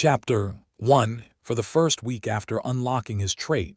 Chapter 1. For the first week after unlocking his trait,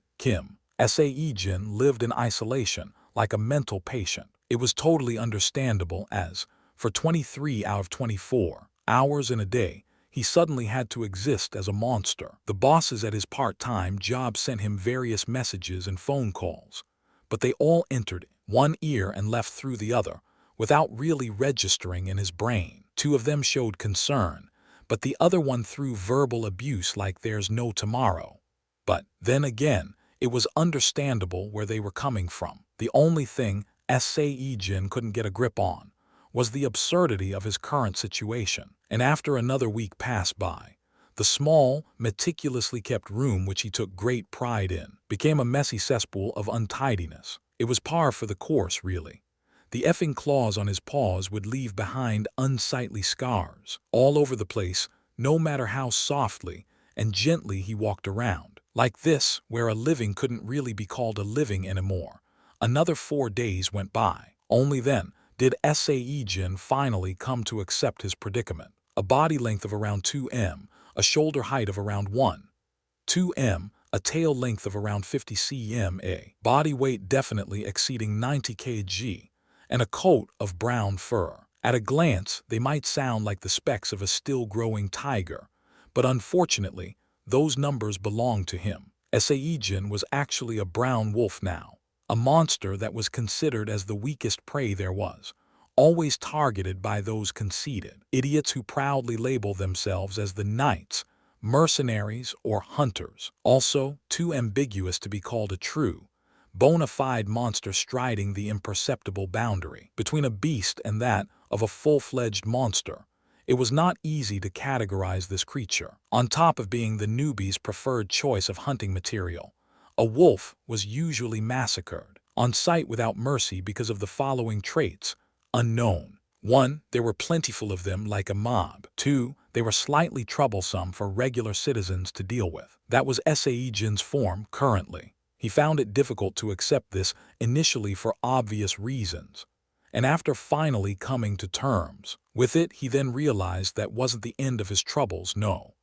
Sae-Jin lived in isolation, like a mental patient. It was totally understandable as, for 23 out of 24 hours in a day, he suddenly had to exist as a monster. The bosses at his part-time job sent him various messages and phone calls, but they all entered one ear and left through the other, without really registering in his brain. Two of them showed concern, but the other one threw verbal abuse like there's no tomorrow. But then again, it was understandable where they were coming from. The only thing Sae-Jin couldn't get a grip on was the absurdity of his current situation. And after another week passed by, the small, meticulously kept room which he took great pride in became a messy cesspool of untidiness. It was par for the course, really. The effing claws on his paws would leave behind unsightly scars all over the place, no matter how softly and gently he walked around. Like this, where a living couldn't really be called a living anymore. Another 4 days went by. Only then did Sae-Jin finally come to accept his predicament. A body length of around 2 m, a shoulder height of around 1.2 m, a tail length of around 50 cm, a body weight definitely exceeding 90 kg, and a coat of brown fur. At a glance, they might sound like the specks of a still-growing tiger, but unfortunately, those numbers belonged to him. Sae-Jin was actually a brown wolf now, a monster that was considered as the weakest prey there was, always targeted by those conceited idiots who proudly label themselves as the knights, mercenaries, or hunters. Also, too ambiguous to be called a true, bona fide monster, striding the imperceptible boundary between a beast and that of a full-fledged monster. It was not easy to categorize this creature. On top of being the newbie's preferred choice of hunting material, a wolf was usually massacred on sight without mercy because of the following traits: unknown. 1. There were plentiful of them like a mob. 2. They were slightly troublesome for regular citizens to deal with. That was Sae-Jin's form currently. He found it difficult to accept this initially for obvious reasons, and after finally coming to terms with it, he then realized that wasn't the end of his troubles, no.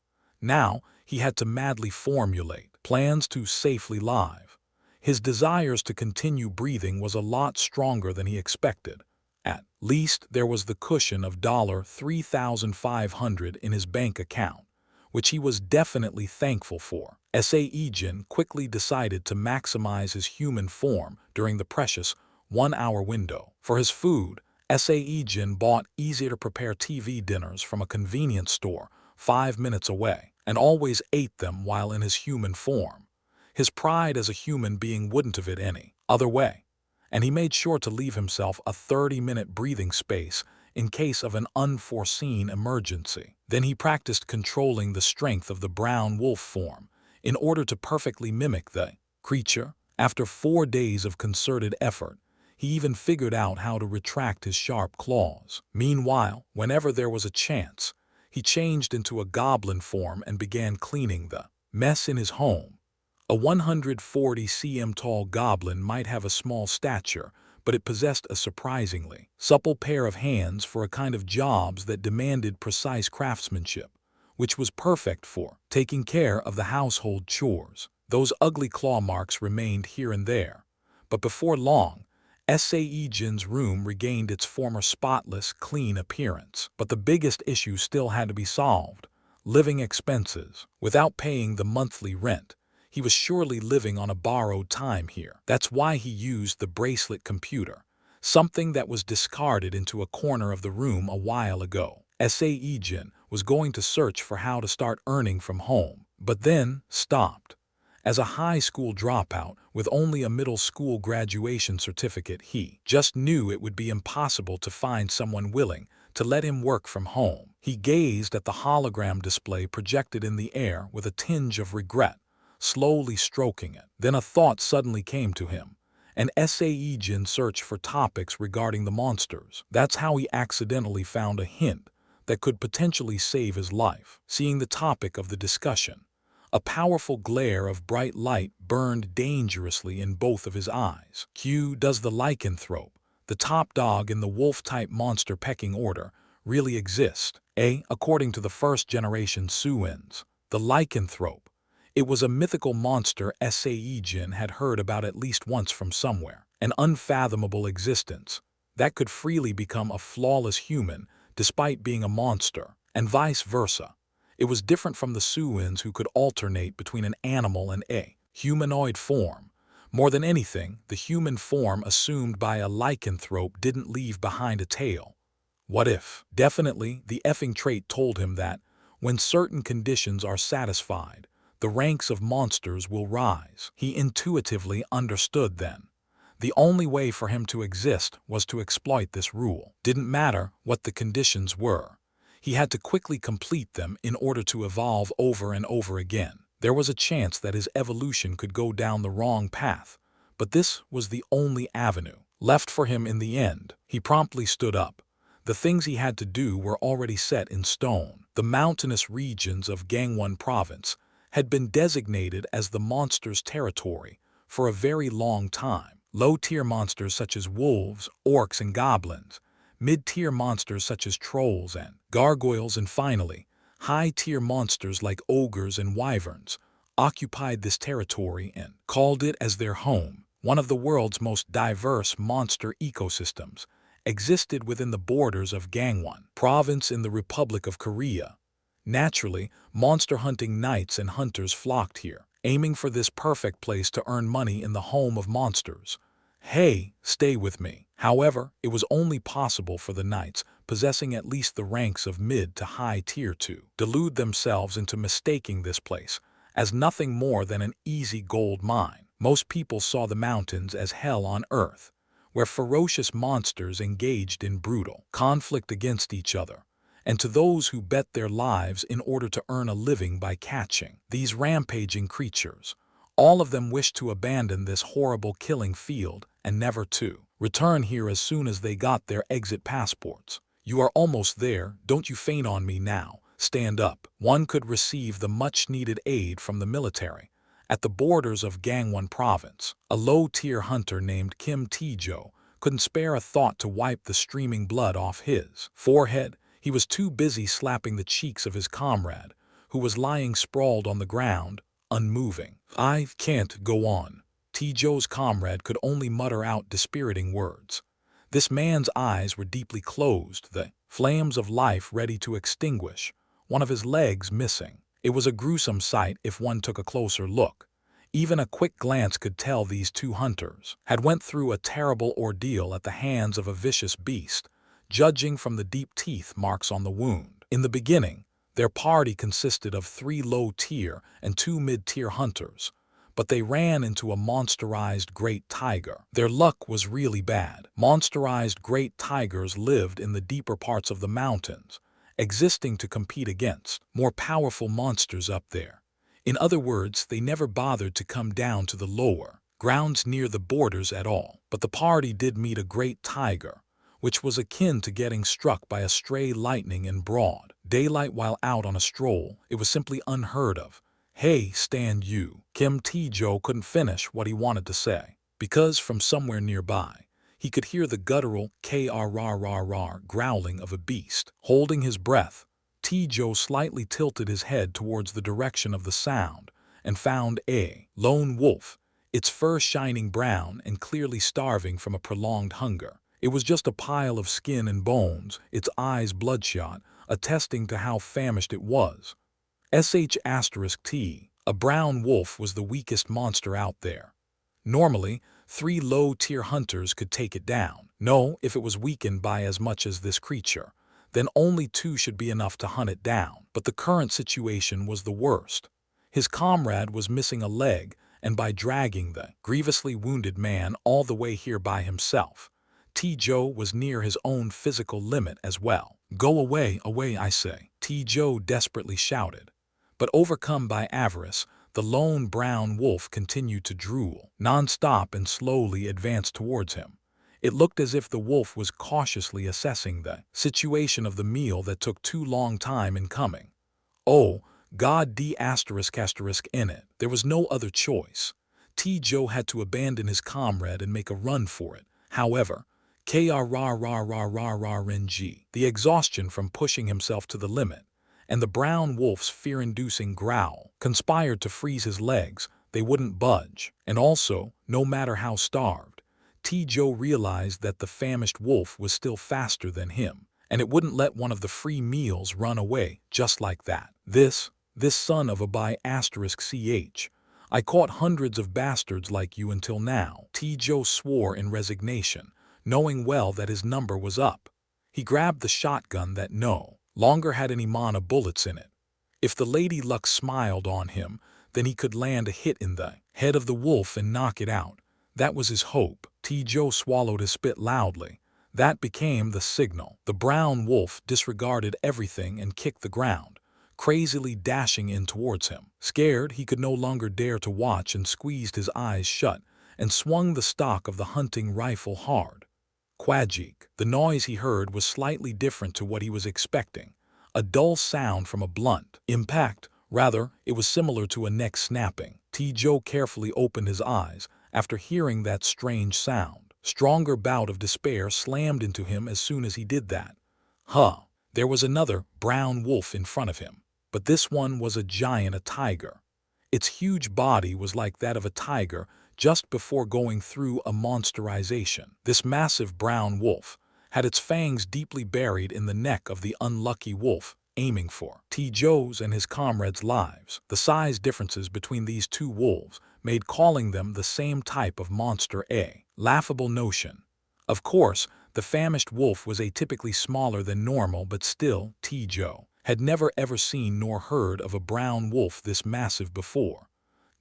Now, he had to madly formulate plans to safely live. His desires to continue breathing was a lot stronger than he expected. At least there was the cushion of $3,500 in his bank account, which he was definitely thankful for. Sae-Jin quickly decided to maximize his human form during the precious 1-hour window. For his food, Sae-Jin bought easy-to-prepare TV dinners from a convenience store 5 minutes away, and always ate them while in his human form. His pride as a human being wouldn't have it any other way, and he made sure to leave himself a 30-minute breathing space in case of an unforeseen emergency. Then he practiced controlling the strength of the brown wolf form in order to perfectly mimic the creature. After 4 days of concerted effort, he even figured out how to retract his sharp claws. Meanwhile, whenever there was a chance, he changed into a goblin form and began cleaning the mess in his home. A 140 cm tall goblin might have a small stature, but it possessed a surprisingly supple pair of hands for a kind of jobs that demanded precise craftsmanship, which was perfect for taking care of the household chores. Those ugly claw marks remained here and there, but before long, Sae-Jin's room regained its former spotless, clean appearance. But the biggest issue still had to be solved: living expenses. Without paying the monthly rent, he was surely living on a borrowed time here. That's why he used the bracelet computer, something that was discarded into a corner of the room a while ago. Sae-Jin was going to search for how to start earning from home, but then stopped. As a high school dropout with only a middle school graduation certificate, he just knew it would be impossible to find someone willing to let him work from home. He gazed at the hologram display projected in the air with a tinge of regret, slowly stroking it. Then a thought suddenly came to him, and Sae-Jin searched for topics regarding the monsters. That's how he accidentally found a hint that could potentially save his life. Seeing the topic of the discussion, a powerful glare of bright light burned dangerously in both of his eyes. Does the lycanthrope, the top dog in the wolf-type monster pecking order, really exist? According to the first-generation Suins, the lycanthrope. It was a mythical monster Sae-Jin had heard about at least once from somewhere, an unfathomable existence that could freely become a flawless human despite being a monster, and vice versa. It was different from the Suins who could alternate between an animal and a humanoid form. More than anything, the human form assumed by a lycanthrope didn't leave behind a tail. What if? Definitely, the effing trait told him that, when certain conditions are satisfied, the ranks of monsters will rise. He intuitively understood then. The only way for him to exist was to exploit this rule. Didn't matter what the conditions were. He had to quickly complete them in order to evolve over and over again. There was a chance that his evolution could go down the wrong path, but this was the only avenue left for him in the end. He promptly stood up. The things he had to do were already set in stone. The mountainous regions of Gangwon province had been designated as the monster's territory for a very long time. Low-tier monsters such as wolves, orcs, and goblins, mid-tier monsters such as trolls and gargoyles, and finally, high-tier monsters like ogres and wyverns occupied this territory and called it as their home. One of the world's most diverse monster ecosystems existed within the borders of Gangwon province in the Republic of Korea. Naturally, monster-hunting knights and hunters flocked here, aiming for this perfect place to earn money in the home of monsters. Hey, stay with me. However, it was only possible for the knights possessing at least the ranks of mid to high tier to delude themselves into mistaking this place as nothing more than an easy gold mine. Most people saw the mountains as hell on earth, where ferocious monsters engaged in brutal conflict against each other, and to those who bet their lives in order to earn a living by catching these rampaging creatures. All of them wished to abandon this horrible killing field and never to return here as soon as they got their exit passports. You are almost there, don't you faint on me now, stand up. One could receive the much-needed aid from the military. At the borders of Gangwon province, a low-tier hunter named Kim Tae-jo couldn't spare a thought to wipe the streaming blood off his forehead. He was too busy slapping the cheeks of his comrade, who was lying sprawled on the ground, unmoving. I can't go on. Tae-jo's comrade could only mutter out dispiriting words. This man's eyes were deeply closed, the flames of life ready to extinguish, one of his legs missing. It was a gruesome sight if one took a closer look. Even a quick glance could tell these two hunters had went through a terrible ordeal at the hands of a vicious beast, judging from the deep teeth marks on the wound. In the beginning, their party consisted of 3 low-tier and 2 mid-tier hunters, but they ran into a monsterized great tiger. Their luck was really bad. Monsterized great tigers lived in the deeper parts of the mountains, existing to compete against more powerful monsters up there. In other words, they never bothered to come down to the lower grounds near the borders at all. But the party did meet a great tiger, which was akin to getting struck by a stray lightning in broad daylight while out on a stroll. It was simply unheard of. Hey, stand you. Kim Tae-jo couldn't finish what he wanted to say, because from somewhere nearby, he could hear the guttural krrrrr growling of a beast. Holding his breath, Tae-jo slightly tilted his head towards the direction of the sound and found a lone wolf, its fur shining brown and clearly starving from a prolonged hunger. It was just a pile of skin and bones, its eyes bloodshot, attesting to how famished it was. *T, a brown wolf was the weakest monster out there. Normally, 3 low-tier hunters could take it down. No, if it was weakened by as much as this creature, then only 2 should be enough to hunt it down. But the current situation was the worst. His comrade was missing a leg, and by dragging the grievously wounded man all the way here by himself, Tae-jo was near his own physical limit as well. Go away, away, I say, Tae-jo desperately shouted. But overcome by avarice, the lone brown wolf continued to drool non-stop and slowly advanced towards him. It looked as if the wolf was cautiously assessing the situation of the meal that took too long time in coming. Oh, God d*** in it. There was no other choice. Tae-jo had to abandon his comrade and make a run for it. However, krrrrrrng, the exhaustion from pushing himself to the limit, and the brown wolf's fear-inducing growl conspired to freeze his legs. They wouldn't budge. And also, no matter how starved, T-Joe realized that the famished wolf was still faster than him, and it wouldn't let one of the free meals run away just like that. This son of a *ch. I caught hundreds of bastards like you until now. T-Joe swore in resignation, knowing well that his number was up. He grabbed the shotgun that no longer had any mana bullets in it. If the Lady Luck smiled on him, then he could land a hit in the head of the wolf and knock it out. That was his hope. T-Joe swallowed his spit loudly. That became the signal. The brown wolf disregarded everything and kicked the ground, crazily dashing in towards him. Scared, he could no longer dare to watch and squeezed his eyes shut and swung the stock of the hunting rifle hard. Quadjik. The noise he heard was slightly different to what he was expecting. A dull sound from a blunt impact. Rather, it was similar to a neck snapping. T-Joe carefully opened his eyes after hearing that strange sound. Stronger bout of despair slammed into him as soon as he did that. There was another brown wolf in front of him, but this one was a tiger. Its huge body was like that of a tiger just before going through a monsterization. This massive brown wolf had its fangs deeply buried in the neck of the unlucky wolf, aiming for T-Joe's and his comrades' lives. The size differences between these two wolves made calling them the same type of monster a laughable notion. Of course, the famished wolf was atypically smaller than normal, but still, T-Joe had never ever seen nor heard of a brown wolf this massive before.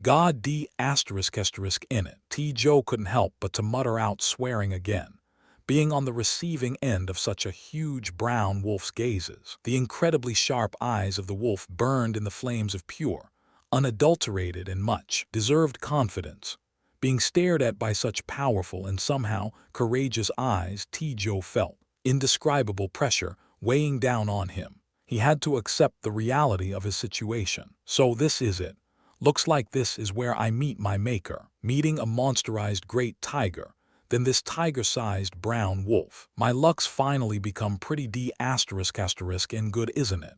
God d** in it. T-Joe couldn't help but to mutter out, swearing again, being on the receiving end of such a huge brown wolf's gazes. The incredibly sharp eyes of the wolf burned in the flames of pure, unadulterated and much-deserved confidence. Being stared at by such powerful and somehow courageous eyes, T-Joe felt indescribable pressure weighing down on him. He had to accept the reality of his situation. So this is it. Looks like this is where I meet my maker. Meeting a monsterized great tiger, then this tiger-sized brown wolf. My luck's finally become pretty and good, isn't it?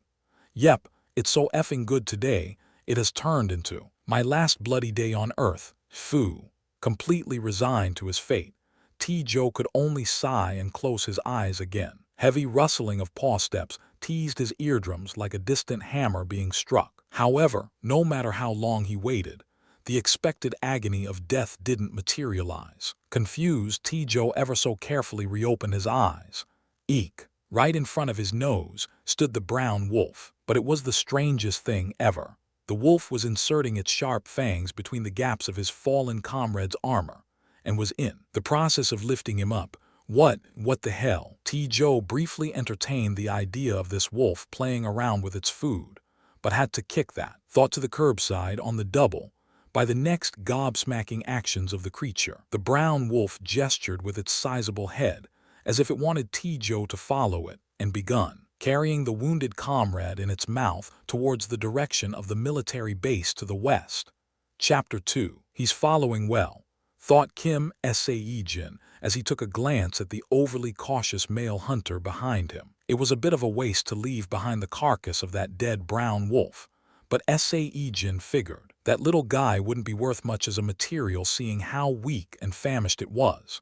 Yep, it's so effing good today, it has turned into my last bloody day on Earth. Phew. Completely resigned to his fate, T-Joe could only sigh and close his eyes again. Heavy rustling of paw steps teased his eardrums like a distant hammer being struck. However, no matter how long he waited, the expected agony of death didn't materialize. Confused, T-Joe ever so carefully reopened his eyes. Eek! Right in front of his nose stood the brown wolf. But it was the strangest thing ever. The wolf was inserting its sharp fangs between the gaps of his fallen comrade's armor, and was in the process of lifting him up. What the hell? T-Joe briefly entertained the idea of this wolf playing around with its food, but had to kick that thought to the curbside on the double by the next gobsmacking actions of the creature. The brown wolf gestured with its sizable head, as if it wanted T-Joe to follow it, and begun carrying the wounded comrade in its mouth towards the direction of the military base to the west. Chapter 2. He's following well, thought Kim Sae-Jin as he took a glance at the overly cautious male hunter behind him. It was a bit of a waste to leave behind the carcass of that dead brown wolf, but Sae-Jin figured that little guy wouldn't be worth much as a material, seeing how weak and famished it was.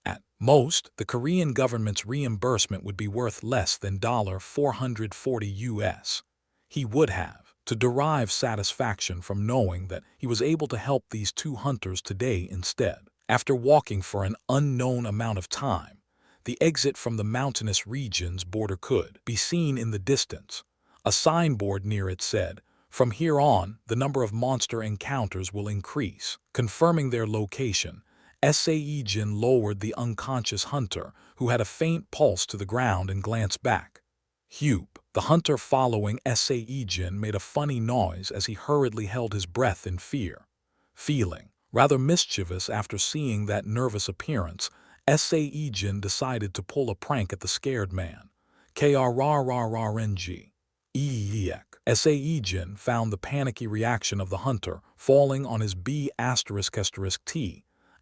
At most, the Korean government's reimbursement would be worth less than $440 US. He would have to derive satisfaction from knowing that he was able to help these two hunters today instead. After walking for an unknown amount of time, the exit from the mountainous region's border could be seen in the distance. A signboard near it said, "From here on, the number of monster encounters will increase." Confirming their location, Sae-Jin lowered the unconscious hunter, who had a faint pulse, to the ground and glanced back. Hupe. The hunter following Sae-Jin made a funny noise as he hurriedly held his breath in fear. Feeling rather mischievous after seeing that nervous appearance, Sae-Jin decided to pull a prank at the scared man. Krrrrrng. Eek. Sae-Jin found the panicky reaction of the hunter falling on his B***T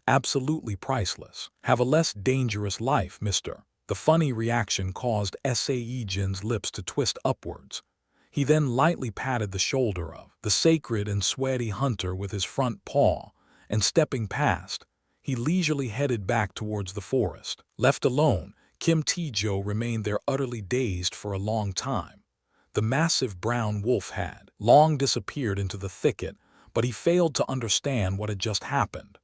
Absolutely priceless. Have a less dangerous life, mister. The funny reaction caused Sae-Jin's lips to twist upwards. He then lightly patted the shoulder of the sacred and sweaty hunter with his front paw, and stepping past, he leisurely headed back towards the forest. Left alone, Kim Tae-jo remained there utterly dazed for a long time. The massive brown wolf had long disappeared into the thicket, but he failed to understand what had just happened.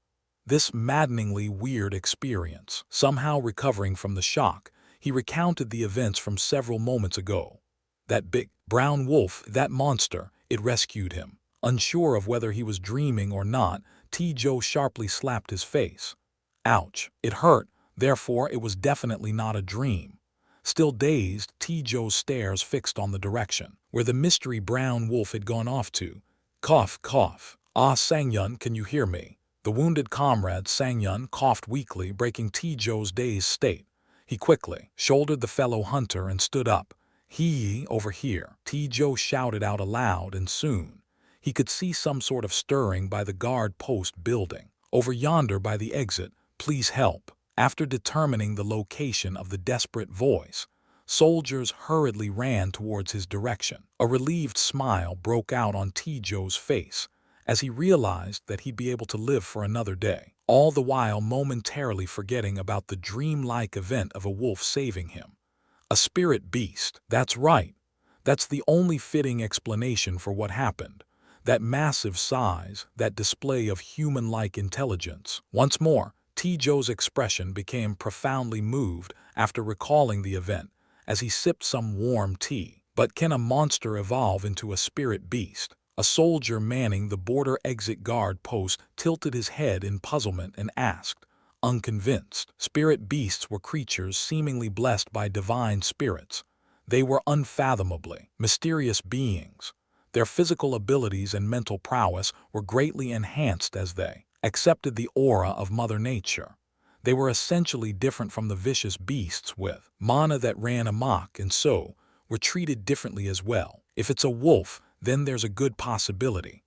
This maddeningly weird experience, somehow recovering from the shock, he recounted the events from several moments ago. That big, brown wolf, that monster, it rescued him. Unsure of whether he was dreaming or not, Tae-jo sharply slapped his face. Ouch, it hurt, therefore it was definitely not a dream. Still dazed, Tae-jo's stares fixed on the direction where the mystery brown wolf had gone off to. Cough, cough. Ah, Sang-yun, can you hear me? The wounded comrade Sang-yun coughed weakly, breaking Tae-jo's dazed state. He quickly shouldered the fellow hunter and stood up. He, over here, Tae-jo shouted out aloud, and soon he could see some sort of stirring by the guard post building. Over yonder by the exit, please help. After determining the location of the desperate voice, soldiers hurriedly ran towards his direction. A relieved smile broke out on Tae-jo's face as he realized that he'd be able to live for another day, all the while momentarily forgetting about the dreamlike event of a wolf saving him. A spirit beast, that's right. That's the only fitting explanation for what happened. That massive size, that display of human-like intelligence. Once more, Tae-jo's expression became profoundly moved after recalling the event as he sipped some warm tea. But can a monster evolve into a spirit beast? A soldier manning the border exit guard post tilted his head in puzzlement and asked, unconvinced. Spirit beasts were creatures seemingly blessed by divine spirits. They were unfathomably mysterious beings. Their physical abilities and mental prowess were greatly enhanced as they accepted the aura of Mother Nature. They were essentially different from the vicious beasts with mana that ran amok, and so were treated differently as well. If it's a wolf, then there's a good possibility.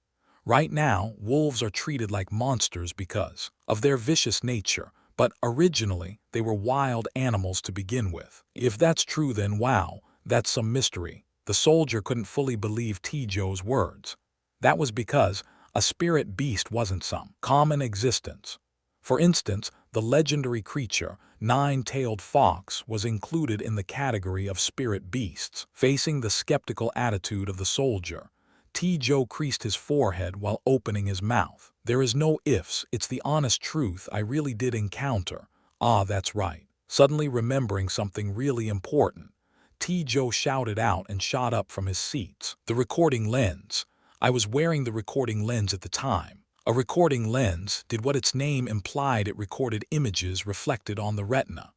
Right now, wolves are treated like monsters because of their vicious nature, but originally they were wild animals to begin with. If that's true, then wow, that's some mystery. The soldier couldn't fully believe Tae-jo's words. That was because a spirit beast wasn't some common existence. For instance, the legendary creature, nine-tailed fox, was included in the category of spirit beasts. Facing the skeptical attitude of the soldier, Tae-jo creased his forehead while opening his mouth. There is no ifs, it's the honest truth. I really did encounter. Ah, that's right. Suddenly remembering something really important, Tae-jo shouted out and shot up from his seats. The recording lens. I was wearing the recording lens at the time. A recording lens did what its name implied. It recorded images reflected on the retina.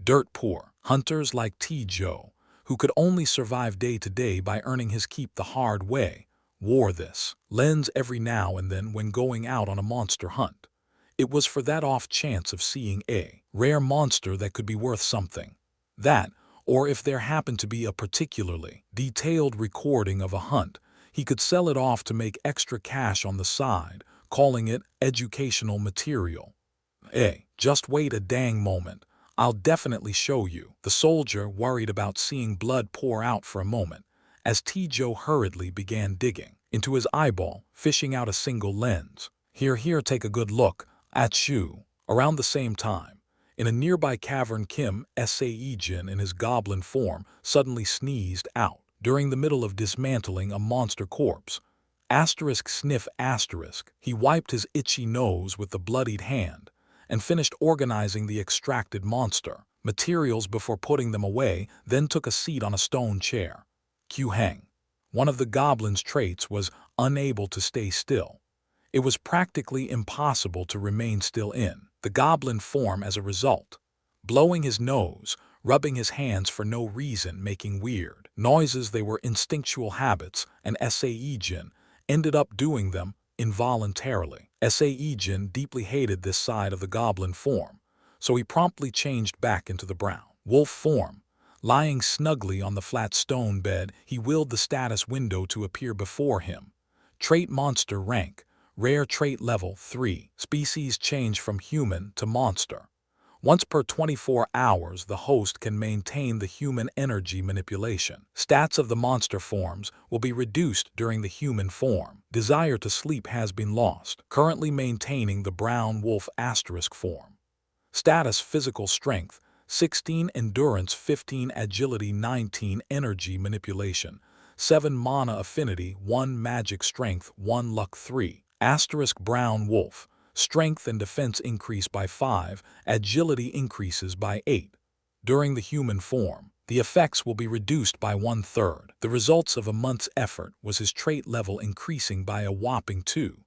Dirt poor hunters like Tae-jo, who could only survive day to day by earning his keep the hard way, wore this lens every now and then when going out on a monster hunt. It was for that off chance of seeing a rare monster that could be worth something. That, or if there happened to be a particularly detailed recording of a hunt, he could sell it off to make extra cash on the side, calling it educational material. Just wait a dang moment. I'll definitely show you. The soldier worried about seeing blood pour out for a moment, as Tae-jo hurriedly began digging into his eyeball, fishing out a single lens. Here, take a good look at you. Around the same time, in a nearby cavern, Kim Sae-Jin in his goblin form suddenly sneezed out during the middle of dismantling a monster corpse. Sniff. He wiped his itchy nose with the bloodied hand and finished organizing the extracted monster materials before putting them away, then took a seat on a stone chair. Heng. One of the goblin's traits was unable to stay still. It was practically impossible to remain still in the goblin form as a result. Blowing his nose, rubbing his hands for no reason, making weird noises, they were instinctual habits, and Sae-Jin ended up doing them involuntarily. Sae-Jin deeply hated this side of the goblin form, so he promptly changed back into the brown wolf form. Lying snugly on the flat stone bed, he willed the status window to appear before him. Trait monster rank, Rare trait level 3. Species change from human to monster. Once per 24 hours, the host can maintain the human energy manipulation. Stats of the monster forms will be reduced during the human form. Desire to sleep has been lost. Currently maintaining the brown wolf asterisk form. Status physical strength 16, endurance 15, agility 19, energy manipulation 7, mana affinity 1, magic strength 1, luck 3. Asterisk brown wolf. Strength and defense increase by 5, agility increases by 8. During the human form, the effects will be reduced by 1/3. The results of a month's effort was his trait level increasing by a whopping 2.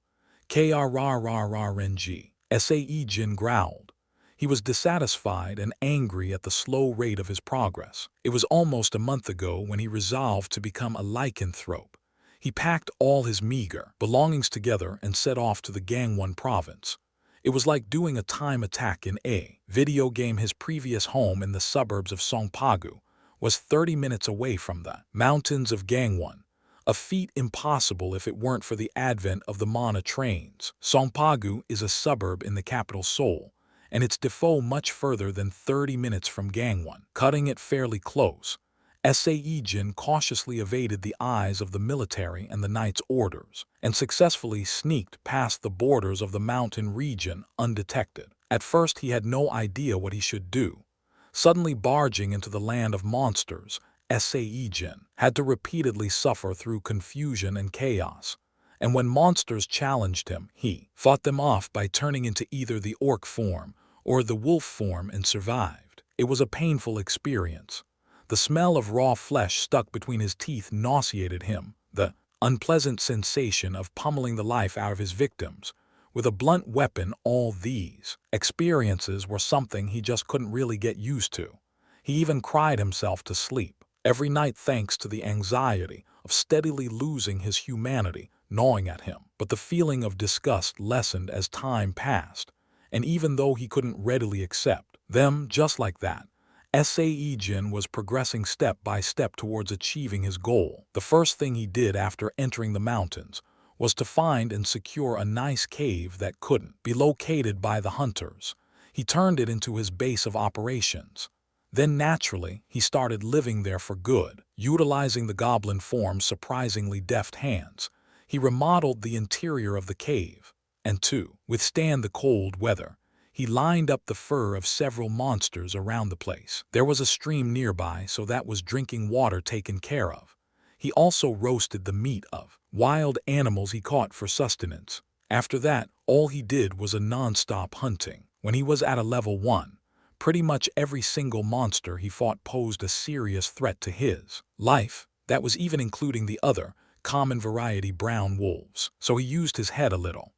Krrrrng. Sae-Jin growled. He was dissatisfied and angry at the slow rate of his progress. It was almost a month ago when he resolved to become a lycanthrope. He packed all his meager belongings together and set off to the Gangwon province. It was like doing a time attack in a video game. His previous home in the suburbs of Songpagu was 30 minutes away from the mountains of Gangwon, a feat impossible if it weren't for the advent of the Manhwa trains. Songpagu is a suburb in the capital Seoul, and its defo much further than 30 minutes from Gangwon, cutting it fairly close. Sae-Jin cautiously evaded the eyes of the military and the knight's orders, and successfully sneaked past the borders of the mountain region undetected. At first he had no idea what he should do. Suddenly barging into the land of monsters, Sae-Jin had to repeatedly suffer through confusion and chaos. And when monsters challenged him, he fought them off by turning into either the orc form or the wolf form and survived. It was a painful experience. The smell of raw flesh stuck between his teeth nauseated him, the unpleasant sensation of pummeling the life out of his victims with a blunt weapon. All these experiences were something he just couldn't really get used to. He even cried himself to sleep every night thanks to the anxiety of steadily losing his humanity gnawing at him. But the feeling of disgust lessened as time passed, and even though he couldn't readily accept them just like that, Sae-Jin was progressing step by step towards achieving his goal. The first thing he did after entering the mountains was to find and secure a nice cave that couldn't be located by the hunters. He turned it into his base of operations. Then naturally, he started living there for good. Utilizing the goblin form's surprisingly deft hands, he remodeled the interior of the cave, and to withstand the cold weather, he lined up the fur of several monsters around the place. There was a stream nearby, so that was drinking water taken care of. He also roasted the meat of wild animals he caught for sustenance. After that, all he did was a non-stop hunting. When he was at a level 1, pretty much every single monster he fought posed a serious threat to his life. That was even including the other, common variety brown wolves. So he used his head a little.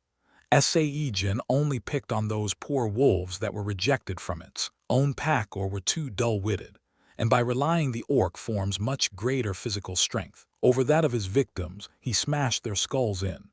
Sae-Jin only picked on those poor wolves that were rejected from its own pack or were too dull-witted, and by relying the orc form's much greater physical strength over that of his victims, he smashed their skulls in.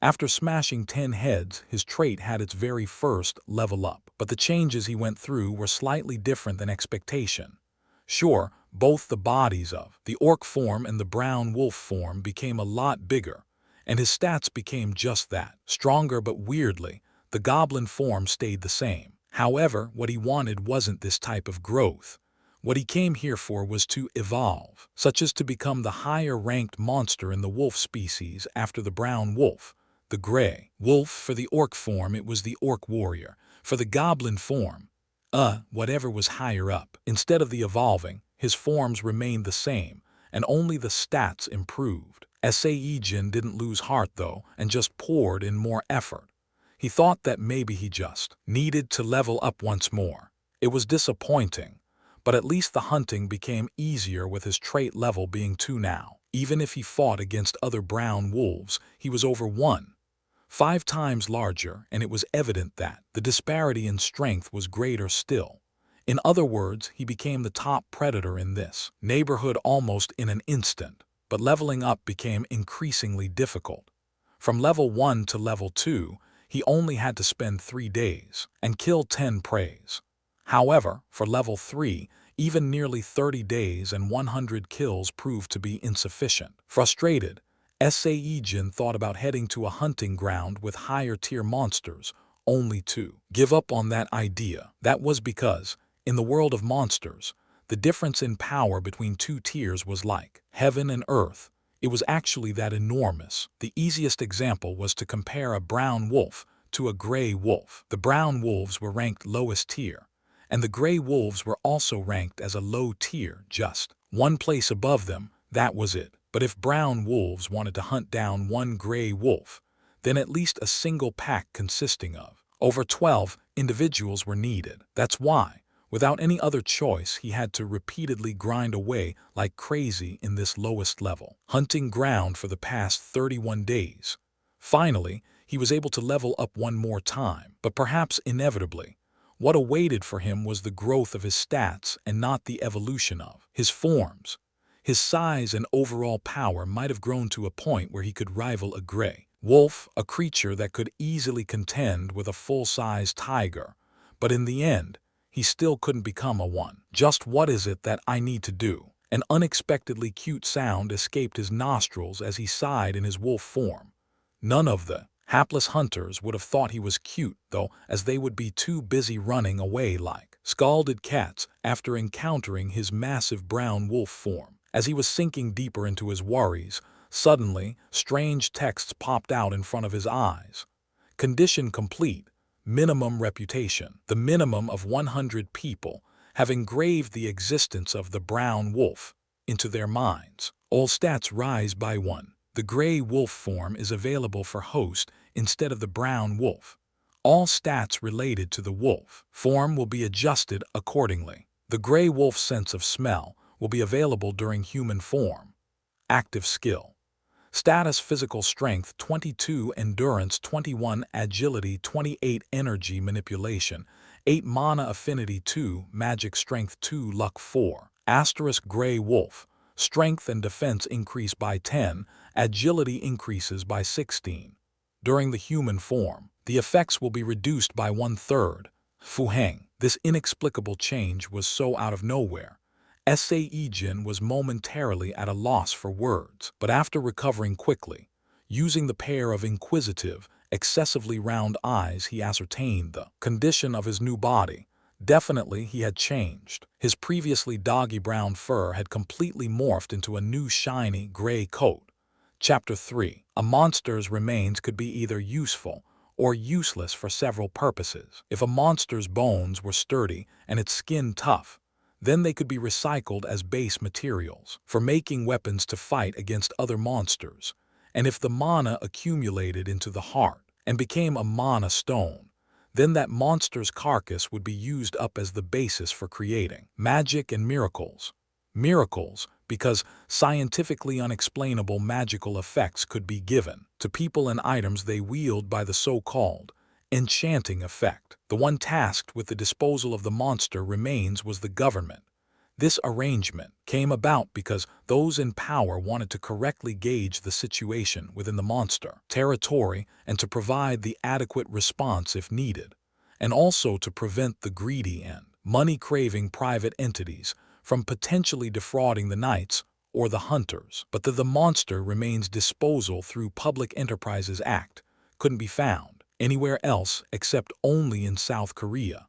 After smashing 10 heads, his trait had its very first level up, but the changes he went through were slightly different than expectation. Sure, both the bodies of the orc form and the brown wolf form became a lot bigger, and his stats became just that, stronger, but weirdly, the goblin form stayed the same. However, what he wanted wasn't this type of growth. What he came here for was to evolve, such as to become the higher-ranked monster in the wolf species after the brown wolf, the gray wolf. For the orc form, it was the orc warrior. For the goblin form, whatever was higher up. Instead of the evolving, his forms remained the same, and only the stats improved. Sae-Jin didn't lose heart though, and just poured in more effort. He thought that maybe he just needed to level up once more. It was disappointing, but at least the hunting became easier with his trait level being 2 now. Even if he fought against other brown wolves, he was over 1.5 times larger, and it was evident that the disparity in strength was greater still. In other words, he became the top predator in this neighborhood almost in an instant. But leveling up became increasingly difficult. From level 1 to level 2, he only had to spend 3 days and kill 10 preys. However, for level 3, even nearly 30 days and 100 kills proved to be insufficient. Frustrated, Sae-Jin thought about heading to a hunting ground with higher-tier monsters, only to give up on that idea. That was because, in the world of monsters, the difference in power between two tiers was like heaven and earth. It was actually that enormous. The easiest example was to compare a brown wolf to a gray wolf. The brown wolves were ranked lowest tier, and the gray wolves were also ranked as a low tier, just one place above them. That was it. But if brown wolves wanted to hunt down one gray wolf, then at least a single pack consisting of over 12 individuals were needed. That's why, without any other choice, he had to repeatedly grind away like crazy in this lowest level, hunting ground for the past 31 days. Finally, he was able to level up one more time, but perhaps inevitably, what awaited for him was the growth of his stats and not the evolution of his forms. His size and overall power might have grown to a point where he could rival a gray wolf, a creature that could easily contend with a full-size tiger, but in the end, he still couldn't become a one. Just what is it that I need to do? An unexpectedly cute sound escaped his nostrils as he sighed in his wolf form. None of the hapless hunters would have thought he was cute, though, as they would be too busy running away like scalded cats after encountering his massive brown wolf form. As he was sinking deeper into his worries, suddenly, strange texts popped out in front of his eyes. Condition complete. Minimum reputation. The minimum of 100 people have engraved the existence of the brown wolf into their minds. All stats rise by 1. The gray wolf form is available for host instead of the brown wolf. All stats related to the wolf form will be adjusted accordingly. The gray wolf's sense of smell will be available during human form. Active skill. Status: physical strength 22, endurance 21, agility 28, energy manipulation 8, mana affinity 2, magic strength 2, luck 4. Asterisk: gray wolf. Strength and defense increase by 10, agility increases by 16. During the human form, the effects will be reduced by 1/3. Fuheng. This inexplicable change was so out of nowhere. Sae-Jin was momentarily at a loss for words, but after recovering quickly, using the pair of inquisitive, excessively round eyes, he ascertained the condition of his new body. Definitely he had changed. His previously doggy brown fur had completely morphed into a new shiny gray coat. Chapter 3. A monster's remains could be either useful or useless for several purposes. If a monster's bones were sturdy and its skin tough, then they could be recycled as base materials for making weapons to fight against other monsters. And if the mana accumulated into the heart and became a mana stone, then that monster's carcass would be used up as the basis for creating magic and miracles. Miracles, because scientifically unexplainable magical effects could be given to people and items they wield by the so-called enchanting effect. The one tasked with the disposal of the monster remains was the government. This arrangement came about because those in power wanted to correctly gauge the situation within the monster territory and to provide the adequate response if needed, and also to prevent the greedy and money-craving private entities from potentially defrauding the knights or the hunters. But the monster remains disposal through Public Enterprises Act couldn't be found anywhere else except only in South Korea.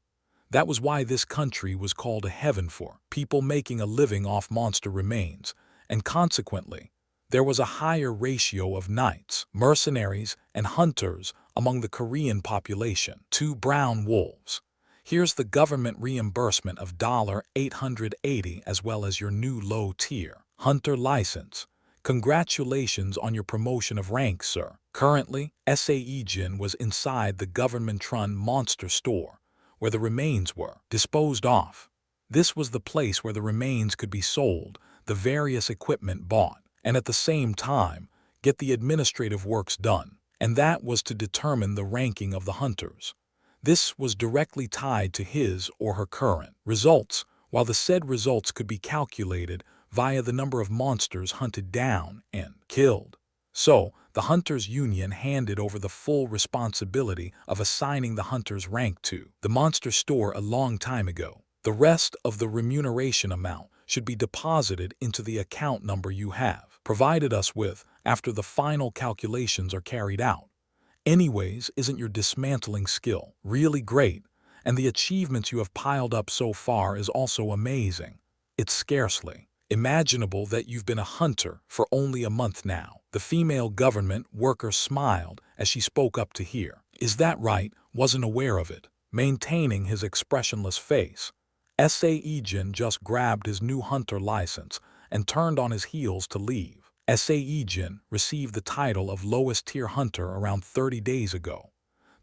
That was why this country was called a heaven for people making a living off monster remains, and consequently, there was a higher ratio of knights, mercenaries, and hunters among the Korean population. 2 brown wolves. Here's the government reimbursement of $880 as well as your new low-tier hunter license. Congratulations on your promotion of rank, sir. Currently, Sae-Jin was inside the government-run monster store, where the remains were disposed of. This was the place where the remains could be sold, the various equipment bought, and at the same time, get the administrative works done. And that was to determine the ranking of the hunters. This was directly tied to his or her current results, while the said results could be calculated via the number of monsters hunted down and killed. So, the Hunters Union handed over the full responsibility of assigning the hunter's rank to the monster store a long time ago. The rest of the remuneration amount should be deposited into the account number you have. provided us with after the final calculations are carried out. Anyways, isn't your dismantling skill really great? And the achievements you have piled up so far is also amazing. It's scarcely imaginable that you've been a hunter for only a month now. The female government worker smiled as she spoke up to hear. Is that right? Wasn't aware of it. Maintaining his expressionless face, Sae-Jin just grabbed his new hunter license and turned on his heels to leave. Sae-Jin received the title of lowest tier hunter around 30 days ago.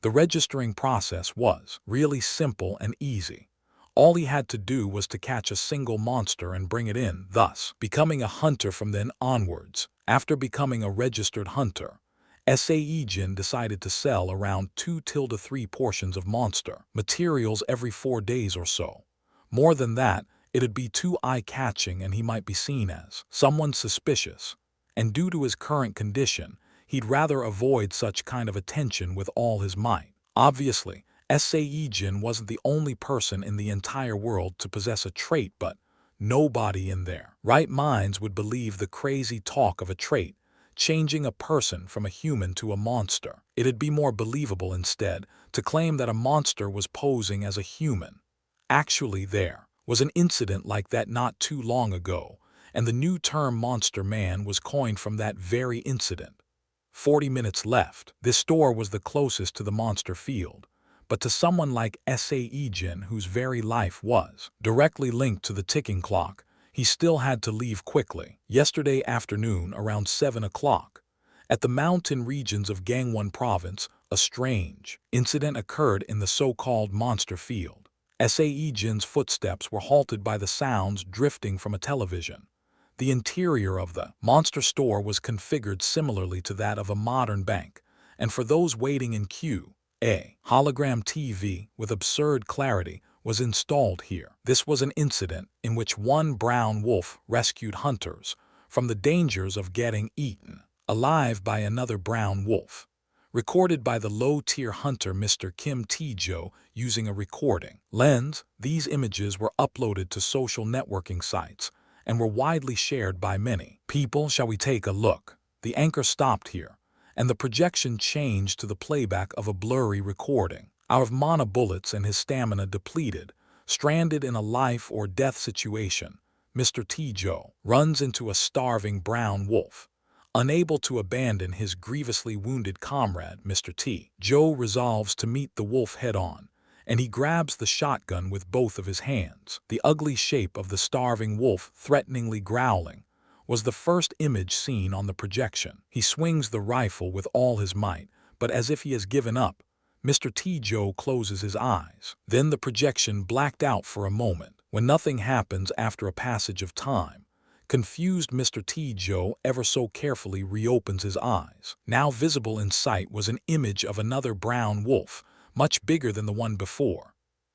The registering process was really simple and easy. All he had to do was to catch a single monster and bring it in, thus becoming a hunter from then onwards. After becoming a registered hunter, Sae-Jin decided to sell around 2 to 3 portions of monster materials every 4 days or so. More than that, it'd be too eye-catching and he might be seen as someone suspicious. And due to his current condition, he'd rather avoid such kind of attention with all his might. Obviously, Sae-Jin wasn't the only person in the entire world to possess a trait, but nobody in their right minds would believe the crazy talk of a trait changing a person from a human to a monster. It'd be more believable instead to claim that a monster was posing as a human. Actually, there was an incident like that not too long ago, and the new term Monster Man was coined from that very incident. 40 minutes left. This store was the closest to the monster field, but to someone like Sae-Jin, whose very life was directly linked to the ticking clock, he still had to leave quickly. Yesterday afternoon around 7 o'clock, at the mountain regions of Gangwon province, a strange incident occurred in the so-called monster field. Sae-Jin's footsteps were halted by the sounds drifting from a television. The interior of the monster store was configured similarly to that of a modern bank, and for those waiting in queue, a hologram TV with absurd clarity was installed here. This was an incident in which one brown wolf rescued hunters from the dangers of getting eaten alive by another brown wolf. Recorded by the low-tier hunter Mr. Kim Tae-jo using a recording lens, these images were uploaded to social networking sites and were widely shared by many people. Shall we take a look? The anchor stopped here, and the projection changed to the playback of a blurry recording. Out of mana bullets and his stamina depleted, stranded in a life-or-death situation, Mr. Tae-jo runs into a starving brown wolf. Unable to abandon his grievously wounded comrade, Mr. Tae-jo resolves to meet the wolf head-on, and he grabs the shotgun with both of his hands. The ugly shape of the starving wolf threateningly growling was the first image seen on the projection. He swings the rifle with all his might, but as if he has given up, Mr. Tae-jo closes his eyes. Then the projection blacked out for a moment. When nothing happens after a passage of time, confused Mr. Tae-jo ever so carefully reopens his eyes. Now visible in sight was an image of another brown wolf, much bigger than the one before.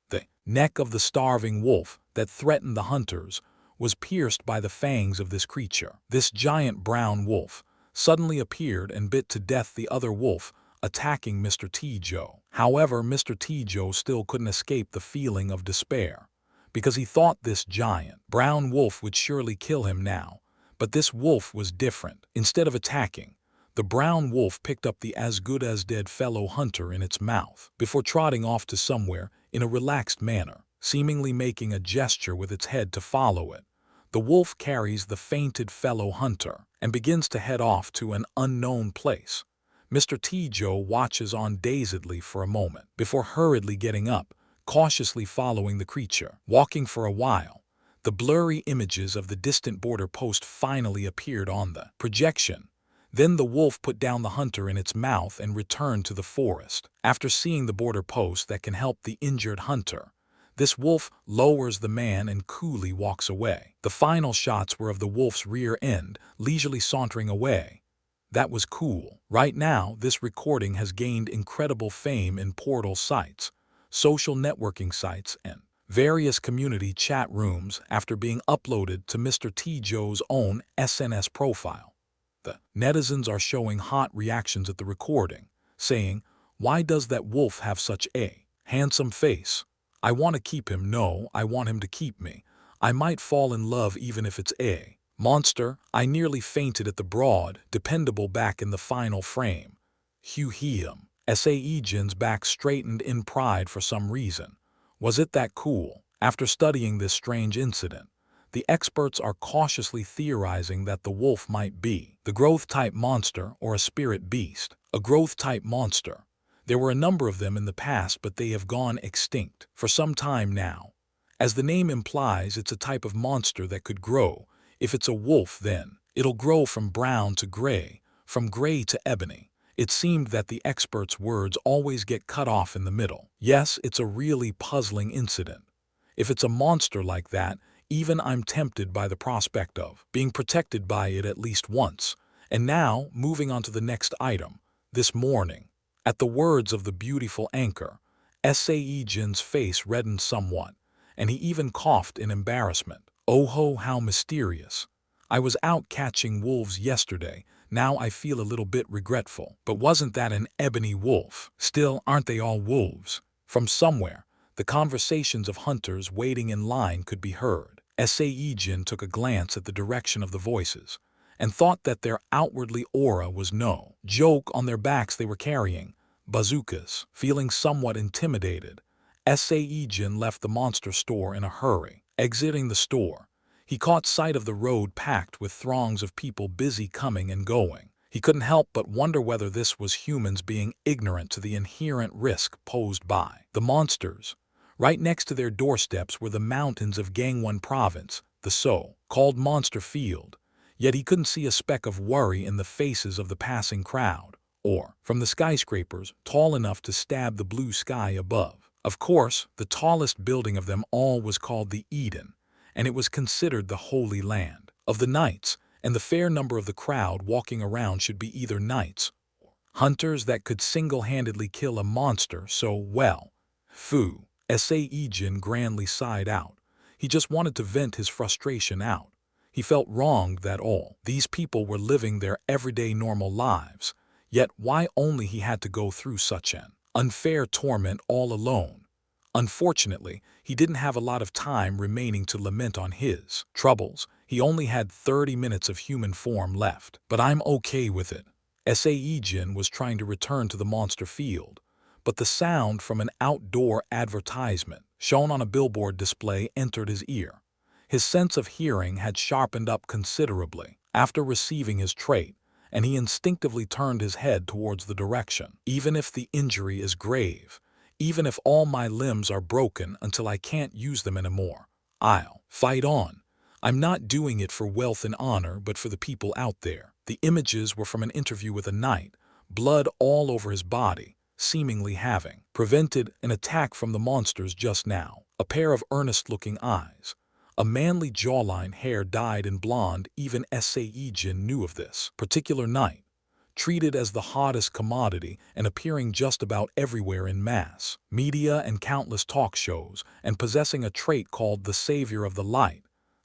The neck of the starving wolf that threatened the hunters was pierced by the fangs of this creature. This giant brown wolf suddenly appeared and bit to death the other wolf, attacking Mr. Tae-jo. However, Mr. Tae-jo still couldn't escape the feeling of despair, because he thought this giant brown wolf would surely kill him now. But this wolf was different. Instead of attacking, the brown wolf picked up the as-good-as-dead fellow hunter in its mouth, before trotting off to somewhere in a relaxed manner, seemingly making a gesture with its head to follow it. The wolf carries the fainted fellow hunter and begins to head off to an unknown place. Mr. Tae-jo watches on dazedly for a moment, before hurriedly getting up, cautiously following the creature. Walking for a while, the blurry images of the distant border post finally appeared on the projection. Then the wolf put down the hunter in its mouth and returned to the forest. After seeing the border post that can help the injured hunter, this wolf lowers the man and coolly walks away. The final shots were of the wolf's rear end, leisurely sauntering away. That was cool. Right now, this recording has gained incredible fame in portal sites, social networking sites, and various community chat rooms after being uploaded to Mr. Tae-jo's own SNS profile. The netizens are showing hot reactions at the recording, saying, "Why does that wolf have such a handsome face? I want to keep him. No, I want him to keep me. I might fall in love even if it's a Monster, I nearly fainted at the broad, dependable back in the final frame. Him. Sae-Jin's back straightened in pride for some reason. Was it that cool? After studying this strange incident, the experts are cautiously theorizing that the wolf might be the growth-type monster or a spirit beast. A growth-type monster. There were a number of them in the past, but they have gone extinct for some time now. As the name implies, it's a type of monster that could grow. If it's a wolf, then it'll grow from brown to gray, from gray to ebony. It seemed that the experts' words always get cut off in the middle. Yes, it's a really puzzling incident. If it's a monster like that, even I'm tempted by the prospect of being protected by it at least once. And now, moving on to the next item. This morning, at the words of the beautiful anchor, Sae-Jin's face reddened somewhat, and he even coughed in embarrassment. Oh ho, how mysterious. I was out catching wolves yesterday. Now I feel a little bit regretful. But wasn't that an ebony wolf? Still, aren't they all wolves? From somewhere, the conversations of hunters waiting in line could be heard. Sae-Jin took a glance at the direction of the voices, and thought that their outwardly aura was no joke. On their backs they were carrying bazookas. Feeling somewhat intimidated, Sae-Jin left the monster store in a hurry. Exiting the store, he caught sight of the road packed with throngs of people busy coming and going. He couldn't help but wonder whether this was humans being ignorant to the inherent risk posed by the monsters. Right next to their doorsteps were the mountains of Gangwon province, the so-called monster field. Yet he couldn't see a speck of worry in the faces of the passing crowd, or from the skyscrapers tall enough to stab the blue sky above. Of course, the tallest building of them all was called the Eden, and it was considered the holy land of the knights, and the fair number of the crowd walking around should be either knights or hunters that could single-handedly kill a monster so well. Phew. Sae-Jin grandly sighed out. He just wanted to vent his frustration out. He felt wronged that all these people were living their everyday normal lives, yet why only he had to go through such an unfair torment all alone. Unfortunately, he didn't have a lot of time remaining to lament on his troubles. He only had 30 minutes of human form left. But I'm okay with it. Sae-Jin was trying to return to the monster field, but the sound from an outdoor advertisement shown on a billboard display entered his ear. His sense of hearing had sharpened up considerably after receiving his trait, and he instinctively turned his head towards the direction. Even if the injury is grave, even if all my limbs are broken until I can't use them anymore, I'll fight on. I'm not doing it for wealth and honor, but for the people out there. The images were from an interview with a knight, blood all over his body, seemingly having prevented an attack from the monsters just now. A pair of earnest-looking eyes, a manly jawline, hair dyed in blonde. Even Sae-Jin knew of this particular knight, treated as the hottest commodity and appearing just about everywhere in mass media and countless talk shows, and possessing a trait called the Savior of the Light,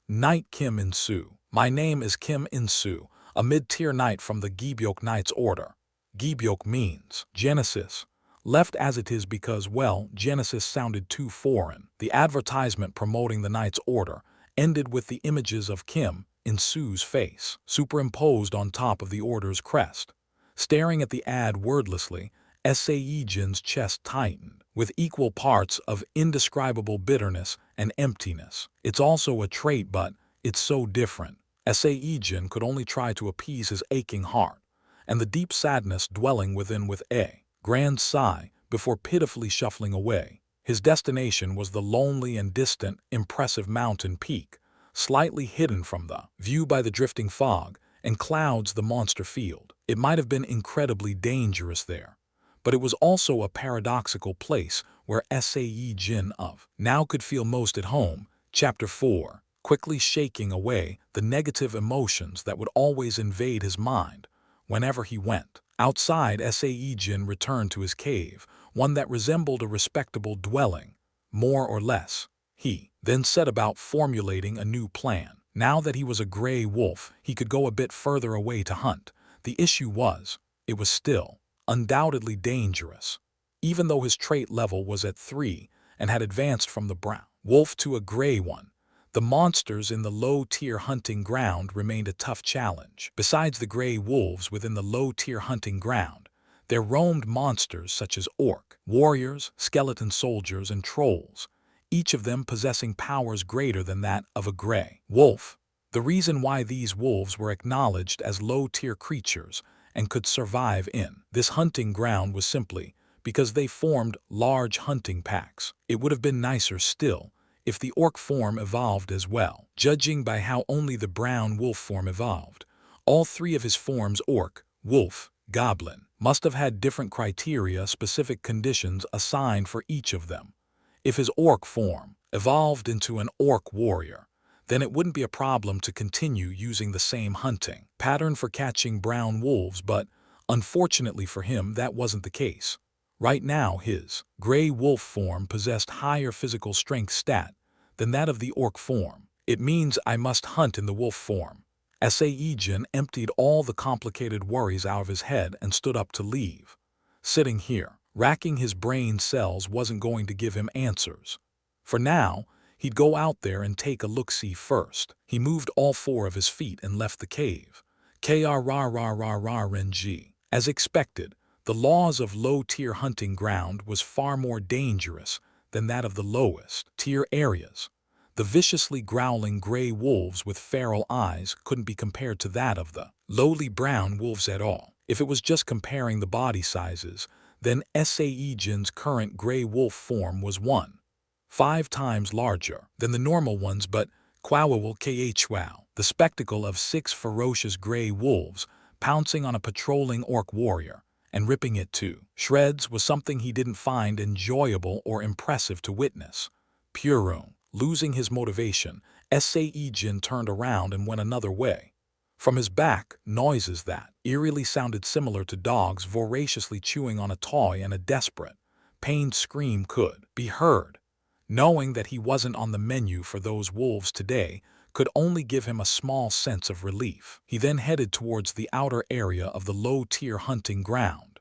Knight Kim In-soo. My name is Kim In-soo, a mid-tier knight from the Gibyok Knight's Order. Gibyok means Genesis, left as it is because, well, Genesis sounded too foreign. The advertisement promoting the Knight's Order ended with the images of Kim In-soo's face, superimposed on top of the Order's crest. Staring at the ad wordlessly, Sae-Jin's chest tightened, with equal parts of indescribable bitterness and emptiness. It's also a trait, but it's so different. Sae-Jin could only try to appease his aching heart, and the deep sadness dwelling within with a grand sigh before pitifully shuffling away. His destination was the lonely and distant, impressive mountain peak, slightly hidden from the view by the drifting fog and clouds, the monster field. It might have been incredibly dangerous there, but it was also a paradoxical place where Sae-Jin of now could feel most at home. Chapter 4. Quickly shaking away the negative emotions that would always invade his mind whenever he went outside, Sae-Jin returned to his cave, one that resembled a respectable dwelling, more or less. He then set about formulating a new plan. Now that he was a gray wolf, he could go a bit further away to hunt. The issue was, it was still undoubtedly dangerous. Even though his trait level was at 3 and had advanced from the brown wolf to a gray one, The monsters in the low-tier hunting ground remained a tough challenge. Besides the gray wolves within the low-tier hunting ground, there roamed monsters such as orc, warriors, skeleton soldiers, and trolls, each of them possessing powers greater than that of a gray wolf. The reason why these wolves were acknowledged as low-tier creatures and could survive in this hunting ground was simply because they formed large hunting packs. It would have been nicer still if the orc form evolved as well. Judging by how only the brown wolf form evolved, all three of his forms, orc, wolf, goblin, must have had different criteria, specific conditions assigned for each of them. If his orc form evolved into an orc warrior, then it wouldn't be a problem to continue using the same hunting pattern for catching brown wolves, but unfortunately for him, that wasn't the case. Right now, his gray wolf form possessed higher physical strength stat than that of the orc form. It means I must hunt in the wolf form. Sae-Jin emptied all the complicated worries out of his head and stood up to leave. Sitting here, racking his brain cells wasn't going to give him answers. For now, he'd go out there and take a look-see first. He moved all four of his feet and left the cave. KRRRRRNG. As expected, the laws of low-tier hunting ground was far more dangerous than that of the lowest-tier areas. The viciously growling gray wolves with feral eyes couldn't be compared to that of the lowly brown wolves at all. If it was just comparing the body sizes, then Sae-Jin's current gray wolf form was 1.5 times larger than the normal ones, but the spectacle of 6 ferocious gray wolves pouncing on a patrolling orc warrior and ripping it to shreds was something he didn't find enjoyable or impressive to witness. Purung, losing his motivation, Sae-Jin turned around and went another way. From his back, noises that eerily sounded similar to dogs voraciously chewing on a toy and a desperate, pained scream could be heard. Knowing that he wasn't on the menu for those wolves today could only give him a small sense of relief. He then headed towards the outer area of the low-tier hunting ground.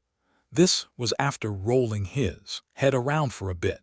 This was after rolling his head around for a bit.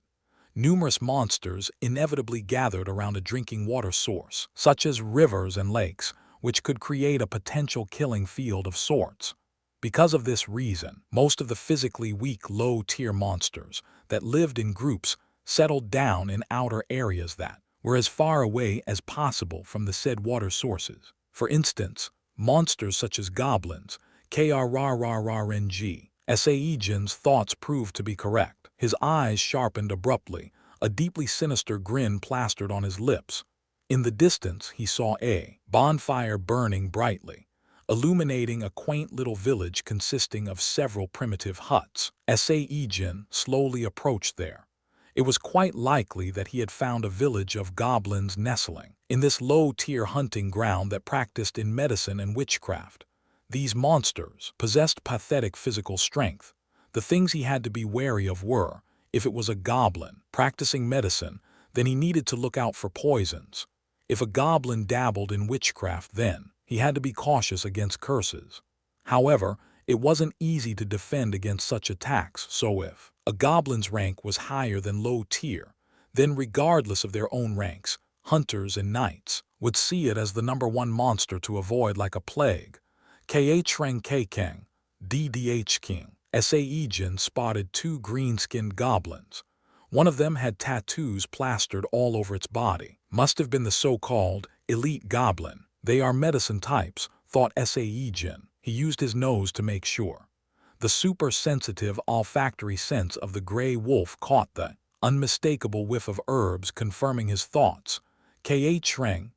Numerous monsters inevitably gathered around a drinking water source, such as rivers and lakes, which could create a potential killing field of sorts. Because of this reason, most of the physically weak low-tier monsters that lived in groups settled down in outer areas that were as far away as possible from the said water sources. For instance, monsters such as goblins, KRRRRNG. Sae-Jin's thoughts proved to be correct. His eyes sharpened abruptly, a deeply sinister grin plastered on his lips. In the distance, he saw a bonfire burning brightly, illuminating a quaint little village consisting of several primitive huts. Sae-Jin slowly approached there. It was quite likely that he had found a village of goblins nestling in this low-tier hunting ground that practiced in medicine and witchcraft. These monsters possessed pathetic physical strength. The things he had to be wary of were, if it was a goblin practicing medicine, then he needed to look out for poisons. If a goblin dabbled in witchcraft, then he had to be cautious against curses. However, it wasn't easy to defend against such attacks, so if a goblin's rank was higher than low tier, then regardless of their own ranks, hunters and knights would see it as the #1 monster to avoid like a plague. Khrang Kang, DDH King. Sae-Jin spotted 2 green-skinned goblins. One of them had tattoos plastered all over its body. Must have been the so-called elite goblin. They are medicine types, thought Sae-Jin. He used his nose to make sure. The super-sensitive olfactory sense of the gray wolf caught the unmistakable whiff of herbs, confirming his thoughts. Khrang.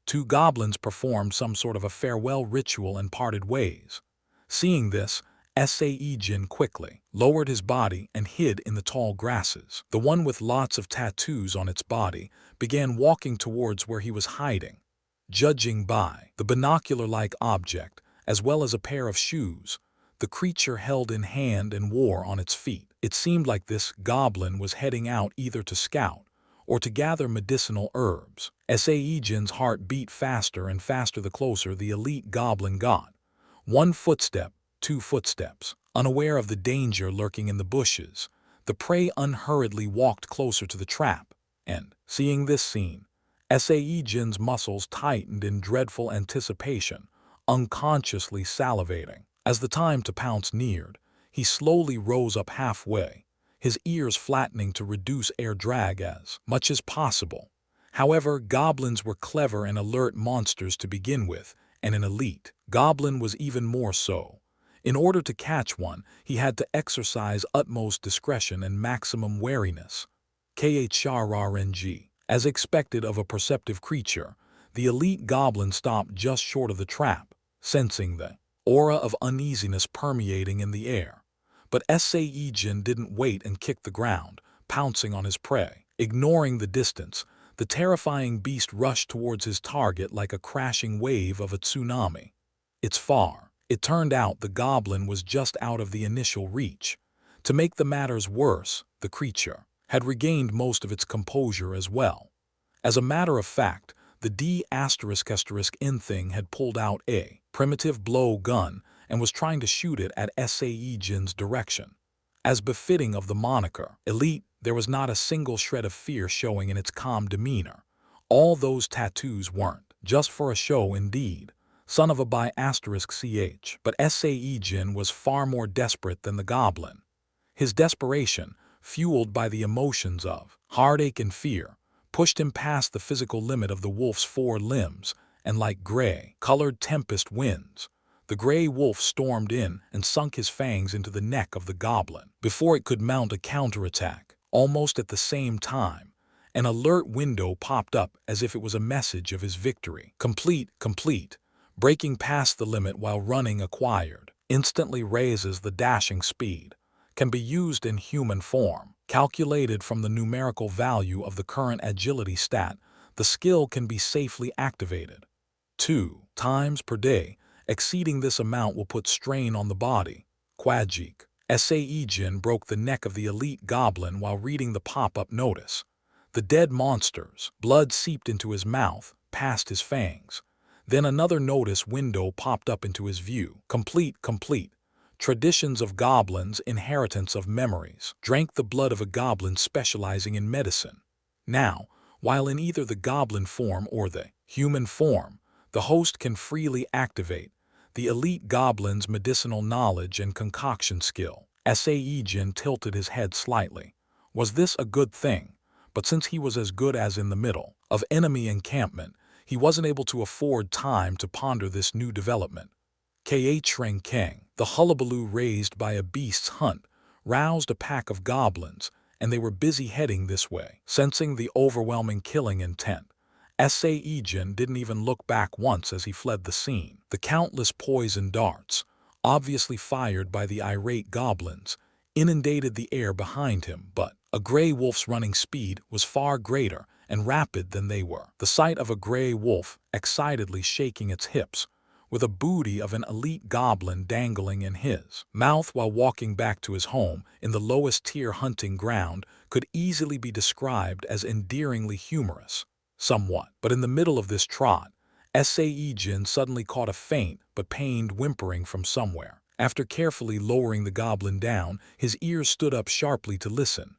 2 goblins performed some sort of a farewell ritual and parted ways. Seeing this, Sae-Jin quickly lowered his body and hid in the tall grasses. The one with lots of tattoos on its body began walking towards where he was hiding. Judging by the binocular-like object, as well as a pair of shoes the creature held in hand and wore on its feet, it seemed like this goblin was heading out either to scout or to gather medicinal herbs. Sae-Jin's heart beat faster and faster the closer the elite goblin got. 1 footstep, 2 footsteps. Unaware of the danger lurking in the bushes, the prey unhurriedly walked closer to the trap, and, seeing this scene, Sae-Jin's muscles tightened in dreadful anticipation, unconsciously salivating. As the time to pounce neared, he slowly rose up halfway, his ears flattening to reduce air drag as much as possible. However, goblins were clever and alert monsters to begin with, and an elite goblin was even more so. In order to catch one, he had to exercise utmost discretion and maximum wariness. KHRRNG. As expected of a perceptive creature, the elite goblin stopped just short of the trap, sensing the aura of uneasiness permeating in the air. But Sae-Jin didn't wait and kicked the ground, pouncing on his prey. Ignoring the distance, the terrifying beast rushed towards his target like a crashing wave of a tsunami. It's far. It turned out the goblin was just out of the initial reach. To make the matters worse, the creature had regained most of its composure as well. As a matter of fact, the D***N thing had pulled out a primitive blow gun and was trying to shoot it at Sae-Jin's direction. As befitting of the moniker elite, there was not a single shred of fear showing in its calm demeanor. All those tattoos weren't just for a show indeed. Son of a bi***ch, but Sae-Jin was far more desperate than the goblin. His desperation, fueled by the emotions of heartache and fear, pushed him past the physical limit of the wolf's four limbs, and like gray-colored tempest winds, the gray wolf stormed in and sunk his fangs into the neck of the goblin. Before it could mount a counterattack, almost at the same time, an alert window popped up as if it was a message of his victory. Complete, breaking past the limit while running acquired, instantly raises the dashing speed, can be used in human form. Calculated from the numerical value of the current agility stat, the skill can be safely activated 2 times per day. Exceeding this amount will put strain on the body. Quadjik. Sae-Jin broke the neck of the elite goblin while reading the pop-up notice. The dead monster's blood seeped into his mouth, past his fangs. Then another notice window popped up into his view. Complete. Traditions of goblins, inheritance of memories. Drank the blood of a goblin specializing in medicine. Now, while in either the goblin form or the human form, the host can freely activate the elite goblin's medicinal knowledge and concoction skill. Sae-Jin tilted his head slightly. Was this a good thing? But since he was as good as in the middle of enemy encampment, he wasn't able to afford time to ponder this new development. Keng, the hullabaloo raised by a beast's hunt, roused a pack of goblins, and they were busy heading this way. Sensing the overwhelming killing intent, Sae-Jin didn't even look back once as he fled the scene. The countless poison darts, obviously fired by the irate goblins, inundated the air behind him, but a gray wolf's running speed was far greater and rapid than they were. The sight of a gray wolf excitedly shaking its hips, with a booty of an elite goblin dangling in his mouth while walking back to his home in the lowest tier hunting ground, could easily be described as endearingly humorous. Somewhat. But in the middle of this trot, Sae-Jin suddenly caught a faint but pained whimpering from somewhere. After carefully lowering the goblin down, his ears stood up sharply to listen.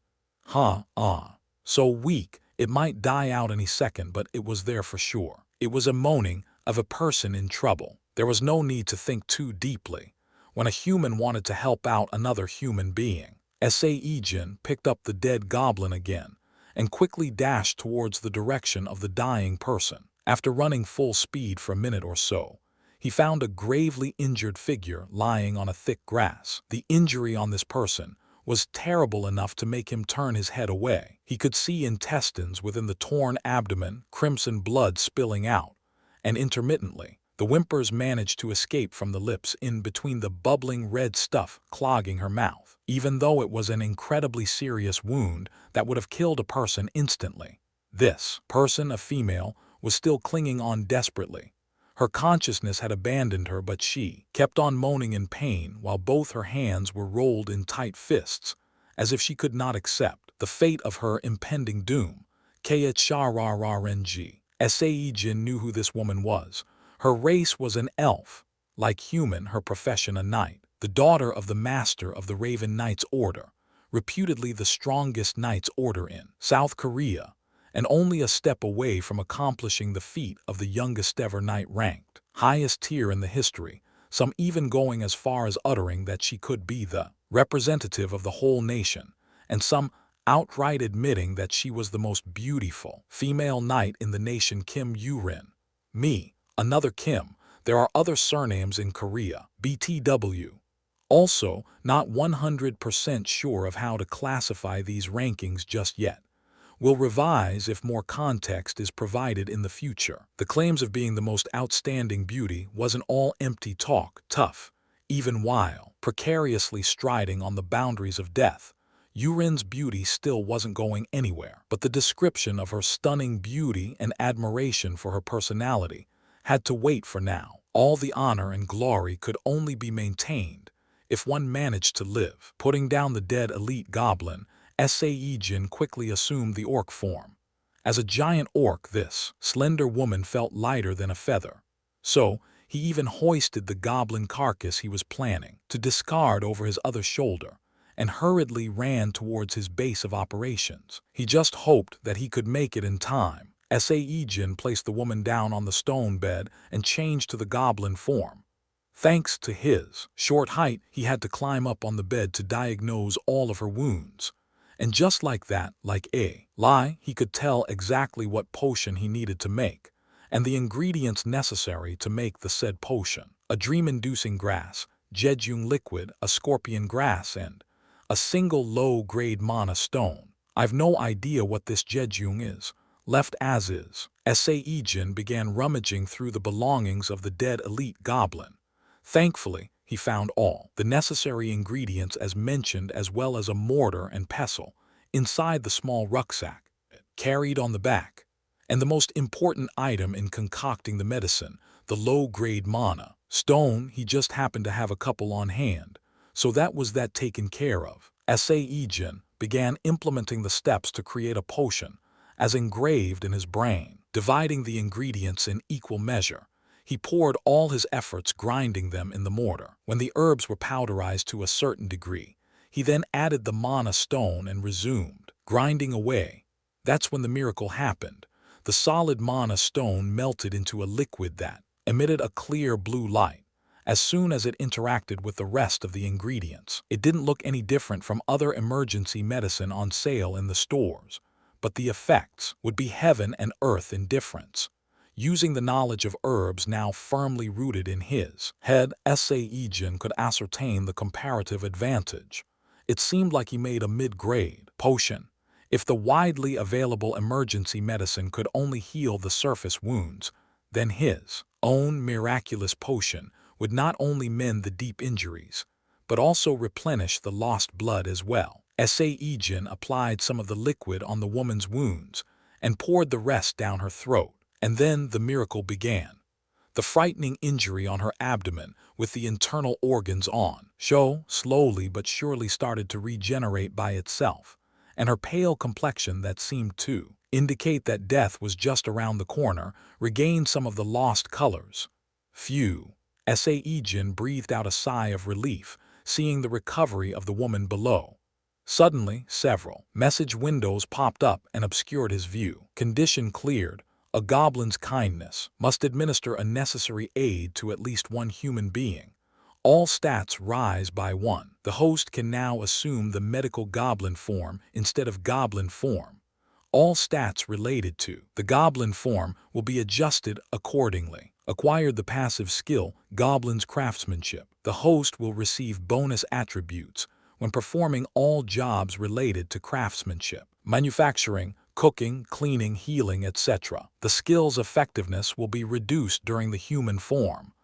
So weak, it might die out any second, but it was there for sure. It was a moaning of a person in trouble. There was no need to think too deeply when a human wanted to help out another human being. Sae-Jin picked up the dead goblin again and quickly dashed towards the direction of the dying person. After running full speed for a minute or so, he found a gravely injured figure lying on a thick grass. The injury on this person was terrible enough to make him turn his head away. He could see intestines within the torn abdomen, crimson blood spilling out, and intermittently, the whimpers managed to escape from the lips in between the bubbling red stuff clogging her mouth, even though it was an incredibly serious wound that would have killed a person instantly. This person, a female, was still clinging on desperately. Her consciousness had abandoned her, but she kept on moaning in pain while both her hands were rolled in tight fists, as if she could not accept the fate of her impending doom. KHRRNG. Sae-Jin knew who this woman was. Her race was an elf. Like human, her profession a knight. The daughter of the master of the Raven Knights Order, reputedly the strongest knights order in South Korea, and only a step away from accomplishing the feat of the youngest ever knight ranked highest tier in the history, some even going as far as uttering that she could be the representative of the whole nation, and some outright admitting that she was the most beautiful female knight in the nation. Kim Yurin. Me, another Kim. There are other surnames in Korea. BTW. Also, not 100% sure of how to classify these rankings just yet. Will revise if more context is provided in the future. The claims of being the most outstanding beauty wasn't all empty talk, tough, even while precariously striding on the boundaries of death. Yurin's beauty still wasn't going anywhere, but the description of her stunning beauty and admiration for her personality had to wait for now. All the honor and glory could only be maintained if one managed to live. Putting down the dead elite goblin, Sae-Jin quickly assumed the orc form. As a giant orc, this slender woman felt lighter than a feather. So, he even hoisted the goblin carcass he was planning to discard over his other shoulder and hurriedly ran towards his base of operations. He just hoped that he could make it in time. Sae-Jin placed the woman down on the stone bed and changed to the goblin form. Thanks to his short height, he had to climb up on the bed to diagnose all of her wounds. And just like that, like a lie, he could tell exactly what potion he needed to make, and the ingredients necessary to make the said potion. A dream-inducing grass, Jeju liquid, a scorpion grass, and a single low-grade mana stone. I've no idea what this Jeju is. Left as is, Sae-Jin began rummaging through the belongings of the dead elite goblin. Thankfully, he found all the necessary ingredients as mentioned, as well as a mortar and pestle inside the small rucksack carried on the back, and the most important item in concocting the medicine, the low-grade mana stone. He just happened to have a couple on hand, so that was that taken care of. Sae-Jin began implementing the steps to create a potion as engraved in his brain. Dividing the ingredients in equal measure, he poured all his efforts grinding them in the mortar. When the herbs were powderized to a certain degree, he then added the mana stone and resumed grinding away. That's when the miracle happened. The solid mana stone melted into a liquid that emitted a clear blue light. As soon as it interacted with the rest of the ingredients, it didn't look any different from other emergency medicine on sale in the stores, but the effects would be heaven and earth in difference. Using the knowledge of herbs now firmly rooted in his head, Sae-Jin could ascertain the comparative advantage. It seemed like he made a mid-grade potion. If the widely available emergency medicine could only heal the surface wounds, then his own miraculous potion would not only mend the deep injuries, but also replenish the lost blood as well. Sae-Jin applied some of the liquid on the woman's wounds and poured the rest down her throat. And then the miracle began. The frightening injury on her abdomen with the internal organs on show slowly but surely started to regenerate by itself, and her pale complexion that seemed to indicate that death was just around the corner regained some of the lost colors. Phew! Sae-Jin breathed out a sigh of relief, seeing the recovery of the woman below. Suddenly, several message windows popped up and obscured his view. Condition cleared. A goblin's kindness must administer a necessary aid to at least one human being. All stats rise by 1. The host can now assume the medical goblin form instead of goblin form. All stats related to the goblin form will be adjusted accordingly. Acquired the passive skill, Goblin's Craftsmanship. The host will receive bonus attributes when performing all jobs related to craftsmanship, manufacturing, cooking, cleaning, healing, etc. The skill's effectiveness will be reduced during the human form.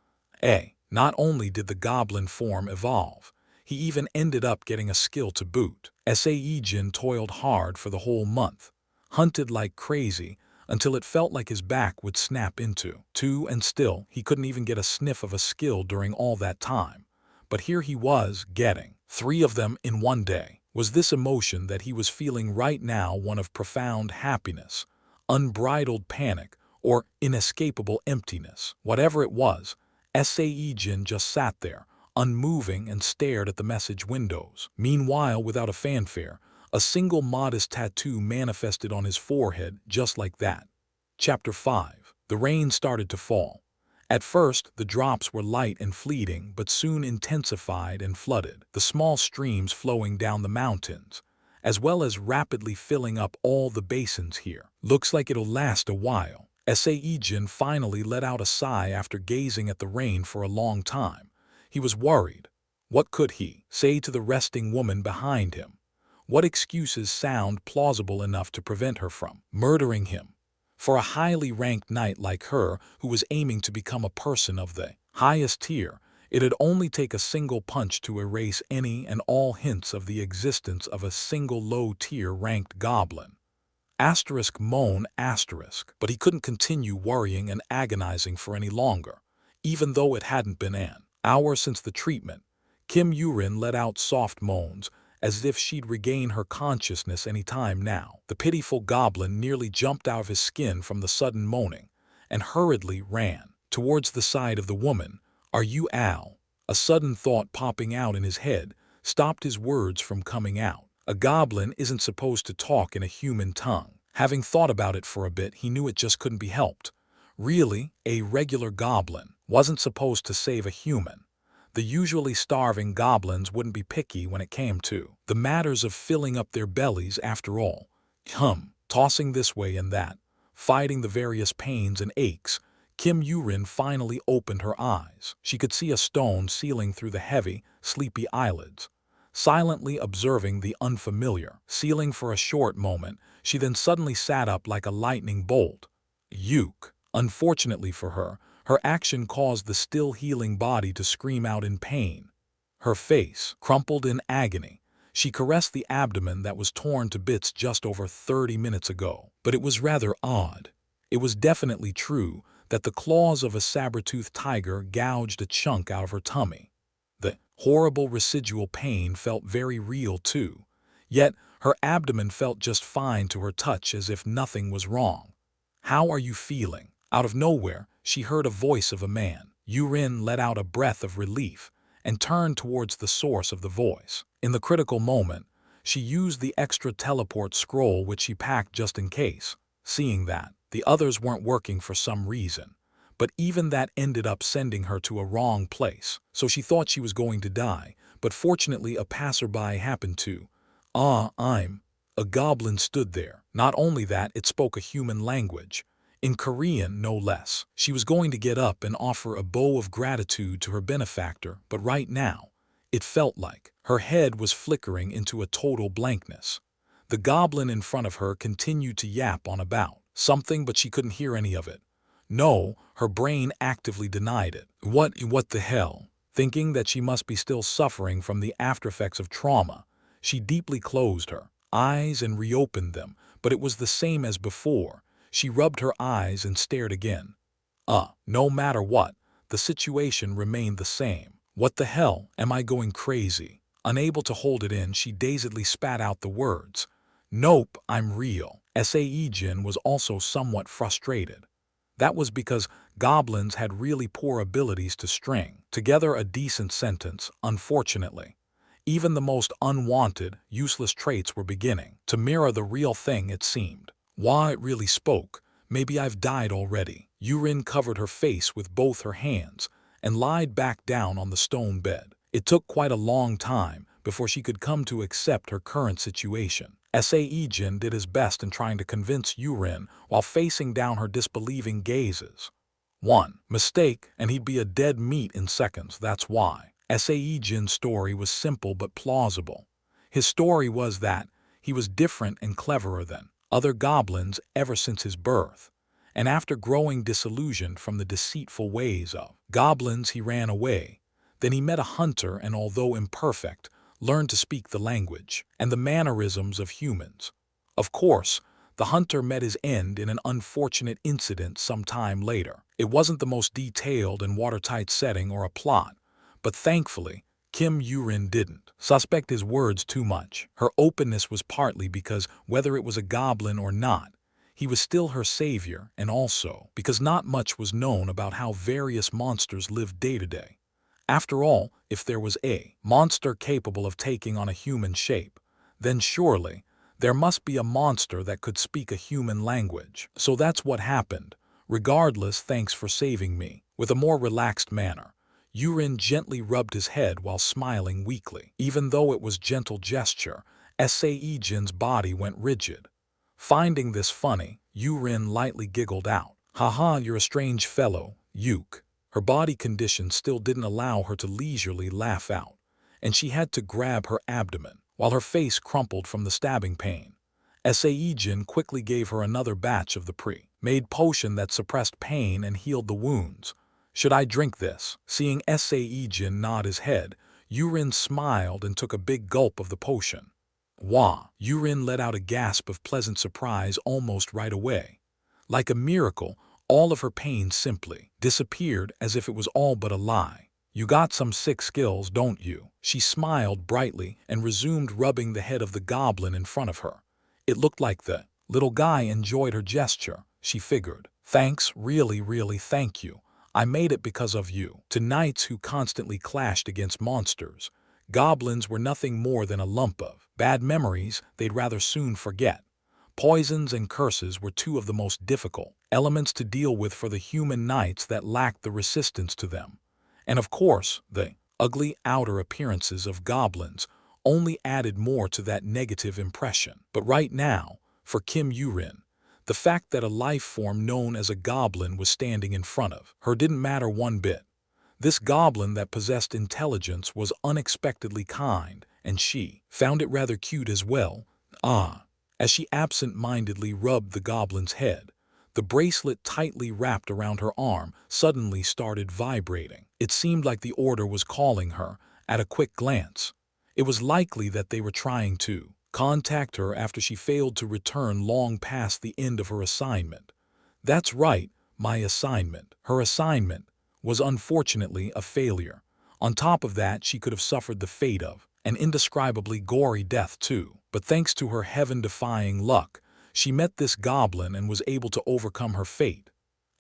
Not only did the goblin form evolve, he even ended up getting a skill to boot. Sae-Jin toiled hard for the whole month, hunted like crazy until it felt like his back would snap into two, and still he couldn't even get a sniff of a skill during all that time. But here he was getting 3 of them in one day. Was this emotion that he was feeling right now one of profound happiness, unbridled panic, or inescapable emptiness? Whatever it was, Sae-Jin just sat there, unmoving, and stared at the message windows. Meanwhile, without a fanfare, A single modest tattoo manifested on his forehead just like that. Chapter 5. The rain started to fall. At first, the drops were light and fleeting, but soon intensified and flooded the small streams flowing down the mountains, as well as rapidly filling up all the basins here. Looks like it'll last a while. Sae-Jin finally let out a sigh after gazing at the rain for a long time. He was worried. What could he say to the resting woman behind him? What excuses sound plausible enough to prevent her from murdering him? For a highly ranked knight like her, who was aiming to become a person of the highest tier, it'd only take a single punch to erase any and all hints of the existence of a single low-tier ranked goblin. Moan asterisk. But he couldn't continue worrying and agonizing for any longer. Even though it hadn't been an hour since the treatment, Kim Yurin let out soft moans, as if she'd regain her consciousness any time now. The pitiful goblin nearly jumped out of his skin from the sudden moaning, and hurriedly ran towards the side of the woman. "Are you Al?" A sudden thought popping out in his head stopped his words from coming out. A goblin isn't supposed to talk in a human tongue. Having thought about it for a bit, he knew it just couldn't be helped. Really, a regular goblin wasn't supposed to save a human. The usually starving goblins wouldn't be picky when it came to the matters of filling up their bellies after all. Tossing this way and that, fighting the various pains and aches, Kim Yurin finally opened her eyes. She could see a stone sealing through the heavy, sleepy eyelids. Silently observing the unfamiliar ceiling for a short moment, she then suddenly sat up like a lightning bolt. Yuck! Unfortunately for her, her action caused the still healing body to scream out in pain. Her face crumpled in agony. She caressed the abdomen that was torn to bits just over 30 minutes ago. But it was rather odd. It was definitely true that the claws of a saber-toothed tiger gouged a chunk out of her tummy. The horrible residual pain felt very real too. Yet her abdomen felt just fine to her touch, as if nothing was wrong. "How are you feeling?" Out of nowhere, she heard a voice of a man. Yurin let out a breath of relief and turned towards the source of the voice. In the critical moment, she used the extra teleport scroll which she packed just in case, seeing that the others weren't working for some reason. But even that ended up sending her to a wrong place, so she thought she was going to die, but fortunately a passerby happened to. A goblin stood there. Not only that, it spoke a human language. In Korean, no less. She was going to get up and offer a bow of gratitude to her benefactor, but right now, it felt like her head was flickering into a total blankness. The goblin in front of her continued to yap on about something, but she couldn't hear any of it. No, her brain actively denied it. What the hell? Thinking that she must be still suffering from the aftereffects of trauma, she deeply closed her eyes and reopened them, but it was the same as before. She rubbed her eyes and stared again. No matter what, the situation remained the same. What the hell? Am I going crazy? Unable to hold it in, she dazedly spat out the words. Nope, I'm real. Sae-Jin was also somewhat frustrated. That was because goblins had really poor abilities to string together a decent sentence, unfortunately. Even the most unwanted, useless traits were beginning to mirror the real thing, it seemed. Why, it really spoke. Maybe I've died already. Yurin covered her face with both her hands and lied back down on the stone bed. It took quite a long time before she could come to accept her current situation. Sae-Jin did his best in trying to convince Yurin while facing down her disbelieving gazes. One mistake and he'd be a dead meat in seconds, that's why. Sae-Jin's story was simple but plausible. His story was that he was different and cleverer than other goblins ever since his birth, and after growing disillusioned from the deceitful ways of goblins, he ran away. Then he met a hunter and, although imperfect, learned to speak the language and the mannerisms of humans. Of course, the hunter met his end in an unfortunate incident some time later. It wasn't the most detailed and watertight setting or a plot, but thankfully, Kim Yurin didn't suspect his words too much. Her openness was partly because, whether it was a goblin or not, he was still her savior, and also because not much was known about how various monsters lived day to day. After all, if there was a monster capable of taking on a human shape, then surely there must be a monster that could speak a human language. So that's what happened. Regardless, thanks for saving me. With a more relaxed manner, Yurin gently rubbed his head while smiling weakly. Even though it was gentle gesture, Sae-Jin's body went rigid. Finding this funny, Yurin lightly giggled out. Haha, you're a strange fellow, Yuk. Her body condition still didn't allow her to leisurely laugh out, and she had to grab her abdomen, while her face crumpled from the stabbing pain. Sae-Jin quickly gave her another batch of the pre-made potion that suppressed pain and healed the wounds. Should I drink this? Seeing Sae-Jin nod his head, Yurin smiled and took a big gulp of the potion. Wah! Yurin let out a gasp of pleasant surprise almost right away. Like a miracle, all of her pain simply disappeared as if it was all but a lie. You got some sick skills, don't you? She smiled brightly and resumed rubbing the head of the goblin in front of her. It looked like the little guy enjoyed her gesture, she figured. Thanks, really thank you. I made it because of you. To knights who constantly clashed against monsters, goblins were nothing more than a lump of bad memories they'd rather soon forget. Poisons and curses were two of the most difficult elements to deal with for the human knights that lacked the resistance to them. And of course, the ugly outer appearances of goblins only added more to that negative impression. But right now, for Kim Yurin, the fact that a life form known as a goblin was standing in front of her didn't matter one bit. This goblin that possessed intelligence was unexpectedly kind, and she found it rather cute as well. As she absent-mindedly rubbed the goblin's head, the bracelet tightly wrapped around her arm suddenly started vibrating. It seemed like the order was calling her. At a quick glance, it was likely that they were trying to contact her after she failed to return long past the end of her assignment. That's right, my assignment. Her assignment was unfortunately a failure. On top of that, she could have suffered the fate of an indescribably gory death too. But thanks to her heaven-defying luck, she met this goblin and was able to overcome her fate.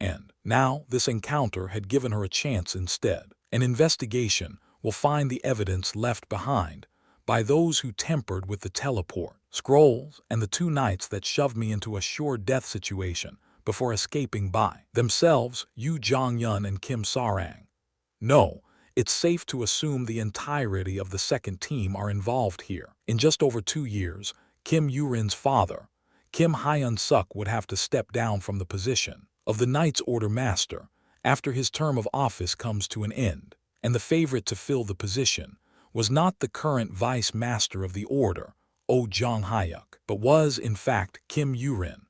And now this encounter had given her a chance instead. An investigation will find the evidence left behind by those who tampered with the teleport scrolls and the two knights that shoved me into a sure death situation before escaping by themselves, Yu Jongyun and Kim Sarang. No, it's safe to assume the entirety of the second team are involved here. In just over 2 years, Kim Yurin's father, Kim Hyun-suk, would have to step down from the position of the Knights Order Master after his term of office comes to an end, and the favorite to fill the position was not the current Vice Master of the Order, Oh Jong-hyuk, but was, in fact, Kim Yurin.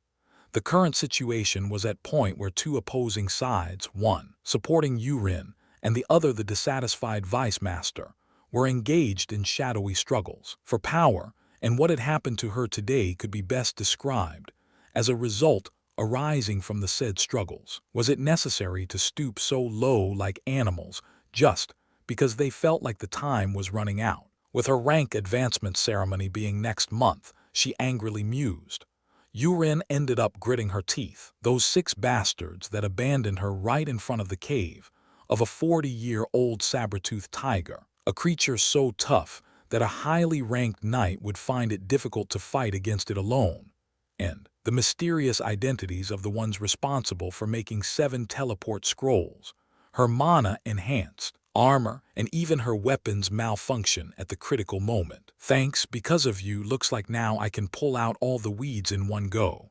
The current situation was at point where two opposing sides, one supporting Yurin and the other the dissatisfied Vice Master, were engaged in shadowy struggles for power, and what had happened to her today could be best described as a result arising from the said struggles. Was it necessary to stoop so low like animals just because they felt like the time was running out? With her rank advancement ceremony being next month, she angrily mused. Yurin ended up gritting her teeth. Those 6 bastards that abandoned her right in front of the cave of a 40-year-old saber-toothed tiger, a creature so tough that a highly ranked knight would find it difficult to fight against it alone, and the mysterious identities of the ones responsible for making 7 teleport scrolls, her mana enhanced, armor, and even her weapons malfunction at the critical moment. Thanks, because of you, looks like now I can pull out all the weeds in one go.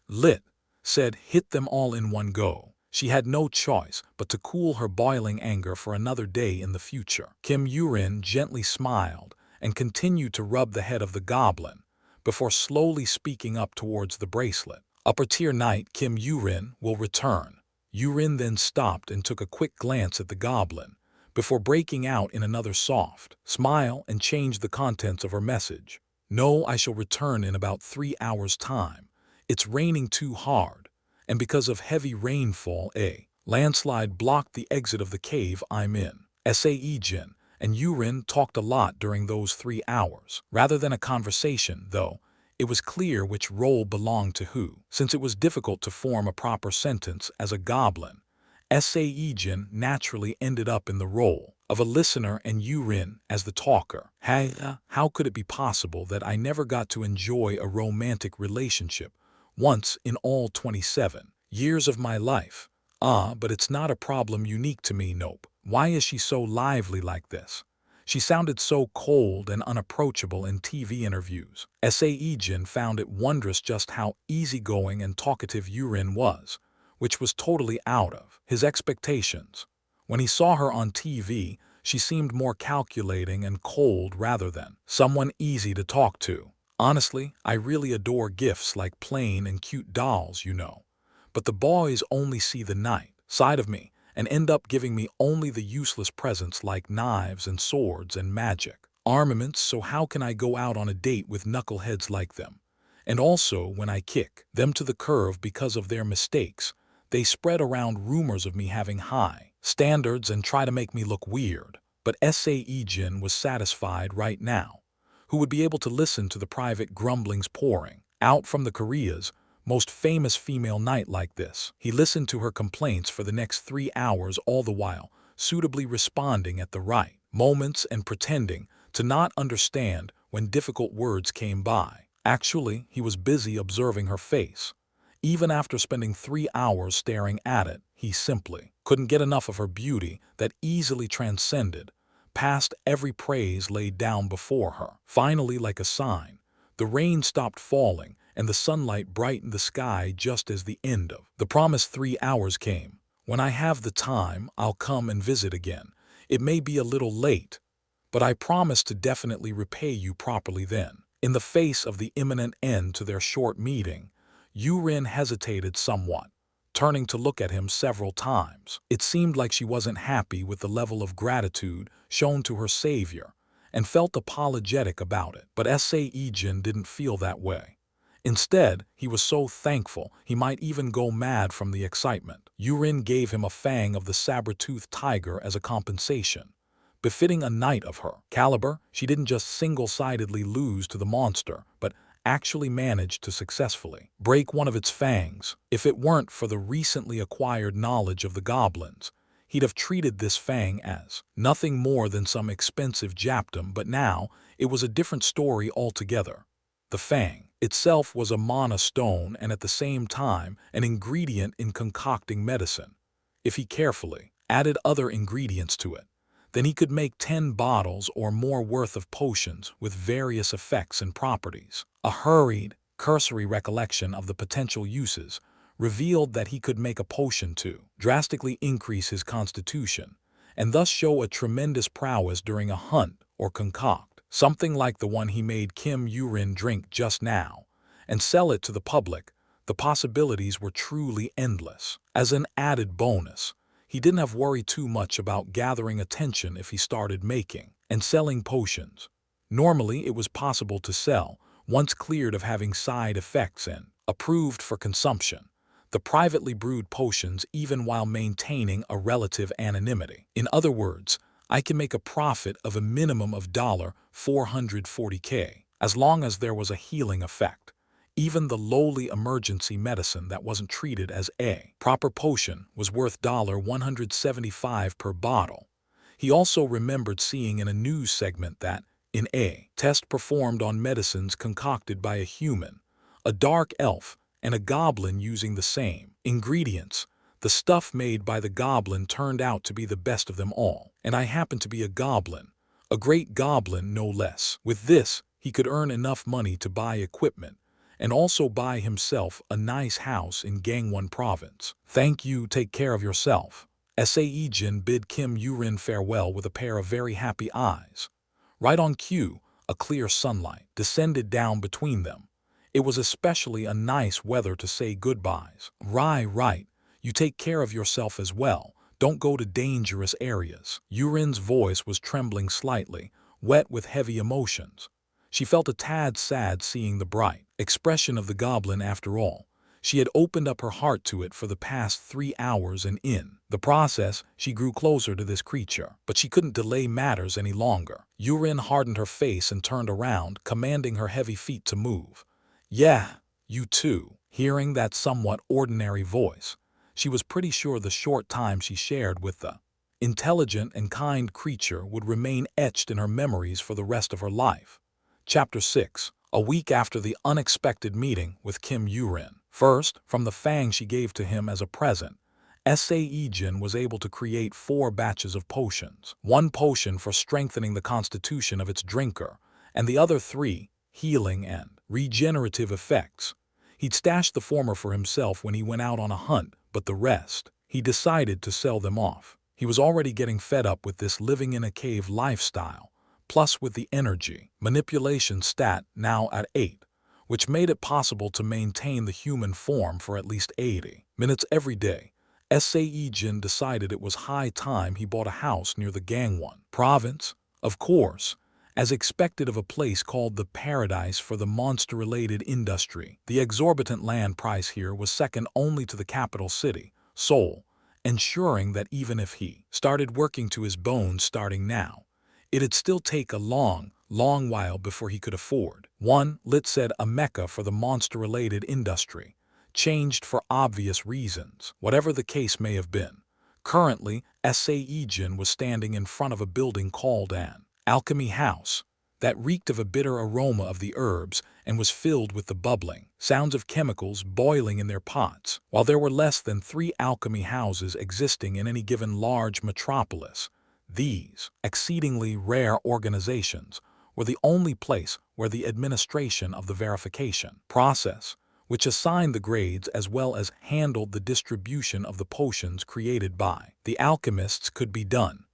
Lit said hit them all in one go. She had no choice but to cool her boiling anger for another day in the future. Kim Yurin gently smiled and continued to rub the head of the goblin before slowly speaking up towards the bracelet. Upper-tier knight Kim Yurin will return. Yurin then stopped and took a quick glance at the goblin before breaking out in another soft smile and changed the contents of her message. No, I shall return in about 3 hours' time. It's raining too hard, and because of heavy rainfall, a landslide blocked the exit of the cave I'm in. Sae-Jin and Yurin talked a lot during those 3 hours. Rather than a conversation, though, it was clear which role belonged to who. Since it was difficult to form a proper sentence as a goblin, Sae-Jin naturally ended up in the role of a listener and Yurin as the talker. Hey, how could it be possible that I never got to enjoy a romantic relationship once in all 27 years of my life? But it's not a problem unique to me, nope. Why is she so lively like this? She sounded so cold and unapproachable in TV interviews. Sae-Jin found it wondrous just how easygoing and talkative Yurin was, which was totally out of his expectations. When he saw her on TV, she seemed more calculating and cold rather than someone easy to talk to. Honestly, I really adore gifts like plain and cute dolls, you know. But the boys only see the nice side of me and end up giving me only the useless presents like knives and swords and magic armaments, so how can I go out on a date with knuckleheads like them? And also, when I kick them to the curb because of their mistakes, they spread around rumors of me having high standards and try to make me look weird. But Sae-Jin was satisfied right now. Who would be able to listen to the private grumblings pouring out from the Korea's most famous female night like this? He listened to her complaints for the next 3 hours, all the while suitably responding at the right moments and pretending to not understand when difficult words came by. Actually, he was busy observing her face. Even after spending 3 hours staring at it, he simply couldn't get enough of her beauty that easily transcended past every praise laid down before her. Finally, like a sign, the rain stopped falling and the sunlight brightened the sky just as the end of the promised 3 hours came. When I have the time, I'll come and visit again. It may be a little late, but I promise to definitely repay you properly then. In the face of the imminent end to their short meeting, Yurin hesitated somewhat, turning to look at him several times. It seemed like she wasn't happy with the level of gratitude shown to her savior and felt apologetic about it. But Sae-Jin didn't feel that way. Instead, he was so thankful he might even go mad from the excitement. Yurin gave him a fang of the saber-toothed tiger as a compensation. Befitting a knight of her caliber, she didn't just single-sidedly lose to the monster, but actually managed to successfully break one of its fangs. If it weren't for the recently acquired knowledge of the goblins, he'd have treated this fang as nothing more than some expensive Japdom, but now it was a different story altogether. The fang itself was a mana stone and at the same time an ingredient in concocting medicine. If he carefully added other ingredients to it, then he could make 10 bottles or more worth of potions with various effects and properties. A hurried, cursory recollection of the potential uses revealed that he could make a potion to drastically increase his constitution and thus show a tremendous prowess during a hunt, or concoct something like the one he made Kim Yurin drink just now, and sell it to the public. The possibilities were truly endless. As an added bonus, he didn't have worry too much about gathering attention if he started making and selling potions. Normally, it was possible to sell, once cleared of having side effects and approved for consumption, the privately brewed potions even while maintaining a relative anonymity. In other words, I can make a profit of a minimum of $440K, as long as there was a healing effect. Even the lowly emergency medicine that wasn't treated as a proper potion was worth $175 per bottle. He also remembered seeing in a news segment that, in a test performed on medicines concocted by a human, a dark elf, and a goblin using the same ingredients, the stuff made by the goblin turned out to be the best of them all. And I happen to be a goblin, a great goblin no less. With this, he could earn enough money to buy equipment, and also buy himself a nice house in Gangwon province. Thank you, take care of yourself. Sae-Jin bid Kim Yurin farewell with a pair of very happy eyes. Right on cue, a clear sunlight descended down between them. It was especially a nice weather to say goodbyes. Right, you take care of yourself as well. Don't go to dangerous areas. Yurin's voice was trembling slightly, wet with heavy emotions. She felt a tad sad seeing the bright expression of the goblin after all. She had opened up her heart to it for the past 3 hours, and in the process, she grew closer to this creature. But she couldn't delay matters any longer. Yurin hardened her face and turned around, commanding her heavy feet to move. Yeah, you too. Hearing that somewhat ordinary voice, she was pretty sure the short time she shared with the intelligent and kind creature would remain etched in her memories for the rest of her life. Chapter 6. A week after the unexpected meeting with Kim Yurin. First, from the fang she gave to him as a present, Sae-Jin was able to create 4 batches of potions. 1 potion for strengthening the constitution of its drinker, and the other 3, healing and regenerative effects. He'd stashed the former for himself when he went out on a hunt, but the rest, he decided to sell them off. He was already getting fed up with this living in a cave lifestyle, plus with the energy manipulation stat now at 8, which made it possible to maintain the human form for at least 80 minutes every day. Sae-Jin decided it was high time he bought a house near the Gangwon province, of course, as expected of a place called the paradise for the monster-related industry. The exorbitant land price here was second only to the capital city, Seoul, ensuring that even if he started working to his bones starting now, it'd still take a long while before he could afford one. Lit said a mecca for the monster-related industry, changed for obvious reasons. Whatever the case may have been, currently, Sae-Jin was standing in front of a building called an alchemy house that reeked of a bitter aroma of the herbs and was filled with the bubbling sounds of chemicals boiling in their pots. While there were less than 3 alchemy houses existing in any given large metropolis, these exceedingly rare organizations were the only place where the administration of the verification process, which assigned the grades as well as handled the distribution of the potions created by the alchemists, could be done.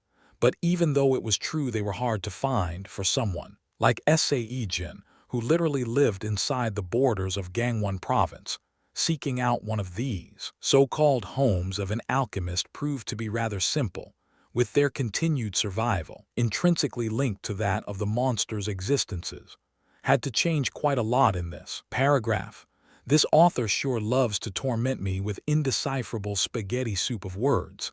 But even though it was true they were hard to find for someone like Sae-Jin, who literally lived inside the borders of Gangwon province, seeking out one of these so-called homes of an alchemist proved to be rather simple, with their continued survival intrinsically linked to that of the monsters' existences. Had to change quite a lot in this paragraph. This author sure loves to torment me with indecipherable spaghetti soup of words.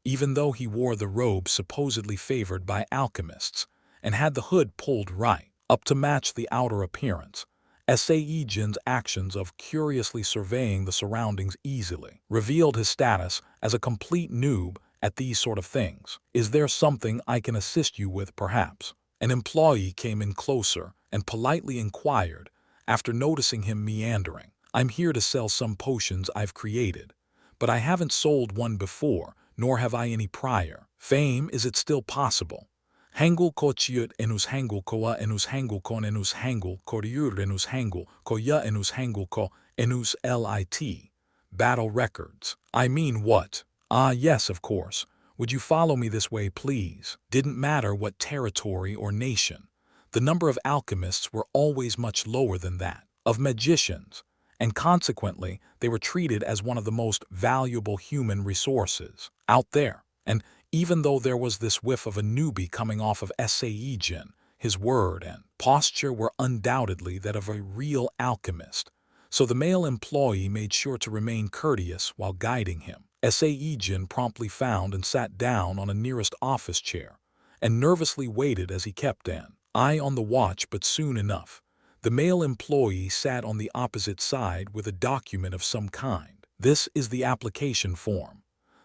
Even though he wore the robe supposedly favored by alchemists, and had the hood pulled right up to match the outer appearance, Sae-Jin's actions of curiously surveying the surroundings easily revealed his status as a complete noob at these sort of things. Is there something I can assist you with, perhaps? An employee came in closer and politely inquired, after noticing him meandering. I'm here to sell some potions I've created, but I haven't sold one before, nor have I any prior fame. Is it still possible? Hangul kochiut enus hangul koa enus hangul kon enus hangul koryur enus hangul koya enus hangul ko enus lit. Battle records. I mean what? Ah, yes, of course. Would you follow me this way, please? Didn't matter what territory or nation. The number of alchemists were always much lower than that of magicians, and consequently they were treated as one of the most valuable human resources out there. And even though there was this whiff of a newbie coming off of Sae-Jin, his word and posture were undoubtedly that of a real alchemist, so the male employee made sure to remain courteous while guiding him. Sae-Jin promptly found and sat down on a nearest office chair, and nervously waited as he kept an eye on the watch. But soon enough, the male employee sat on the opposite side with a document of some kind. This is the application form.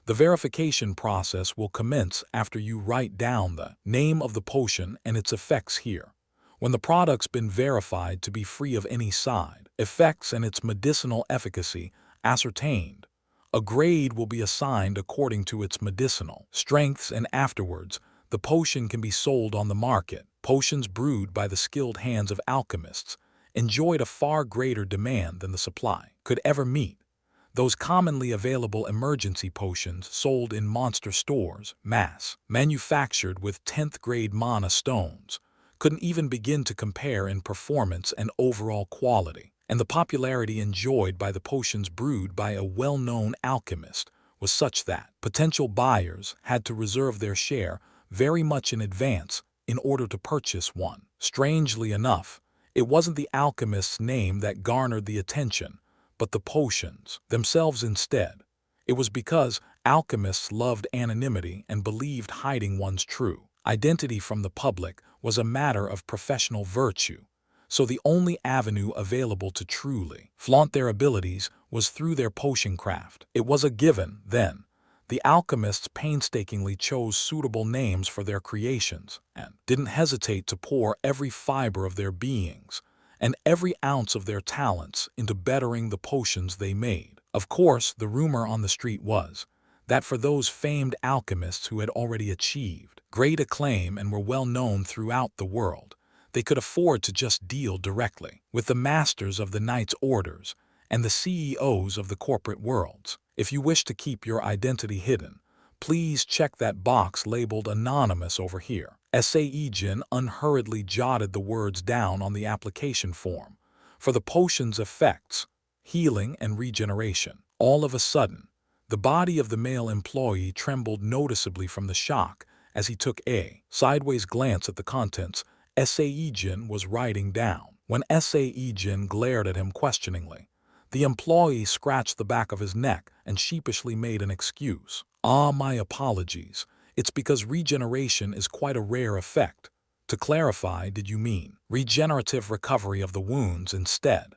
The verification process will commence after you write down the name of the potion and its effects here. When the product's been verified to be free of any side effects and its medicinal efficacy ascertained, a grade will be assigned according to its medicinal strengths, and afterwards, the potion can be sold on the market. Potions brewed by the skilled hands of alchemists enjoyed a far greater demand than the supply could ever meet. Those commonly available emergency potions sold in monster stores, mass manufactured with 10th grade mana stones, couldn't even begin to compare in performance and overall quality. And the popularity enjoyed by the potions brewed by a well-known alchemist was such that potential buyers had to reserve their share very much in advance in order to purchase one. Strangely enough, it wasn't the alchemist's name that garnered the attention, but the potions themselves instead. It was because alchemists loved anonymity and believed hiding one's true identity from the public was a matter of professional virtue. So the only avenue available to truly flaunt their abilities was through their potion craft. It was a given, then, The alchemists painstakingly chose suitable names for their creations and didn't hesitate to pour every fiber of their beings and every ounce of their talents into bettering the potions they made. Of course, the rumor on the street was that for those famed alchemists who had already achieved great acclaim and were well known throughout the world, they could afford to just deal directly with the masters of the Knight's Orders and the CEOs of the corporate worlds. If you wish to keep your identity hidden, please check that box labeled Anonymous over here. Sae-Jin unhurriedly jotted the words down on the application form for the potion's effects, healing and regeneration. All of a sudden, the body of the male employee trembled noticeably from the shock as he took a sideways glance at the contents Sae-Jin was writing down. When Sae-Jin glared at him questioningly, the employee scratched the back of his neck and sheepishly made an excuse. My apologies. It's because regeneration is quite a rare effect. To clarify, did you mean regenerative recovery of the wounds instead?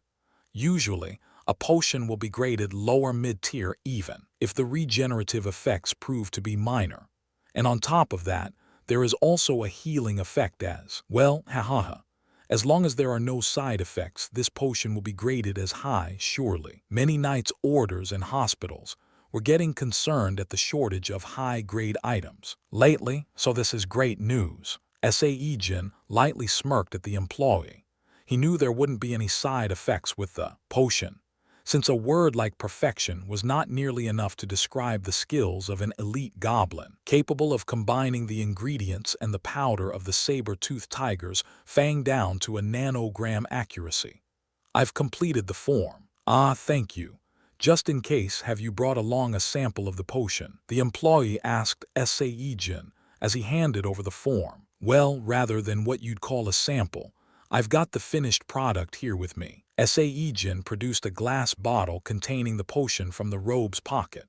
Usually, a potion will be graded lower mid-tier even if the regenerative effects prove to be minor. And on top of that, there is also a healing effect as well. As long as there are no side effects, this potion will be graded as high, surely. Many Knight's Orders and hospitals were getting concerned at the shortage of high-grade items lately, so this is great news. Sae-Jin lightly smirked at the employee. He knew there wouldn't be any side effects with the potion, since a word like perfection was not nearly enough to describe the skills of an elite goblin, capable of combining the ingredients and the powder of the saber-toothed tiger's fang down to a nanogram accuracy. I've completed the form. Thank you. Just in case, have you brought along a sample of the potion? The employee asked Sae-Jin as he handed over the form. Well, rather than what you'd call a sample, I've got the finished product here with me. Sae-Jin produced a glass bottle containing the potion from the robe's pocket.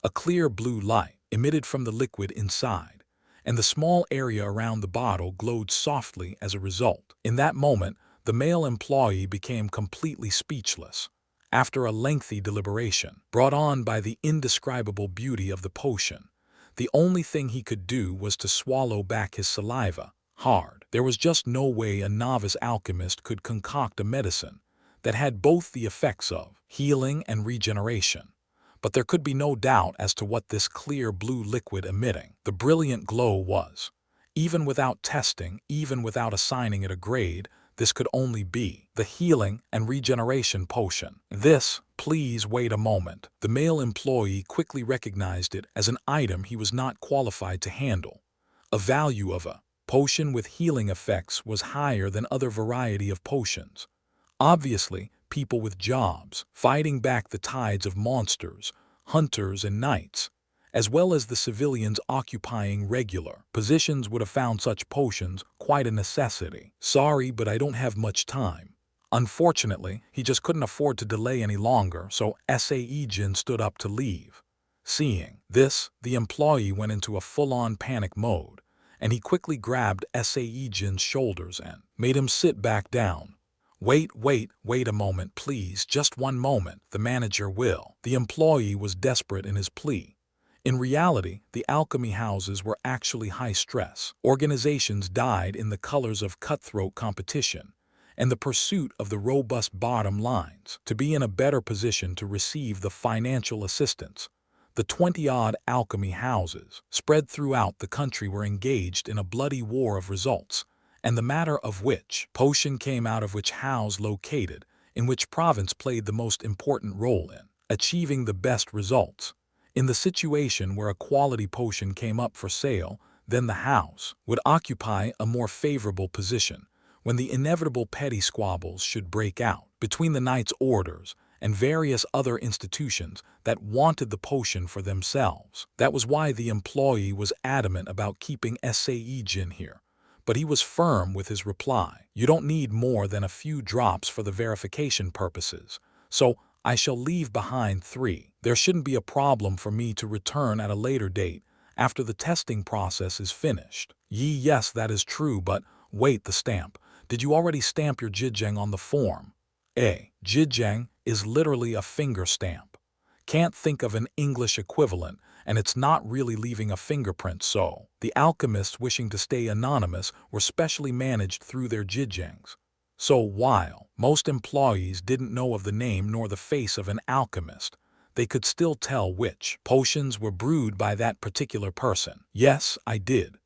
A clear blue light emitted from the liquid inside, and the small area around the bottle glowed softly as a result. In that moment, the male employee became completely speechless. After a lengthy deliberation, brought on by the indescribable beauty of the potion, the only thing he could do was to swallow back his saliva hard. There was just no way a novice alchemist could concoct a medicine that had both the effects of healing and regeneration. But there could be no doubt as to what this clear blue liquid emitting the brilliant glow was. Even without testing, even without assigning it a grade, this could only be the healing and regeneration potion. This, please wait a moment. The male employee quickly recognized it as an item he was not qualified to handle. A value of a potion with healing effects was higher than other variety of potions. Obviously, people with jobs, fighting back the tides of monsters, hunters and knights, as well as the civilians occupying regular positions would have found such potions quite a necessity. Sorry, but I don't have much time. Unfortunately, he just couldn't afford to delay any longer, so Sae-Jin stood up to leave. Seeing this, the employee went into a full-on panic mode, and he quickly grabbed Sae-Jin's shoulders and made him sit back down. Wait a moment, please, just one moment, the manager will. The employee was desperate in his plea. In reality, the alchemy houses were actually high-stress. Organizations died in the colors of cutthroat competition and the pursuit of the robust bottom lines. To be in a better position to receive the financial assistance, the 20-odd alchemy houses spread throughout the country were engaged in a bloody war of results, and the matter of which potion came out of which house located, in which province played the most important role in achieving the best results. In the situation where a quality potion came up for sale, then the house would occupy a more favorable position when the inevitable petty squabbles should break out between the Knight's Orders and various other institutions that wanted the potion for themselves. That was why the employee was adamant about keeping Sae-Jin here. But he was firm with his reply. You don't need more than a few drops for the verification purposes, so I shall leave behind 3. There shouldn't be a problem for me to return at a later date after the testing process is finished. Yes, that is true, but wait, the stamp. Did you already stamp your jijeng on the form? Jijeng is literally a finger stamp. Can't think of an English equivalent, and it's not really leaving a fingerprint, so the alchemists wishing to stay anonymous were specially managed through their jijangs. So while most employees didn't know of the name nor the face of an alchemist, they could still tell which potions were brewed by that particular person. Yes, I did.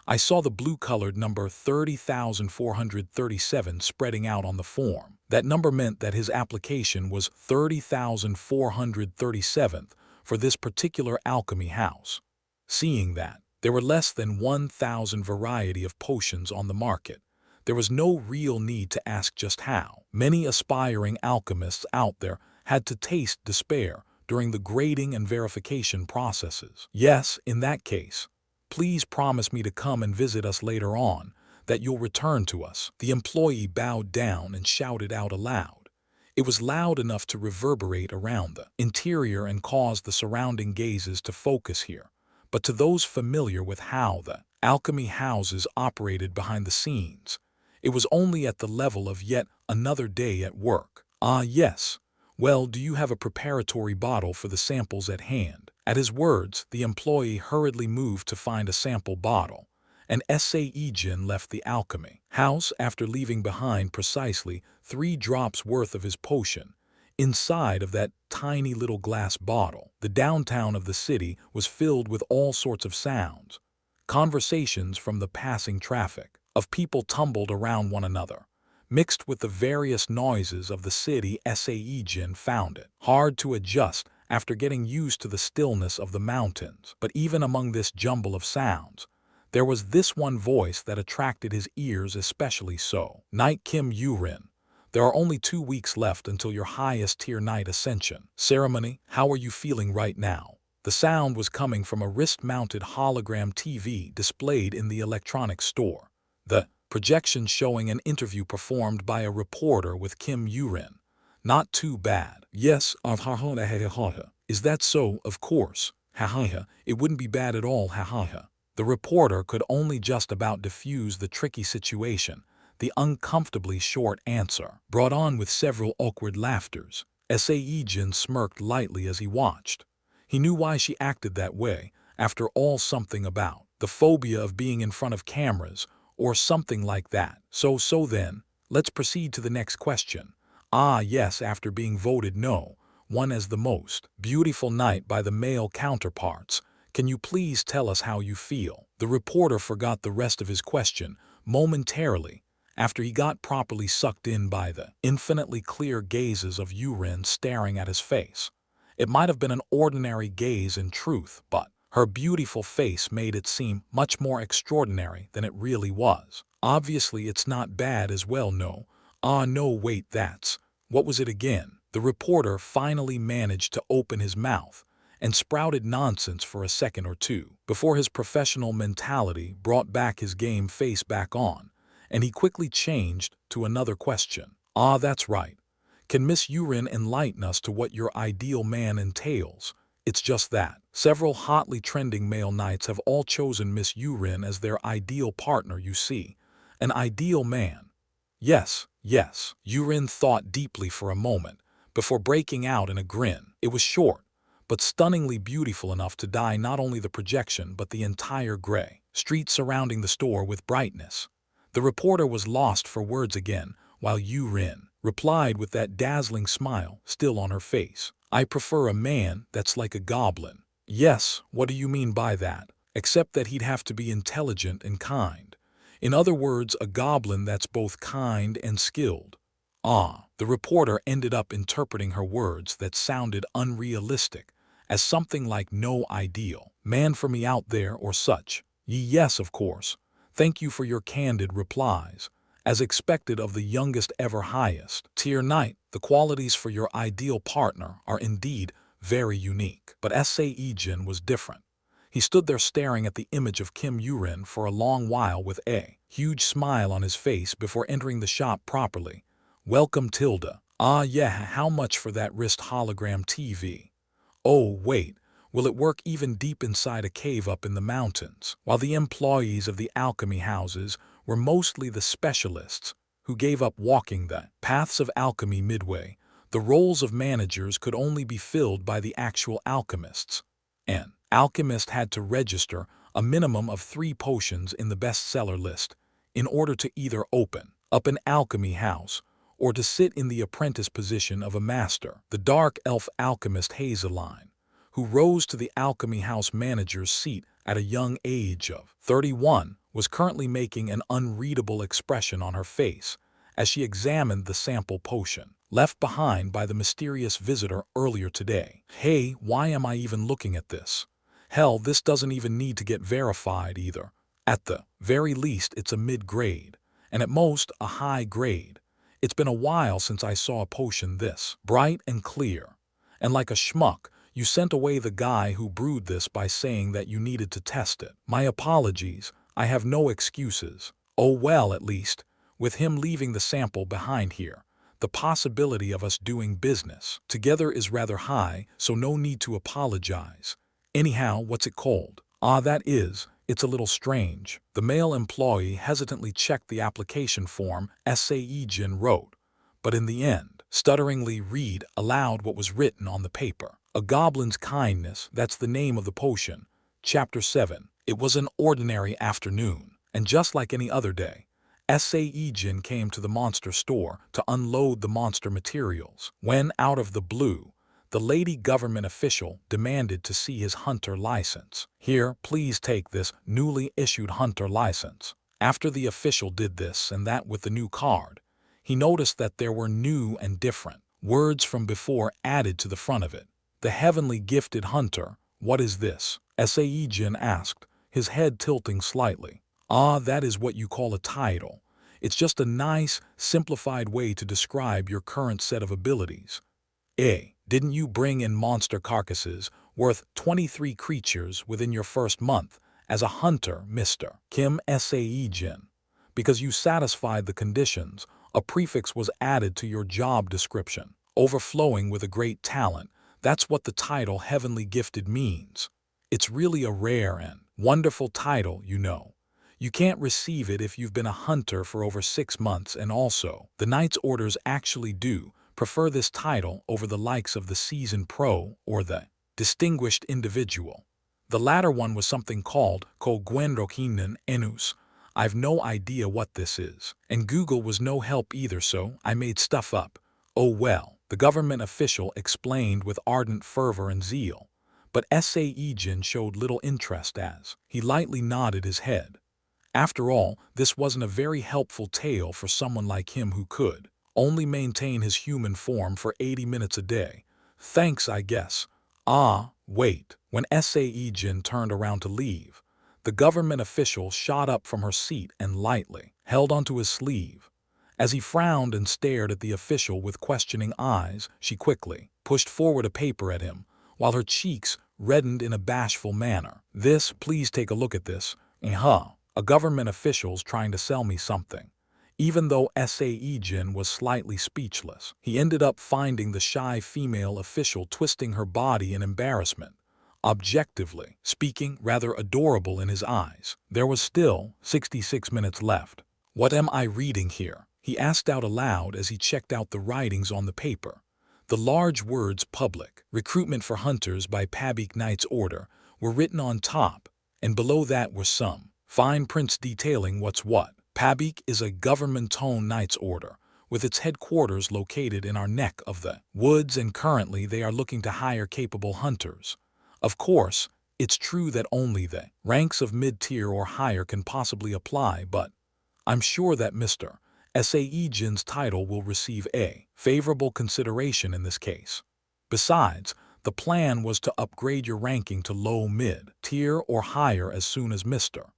I saw the blue-colored number 30,437 spreading out on the form. That number meant that his application was 30,437th for this particular alchemy house. Seeing that there were less than 1,000 variety of potions on the market, there was no real need to ask just how many aspiring alchemists out there had to taste despair during the grading and verification processes. Yes, in that case, please promise me to come and visit us later on, that you'll return to us. The employee bowed down and shouted out aloud. It was loud enough to reverberate around the interior and cause the surrounding gazes to focus here. But to those familiar with how the alchemy houses operated behind the scenes, it was only at the level of yet another day at work. Ah, yes. Well, do you have a preparatory bottle for the samples at hand? At his words, the employee hurriedly moved to find a sample bottle, and Sae-Jin left the alchemy house after leaving behind precisely 3 drops worth of his potion. Inside of that tiny little glass bottle, the downtown of the city was filled with all sorts of sounds. Conversations from the passing traffic, of people tumbled around one another, mixed with the various noises of the city. Sae-Jin found it hard to adjust after getting used to the stillness of the mountains. But even among this jumble of sounds, there was this one voice that attracted his ears especially so. Knight Kim Yoo-rin, there are only 2 weeks left until your highest tier knight ascension ceremony. How are you feeling right now? The sound was coming from a wrist-mounted hologram TV displayed in the electronics store. The projection showing an interview performed by a reporter with Kim Yoo-rin. Not too bad. Yes, is that so? Of course. It wouldn't be bad at all. The reporter could only just about diffuse the tricky situation. The uncomfortably short answer brought on with several awkward laughters. Sae-Jin smirked lightly as he watched. He knew why she acted that way. After all, something about the phobia of being in front of cameras, or something like that. So then, let's proceed to the next question. Ah yes, after being voted no, one as the most beautiful knight by the male counterparts, can you please tell us how you feel? The reporter forgot the rest of his question momentarily after he got properly sucked in by the infinitely clear gazes of Yoo-rin staring at his face. It might have been an ordinary gaze in truth, but her beautiful face made it seem much more extraordinary than it really was. Obviously, it's not bad as well, no. Ah, no, wait, that's... What was it again? The reporter finally managed to open his mouth and sprouted nonsense for a second or two before his professional mentality brought back his game face back on, and he quickly changed to another question. Ah, that's right. Can Miss Yoo-rin enlighten us to what your ideal man entails? It's just that several hotly trending male knights have all chosen Miss Yoo-rin as their ideal partner, you see. An ideal man. Yes. Yoo-rin thought deeply for a moment before breaking out in a grin. It was short, but stunningly beautiful enough to dye not only the projection but the entire gray street surrounding the store with brightness. The reporter was lost for words again, while Yoo-rin replied with that dazzling smile still on her face. I prefer a man that's like a goblin. Yes, what do you mean by that? Except that he'd have to be intelligent and kind. In other words, a goblin that's both kind and skilled. Ah, the reporter ended up interpreting her words that sounded unrealistic as something like no ideal man for me out there or such. Yes, of course. Thank you for your candid replies. As expected of the youngest ever highest tier knight, the qualities for your ideal partner are indeed very unique. But Sae-Jin was different. He stood there staring at the image of Kim Yoo-rin for a long while with a huge smile on his face before entering the shop properly. Welcome, Tilda. Ah yeah, how much for that wrist hologram TV? Oh wait, will it work even deep inside a cave up in the mountains? While the employees of the alchemy houses were mostly the specialists who gave up walking the paths of alchemy midway, the roles of managers could only be filled by the actual alchemists. And alchemists had to register a minimum of 3 potions in the bestseller list in order to either open up an alchemy house or to sit in the apprentice position of a master. The dark elf alchemist Sae-Jin, who rose to the alchemy house manager's seat at a young age of 31, was currently making an unreadable expression on her face as she examined the sample potion left behind by the mysterious visitor earlier today. Hey, why am I even looking at this? Hell, this doesn't even need to get verified either. At the very least, it's a mid-grade, and at most, a high grade. It's been a while since I saw a potion this bright and clear. And like a schmuck, you sent away the guy who brewed this by saying that you needed to test it. My apologies, I have no excuses. Oh well, at least, with him leaving the sample behind here, the possibility of us doing business together is rather high, so no need to apologize. Anyhow, what's it called? It's a little strange. The male employee hesitantly checked the application form Sae-Jin wrote, but in the end, stutteringly read aloud what was written on the paper. A Goblin's Kindness, that's the name of the potion. Chapter 7. It was an ordinary afternoon, and just like any other day, Sae-Jin came to the monster store to unload the monster materials, when, out of the blue, the lady government official demanded to see his hunter license. Here, please take this newly issued hunter license. After the official did this and that with the new card, he noticed that there were new and different words from before added to the front of it. The heavenly gifted hunter, what is this? Sae-Jin asked, his head tilting slightly. That is what you call a title. It's just a nice, simplified way to describe your current set of abilities. Didn't you bring in monster carcasses worth 23 creatures within your first month as a hunter, Mr. Kim Sae-Jin? Because you satisfied the conditions, a prefix was added to your job description. Overflowing with a great talent, that's what the title Heavenly Gifted means. It's really a rare and wonderful title, you know. You can't receive it if you've been a hunter for over 6 months, and also, the Knight's Orders actually do prefer this title over the likes of the Seasoned Pro or the Distinguished Individual. The latter one was something called Kogwenrokinen Enus. I've no idea what this is, and Google was no help either, so I made stuff up. Oh well, the government official explained with ardent fervor and zeal, but Sae-Jin showed little interest as he lightly nodded his head. After all, this wasn't a very helpful tale for someone like him who could only maintain his human form for 80 minutes a day. Thanks, I guess. Wait. When Sae-Jin turned around to leave, the government official shot up from her seat and lightly held onto his sleeve. As he frowned and stared at the official with questioning eyes, she quickly pushed forward a paper at him, while her cheeks reddened in a bashful manner. Please take a look at this. A government official's trying to sell me something. Even though Sae-Jin was slightly speechless, he ended up finding the shy female official twisting her body in embarrassment, objectively speaking rather adorable in his eyes. There was still 66 minutes left. What am I reading here? He asked out aloud as he checked out the writings on the paper. The large words "Public Recruitment for Hunters by Pabik Knight's Order" were written on top, and below that were some fine prints detailing what's what. Pabik is a government-owned Knight's Order, with its headquarters located in our neck of the woods, and currently they are looking to hire capable hunters. Of course, it's true that only the ranks of mid-tier or higher can possibly apply, but I'm sure that Mr. Sae-Jin's title will receive a favorable consideration in this case. Besides, the plan was to upgrade your ranking to low mid-tier or higher as soon as Mr.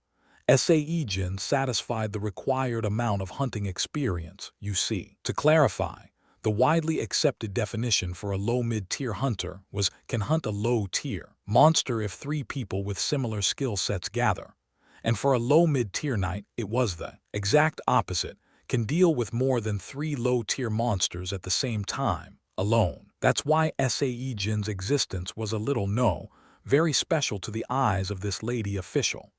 Sae-Jin satisfied the required amount of hunting experience, you see. To clarify, the widely accepted definition for a low-mid-tier hunter was can hunt a low-tier monster if 3 people with similar skill sets gather. And for a low-mid-tier knight, it was the exact opposite, can deal with more than 3 low-tier monsters at the same time, alone. That's why Sae-Jin's existence was a little very special to the eyes of this lady official.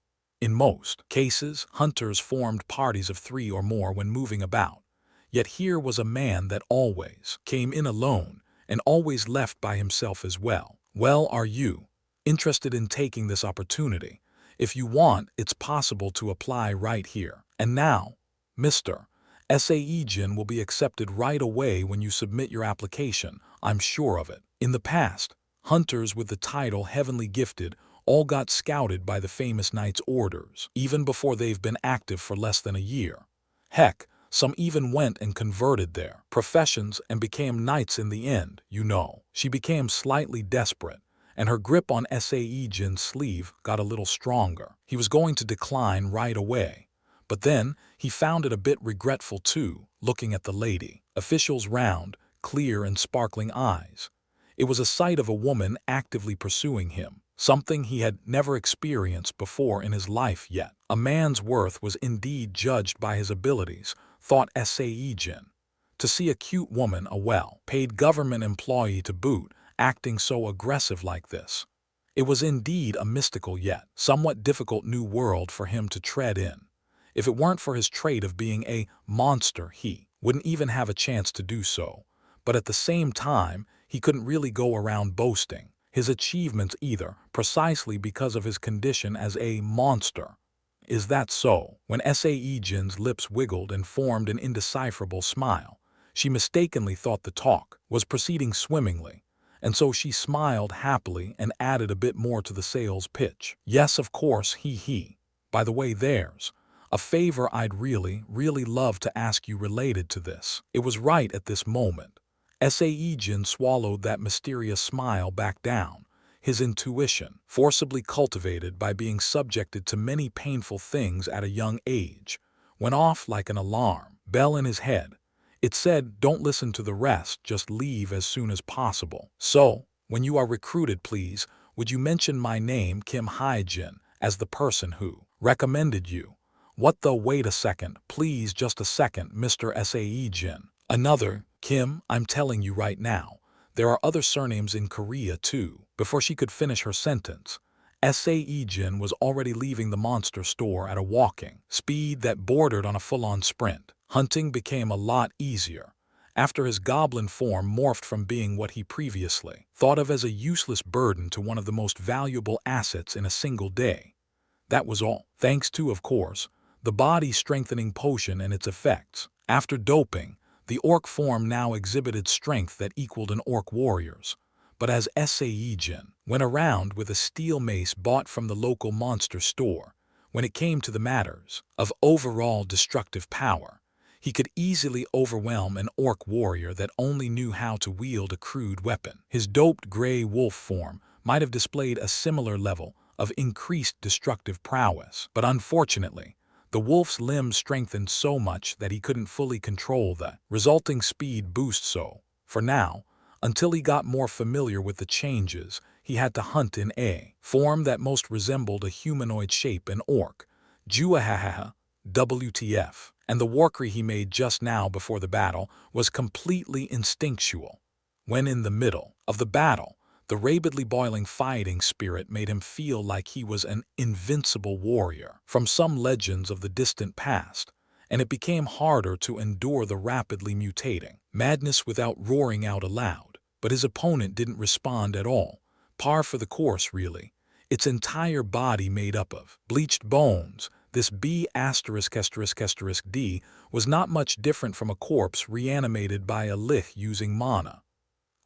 In most cases, hunters formed parties of 3 or more when moving about. Yet here was a man that always came in alone and always left by himself as well. Well, are you Interested in taking this opportunity? If you want, it's possible to apply right here. And now, Mr. Sae-Jin will be accepted right away when you submit your application, I'm sure of it. In the past, hunters with the title Heavenly Gifted all got scouted by the famous knight's orders, even before they've been active for less than a year. Heck, some even went and converted their professions and became knights in the end, you know. She became slightly desperate, and her grip on Sae-Jin's sleeve got a little stronger. He was going to decline right away. But then, he found it a bit regretful too, looking at the lady official's round, clear and sparkling eyes. It was a sight of a woman actively pursuing him, something he had never experienced before in his life yet. A man's worth was indeed judged by his abilities, thought Sae-Jin. To see a cute woman, a well-paid government employee to boot, acting so aggressive like this. It was indeed a mystical yet somewhat difficult new world for him to tread in. If it weren't for his trait of being a monster, he wouldn't even have a chance to do so. But at the same time, he couldn't really go around boasting his achievements either, precisely because of his condition as a monster. Is that so? When Sae-Jin's lips wiggled and formed an indecipherable smile, she mistakenly thought the talk was proceeding swimmingly, and so she smiled happily and added a bit more to the sales pitch. Yes, of course, he. By the way, there's a favor I'd really love to ask you related to this. It was right at this moment. Sae-Jin swallowed that mysterious smile back down. His intuition, forcibly cultivated by being subjected to many painful things at a young age, went off like an alarm bell in his head. It said, don't listen to the rest, just leave as soon as possible. So, when you are recruited, please, would you mention my name, Kim Sae-Jin, as the person who recommended you? What the? Wait a second, please, just a second, Mr. Sae-Jin. Another, Kim, I'm telling you right now, there are other surnames in Korea too. Before she could finish her sentence, Sae-Jin was already leaving the monster store at a walking speed that bordered on a full-on sprint. Hunting became a lot easier after his goblin form morphed from being what he previously thought of as a useless burden to one of the most valuable assets in a single day. That was all, thanks to, of course, the body-strengthening potion and its effects. After doping, the orc form now exhibited strength that equaled an orc warrior's. But as Sae-Jin went around with a steel mace bought from the local monster store, when it came to the matters of overall destructive power, he could easily overwhelm an orc warrior that only knew how to wield a crude weapon. His doped gray wolf form might have displayed a similar level of increased destructive prowess, but unfortunately, the wolf's limbs strengthened so much that he couldn't fully control the resulting speed boost. So, for now, until he got more familiar with the changes, he had to hunt in a form that most resembled a humanoid shape, an orc. Juahahaha, WTF. And the workery he made just now before the battle was completely instinctual. When in the middle of the battle, the rapidly boiling fighting spirit made him feel like he was an invincible warrior from some legends of the distant past, and it became harder to endure the rapidly mutating madness without roaring out aloud. But his opponent didn't respond at all. Par for the course, really. Its entire body made up of bleached bones, this B******D was not much different from a corpse reanimated by a lich using mana.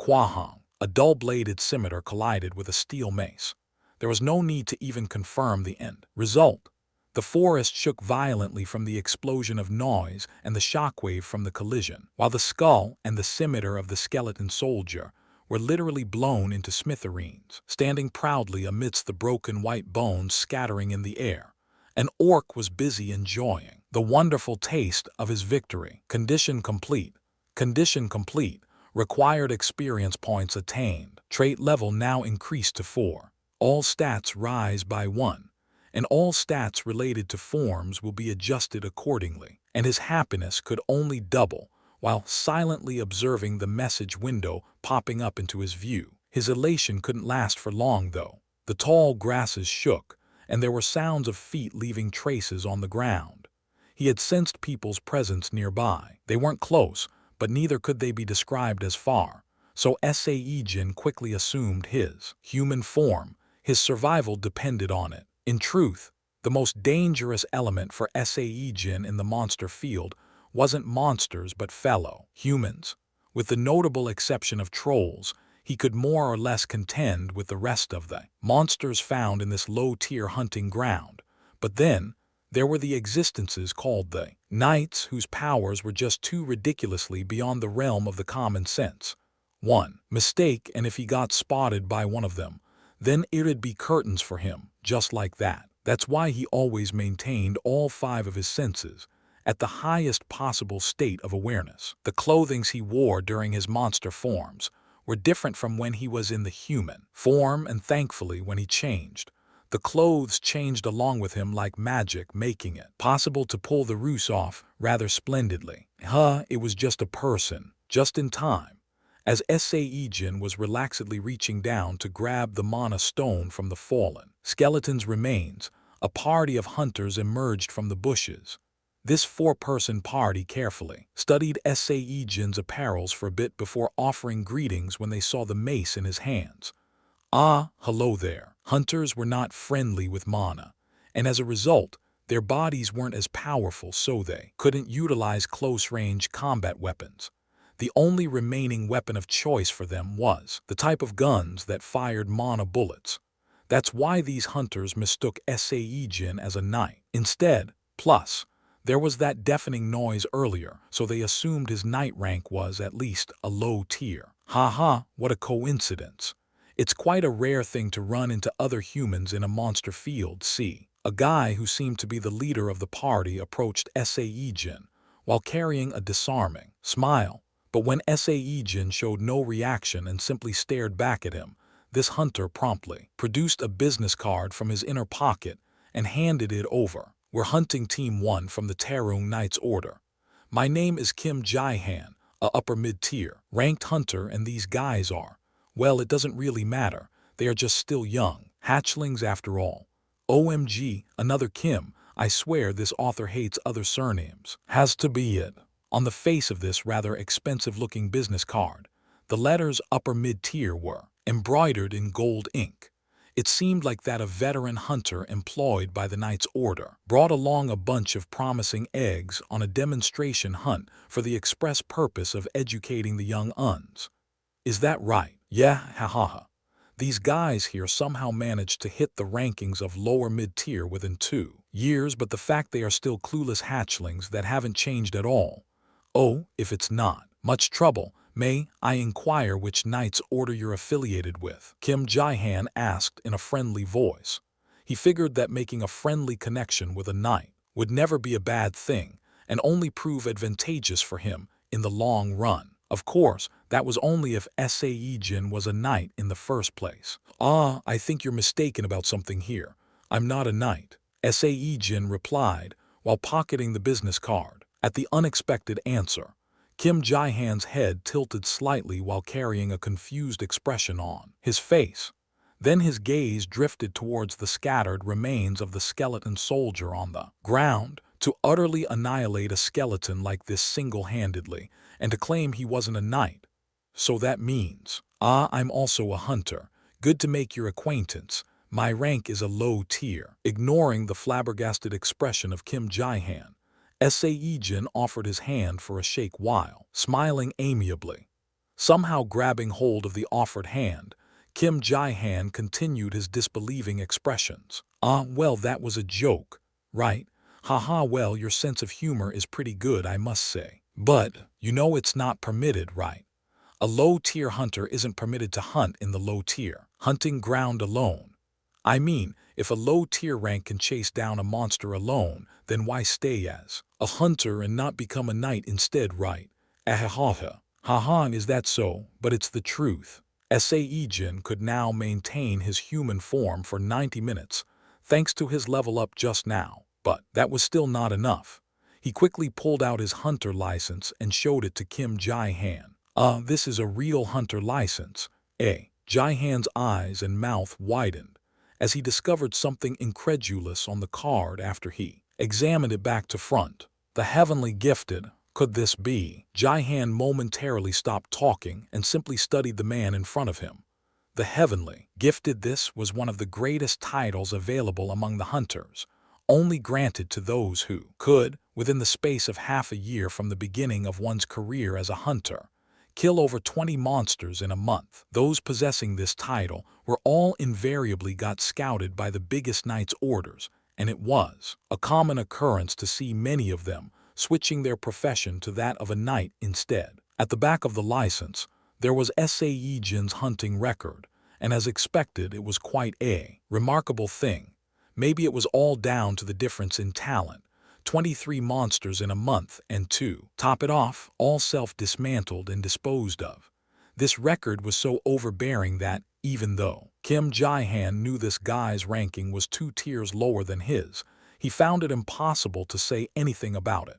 Kwahang. A dull-bladed scimitar collided with a steel mace. There was no need to even confirm the end result. The forest shook violently from the explosion of noise and the shockwave from the collision, while the skull and the scimitar of the skeleton soldier were literally blown into smithereens. Standing proudly amidst the broken white bones scattering in the air, an orc was busy enjoying the wonderful taste of his victory. Condition complete. Condition complete. Required experience points attained. Trait level now increased to 4. All stats rise by 1, and all stats related to forms will be adjusted accordingly. And his happiness could only double while silently observing the message window popping up into his view. His elation couldn't last for long, though. The tall grasses shook, and there were sounds of feet leaving traces on the ground. He had sensed people's presence nearby. They weren't close, but neither could they be described as far, so Sae-Jin quickly assumed his human form. His survival depended on it. In truth, the most dangerous element for Sae-Jin in the monster field wasn't monsters but fellow humans. With the notable exception of trolls, he could more or less contend with the rest of the monsters found in this low-tier hunting ground. But then, there were the existences called the knights whose powers were just too ridiculously beyond the realm of the common sense. One mistake, and if he got spotted by one of them, then it'd be curtains for him, just like that. That's why he always maintained all 5 of his senses at the highest possible state of awareness. The clothings he wore during his monster forms were different from when he was in the human form, and thankfully when he changed, the clothes changed along with him like magic, making it possible to pull the ruse off rather splendidly. It was just a person, just in time, as Sae-Jin was relaxedly reaching down to grab the mana stone from the fallen skeleton's remains. A party of hunters emerged from the bushes. This 4-person party carefully studied Sae-Jin's apparels for a bit before offering greetings when they saw the mace in his hands. Hello there. Hunters were not friendly with mana, and as a result, their bodies weren't as powerful, so they couldn't utilize close-range combat weapons. The only remaining weapon of choice for them was the type of guns that fired mana bullets. That's why these hunters mistook Sae-Jin as a knight instead. Plus, there was that deafening noise earlier, so they assumed his knight rank was at least a low tier. What a coincidence. It's quite a rare thing to run into other humans in a monster field. See, a guy who seemed to be the leader of the party approached Sae-Jin while carrying a disarming smile. But when Sae-Jin showed no reaction and simply stared back at him, this hunter promptly produced a business card from his inner pocket and handed it over. We're hunting Team 1 from the Taerung Knights Order. My name is Kim Jae-han, a upper mid-tier ranked hunter, and these guys are, well, it doesn't really matter. They are just still young hatchlings after all. OMG, another Kim. I swear this author hates other surnames. Has to be it. On the face of this rather expensive-looking business card, the letters upper mid-tier were embroidered in gold ink. It seemed like that a veteran hunter employed by the Knights Order brought along a bunch of promising eggs on a demonstration hunt for the express purpose of educating the young uns. Is that right? Yeah, These guys here somehow managed to hit the rankings of lower mid-tier within 2 years, but the fact they are still clueless hatchlings that haven't changed at all. Oh, if it's not much trouble, may I inquire which Knights Order you're affiliated with? Kim Jae-han asked in a friendly voice. He figured that making a friendly connection with a knight would never be a bad thing and only prove advantageous for him in the long run. Of course, that was only if Sae-Jin was a knight in the first place. I think you're mistaken about something here. I'm not a knight, Sae-Jin replied while pocketing the business card. At the unexpected answer, Kim Jae-han's head tilted slightly while carrying a confused expression on his face. Then his gaze drifted towards the scattered remains of the skeleton soldier on the ground. To utterly annihilate a skeleton like this single-handedly, and to claim he wasn't a knight. So that means, I'm also a hunter. Good to make your acquaintance. My rank is a low tier. Ignoring the flabbergasted expression of Kim Jae-han, Sae-Jin offered his hand for a shake while smiling amiably. Somehow grabbing hold of the offered hand, Kim Jae-han continued his disbelieving expressions. Well, that was a joke, right? Well, your sense of humor is pretty good, I must say. But, you know it's not permitted, right? A low-tier hunter isn't permitted to hunt in the low-tier hunting ground alone. I mean, if a low-tier rank can chase down a monster alone, then why stay as a hunter and not become a knight instead, right? Is that so? But it's the truth. Sae-Jin could now maintain his human form for 90 minutes, thanks to his level up just now. But that was still not enough. He quickly pulled out his hunter license and showed it to Kim Jae-han. This is a real hunter license. Jae-han's eyes and mouth widened as he discovered something incredulous on the card after he examined it back to front. The heavenly gifted, could this be? Jae-han momentarily stopped talking and simply studied the man in front of him. The heavenly gifted. This was one of the greatest titles available among the hunters, only granted to those who could, within the space of half a year from the beginning of one's career as a hunter, kill over 20 monsters in a month. Those possessing this title were all invariably got scouted by the biggest knight's orders, and it was a common occurrence to see many of them switching their profession to that of a knight instead. At the back of the license, there was Sae-Jin's hunting record, and as expected, it was quite a remarkable thing. Maybe it was all down to the difference in talent. 23 monsters in a month, and to top it off, all self-dismantled and disposed of. This record was so overbearing that, even though Kim Jae-han knew this guy's ranking was 2 tiers lower than his, he found it impossible to say anything about it.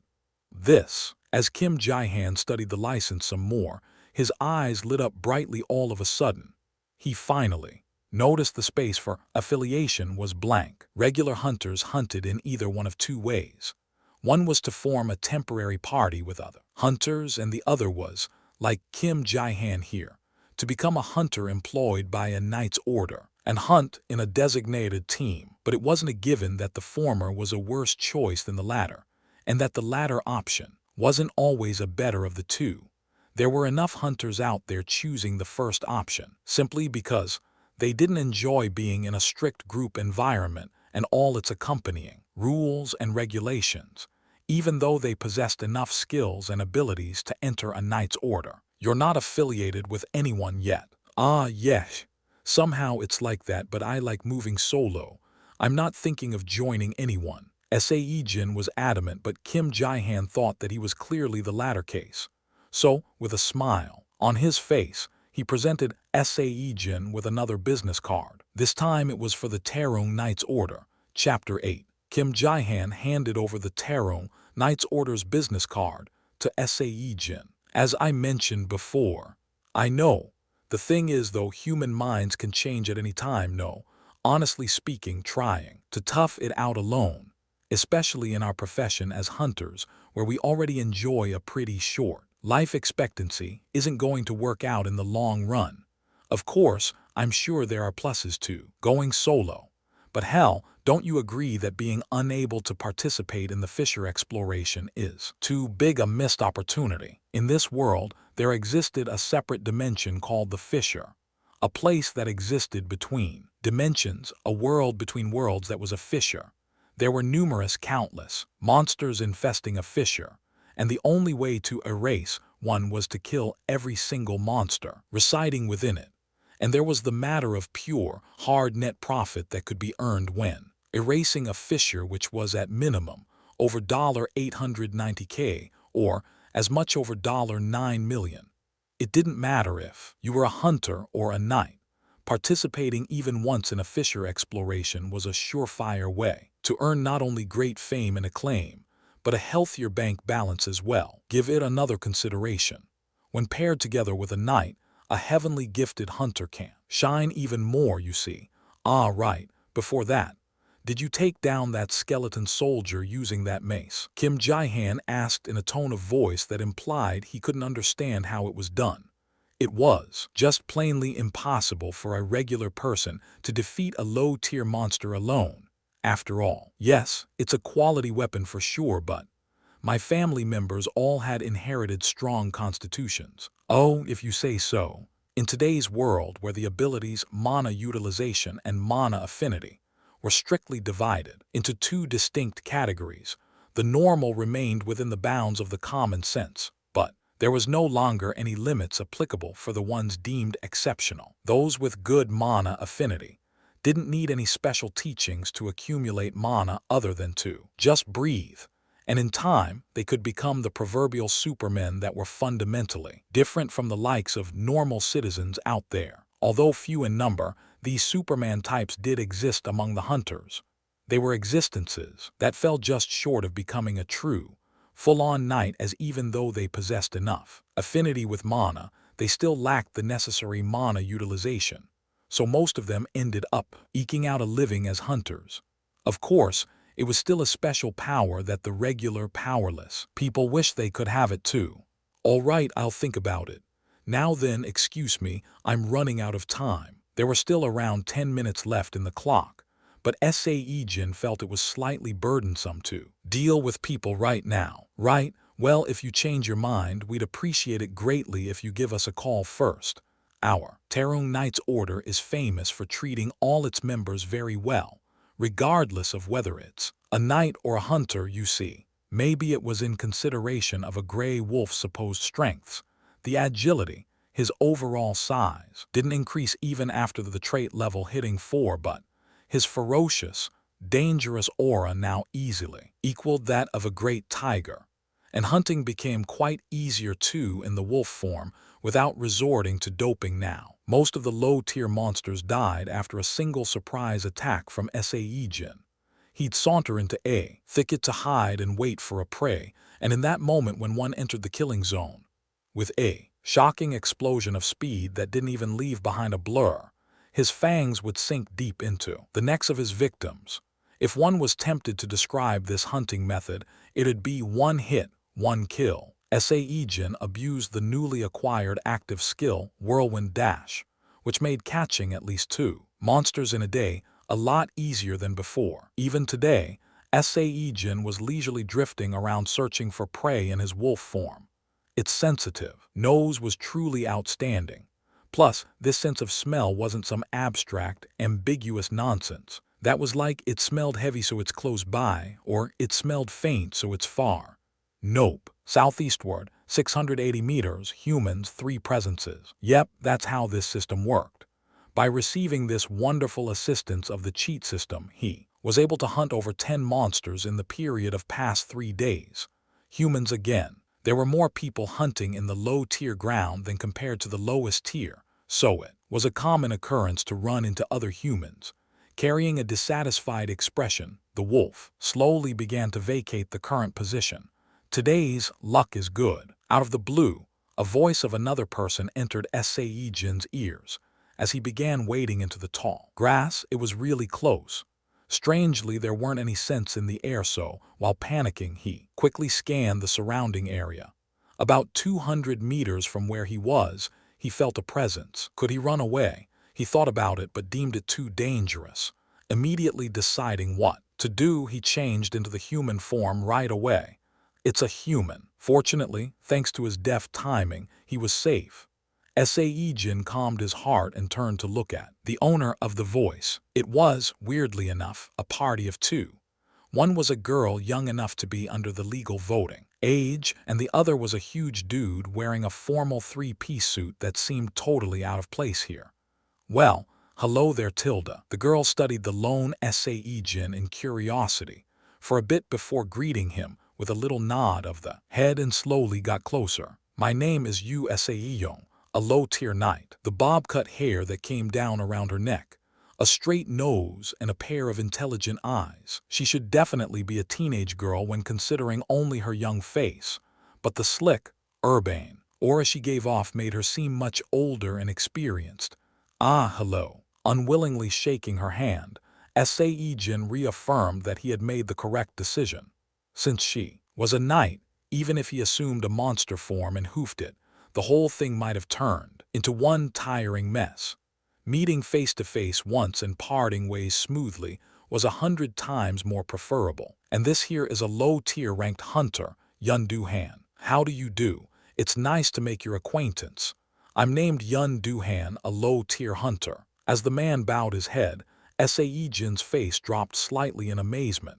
As Kim Jae-han studied the license some more, his eyes lit up brightly all of a sudden. He finally noticed the space for affiliation was blank. Regular hunters hunted in either one of 2 ways. One was to form a temporary party with other hunters, and the other was, like Kim Jae-han here, to become a hunter employed by a knight's order and hunt in a designated team. But it wasn't a given that the former was a worse choice than the latter, and that the latter option wasn't always a better of the 2. There were enough hunters out there choosing the first option, simply because they didn't enjoy being in a strict group environment and all its accompanying rules and regulations, even though they possessed enough skills and abilities to enter a knight's order. You're not affiliated with anyone yet. Ah, yes. Somehow it's like that, but I like moving solo. I'm not thinking of joining anyone. Sae-Jin was adamant, but Kim Jae-han thought that he was clearly the latter case. So, with a smile on his face, he presented Sae-Jin with another business card. This time it was for the Taerong Knight's Order, Chapter 8. Kim Jae-han handed over the Taerong Knight's Order's business card to Sae-Jin. As I mentioned before, I know. The thing is, though, human minds can change at any time. No, honestly speaking, trying to tough it out alone, especially in our profession as hunters, where we already enjoy a pretty short life expectancy, isn't going to work out in the long run. Of course, I'm sure there are pluses to going solo. But hell, don't you agree that being unable to participate in the Fisher exploration is too big a missed opportunity? In this world, there existed a separate dimension called the Fisher, a place that existed between dimensions, a world between worlds that was a fissure. There were numerous, countless monsters infesting a fissure, and the only way to erase one was to kill every single monster residing within it. And there was the matter of pure, hard net profit that could be earned when erasing a fissure, which was at minimum over $890K, or as much over $9 million. It didn't matter if you were a hunter or a knight. Participating even once in a fissure exploration was a surefire way to earn not only great fame and acclaim, but a healthier bank balance as well. Give it another consideration. When paired together with a knight, a heavenly gifted hunter can shine even more, you see. Ah, right. Before that, did you take down that skeleton soldier using that mace? Kim Jae-han asked in a tone of voice that implied he couldn't understand how it was done. It was just plainly impossible for a regular person to defeat a low-tier monster alone. After all, yes, it's a quality weapon for sure, but my family members all had inherited strong constitutions. Oh, if you say so. In today's world, where the abilities mana utilization and mana affinity were strictly divided into 2 distinct categories, the normal remained within the bounds of the common sense, but there was no longer any limits applicable for the ones deemed exceptional. Those with good mana affinity didn't need any special teachings to accumulate mana other than to just breathe, and in time they could become the proverbial supermen that were fundamentally different from the likes of normal citizens out there. Although few in number, these Superman types did exist among the hunters. They were existences that fell just short of becoming a true, full-on knight, as even though they possessed enough affinity with mana, they still lacked the necessary mana utilization. So most of them ended up eking out a living as hunters. Of course, it was still a special power that the regular powerless people wish they could have it too. All right, I'll think about it. Now then, excuse me, I'm running out of time. There were still around 10 minutes left in the clock, but Sae-Jin felt it was slightly burdensome to deal with people right now. Right? Well, if you change your mind, we'd appreciate it greatly if you give us a call first. Our Terung Knight's Order is famous for treating all its members very well, regardless of whether it's a knight or a hunter, you see. Maybe it was in consideration of a gray wolf's supposed strengths. The agility, his overall size, didn't increase even after the trait level hitting 4, but his ferocious, dangerous aura now easily equaled that of a great tiger. And hunting became quite easier too in the wolf form without resorting to doping now. Most of the low-tier monsters died after a single surprise attack from Sae-Jin. He'd saunter into a thicket to hide and wait for a prey, and in that moment when one entered the killing zone, with a shocking explosion of speed that didn't even leave behind a blur, his fangs would sink deep into the necks of his victims. If one was tempted to describe this hunting method, it'd be one hit, one kill. Sae-Jin abused the newly acquired active skill Whirlwind Dash, which made catching at least 2 monsters in a day a lot easier than before. Even today, Sae-Jin was leisurely drifting around searching for prey in his wolf form. Its sensitive nose was truly outstanding. Plus, this sense of smell wasn't some abstract, ambiguous nonsense. That was like it smelled heavy so it's close by, or it smelled faint so it's far. Nope. Southeastward, 680 meters, humans, 3 presences. Yep, that's how this system worked. By receiving this wonderful assistance of the cheat system, he was able to hunt over 10 monsters in the period of past 3 days. Humans again. There were more people hunting in the low-tier ground than compared to the lowest tier, so it was a common occurrence to run into other humans. Carrying a dissatisfied expression, the wolf slowly began to vacate the current position. Today's luck is good. Out of the blue, a voice of another person entered Sae-Jin's ears. As he began wading into the tall grass, it was really close. Strangely, there weren't any scents in the air, so, while panicking, he quickly scanned the surrounding area. About 200 meters from where he was, he felt a presence. Could he run away? He thought about it but deemed it too dangerous. Immediately deciding what to do, he changed into the human form right away. It's a human. Fortunately, thanks to his deft timing, he was safe. Sae-Jin calmed his heart and turned to look at the owner of the voice. It was, weirdly enough, a party of 2. One was a girl young enough to be under the legal voting age, and the other was a huge dude wearing a formal 3-piece suit that seemed totally out of place here. Well, hello there, Tilda. The girl studied the lone Sae-Jin in curiosity for a bit before greeting him with a little nod of the head and slowly got closer. My name is Yu Sae-Jin, a low-tier knight. The bob-cut hair that came down around her neck, a straight nose, and a pair of intelligent eyes. She should definitely be a teenage girl when considering only her young face, but the slick, urbane aura she gave off made her seem much older and experienced. Ah, hello. Unwillingly shaking her hand, Sae-Jin reaffirmed that he had made the correct decision. Since she was a knight, even if he assumed a monster form and hoofed it, the whole thing might have turned into one tiring mess. Meeting face-to-face once and parting ways smoothly was 100 times more preferable. And this here is a low-tier ranked hunter, Yun Du-han. How do you do? It's nice to make your acquaintance. I'm named Yun Du-han, a low-tier hunter. As the man bowed his head, Sae-Jin's face dropped slightly in amazement.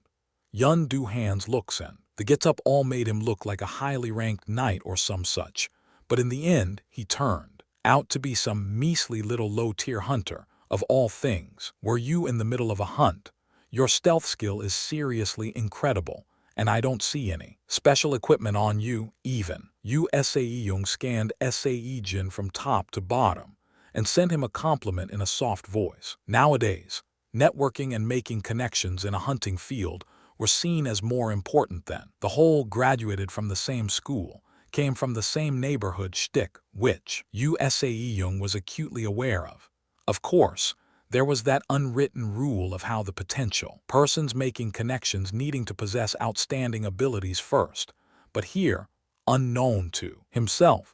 Yun Du-han's looks and the get-up all made him look like a highly ranked knight or some such. But in the end, he turned out to be some measly little low-tier hunter. Of all things, were you in the middle of a hunt? Your stealth skill is seriously incredible, and I don't see any special equipment on you, even. Yu Sae-Jin scanned Sae-Jin from top to bottom and sent him a compliment in a soft voice. Nowadays, networking and making connections in a hunting field were seen as more important than the whole graduated from the same school, came from the same neighborhood shtick, which Yu Sae-Jin was acutely aware of. Of course, there was that unwritten rule of how the potential persons making connections needing to possess outstanding abilities first, but here, unknown to himself,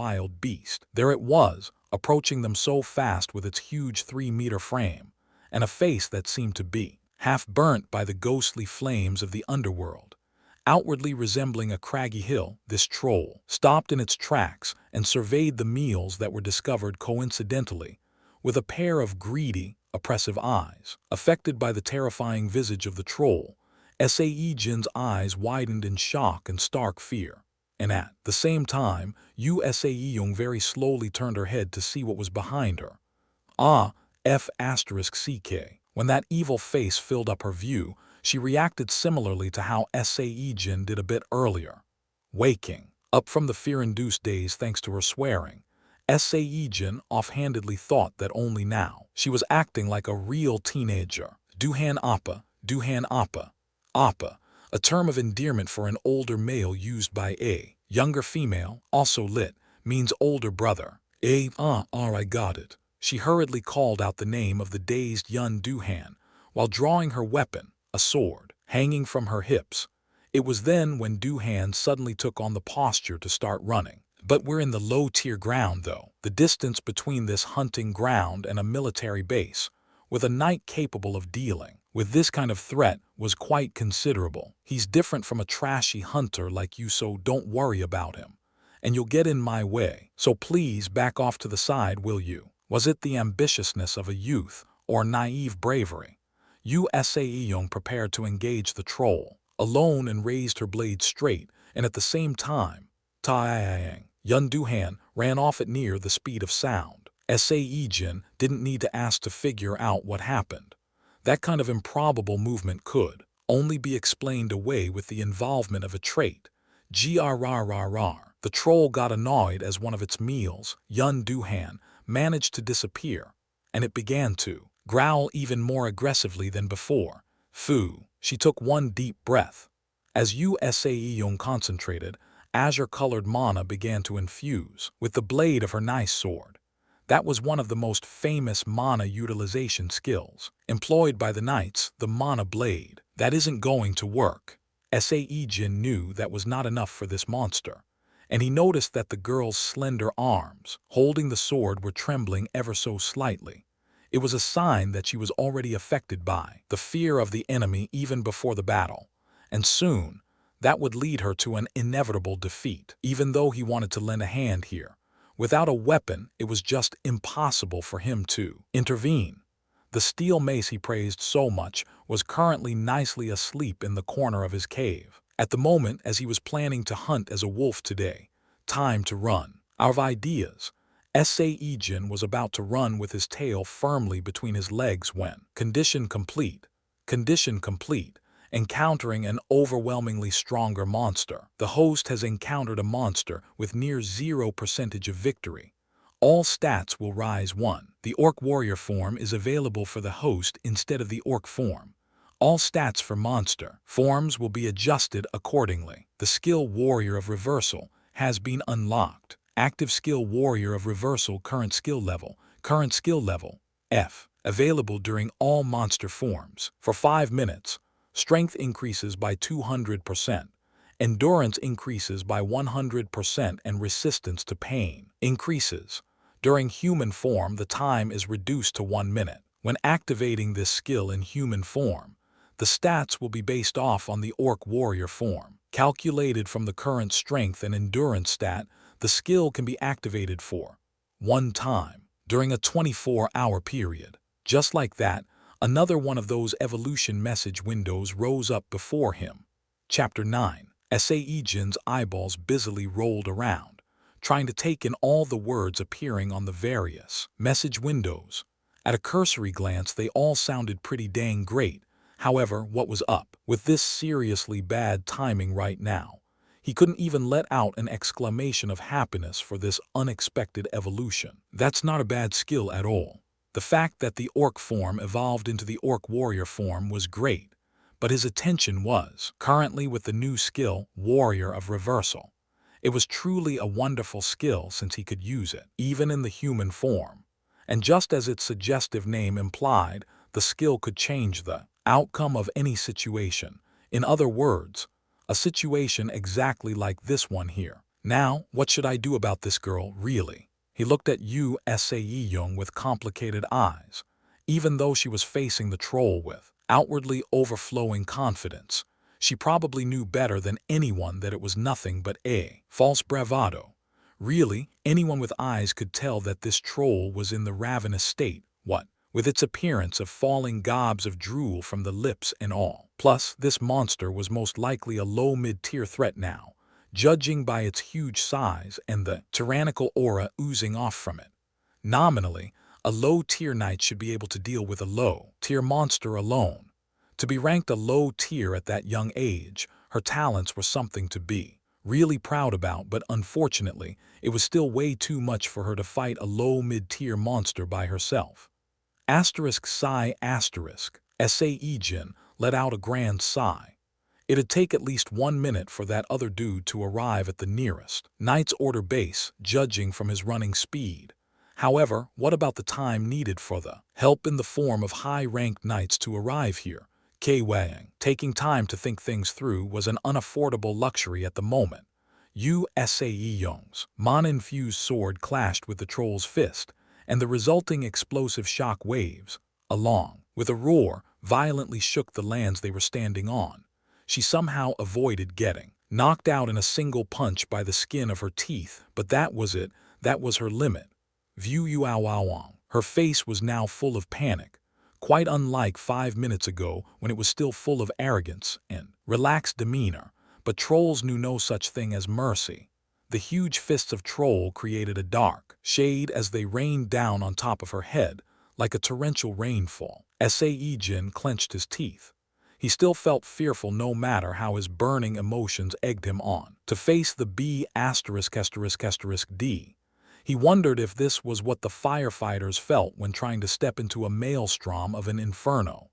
wild beast. There it was, approaching them so fast with its huge 3-meter frame, and a face that seemed to be half burnt by the ghostly flames of the underworld. Outwardly resembling a craggy hill, this troll stopped in its tracks and surveyed the meals that were discovered coincidentally, with a pair of greedy, oppressive eyes. Affected by the terrifying visage of the troll, Sae-Jin's eyes widened in shock and stark fear. And at the same time, Sae-Young very slowly turned her head to see what was behind her. F***CK. When that evil face filled up her view, she reacted similarly to how Sae-Jin did a bit earlier. Waking up from the fear-induced daze thanks to her swearing, Sae-Jin offhandedly thought that only now she was acting like a real teenager. Duhan Appa, Duhan Appa. Appa, a term of endearment for an older male used by a younger female, also lit, means older brother. I got it. She hurriedly called out the name of the dazed Yun Duhan, while drawing her weapon, a sword, hanging from her hips. It was then when Duhan suddenly took on the posture to start running. But we're in the low-tier ground, though. The distance between this hunting ground and a military base, with a knight capable of dealing with this kind of threat, was quite considerable. He's different from a trashy hunter like you, so don't worry about him. And you'll get in my way, so please back off to the side, will you? Was it the ambitiousness of a youth, or naive bravery? Sae-Young prepared to engage the troll, alone, and raised her blade straight, and at the same time, Yun Duhan ran off at near the speed of sound. Sae-Jin didn't need to ask to figure out what happened. That kind of improbable movement could only be explained away with the involvement of a trait. The troll got annoyed as one of its meals, Yun Duhan, managed to disappear, and it began to growl even more aggressively than before. Fu. She took one deep breath. As Sae-Young concentrated, azure-colored mana began to infuse with the blade of her nice sword. That was one of the most famous mana utilization skills employed by the knights, the mana blade. That isn't going to work. Sae-Jin knew that was not enough for this monster, and he noticed that the girl's slender arms, holding the sword, were trembling ever so slightly. It was a sign that she was already affected by the fear of the enemy even before the battle, and soon that would lead her to an inevitable defeat. Even though he wanted to lend a hand here, without a weapon, it was just impossible for him to intervene. The steel mace he praised so much was currently nicely asleep in the corner of his cave. At the moment, as he was planning to hunt as a wolf today, time to run. Out of ideas, Sae-Jin was about to run with his tail firmly between his legs when, condition complete, encountering an overwhelmingly stronger monster. The host has encountered a monster with near 0% of victory. All stats will rise 1. The Orc Warrior form is available for the host instead of the Orc form. All stats for monster forms will be adjusted accordingly. The skill Warrior of Reversal has been unlocked. Active skill Warrior of Reversal, current skill level, F. Available during all monster forms. For 5 minutes, strength increases by 200%, endurance increases by 100%, and resistance to pain increases. During human form, the time is reduced to 1 minute. When activating this skill in human form, the stats will be based off on the Orc Warrior form. Calculated from the current strength and endurance stat, the skill can be activated for 1 time during a 24-hour period. Just like that, another one of those evolution message windows rose up before him. Chapter 9. Sae-Jin's eyeballs busily rolled around, trying to take in all the words appearing on the various message windows. At a cursory glance, they all sounded pretty dang great. However, what was up with this seriously bad timing right now? He couldn't even let out an exclamation of happiness for this unexpected evolution. That's not a bad skill at all. The fact that the Orc form evolved into the Orc Warrior form was great, but his attention was currently with the new skill, Warrior of Reversal. It was truly a wonderful skill since he could use it, even in the human form. And just as its suggestive name implied, the skill could change the outcome of any situation. In other words, a situation exactly like this one here. Now, what should I do about this girl, really? He looked at Sae-Young with complicated eyes, even though she was facing the troll with outwardly overflowing confidence. She probably knew better than anyone that it was nothing but a false bravado. Really, anyone with eyes could tell that this troll was in the ravenous state. What with its appearance of falling gobs of drool from the lips and all. Plus, this monster was most likely a low-mid-tier threat now, judging by its huge size and the tyrannical aura oozing off from it. Nominally, a low-tier knight should be able to deal with a low-tier monster alone. To be ranked a low tier at that young age, her talents were something to be really proud about, but unfortunately, it was still way too much for her to fight a low-mid-tier monster by herself. Sae-Jin let out a grand sigh. It'd take at least 1 minute for that other dude to arrive at the nearest Knight's Order base, judging from his running speed. However, what about the time needed for the help in the form of high-ranked knights to arrive here? Wang, taking time to think things through was an unaffordable luxury at the moment. Sae-Jing's Mon-infused sword clashed with the troll's fist, and the resulting explosive shock waves, along with a roar, violently shook the lands they were standing on. She somehow avoided getting knocked out in a single punch by the skin of her teeth, but that was it, that was her limit. Vu Yuao. Her face was now full of panic, quite unlike 5 minutes ago when it was still full of arrogance and relaxed demeanor. But trolls knew no such thing as mercy. The huge fists of Troll created a dark shade as they rained down on top of her head, like a torrential rainfall. Sae-Jin clenched his teeth. He still felt fearful no matter how his burning emotions egged him on to face the B*******D. He wondered if this was what the firefighters felt when trying to step into a maelstrom of an inferno.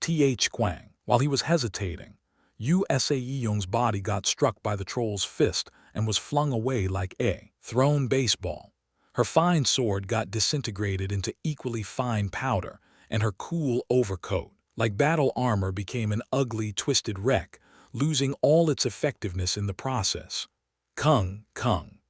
Quang. While he was hesitating, Sae-Jing's body got struck by the troll's fist and was flung away like a thrown baseball. Her fine sword got disintegrated into equally fine powder, and her cool overcoat, like battle armor, became an ugly, twisted wreck, losing all its effectiveness in the process. Kung.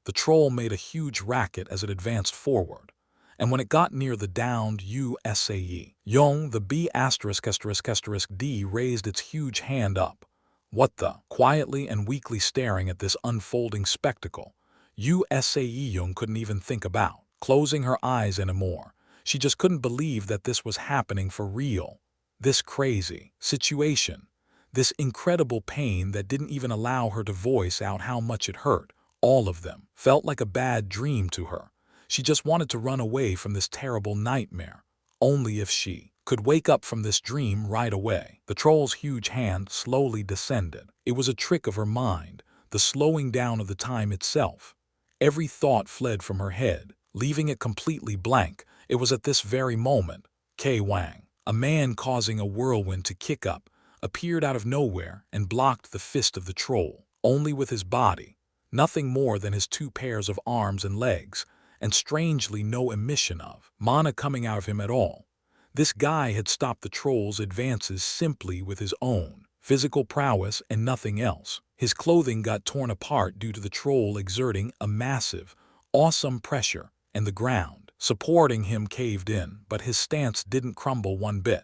The troll made a huge racket as it advanced forward, and when it got near the downed Sae-Jing, the B****D raised its huge hand up. What the? Quietly and weakly staring at this unfolding spectacle, Sae-Jing couldn't even think about closing her eyes anymore. She just couldn't believe that this was happening for real. This crazy situation, this incredible pain that didn't even allow her to voice out how much it hurt. All of them felt like a bad dream to her. She just wanted to run away from this terrible nightmare. Only if she could wake up from this dream right away. The troll's huge hand slowly descended. It was a trick of her mind, the slowing down of the time itself. Every thought fled from her head, leaving it completely blank. It was at this very moment, Wang, a man causing a whirlwind to kick up, appeared out of nowhere and blocked the fist of the troll, only with his body. Nothing more than his 2 pairs of arms and legs, and strangely no emission of mana coming out of him at all. This guy had stopped the troll's advances simply with his own physical prowess and nothing else. His clothing got torn apart due to the troll exerting a massive, awesome pressure, and the ground supporting him caved in, but his stance didn't crumble one bit.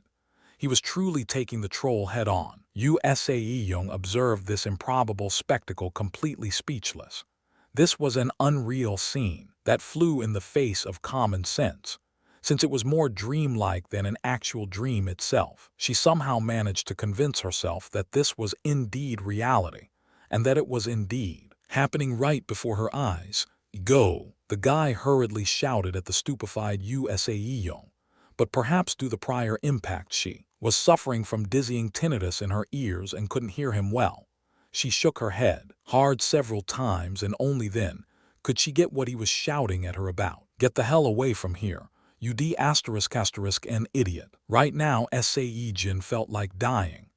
He was truly taking the troll head-on. Sae-Jing observed this improbable spectacle completely speechless. This was an unreal scene that flew in the face of common sense. Since it was more dreamlike than an actual dream itself, she somehow managed to convince herself that this was indeed reality, and that it was indeed happening right before her eyes. Go! The guy hurriedly shouted at the stupefied Sae-Jing, but perhaps due to the prior impact she was suffering from dizzying tinnitus in her ears and couldn't hear him well. She shook her head hard several times, and only then could she get what he was shouting at her about. Get the hell away from here, you an idiot. Right now Sae-Jin felt like dying.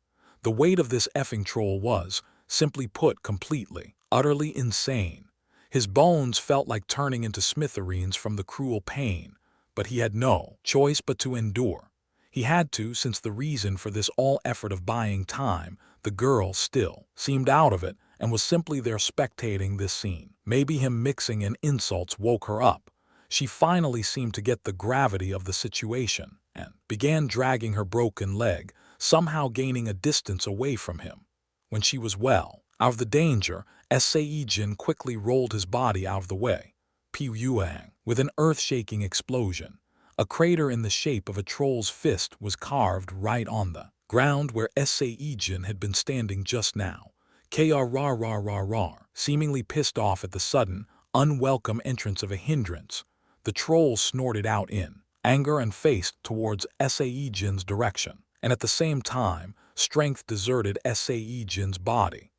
The weight of this effing troll was, simply put, completely, utterly insane. His bones felt like turning into smithereens from the cruel pain, but he had no choice but to endure. He had to, since the reason for this all effort of buying time, the girl still seemed out of it and was simply there spectating this scene. Maybe him mixing in insults woke her up. She finally seemed to get the gravity of the situation and began dragging her broken leg, somehow gaining a distance away from him. When she was well out of the danger, Sae-Jin quickly rolled his body out of the way. With an earth-shaking explosion, A crater in the shape of a troll's fist was carved right on the ground where Sae-Jin had been standing just now. Kr, seemingly pissed off at the sudden, unwelcome entrance of a hindrance, the troll snorted out in anger and faced towards Sae-Jin's direction. And at the same time, strength deserted Sae-Jin's body.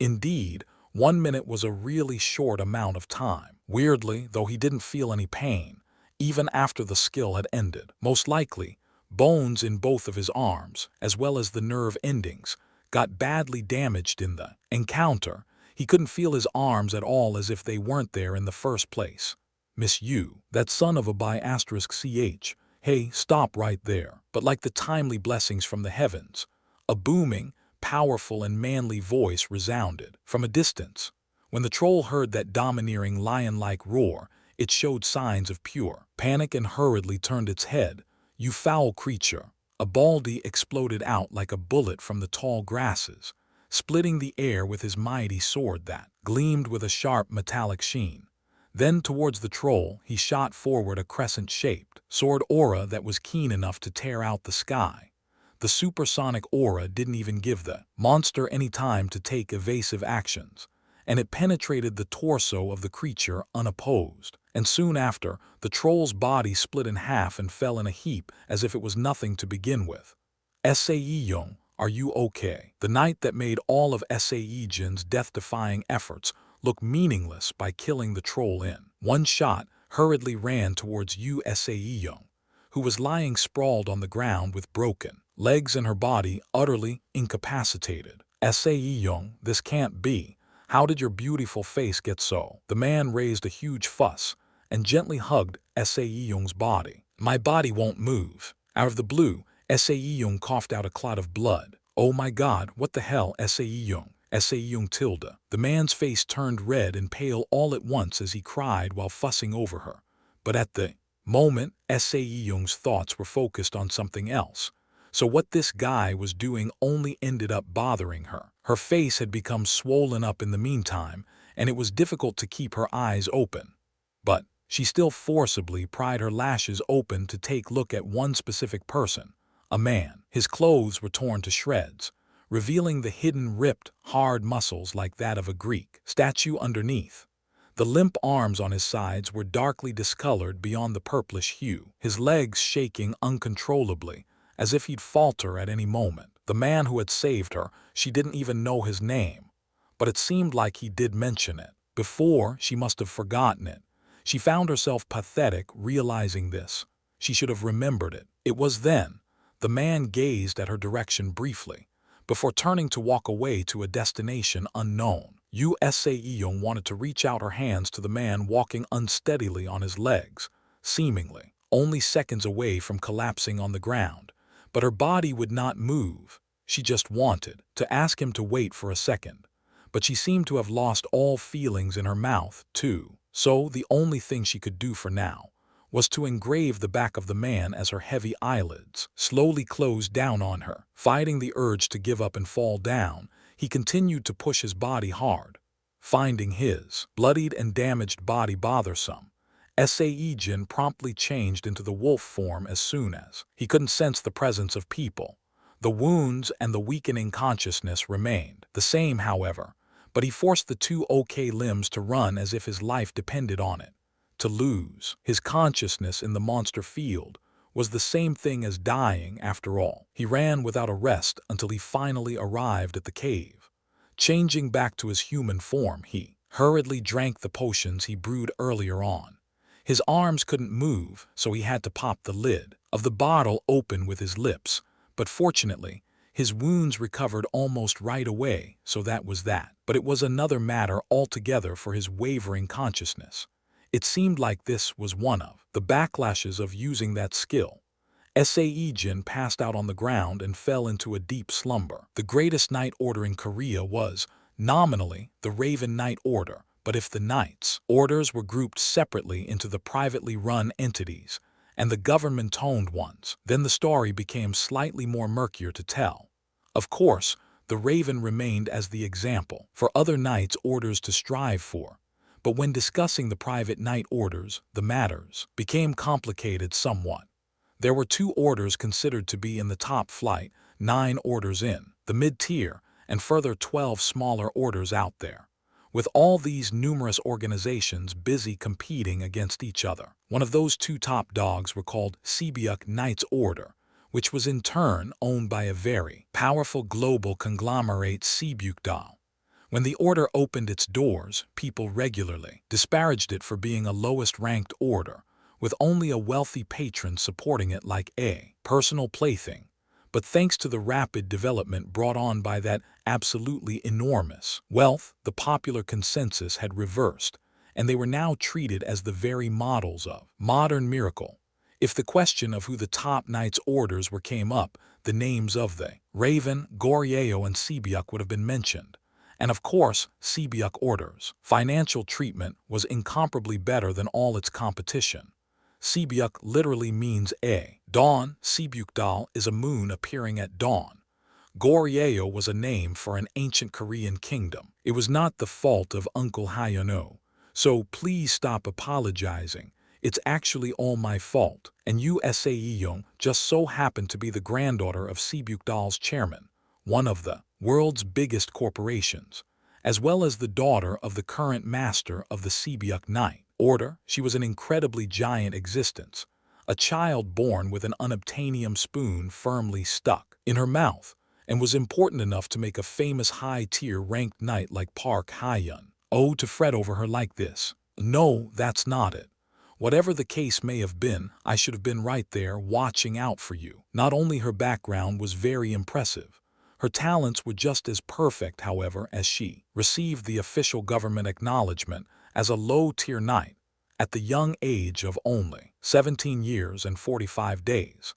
Indeed, 1 minute was a really short amount of time. Weirdly, though, he didn't feel any pain, even after the skill had ended. Most likely, bones in both of his arms, as well as the nerve endings, got badly damaged in the encounter. He couldn't feel his arms at all, as if they weren't there in the first place. Miss Yu, that son of a *ch, hey, stop right there. But like the timely blessings from the heavens, a booming, powerful and manly voice resounded from a distance. When the troll heard that domineering lion-like roar, it showed signs of pure panic and hurriedly turned its head. "You foul creature!" A baldy exploded out like a bullet from the tall grasses, splitting the air with his mighty sword that gleamed with a sharp metallic sheen. Then towards the troll he shot forward a crescent-shaped sword aura that was keen enough to tear out the sky. The supersonic aura didn't even give the monster any time to take evasive actions, and it penetrated the torso of the creature unopposed. And soon after, the troll's body split in half and fell in a heap as if it was nothing to begin with. Sae-Jin, are you okay? The knight that made all of Sae-Jin's death-defying efforts look meaningless by killing the troll in one shot, hurriedly ran towards Sae-Jin, who was lying sprawled on the ground with broken legs and her body utterly incapacitated. Sae-Jin, this can't be. How did your beautiful face get so? The man raised a huge fuss and gently hugged Sae-Jin's body. My body won't move. Out of the blue, Sae-Jin coughed out a clot of blood. Oh my God, what the hell, Sae-Jin? Sae-Jin tilde. The man's face turned red and pale all at once as he cried while fussing over her. But at the moment, Sae-Jin's thoughts were focused on something else. So what this guy was doing only ended up bothering her. Her face had become swollen up in the meantime, and it was difficult to keep her eyes open. But she still forcibly pried her lashes open to take a look at one specific person, a man. His clothes were torn to shreds, revealing the hidden ripped, hard muscles like that of a Greek statue underneath. The limp arms on his sides were darkly discolored beyond the purplish hue, his legs shaking uncontrollably, as if he'd falter at any moment. The man who had saved her, she didn't even know his name, but it seemed like he did mention it. Before, she must have forgotten it. She found herself pathetic realizing this. She should have remembered it. It was then. The man gazed at her direction briefly, before turning to walk away to a destination unknown. Sae-Jin wanted to reach out her hands to the man walking unsteadily on his legs, seemingly only seconds away from collapsing on the ground. But her body would not move. She just wanted to ask him to wait for a second. But she seemed to have lost all feelings in her mouth, too. So the only thing she could do for now was to engrave the back of the man as her heavy eyelids slowly closed down on her. Fighting the urge to give up and fall down, he continued to push his body hard. Finding his bloodied and damaged body bothersome, Sae-Jin promptly changed into the wolf form as soon as he couldn't sense the presence of people. The wounds and the weakening consciousness remained the same, however, but he forced the two okay limbs to run as if his life depended on it. To lose his consciousness in the monster field was the same thing as dying after all. He ran without a rest until he finally arrived at the cave. Changing back to his human form, he hurriedly drank the potions he brewed earlier on. His arms couldn't move, so he had to pop the lid of the bottle open with his lips, but fortunately, his wounds recovered almost right away, so that was that. But it was another matter altogether for his wavering consciousness. It seemed like this was one of the backlashes of using that skill. Sae-Jin passed out on the ground and fell into a deep slumber. The greatest night order in Korea was, nominally, the Raven Night Order, but if the Knights' orders were grouped separately into the privately run entities and the government-owned ones, then the story became slightly more murkier to tell. Of course, the Raven remained as the example for other Knights' orders to strive for, But when discussing the private night orders, the matters became complicated somewhat. There were 2 orders considered to be in the top flight, 9 orders in the mid-tier, and further 12 smaller orders out there, with all these numerous organizations busy competing against each other. One of those 2 top dogs were called Sae-Jin Knight's Order, which was in turn owned by a very powerful global conglomerate Sae-Jin. When the order opened its doors, people regularly disparaged it for being a lowest-ranked order, with only a wealthy patron supporting it like a personal plaything. But thanks to the rapid development brought on by that absolutely enormous wealth, the popular consensus had reversed, and they were now treated as the very models of modern miracle. If the question of who the top knights' orders were came up, the names of the Raven, Goryeo, and Sae-Jin would have been mentioned. And of course, Sae-Jin orders financial treatment was incomparably better than all its competition. Sae-Jin literally means a dawn. Sae-Jin is a moon appearing at dawn. Goryeo was a name for an ancient Korean kingdom. It was not the fault of Uncle Hayano, so please stop apologizing. It's actually all my fault, and you Sae-Jin just so happened to be the granddaughter of Sae-Jin's chairman, one of the world's biggest corporations, as well as the daughter of the current master of the Sae-Jin Knight Order. She was an incredibly giant existence, a child born with an unobtainium spoon firmly stuck in her mouth, and was important enough to make a famous high-tier ranked knight like Park Hyun. Oh, to fret over her like this. No, that's not it. Whatever the case may have been, I should have been right there watching out for you. Not only her background was very impressive, her talents were just as perfect, however, as she received the official government acknowledgement as a low-tier knight at the young age of only 17 years and 45 days.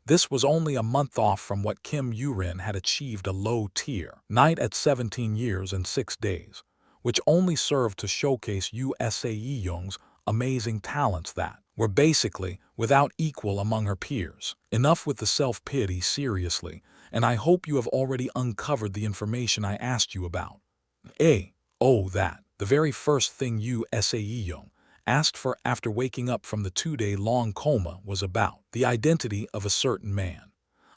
This was only a month off from what Kim Yoo-rin had achieved, a low-tier knight at 17 years and 6 days, which only served to showcase Sae-Jin's amazing talents that were basically without equal among her peers. Enough with the self-pity, seriously, and I hope you have already uncovered the information I asked you about. That. The very first thing Sae-Jin asked for after waking up from the 2-day-long coma was about the identity of a certain man.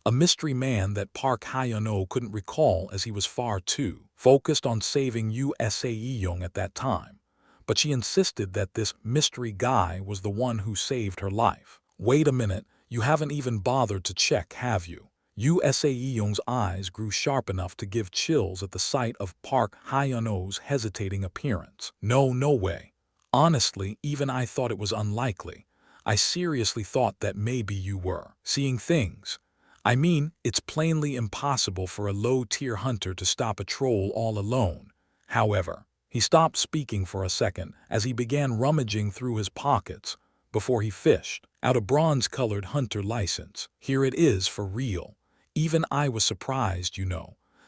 A mystery man that Park Hyun couldn't recall as he was far too focused on saving Sae-Jin at that time. But she insisted that this mystery guy was the one who saved her life. Wait a minute, you haven't even bothered to check, have you? Sae-Jin's eyes grew sharp enough to give chills at the sight of Park Hyun's hesitating appearance. No way. Honestly, even I thought it was unlikely. I seriously thought that maybe you were seeing things. I mean, it's plainly impossible for a low-tier hunter to stop a troll all alone. However, he stopped speaking for a second as he began rummaging through his pockets before he fished out a bronze-colored hunter license. Here it is for real. Even I was surprised,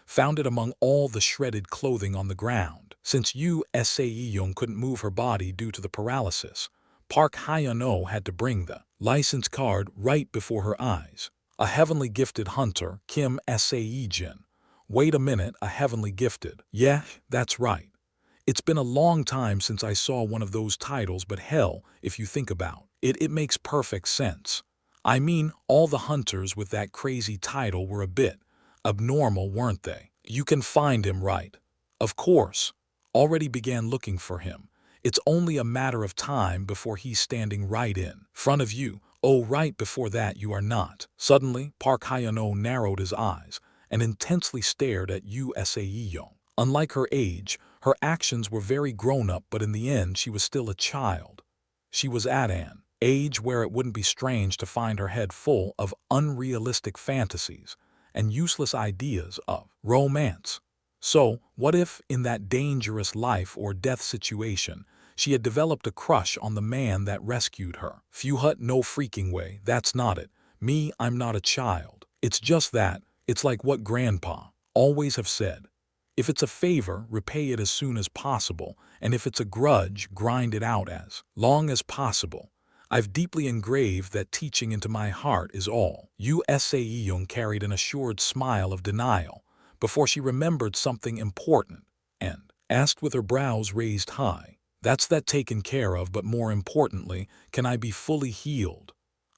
found it among all the shredded clothing on the ground. Since Sae-Jin couldn't move her body due to the paralysis, Park Hyun had to bring the license card right before her eyes. A heavenly gifted hunter, Kim Sae-Jin. Wait a minute, a heavenly gifted? Yeah, that's right. It's been a long time since I saw one of those titles, but hell, if you think about it, it makes perfect sense. I mean, all the hunters with that crazy title were a bit abnormal, weren't they? You can find him, right? Of course. Already began looking for him. It's only a matter of time before he's standing right in front of you. Oh, right before that you are not. Suddenly, Park Hyun narrowed his eyes and intensely stared at Sae-Jin. Unlike her age, her actions were very grown-up, but in the end she was still a child. She was at an age where it wouldn't be strange to find her head full of unrealistic fantasies and useless ideas of romance. So, what if, in that dangerous life or death situation, she had developed a crush on the man that rescued her? No freaking way, that's not it. Me, I'm not a child. It's just that, it's like what Grandpa always have said. If it's a favor, repay it as soon as possible, and if it's a grudge, grind it out as long as possible. I've deeply engraved that teaching into my heart is all. Sae-Jin carried an assured smile of denial before she remembered something important and asked with her brows raised high, That's that taken care of, but more importantly, can I be fully healed?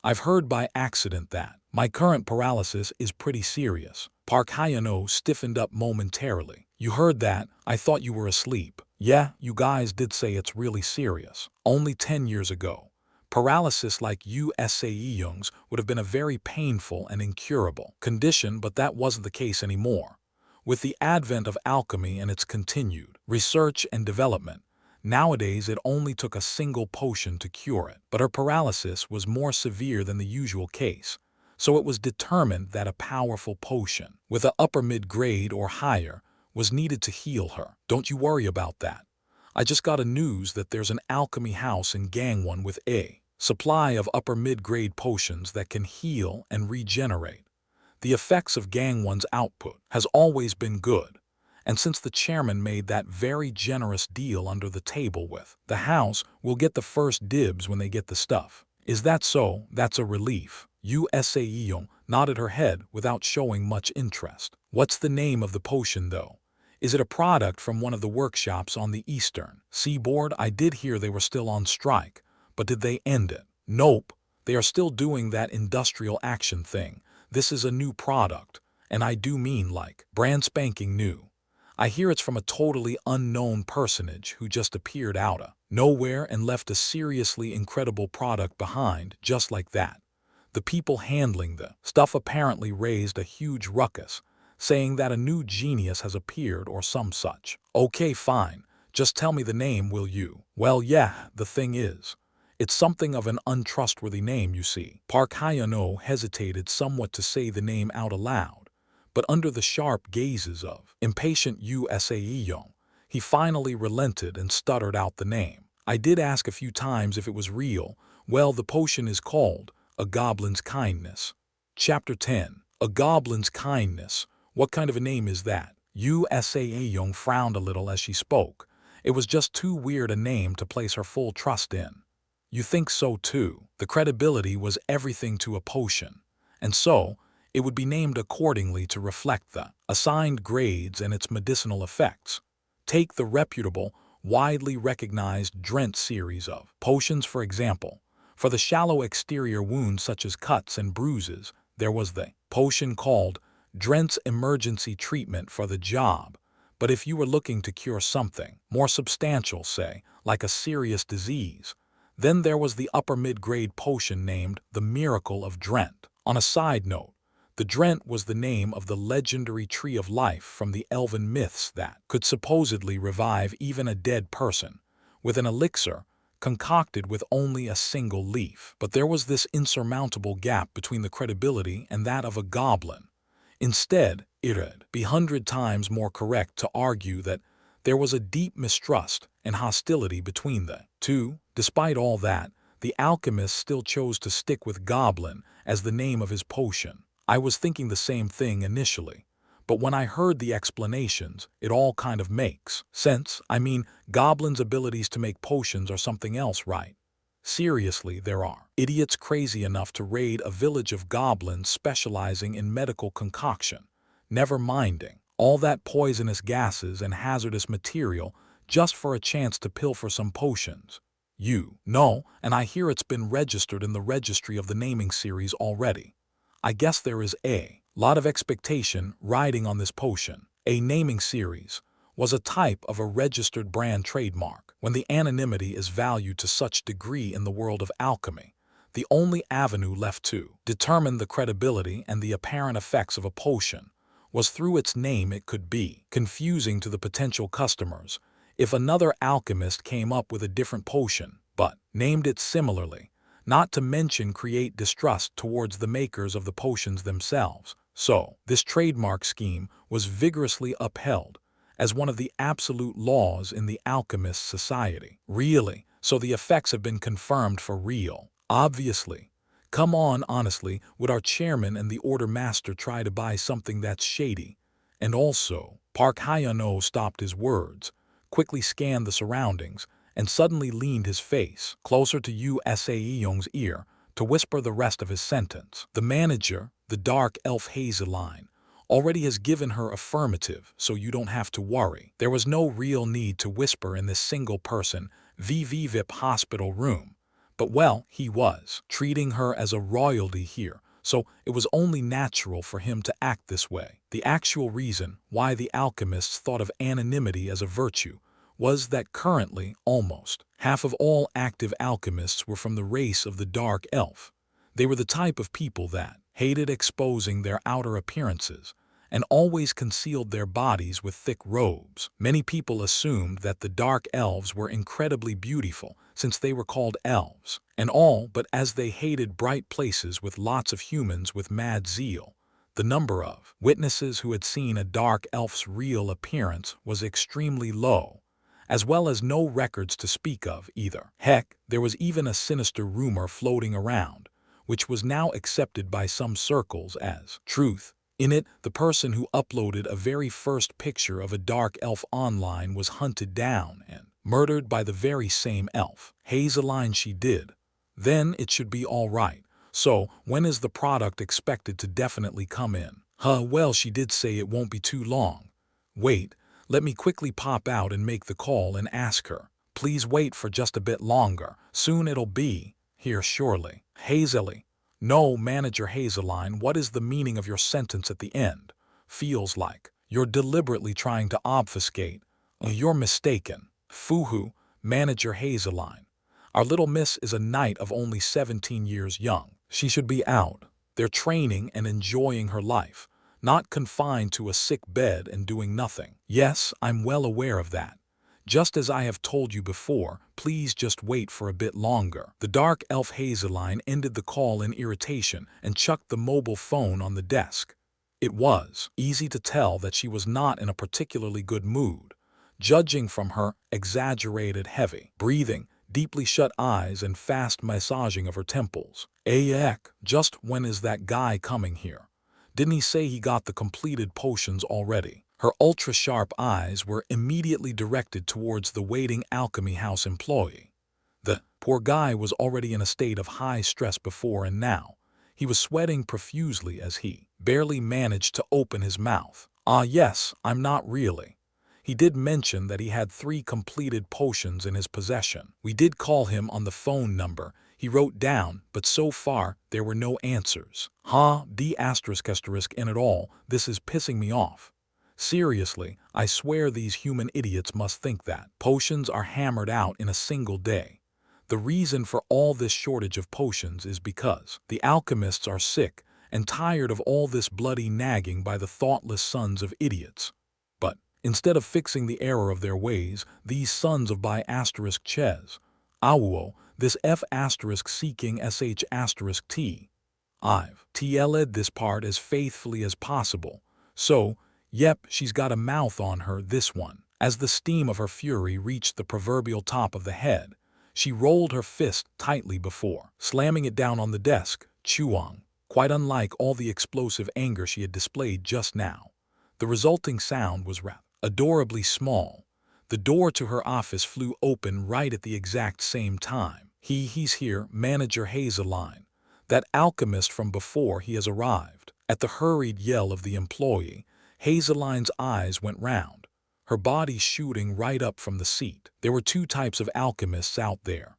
I've heard by accident that my current paralysis is pretty serious. Park Hyano stiffened up momentarily. You heard that? I thought you were asleep. Yeah, you guys did say it's really serious. Only 10 years ago, paralysis like you Sae-Jun's would have been a very painful and incurable condition, but that wasn't the case anymore. With the advent of alchemy and its continued research and development, nowadays it only took a single potion to cure it. But her paralysis was more severe than the usual case, so it was determined that a powerful potion, with an upper mid-grade or higher, was needed to heal her. Don't you worry about that. I just got a news that there's an alchemy house in Gangwon with a supply of upper mid-grade potions that can heal and regenerate. The effects of Gangwon's output has always been good, and since the chairman made that very generous deal under the table with the house, will get the first dibs when they get the stuff. Is that so? That's a relief. Sae-Jin nodded her head without showing much interest. What's the name of the potion, though? Is it a product from one of the workshops on the eastern seaboard? I did hear they were still on strike, but did they end it? Nope. They are still doing that industrial action thing. This is a new product, and I do mean like brand spanking new. I hear it's from a totally unknown personage who just appeared out of nowhere and left a seriously incredible product behind just like that. The people handling the stuff apparently raised a huge ruckus, saying that a new genius has appeared or some such. Okay, fine. Just tell me the name, will you? Well, yeah, the thing is, it's something of an untrustworthy name, you see. Park Hyano hesitated somewhat to say the name out aloud, but under the sharp gazes of impatient Sae-Jin, he finally relented and stuttered out the name. I did ask a few times if it was real. Well, the potion is called A Goblin's Kindness. Chapter 10. A Goblin's Kindness. What kind of a name is that? Sae-Jin frowned a little as she spoke. It was just too weird a name to place her full trust in. You think so too? The credibility was everything to a potion, and so it would be named accordingly to reflect the assigned grades and its medicinal effects. Take the reputable, widely recognized Drent series of potions, for example. For the shallow exterior wounds such as cuts and bruises, there was the potion called Drent's Emergency Treatment for the Job. But if you were looking to cure something more substantial, say, like a serious disease, then there was the upper mid-grade potion named the Miracle of Drent. On a side note, the Drent was the name of the legendary tree of life from the elven myths that could supposedly revive even a dead person with an elixir concocted with only a single leaf. But there was this insurmountable gap between the credibility and that of a goblin. Instead, it'd be 100 times more correct to argue that there was a deep mistrust and hostility between the two. Despite all that, the alchemist still chose to stick with goblin as the name of his potion. I was thinking the same thing initially, but when I heard the explanations, it all kind of makes sense. I mean, goblins' abilities to make potions are something else, right? Seriously, there are idiots crazy enough to raid a village of goblins specializing in medical concoction, never minding all that poisonous gases and hazardous material just for a chance to pilfer some potions. You know, and I hear it's been registered in the registry of the naming series already. I guess there is a lot of expectation riding on this potion. A naming series was a type of a registered brand trademark. When the anonymity is valued to such degree in the world of alchemy, the only avenue left to determine the credibility and the apparent effects of a potion was through its name. It could be confusing to the potential customers if another alchemist came up with a different potion, but named it similarly, not to mention create distrust towards the makers of the potions themselves. So, this trademark scheme was vigorously upheld as one of the absolute laws in the alchemist society. Really, so the effects have been confirmed for real. Obviously. Come on, honestly, would our chairman and the order master try to buy something that's shady? And also, Park Hyano stopped his words, quickly scanned the surroundings, and suddenly leaned his face closer to Sae-Jun's ear to whisper the rest of his sentence. The manager, the dark elf Hazeline, already has given her affirmative, so you don't have to worry. There was no real need to whisper in this single person VVVIP hospital room. But well, he was treating her as a royalty here, so it was only natural for him to act this way. The actual reason why the alchemists thought of anonymity as a virtue was that currently almost half of all active alchemists were from the race of the dark elf. They were the type of people that hated exposing their outer appearances and always concealed their bodies with thick robes. Many people assumed that the dark elves were incredibly beautiful since they were called elves, and all but as they hated bright places with lots of humans with mad zeal. The number of witnesses who had seen a dark elf's real appearance was extremely low, as well as no records to speak of either. Heck, there was even a sinister rumor floating around, which was now accepted by some circles as truth. In it, the person who uploaded a very first picture of a dark elf online was hunted down and murdered by the very same elf. Hazeline she did. Then it should be all right. So, when is the product expected to definitely come in? Well, she did say it won't be too long. Wait, let me quickly pop out and make the call and ask her. Please wait for just a bit longer. Soon it'll be here surely. Hazily. No, Manager Hazeline, what is the meaning of your sentence at the end? Feels like you're deliberately trying to obfuscate. You're mistaken. Fuhu, Manager Hazeline. Our little miss is a knight of only 17 years young. She should be out there training and enjoying her life, not confined to a sick bed and doing nothing. Yes, I'm well aware of that. Just as I have told you before, please just wait for a bit longer. The dark elf Hazeline ended the call in irritation and chucked the mobile phone on the desk. It was easy to tell that she was not in a particularly good mood, judging from her exaggerated heavy breathing, deeply shut eyes, and fast massaging of her temples. Eek, just when is that guy coming here? Didn't he say he got the completed potions already? Her ultra-sharp eyes were immediately directed towards the waiting alchemy house employee. The poor guy was already in a state of high stress before, and now he was sweating profusely as he barely managed to open his mouth. Yes, I'm not really. He did mention that he had 3 completed potions in his possession. We did call him on the phone number he wrote down, but so far there were no answers. D*** in it all, this is pissing me off. Seriously, I swear these human idiots must think that potions are hammered out in a single day. The reason for all this shortage of potions is because the alchemists are sick and tired of all this bloody nagging by the thoughtless sons of idiots. But instead of fixing the error of their ways, these sons of Ches, Awuo, this F***seeking sh**t. I've TL'd this part as faithfully as possible, so yep, she's got a mouth on her, this one. As the steam of her fury reached the proverbial top of the head, she rolled her fist tightly before slamming it down on the desk, chewing, quite unlike all the explosive anger she had displayed just now. The resulting sound was adorably small. The door to her office flew open right at the exact same time. He's here, Manager Hazeline. That alchemist from before he has arrived. At the hurried yell of the employee, Hazeline's eyes went round, her body shooting right up from the seat. There were 2 types of alchemists out there.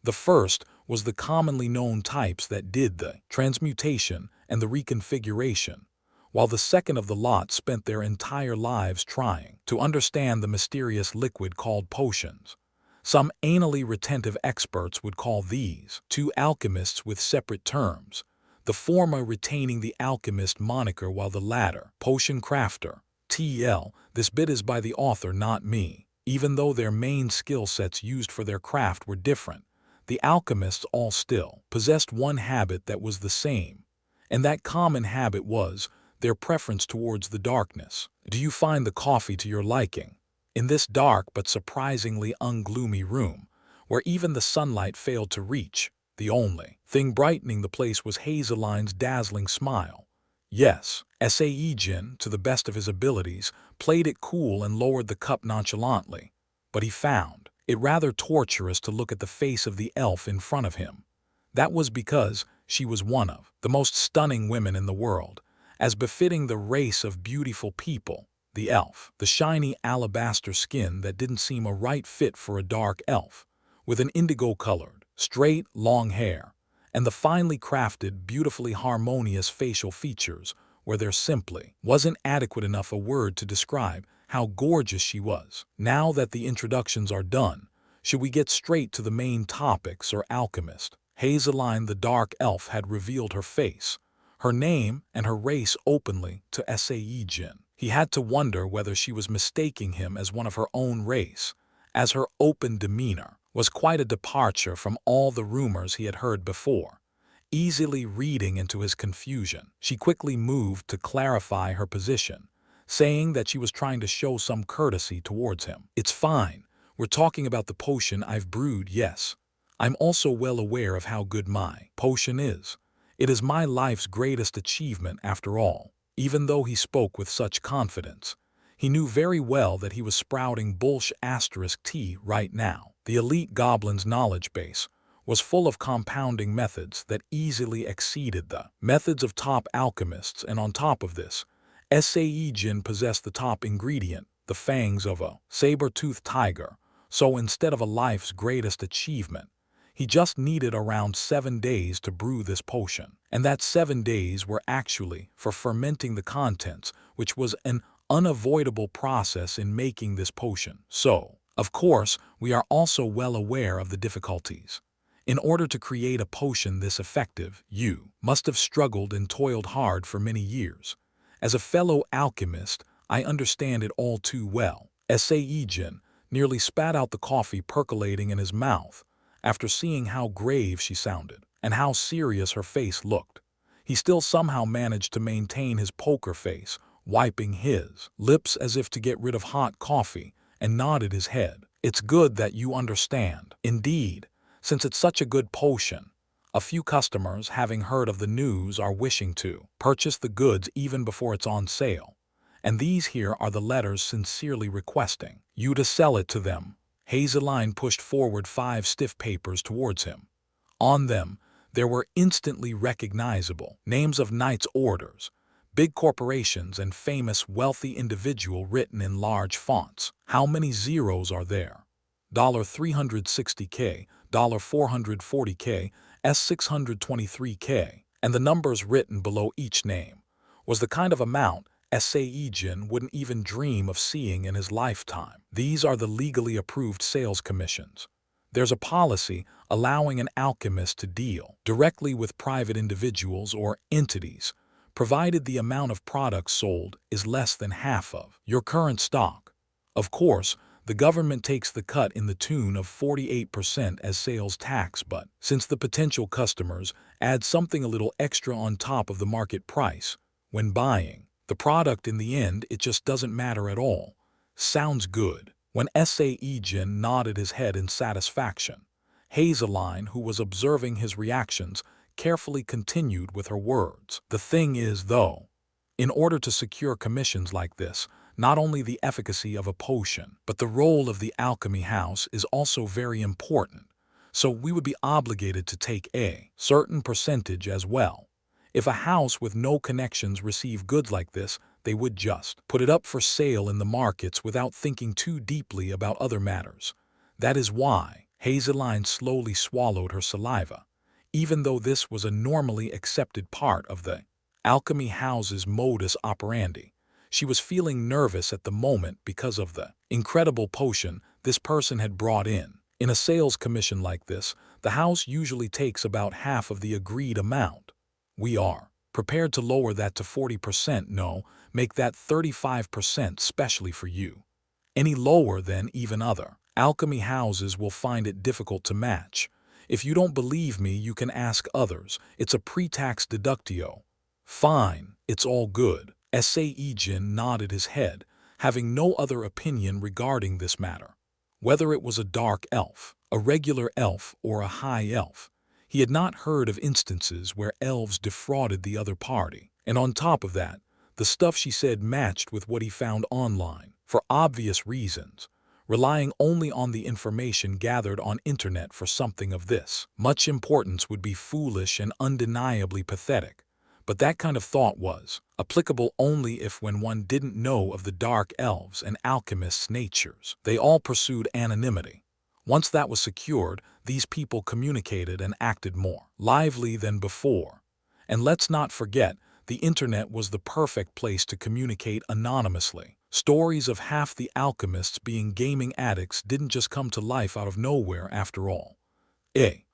The first was the commonly known types that did the transmutation and the reconfiguration, while the second of the lot spent their entire lives trying to understand the mysterious liquid called potions. Some anally retentive experts would call these 2 alchemists with separate terms, the former retaining the alchemist moniker while the latter, potion crafter. TL, this bit is by the author, not me. Even though their main skill sets used for their craft were different, the alchemists all still possessed one habit that was the same, and that common habit was their preference towards the darkness. Do you find the coffee to your liking? In this dark but surprisingly ungloomy room, where even the sunlight failed to reach, the only thing brightening the place was Hazeline's dazzling smile. Yes, Sae-Jin, to the best of his abilities, played it cool and lowered the cup nonchalantly, but he found it rather torturous to look at the face of the elf in front of him. That was because she was one of the most stunning women in the world, as befitting the race of beautiful people. The elf, the shiny alabaster skin that didn't seem a right fit for a dark elf, with an indigo-colored, straight, long hair, and the finely crafted, beautifully harmonious facial features where there simply wasn't adequate enough a word to describe how gorgeous she was. Now that the introductions are done, should we get straight to the main topics or alchemist? Hazeline the dark elf had revealed her face, her name and her race openly to Sae-Jin. He had to wonder whether she was mistaking him as one of her own race, as her open demeanor was quite a departure from all the rumors he had heard before. Easily reading into his confusion, she quickly moved to clarify her position, saying that she was trying to show some courtesy towards him. "It's fine. We're talking about the potion I've brewed, yes. I'm also well aware of how good my potion is. It is my life's greatest achievement after all." Even though he spoke with such confidence, he knew very well that he was sprouting bullsh*t right now. The elite goblin's knowledge base was full of compounding methods that easily exceeded the methods of top alchemists, and on top of this, Sae-Jin possessed the top ingredient, the fangs of a saber-toothed tiger. So instead of a life's greatest achievement, he just needed around 7 days to brew this potion. And that 7 days were actually for fermenting the contents, which was an unavoidable process in making this potion. So, of course, we are also well aware of the difficulties. In order to create a potion this effective, you must have struggled and toiled hard for many years. As a fellow alchemist, I understand it all too well. Sae-Jin nearly spat out the coffee percolating in his mouth after seeing how grave she sounded and how serious her face looked. He still somehow managed to maintain his poker face, wiping his lips as if to get rid of hot coffee, and nodded his head. "It's good that you understand. Indeed, since it's such a good potion, a few customers, having heard of the news, are wishing to purchase the goods even before it's on sale. And these here are the letters sincerely requesting you to sell it to them." Hazeline pushed forward 5 stiff papers towards him. On them, there were instantly recognizable names of knights' orders, big corporations, and famous wealthy individual written in large fonts. "How many zeros are there?" $360K, $440K, S623K, and the numbers written below each name was the kind of amount Sae-Jin wouldn't even dream of seeing in his lifetime. "These are the legally approved sales commissions. There's a policy allowing an alchemist to deal directly with private individuals or entities, provided the amount of products sold is less than half of your current stock. Of course, the government takes the cut in the tune of 48% as sales tax, but since the potential customers add something a little extra on top of the market price when buying the product, in the end, it just doesn't matter at all." "Sounds good." When Sae-Jin nodded his head in satisfaction, Hazeline, who was observing his reactions, carefully continued with her words. "The thing is, though, in order to secure commissions like this, not only the efficacy of a potion, but the role of the alchemy house is also very important. So we would be obligated to take a certain percentage as well. If a house with no connections receive goods like this, they would just put it up for sale in the markets without thinking too deeply about other matters. That is why." Hazeline slowly swallowed her saliva. Even though this was a normally accepted part of the alchemy house's modus operandi, she was feeling nervous at the moment because of the incredible potion this person had brought in. In a sales commission like this, the house usually takes about half of the agreed amount. "We are prepared to lower that to 40%, no, make that 35% specially for you. Any lower than even other alchemy houses will find it difficult to match. If you don't believe me, you can ask others. It's a pre-tax deductio." "Fine, it's all good." Sae-Jin nodded his head, having no other opinion regarding this matter. Whether it was a dark elf, a regular elf, or a high elf, he had not heard of instances where elves defrauded the other party. And on top of that, the stuff she said matched with what he found online, for obvious reasons, relying only on the information gathered on internet for something of this much importance would be foolish and undeniably pathetic. But that kind of thought was applicable only if when one didn't know of the dark elves and alchemists' natures. They all pursued anonymity, Once that was secured, these people communicated and acted more lively than before. And let's not forget, the internet was the perfect place to communicate anonymously. Stories of half the alchemists being gaming addicts didn't just come to life out of nowhere after all.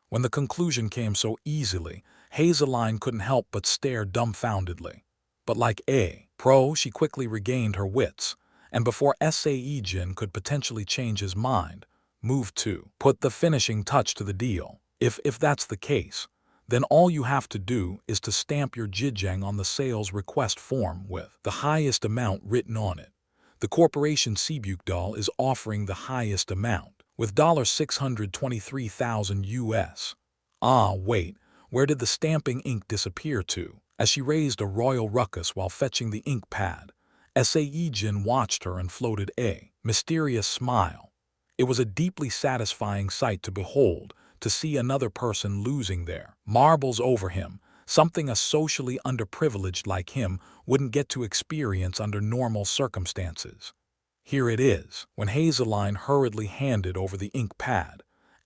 When the conclusion came so easily, Hazeline couldn't help but stare dumbfoundedly. But like she quickly regained her wits, and before Sae-Jin could potentially change his mind, moved to put the finishing touch to the deal. If that's the case, then all you have to do is to stamp your jijang on the sales request form with the highest amount written on it. The corporation Seabukdal is offering the highest amount, with $623,000 US. Wait, where did the stamping ink disappear to? As she raised a royal ruckus while fetching the ink pad, Sae-Jin watched her and floated a mysterious smile. It was a deeply satisfying sight to behold, to see another person losing their marbles over him, something a socially underprivileged like him wouldn't get to experience under normal circumstances. Here it is. When Hazeline hurriedly handed over the ink pad,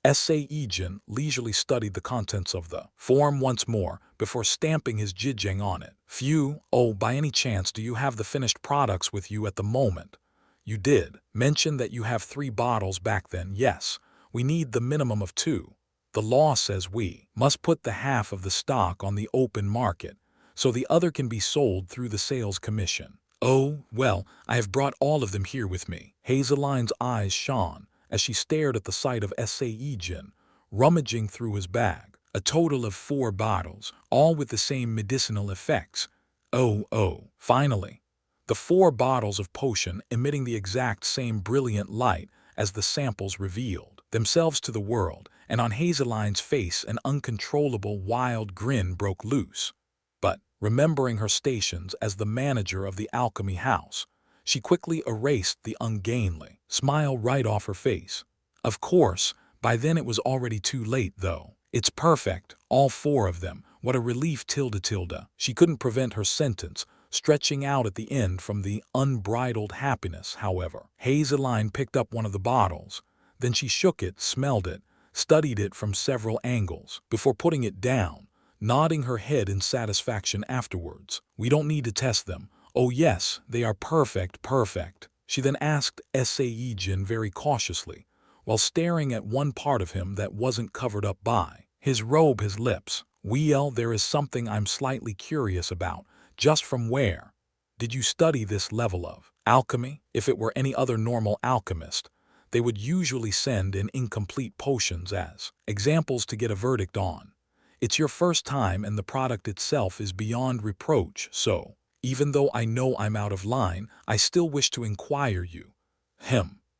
Sae-Jin leisurely studied the contents of the form once more before stamping his jijang on it. Phew, by any chance do you have the finished products with you at the moment? You did mention that you have 3 bottles back then. Yes, we need the minimum of 2. The law says we must put the half of the stock on the open market, so the other can be sold through the sales commission. Oh, well, I have brought all of them here with me. Hazeline's eyes shone as she stared at the sight of Sae-Jin, rummaging through his bag. A total of 4 bottles, all with the same medicinal effects. Finally. The 4 bottles of potion emitting the exact same brilliant light as the samples revealed themselves to the world, and on Hazeline's face an uncontrollable wild grin broke loose. But, remembering her stations as the manager of the alchemy house, she quickly erased the ungainly smile right off her face. Of course, by then it was already too late though. It's perfect, all 4 of them. What a relief, tilde. She couldn't prevent her sentence stretching out at the end from the unbridled happiness, however. Hazeline picked up one of the bottles. Then she shook it, smelled it, studied it from several angles, before putting it down, nodding her head in satisfaction afterwards. We don't need to test them. Oh yes, they are perfect. She then asked Sae-Jin very cautiously, while staring at one part of him that wasn't covered up by his robe, his lips. Well, there is something I'm slightly curious about. Just from where did you study this level of alchemy? If it were any other normal alchemist, they would usually send in incomplete potions as examples to get a verdict on. It's your first time and the product itself is beyond reproach, so, even though I know I'm out of line, I still wish to inquire you.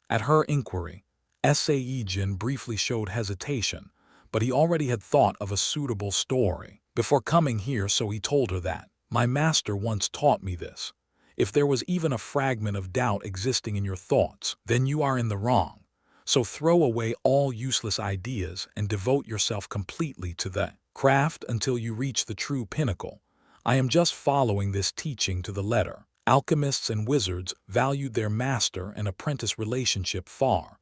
At her inquiry, Sae-Jin briefly showed hesitation, but he already had thought of a suitable story before coming here, so he told her that, my master once taught me this. If there was even a fragment of doubt existing in your thoughts, then you are in the wrong. So throw away all useless ideas and devote yourself completely to the craft until you reach the true pinnacle. I am just following this teaching to the letter. Alchemists and wizards valued their master and apprentice relationship far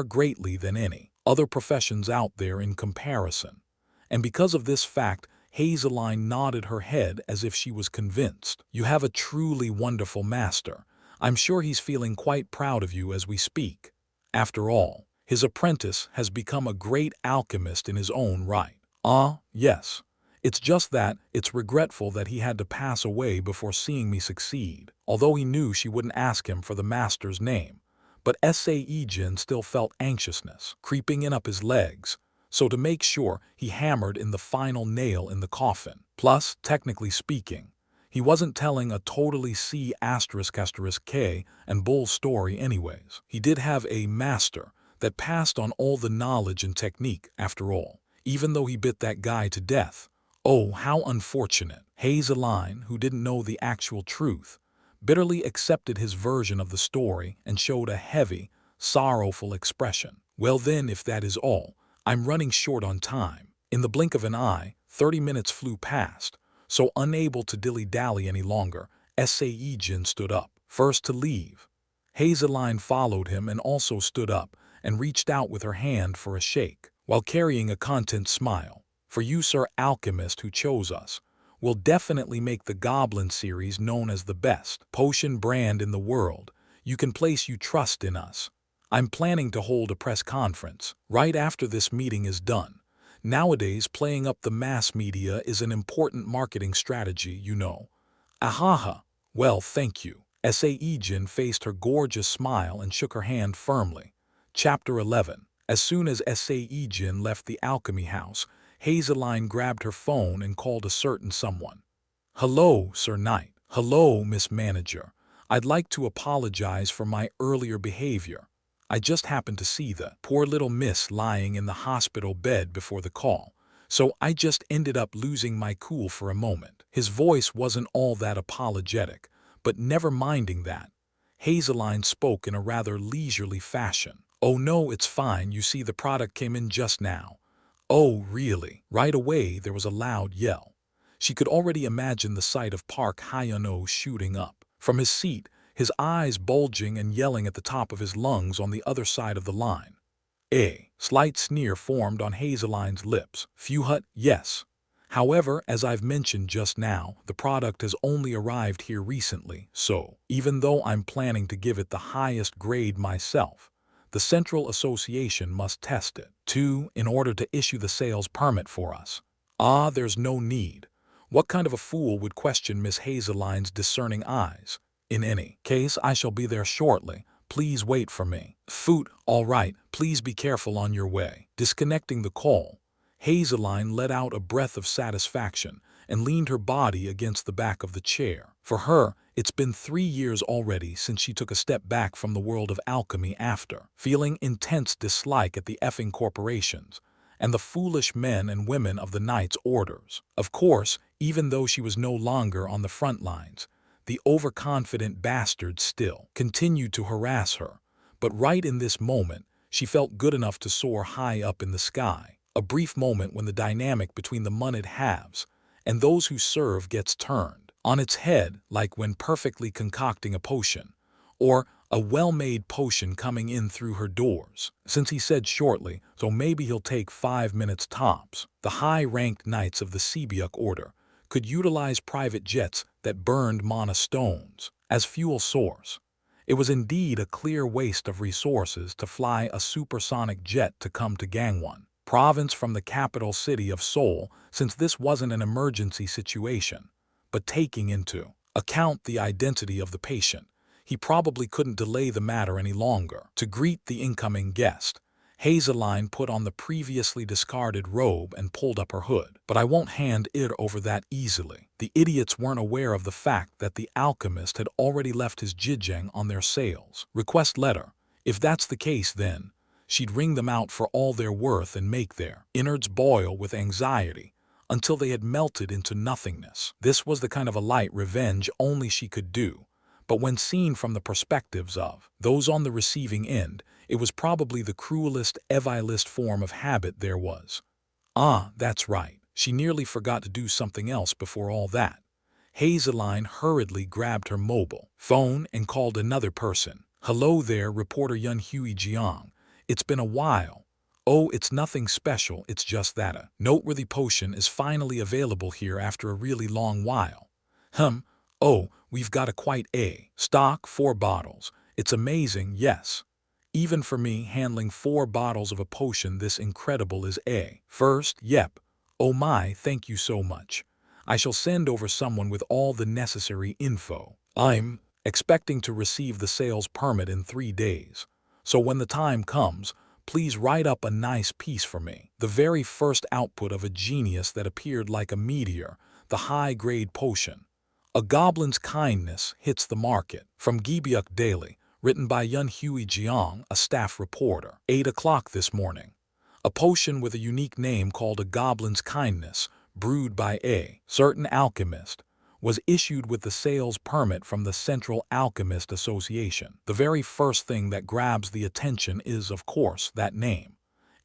greatly than any other professions out there in comparison. And because of this fact, Hazeline nodded her head as if she was convinced. You have a truly wonderful master. I'm sure he's feeling quite proud of you as we speak. After all, his apprentice has become a great alchemist in his own right. Yes. It's just that it's regretful that he had to pass away before seeing me succeed, although he knew she wouldn't ask him for the master's name. But Sae-Jin still felt anxiousness creeping in up his legs, so to make sure, he hammered in the final nail in the coffin. Plus, technically speaking, he wasn't telling a totally C***K and bull story anyways. He did have a master that passed on all the knowledge and technique after all, even though he bit that guy to death. Oh, how unfortunate. Hazeline, who didn't know the actual truth, bitterly accepted his version of the story and showed a heavy, sorrowful expression. Well then, if that is all, I'm running short on time. In the blink of an eye, 30 minutes flew past, so unable to dilly-dally any longer, Sae-Jin stood up, first to leave. Hazeline followed him and also stood up, and reached out with her hand for a shake, while carrying a content smile. "For you, Sir Alchemist, who chose us. We'll definitely make the Goblin series known as the best potion brand in the world. You can place you trust in us. I'm planning to hold a press conference right after this meeting is done. Nowadays, playing up the mass media is an important marketing strategy, you know." "Ahaha. Well, thank you." Sae-Jin faced her gorgeous smile and shook her hand firmly. Chapter 11. As soon as Sae-Jin left the alchemy house, Hazeline grabbed her phone and called a certain someone. "Hello, Sir Knight. Hello, Miss Manager. I'd like to apologize for my earlier behavior. I just happened to see the poor little miss lying in the hospital bed before the call, so I just ended up losing my cool for a moment." His voice wasn't all that apologetic, but never minding that, Hazeline spoke in a rather leisurely fashion. "Oh no, it's fine. You see, the product came in just now." "Oh, really?" Right away there was a loud yell. She could already imagine the sight of Park Hyun-oh shooting up from his seat, his eyes bulging and yelling at the top of his lungs on the other side of the line. A slight sneer formed on Hazeline's lips. "Fuhut, yes. However, as I've mentioned just now, the product has only arrived here recently, so even though I'm planning to give it the highest grade myself, the Central Association must test it, too, in order to issue the sales permit for us." "Ah, there's no need. What kind of a fool would question Miss Hazeline's discerning eyes? In any case, I shall be there shortly. Please wait for me." "Foot, all right. Please be careful on your way." Disconnecting the call, Hazeline let out a breath of satisfaction and leaned her body against the back of the chair. For her, it's been 3 years already since she took a step back from the world of alchemy after feeling intense dislike at the effing corporations and the foolish men and women of the Knight's orders. Of course, even though she was no longer on the front lines, the overconfident bastards still continued to harass her. But right in this moment, she felt good enough to soar high up in the sky. A brief moment when the dynamic between the moneyed halves and those who serve gets turned on its head, like when perfectly concocting a potion, or a well-made potion coming in through her doors. Since he said shortly, so maybe he'll take 5 minutes tops, the high-ranked knights of the Sebiuk order could utilize private jets that burned mana stones as fuel source. It was indeed a clear waste of resources to fly a supersonic jet to come to Gangwon province from the capital city of Seoul, since this wasn't an emergency situation. But taking into account the identity of the patient, he probably couldn't delay the matter any longer. To greet the incoming guest, Hazeline put on the previously discarded robe and pulled up her hood. "But I won't hand it over that easily." The idiots weren't aware of the fact that the alchemist had already left his jijang on their sales request letter. If that's the case, then she'd wring them out for all they're worth and make their innards boil with anxiety until they had melted into nothingness. This was the kind of a light revenge only she could do, but when seen from the perspectives of those on the receiving end, it was probably the cruelest, evilest form of habit there was. Ah, that's right. She nearly forgot to do something else before all that. Hazeline hurriedly grabbed her mobile phone and called another person. "Hello there, reporter Yun Hui Jiang. It's been a while." "Oh, it's nothing special, it's just that a noteworthy potion is finally available here after a really long while." "Oh, we've got a quite a stock, 4 bottles. It's amazing, yes. Even for me, handling 4 bottles of a potion this incredible is a first, yep. Oh my, thank you so much. I shall send over someone with all the necessary info. I'm expecting to receive the sales permit in 3 days. So when the time comes, please write up a nice piece for me." The very first output of a genius that appeared like a meteor, the high-grade potion, A Goblin's Kindness, hits the market. From Gibyuk Daily, written by Yun Hui Jiang, a staff reporter. 8 o'clock this morning. A potion with a unique name called A Goblin's Kindness, brewed by a certain alchemist, was issued with the sales permit from the Central Alchemist Association. The very first thing that grabs the attention is, of course, that name.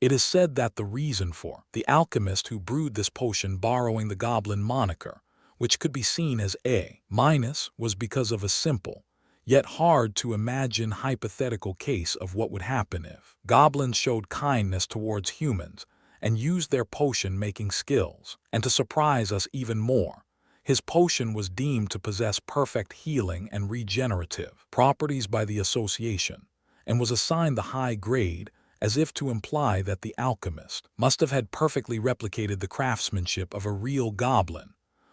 It is said that the reason for the alchemist who brewed this potion borrowing the Goblin moniker, which could be seen as a minus, was because of a simple, yet hard to imagine hypothetical case of what would happen if goblins showed kindness towards humans and used their potion-making skills. And to surprise us even more, his potion was deemed to possess perfect healing and regenerative properties by the association, and was assigned the high grade, as if to imply that the alchemist must have had perfectly replicated the craftsmanship of a real goblin.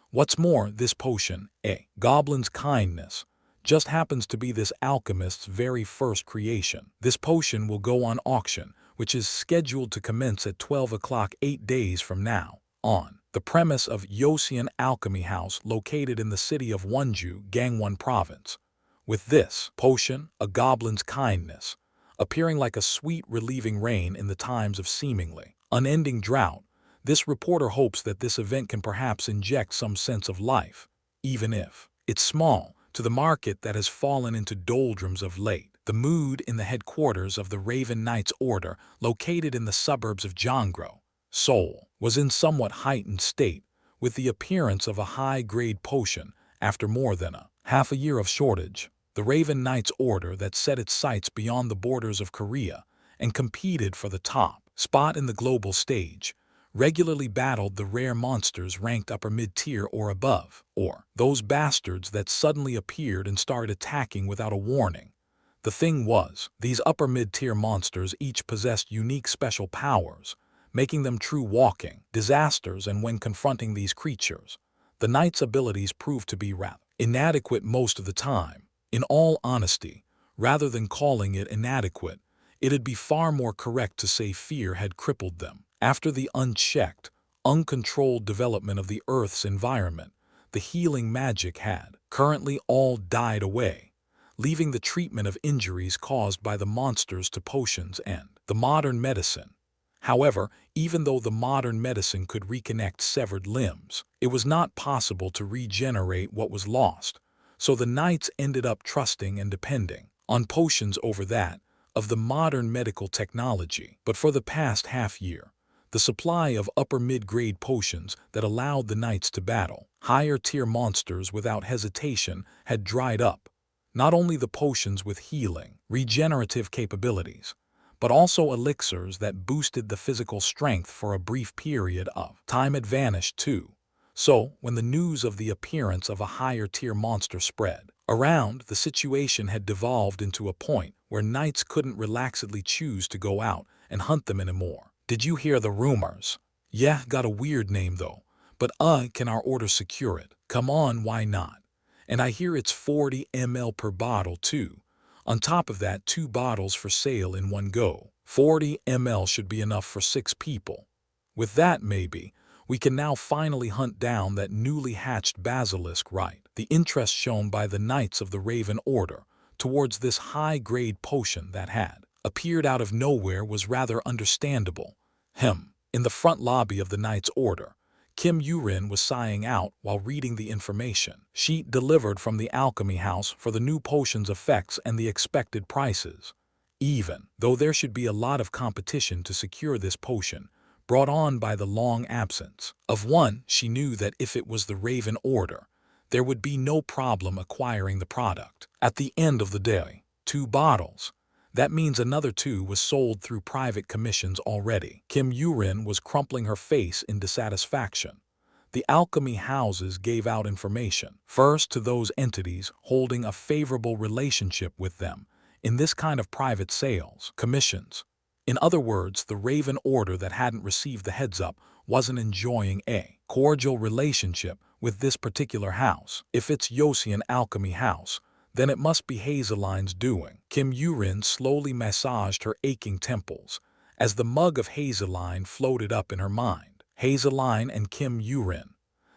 What's more, this potion, a goblin's kindness, just happens to be this alchemist's very first creation. This potion will go on auction, which is scheduled to commence at 12 o'clock 8 days from now, on the premise of Yosian Alchemy House located in the city of Wonju, Gangwon Province. With this potion, a goblin's kindness, appearing like a sweet relieving rain in the times of seemingly unending drought, this reporter hopes that this event can perhaps inject some sense of life, even if it's small, to the market that has fallen into doldrums of late. The mood in the headquarters of the Raven Knights Order, located in the suburbs of Jongro, Seoul, was in somewhat heightened state, with the appearance of a high-grade potion after more than half a year of shortage. The Raven Knights Order that set its sights beyond the borders of Korea and competed for the top spot in the global stage, regularly battled the rare monsters ranked upper mid-tier or above, or those bastards that suddenly appeared and started attacking without a warning. The thing was, these upper mid-tier monsters each possessed unique special powers, making them true walking disasters, and when confronting these creatures, the knight's abilities proved to be rather inadequate most of the time. In all honesty, rather than calling it inadequate, it'd be far more correct to say fear had crippled them. After the unchecked, uncontrolled development of the Earth's environment, the healing magic had currently all died away, leaving the treatment of injuries caused by the monsters to potions and the modern medicine. However, even though the modern medicine could reconnect severed limbs, it was not possible to regenerate what was lost, so the knights ended up trusting and depending on potions over that of the modern medical technology. But for the past half-year, the supply of upper mid-grade potions that allowed the knights to battle higher-tier monsters without hesitation had dried up. Not only the potions with healing, regenerative capabilities, but also elixirs that boosted the physical strength for a brief period of time had vanished too. So, when the news of the appearance of a higher-tier monster spread around, the situation had devolved into a point where knights couldn't relaxedly choose to go out and hunt them anymore. Did you hear the rumors? Yeah, got a weird name though, but can our order secure it? Come on, why not? And I hear it's 40 ml per bottle too. On top of that, 2 bottles for sale in one go. 40 ml should be enough for 6 people. With that, maybe, we can now finally hunt down that newly hatched basilisk, right? The interest shown by the Knights of the Raven Order towards this high-grade potion that had appeared out of nowhere was rather understandable. In the front lobby of the Knights Order, Kim Yurin was sighing out while reading the information sheet delivered from the alchemy house for the new potion's effects and the expected prices. Even though there should be a lot of competition to secure this potion, brought on by the long absence of one, she knew that if it was the Raven Order, there would be no problem acquiring the product. At the end of the day, 2 bottles. That means another 2 was sold through private commissions already. Kim Yurin was crumpling her face in dissatisfaction. The alchemy houses gave out information, first to those entities holding a favorable relationship with them, in this kind of private sales commissions. In other words, the Raven Order that hadn't received the heads-up wasn't enjoying a cordial relationship with this particular house. If it's Yosian Alchemy House, then it must be Hazeline's doing. Kim Yurin slowly massaged her aching temples as the mug of Hazeline floated up in her mind. Hazeline and Kim Yurin.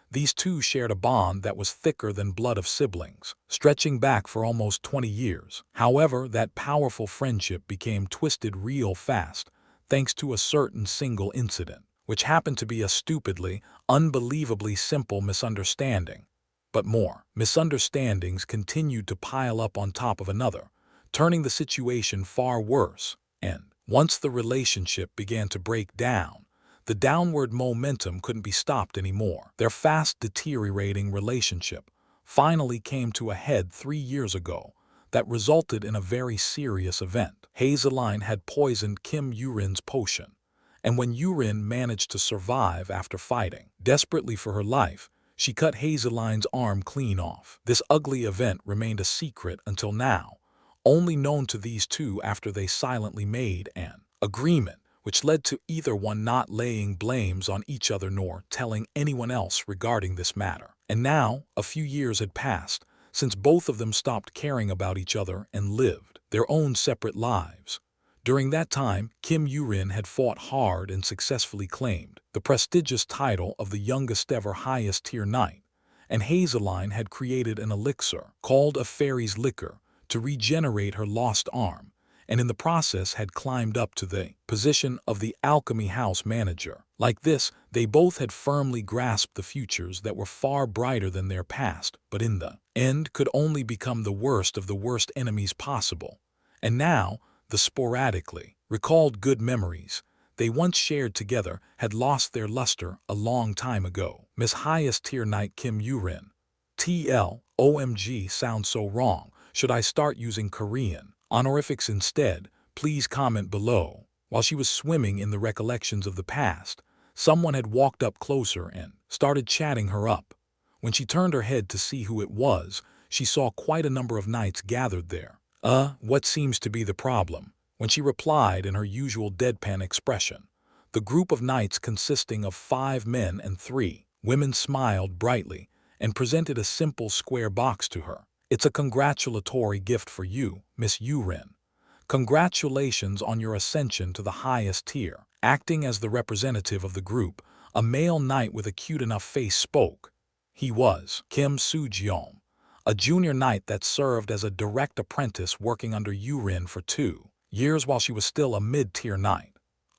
These two shared a bond that was thicker than blood of siblings, stretching back for almost 20 years. However, that powerful friendship became twisted real fast, thanks to a certain single incident, which happened to be a stupidly, unbelievably simple misunderstanding. But more misunderstandings continued to pile up on top of another, turning the situation far worse, and once the relationship began to break down, the downward momentum couldn't be stopped anymore. Their fast deteriorating relationship finally came to a head 3 years ago, that resulted in a very serious event. Hazeline had poisoned Kim Yurin's potion, and when Yurin managed to survive after fighting desperately for her life, she cut Hazeline's arm clean off. This ugly event remained a secret until now, only known to these two after they silently made an agreement, which led to either one not laying blames on each other nor telling anyone else regarding this matter. And now, a few years had passed since both of them stopped caring about each other and lived their own separate lives. During that time, Kim Yurin had fought hard and successfully claimed the prestigious title of the youngest ever highest-tier knight, and Hazeline had created an elixir called a fairy's liquor to regenerate her lost arm, and in the process had climbed up to the position of the alchemy house manager. Like this, they both had firmly grasped the futures that were far brighter than their past, but in the end could only become the worst of the worst enemies possible. And now, the sporadically recalled good memories they once shared together had lost their luster a long time ago. Miss Highest Tier Knight Kim Yurin. OMG sounds so wrong. Should I start using Korean honorifics instead? Please comment below. While she was swimming in the recollections of the past, someone had walked up closer and started chatting her up. When she turned her head to see who it was, she saw quite a number of knights gathered there. What seems to be the problem? When she replied in her usual deadpan expression. The group of knights consisting of 5 men and 3 women smiled brightly and presented a simple square box to her. It's a congratulatory gift for you, Miss Yurin. Congratulations on your ascension to the highest tier. Acting as the representative of the group, a male knight with a cute enough face spoke. He was Kim Sae-Jin, a junior knight that served as a direct apprentice working under Yurin for 2 years while she was still a mid-tier knight.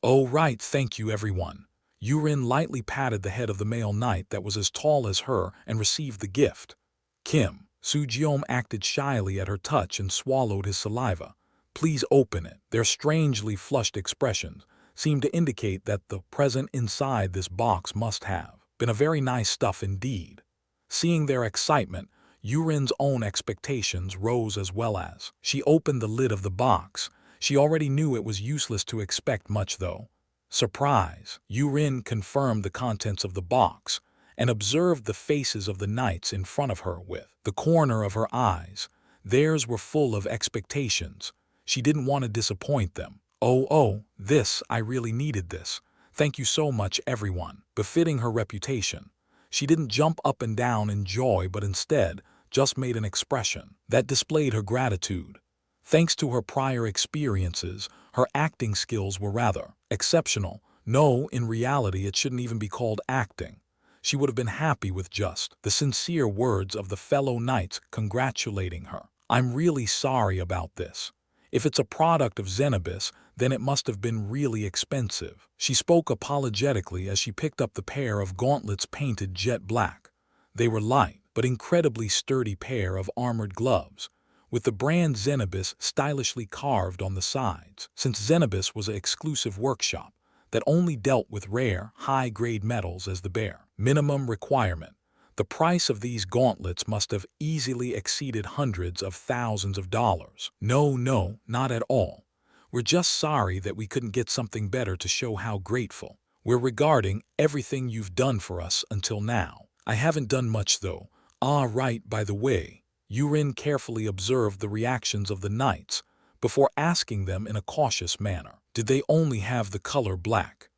Oh right, thank you everyone. Yurin lightly patted the head of the male knight that was as tall as her and received the gift. Kim Sae-Jin acted shyly at her touch and swallowed his saliva. Please open it. Their strangely flushed expressions seemed to indicate that the present inside this box must have been a very nice stuff indeed. Seeing their excitement, Yurin's own expectations rose as well as she opened the lid of the box. She already knew it was useless to expect much though. Surprise! Yurin confirmed the contents of the box and observed the faces of the knights in front of her with the corner of her eyes. Theirs were full of expectations. She didn't want to disappoint them. This, I really needed this. Thank you so much everyone. Befitting her reputation, she didn't jump up and down in joy but instead just made an expression that displayed her gratitude. Thanks to her prior experiences, her acting skills were rather exceptional. No, in reality it shouldn't even be called acting. She would have been happy with just the sincere words of the fellow knights congratulating her. I'm really sorry about this. If it's a product of Zenobis, then it must have been really expensive. She spoke apologetically as she picked up the pair of gauntlets painted jet black. They were light, but incredibly sturdy pair of armored gloves, with the brand Zenobis stylishly carved on the sides. Since Zenobis was an exclusive workshop that only dealt with rare, high-grade metals as the bare minimum requirement, the price of these gauntlets must have easily exceeded hundreds of thousands of dollars. No, not at all. We're just sorry that we couldn't get something better to show how grateful we're regarding everything you've done for us until now. I haven't done much though. Right, by the way. Yurin carefully observed the reactions of the knights before asking them in a cautious manner. Did they only have the color black?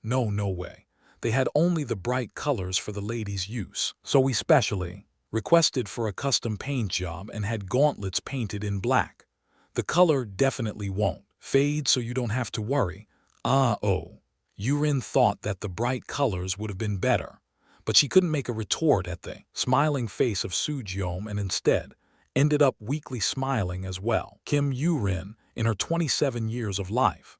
No way. They had only the bright colors for the ladies' use. So we specially requested for a custom paint job and had gauntlets painted in black. The color definitely won't fade, so you don't have to worry. Yurin thought that the bright colors would have been better, but she couldn't make a retort at the smiling face of Sae-Jin and instead ended up weakly smiling as well. Kim Yurin, in her 27 years of life,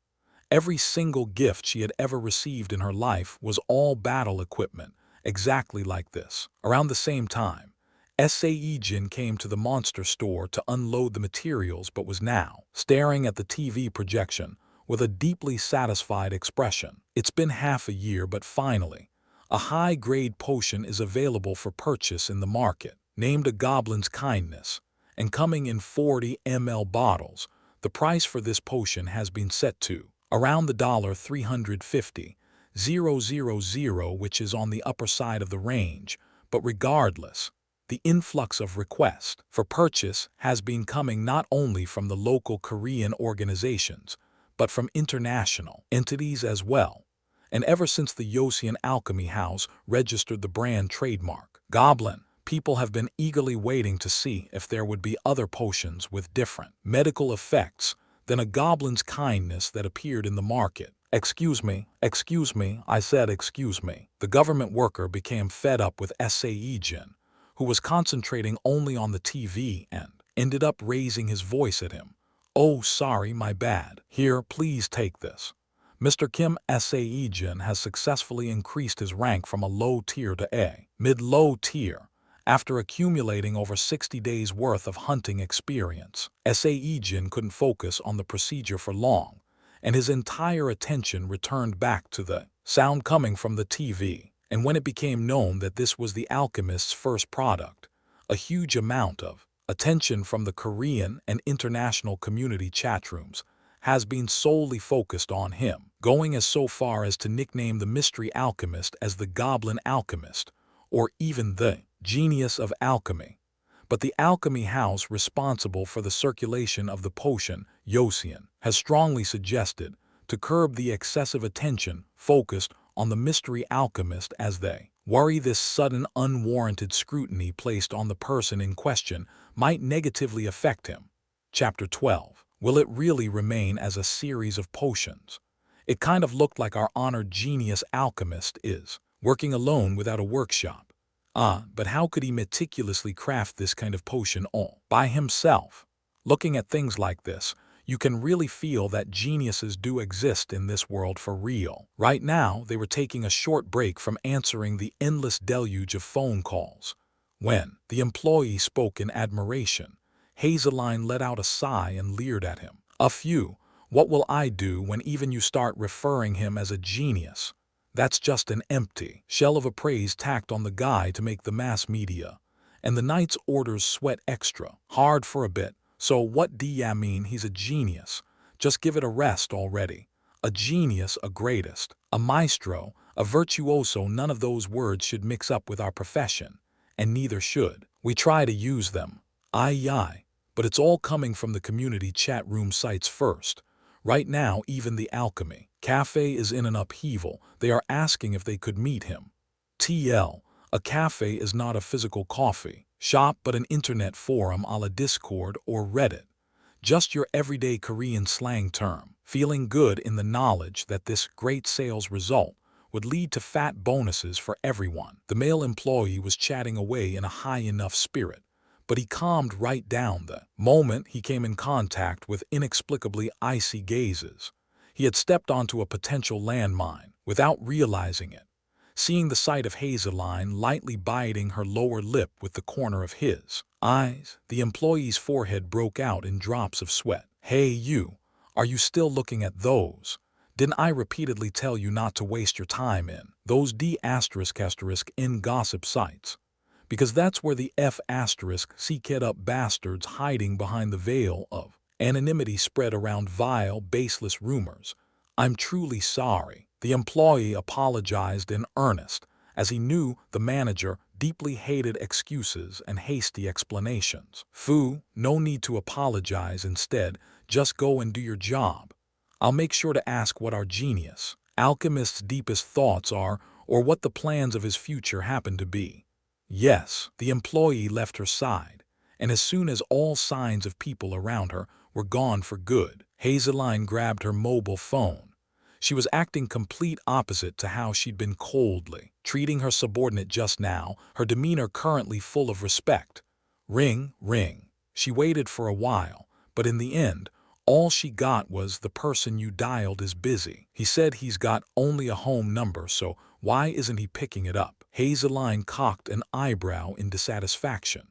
every single gift she had ever received in her life was all battle equipment, exactly like this. Around the same time, Sae-Jin came to the monster store to unload the materials but was now staring at the TV projection with a deeply satisfied expression. It's been half a year, but finally, a high-grade potion is available for purchase in the market, named a Goblin's Kindness, and coming in 40 ml bottles. The price for this potion has been set to around the $350,000, which is on the upper side of the range, but regardless, the influx of requests for purchase has been coming not only from the local Korean organizations, but from international entities as well. And ever since the Yoseon Alchemy House registered the brand trademark, Goblin, people have been eagerly waiting to see if there would be other potions with different medical effects than a goblin's kindness that appeared in the market. Excuse me, I said excuse me. The government worker became fed up with Sae-Jin, who was concentrating only on the TV and ended up raising his voice at him. Oh, sorry, my bad. Here, please take this. Mr. Kim Sae-Jin has successfully increased his rank from a low tier to a mid-low tier after accumulating over 60 days' worth of hunting experience. Sae-Jin couldn't focus on the procedure for long, and his entire attention returned back to the sound coming from the TV. And when it became known that this was the alchemist's first product, a huge amount of attention from the Korean and international community chat rooms has been solely focused on him, going as so far as to nickname the mystery alchemist as the Goblin Alchemist, or even the Genius of Alchemy. But the alchemy house responsible for the circulation of the potion, Yoseon, has strongly suggested to curb the excessive attention focused on the mystery alchemist as they worry this sudden unwarranted scrutiny placed on the person in question might negatively affect him. Chapter 12. Will it really remain as a series of potions? It kind of looked like our honored genius alchemist is working alone without a workshop. But how could he meticulously craft this kind of potion all by himself? Looking at things like this, you can really feel that geniuses do exist in this world for real. Right now, they were taking a short break from answering the endless deluge of phone calls. When the employee spoke in admiration, Hazeline let out a sigh and leered at him. What will I do when even you start referring him as a genius? That's just an empty shell of a praise tacked on the guy to make the mass media. And the knight's orders sweat extra hard for a bit. So what do ya mean he's a genius? Just give it a rest already. A genius, a greatest, a maestro, a virtuoso, none of those words should mix up with our profession. And neither should we try to use them. Aye. But it's all coming from the community chat room sites first. Right now, even the Alchemy Cafe is in an upheaval. They are asking if they could meet him. TL, a cafe is not a physical coffee shop but an internet forum a la Discord or Reddit. Just your everyday Korean slang term. Feeling good in the knowledge that this great sales result would lead to fat bonuses for everyone. The male employee was chatting away in a high enough spirit, but he calmed right down the moment he came in contact with inexplicably icy gazes. He had stepped onto a potential landmine without realizing it. Seeing the sight of Hazeline lightly biting her lower lip with the corner of his eyes, the employee's forehead broke out in drops of sweat. Hey you, are you still looking at those? Didn't I repeatedly tell you not to waste your time in those D*****in gossip sites? Because that's where the F*****seek up bastards hiding behind the veil of anonymity spread around vile, baseless rumors. I'm truly sorry. The employee apologized in earnest, as he knew the manager deeply hated excuses and hasty explanations. No need to apologize. Instead, just go and do your job. I'll make sure to ask what our genius alchemist's deepest thoughts are or what the plans of his future happen to be. Yes, the employee left her side, and as soon as all signs of people around her were gone for good, Hazeline grabbed her mobile phone. She was acting complete opposite to how she'd been coldly treating her subordinate just now, her demeanor currently full of respect. Ring. She waited for a while, but in the end, all she got was the person you dialed is busy. He said he's got only a home number, so why isn't he picking it up? Hazeline cocked an eyebrow in dissatisfaction.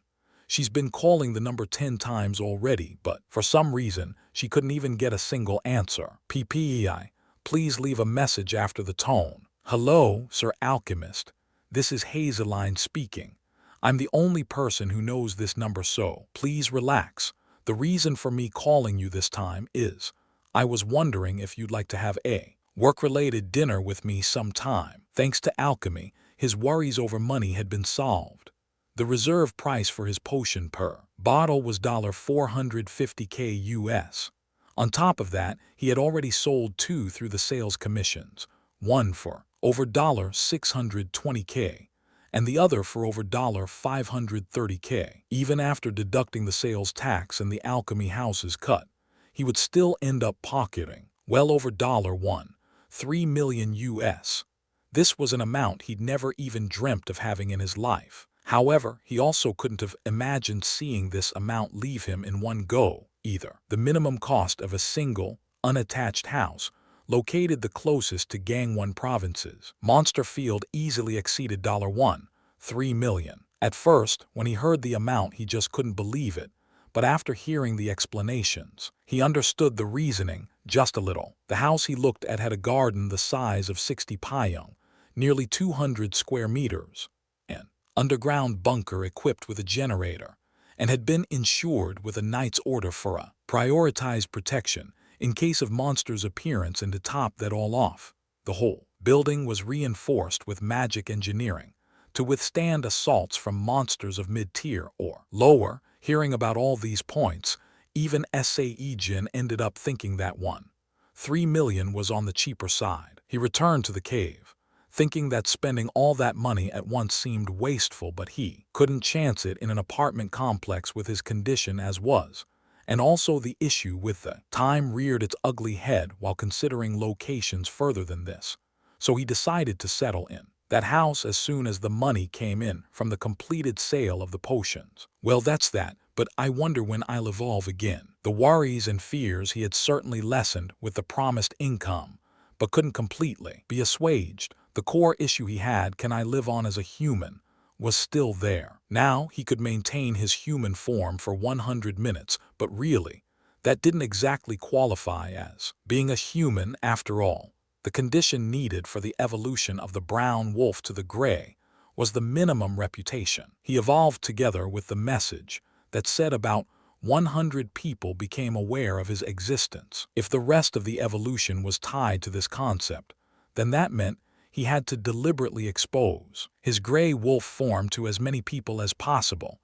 She's been calling the number 10 times already, but for some reason, she couldn't even get a single answer. PPEI. Please leave a message after the tone. Hello, Sir Alchemist. This is Hazeline speaking. I'm the only person who knows this number, so please relax. The reason for me calling you this time is I was wondering if you'd like to have a work-related dinner with me sometime. Thanks to alchemy, his worries over money had been solved. The reserve price for his potion per bottle was $450k US. On top of that, he had already sold two through the sales commissions, one for over $620k and the other for over $530k. Even after deducting the sales tax and the alchemy house's cut, he would still end up pocketing well over $3 million US. This was an amount he'd never even dreamt of having in his life. However, he also couldn't have imagined seeing this amount leave him in one go, either. The minimum cost of a single, unattached house, located the closest to Gangwon province's Monster Field, easily exceeded $3 million. At first, when he heard the amount, he just couldn't believe it. But after hearing the explanations, he understood the reasoning just a little. The house he looked at had a garden the size of 60 pyong, nearly 200 square meters, an underground bunker equipped with a generator, and had been insured with a knight's order for a prioritized protection in case of monsters' appearance. And to top that all off, the whole building was reinforced with magic engineering to withstand assaults from monsters of mid-tier or lower. Hearing about all these points, even Sae-Jin ended up thinking that $3 million was on the cheaper side. He returned to the cave, thinking that spending all that money at once seemed wasteful, but he couldn't chance it in an apartment complex with his condition as was. And also the issue with the time reared its ugly head while considering locations further than this. So he decided to settle in that house as soon as the money came in from the completed sale of the potions. Well, that's that, but I wonder when I'll evolve again. The worries and fears he had certainly lessened with the promised income, but couldn't completely be assuaged. The core issue he had, can I live on as a human, was still there. Now he could maintain his human form for 100 minutes, but really, that didn't exactly qualify as being a human after all. The condition needed for the evolution of the brown wolf to the gray was the minimum reputation. He evolved together with the message that said about 100 people became aware of his existence. If the rest of the evolution was tied to this concept, then that meant he had to deliberately expose his gray wolf form to as many people as possible.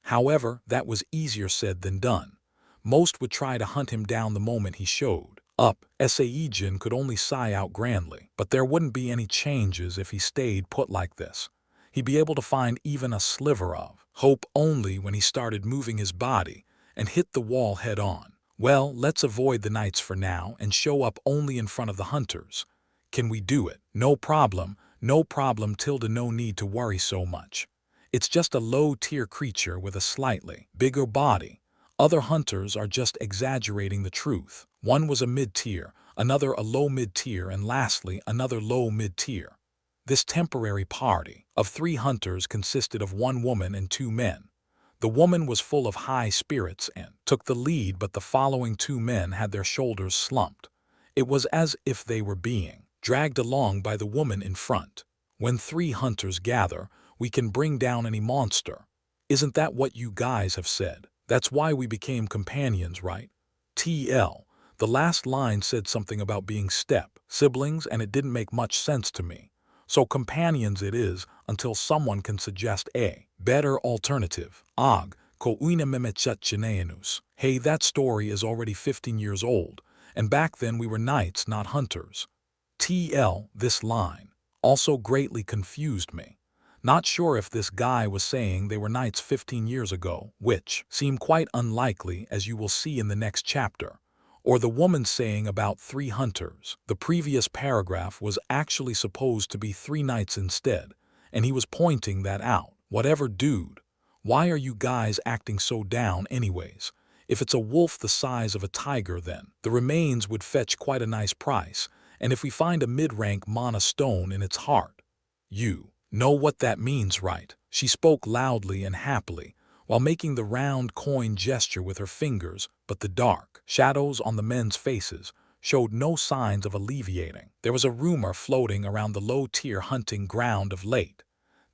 However, that was easier said than done. Most would try to hunt him down the moment he showed up. Sae-Jin could only sigh out grandly, but there wouldn't be any changes if he stayed put like this. He'd be able to find even a sliver of hope only when he started moving his body and hit the wall head on. Well, let's avoid the knights for now and show up only in front of the hunters. Can we do it? No problem, Tilda, no need to worry so much. It's just a low-tier creature with a slightly bigger body. Other hunters are just exaggerating the truth. One was a mid-tier, another a low mid-tier, and lastly another low mid-tier. This temporary party of 3 hunters consisted of 1 woman and 2 men. The woman was full of high spirits and took the lead, but the following 2 men had their shoulders slumped. It was as if they were being dragged along by the woman in front. When 3 hunters gather, we can bring down any monster. Isn't that what you guys have said? That's why we became companions, right? TL. The last line said something about being siblings, and it didn't make much sense to me. So companions it is until someone can suggest a better alternative. Hey, that story is already 15 years old, and back then we were knights, not hunters. TL. This line also greatly confused me. Not sure if this guy was saying they were knights 15 years ago, which seemed quite unlikely as you will see in the next chapter, or the woman saying about 3 hunters. The previous paragraph was actually supposed to be 3 knights instead, and he was pointing that out. Whatever, dude. Why are you guys acting so down anyways? If it's a wolf the size of a tiger, then the remains would fetch quite a nice price, and if we find a mid-rank mana stone in its heart, you know what that means, right? She spoke loudly and happily, while making the round coin gesture with her fingers, but the dark shadows on the men's faces showed no signs of alleviating. There was a rumor floating around the low-tier hunting ground of late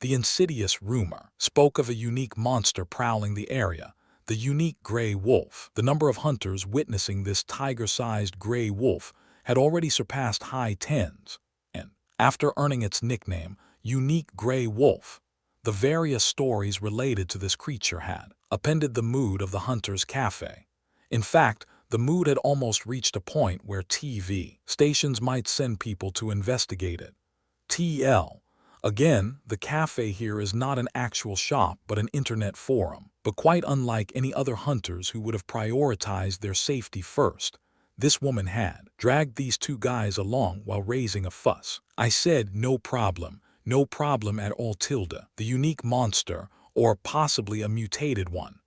The insidious rumor spoke of a unique monster prowling the area, the unique gray wolf. The number of hunters witnessing this tiger-sized gray wolf had already surpassed high tens, and after earning its nickname, unique gray wolf, the various stories related to this creature had upended the mood of the hunters' cafe. In fact, the mood had almost reached a point where TV stations might send people to investigate it. TL. Again, the cafe here is not an actual shop but an internet forum. But quite unlike any other hunters who would have prioritized their safety first, this woman had dragged these two guys along while raising a fuss. I said, no problem at all tilde. The unique monster, or possibly a mutated one.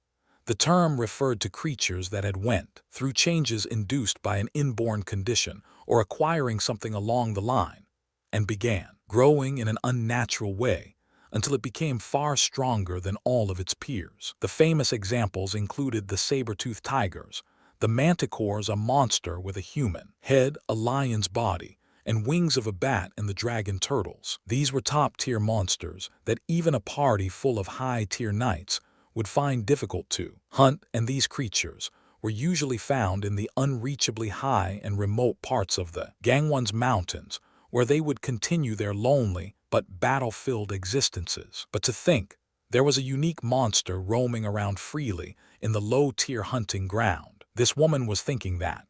The term referred to creatures that had went through changes induced by an inborn condition or acquiring something along the line, and began growing in an unnatural way until it became far stronger than all of its peers. The famous examples included the saber-toothed tigers, the manticores, a monster with a human head, a lion's body, and wings of a bat, and the dragon turtles. These were top-tier monsters that even a party full of high-tier knights would find difficult to hunt, and these creatures were usually found in the unreachably high and remote parts of the Gangwon's mountains, where they would continue their lonely but battle-filled existences. But to think, there was a unique monster roaming around freely in the low-tier hunting ground. This woman was thinking that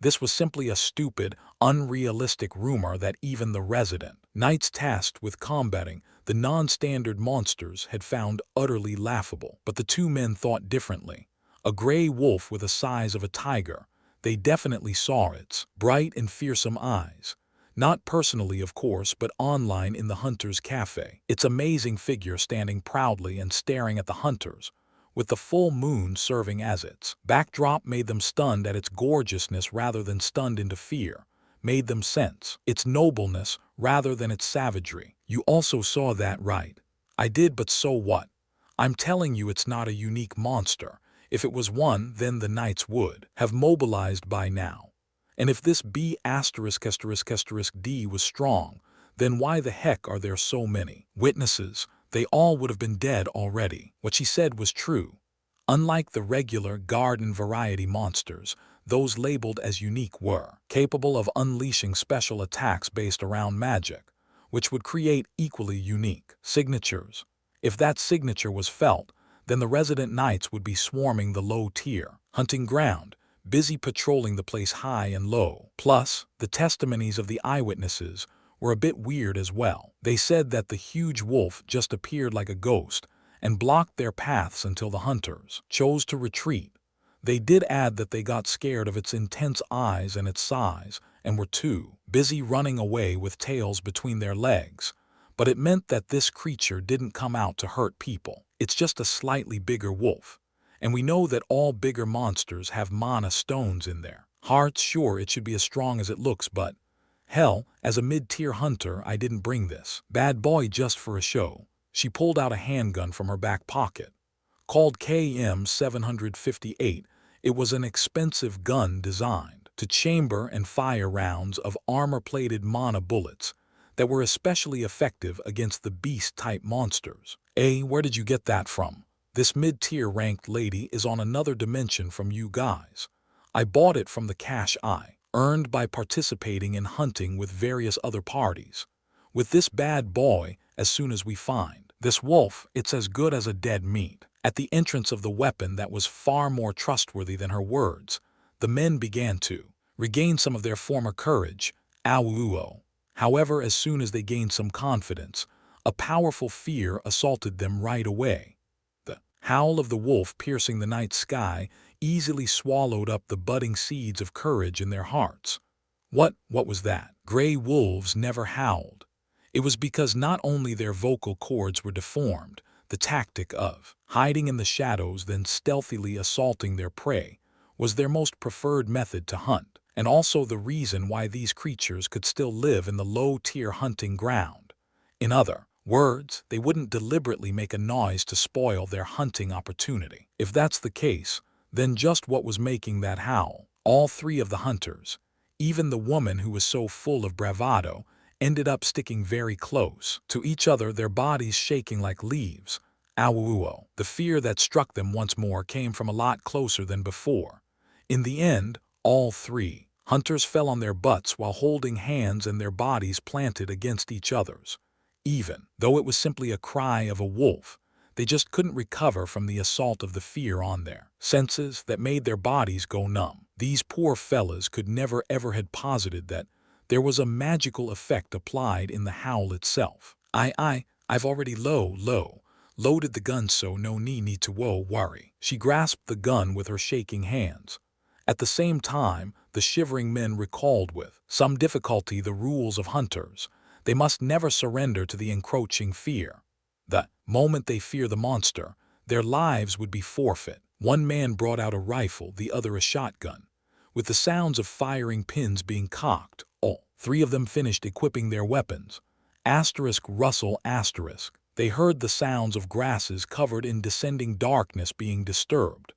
this was simply a stupid, unrealistic rumor that even the resident knights tasked with combating the non-standard monsters had found utterly laughable. But the two men thought differently. A gray wolf with the size of a tiger, they definitely saw its bright and fearsome eyes. Not personally, of course, but online in the hunter's cafe. Its amazing figure standing proudly and staring at the hunters, with the full moon serving as its backdrop, made them stunned at its gorgeousness rather than stunned into fear, made them sense its nobleness rather than its savagery. You also saw that, right? I did, but so what? I'm telling you, it's not a unique monster. If it was one, then the knights would have mobilized by now. And if this B******D was strong, then why the heck are there so many witnesses? They all would have been dead already. What she said was true. Unlike the regular garden variety monsters, those labeled as unique were capable of unleashing special attacks based around magic, which would create equally unique signatures. If that signature was felt, then the resident knights would be swarming the low-tier hunting ground, busy patrolling the place high and low. Plus, the testimonies of the eyewitnesses were a bit weird as well. They said that the huge wolf just appeared like a ghost and blocked their paths until the hunters chose to retreat. They did add that they got scared of its intense eyes and its size and were too busy running away with tails between their legs. But it meant that this creature didn't come out to hurt people. It's just a slightly bigger wolf. And we know that all bigger monsters have mana stones in their hearts. Sure, it should be as strong as it looks, but hell, as a mid-tier hunter, I didn't bring this bad boy just for a show. She pulled out a handgun from her back pocket. Called KM-758, it was an expensive gun designed to chamber and fire rounds of armor-plated mana bullets that were especially effective against the beast-type monsters. Where did you get that from? This mid-tier ranked lady is on another dimension from you guys. I bought it from the cash I earned by participating in hunting with various other parties. With this bad boy, as soon as we find this wolf, it's as good as a dead meat. At the entrance of the weapon that was far more trustworthy than her words, the men began to regain some of their former courage. However, as soon as they gained some confidence, a powerful fear assaulted them right away. The howl of the wolf piercing the night sky easily swallowed up the budding seeds of courage in their hearts. What was that? Gray wolves never howled. It was because not only their vocal cords were deformed, the tactic of hiding in the shadows then stealthily assaulting their prey was their most preferred method to hunt, and also the reason why these creatures could still live in the low-tier hunting ground. In other words, they wouldn't deliberately make a noise to spoil their hunting opportunity. If that's the case, then just what was making that howl? All three of the hunters, even the woman who was so full of bravado, ended up sticking very close to each other, their bodies shaking like leaves. Awuo. The fear that struck them once more came from a lot closer than before. In the end, all three hunters fell on their butts while holding hands and their bodies planted against each other's. Even though it was simply a cry of a wolf, they just couldn't recover from the assault of the fear on their senses that made their bodies go numb. These poor fellas could never ever had posited that there was a magical effect applied in the howl itself. I've already loaded the gun, so no need to worry. She grasped the gun with her shaking hands. At the same time, the shivering men recalled with some difficulty the rules of hunters. They must never surrender to the encroaching fear. The moment they fear the monster, their lives would be forfeit. One man brought out a rifle, the other a shotgun. With the sounds of firing pins being cocked, all three of them finished equipping their weapons. Rustle. They heard the sounds of grasses covered in descending darkness being disturbed.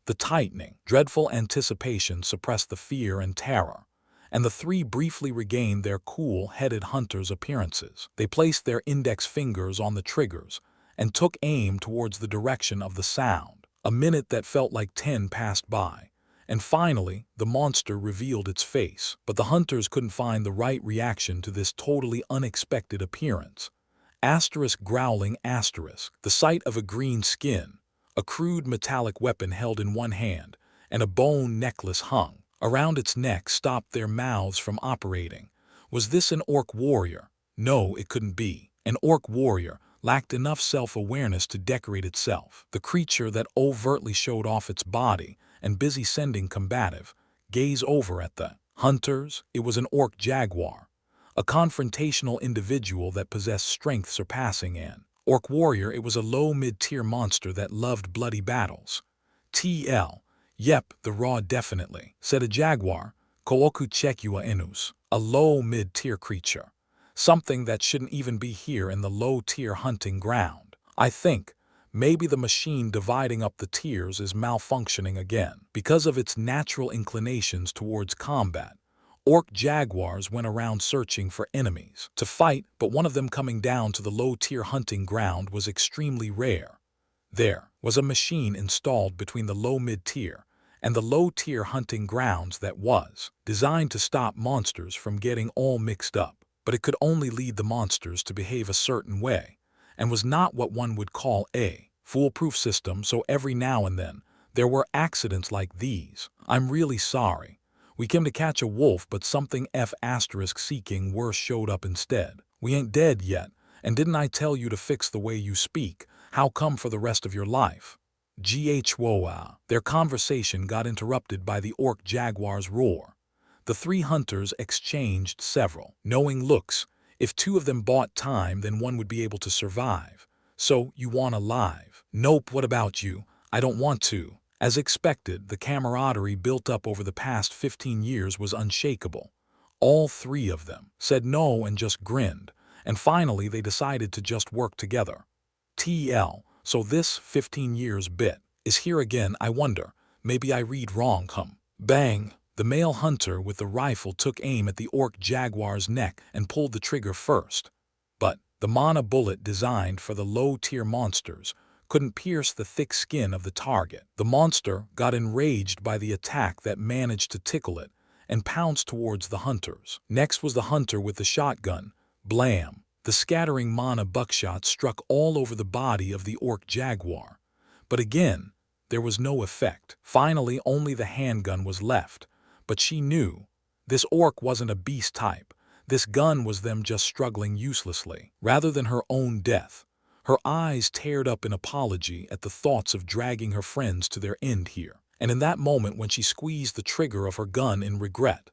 The tightening, dreadful anticipation suppressed the fear and terror, and the three briefly regained their cool-headed hunters' appearances. They placed their index fingers on the triggers and took aim towards the direction of the sound. A minute that felt like 10 passed by, and finally the monster revealed its face. But the hunters couldn't find the right reaction to this totally unexpected appearance. Growling. The sight of a green skin, a crude metallic weapon held in one hand, and a bone necklace hung around its neck stopped their mouths from operating. Was this an orc warrior? No, it couldn't be. An orc warrior lacked enough self-awareness to decorate itself. The creature that overtly showed off its body and busy sending combative gaze over at the hunters, it was an orc jaguar, a confrontational individual that possessed strength surpassing an orc warrior. It was a low mid-tier monster that loved bloody battles. Yep, the raw definitely, said a jaguar, Kooku Chekua Inus, a low mid-tier creature. Something that shouldn't even be here in the low-tier hunting ground. I think maybe the machine dividing up the tiers is malfunctioning again. Because of its natural inclinations towards combat, orc jaguars went around searching for enemies to fight, but one of them coming down to the low-tier hunting ground was extremely rare. There was a machine installed between the low-mid-tier and the low-tier hunting grounds that was designed to stop monsters from getting all mixed up, but it could only lead the monsters to behave a certain way, and was not what one would call a foolproof system, so every now and then there were accidents like these. I'm really sorry. We came to catch a wolf, but something seeking worse showed up instead. We ain't dead yet, and didn't I tell you to fix the way you speak? How come for the rest of your life? Ghoa. Their conversation got interrupted by the orc jaguar's roar. The three hunters exchanged several knowing looks. If two of them bought time, then one would be able to survive. So, you want alive? Nope, what about you? I don't want to. As expected, the camaraderie built up over the past 15 years was unshakable. All three of them said no and just grinned, and finally they decided to just work together. So this 15 years bit is here again, I wonder. Maybe I read wrong, Bang! The male hunter with the rifle took aim at the orc jaguar's neck and pulled the trigger first. But the mana bullet designed for the low-tier monsters couldn't pierce the thick skin of the target. The monster got enraged by the attack that managed to tickle it and pounced towards the hunters. Next was the hunter with the shotgun. Blam! The scattering mana buckshot struck all over the body of the orc jaguar. But again, there was no effect. Finally, only the handgun was left. But she knew this orc wasn't a beast type. This gun was them just struggling uselessly, rather than her own death. Her eyes teared up in apology at the thoughts of dragging her friends to their end here. And in that moment when she squeezed the trigger of her gun in regret,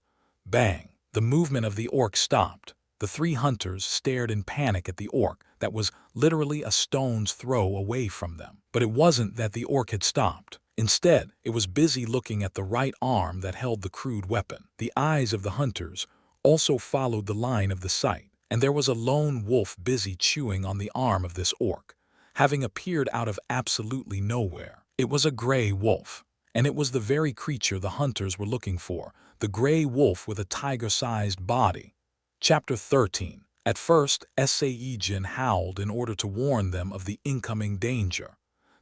bang, the movement of the orc stopped. The three hunters stared in panic at the orc that was literally a stone's throw away from them. But it wasn't that the orc had stopped. Instead, it was busy looking at the right arm that held the crude weapon. The eyes of the hunters also followed the line of the sight, and there was a lone wolf busy chewing on the arm of this orc, having appeared out of absolutely nowhere. It was a gray wolf, and it was the very creature the hunters were looking for, the gray wolf with a tiger-sized body. Chapter 13. At first, Sae-Jin howled in order to warn them of the incoming danger.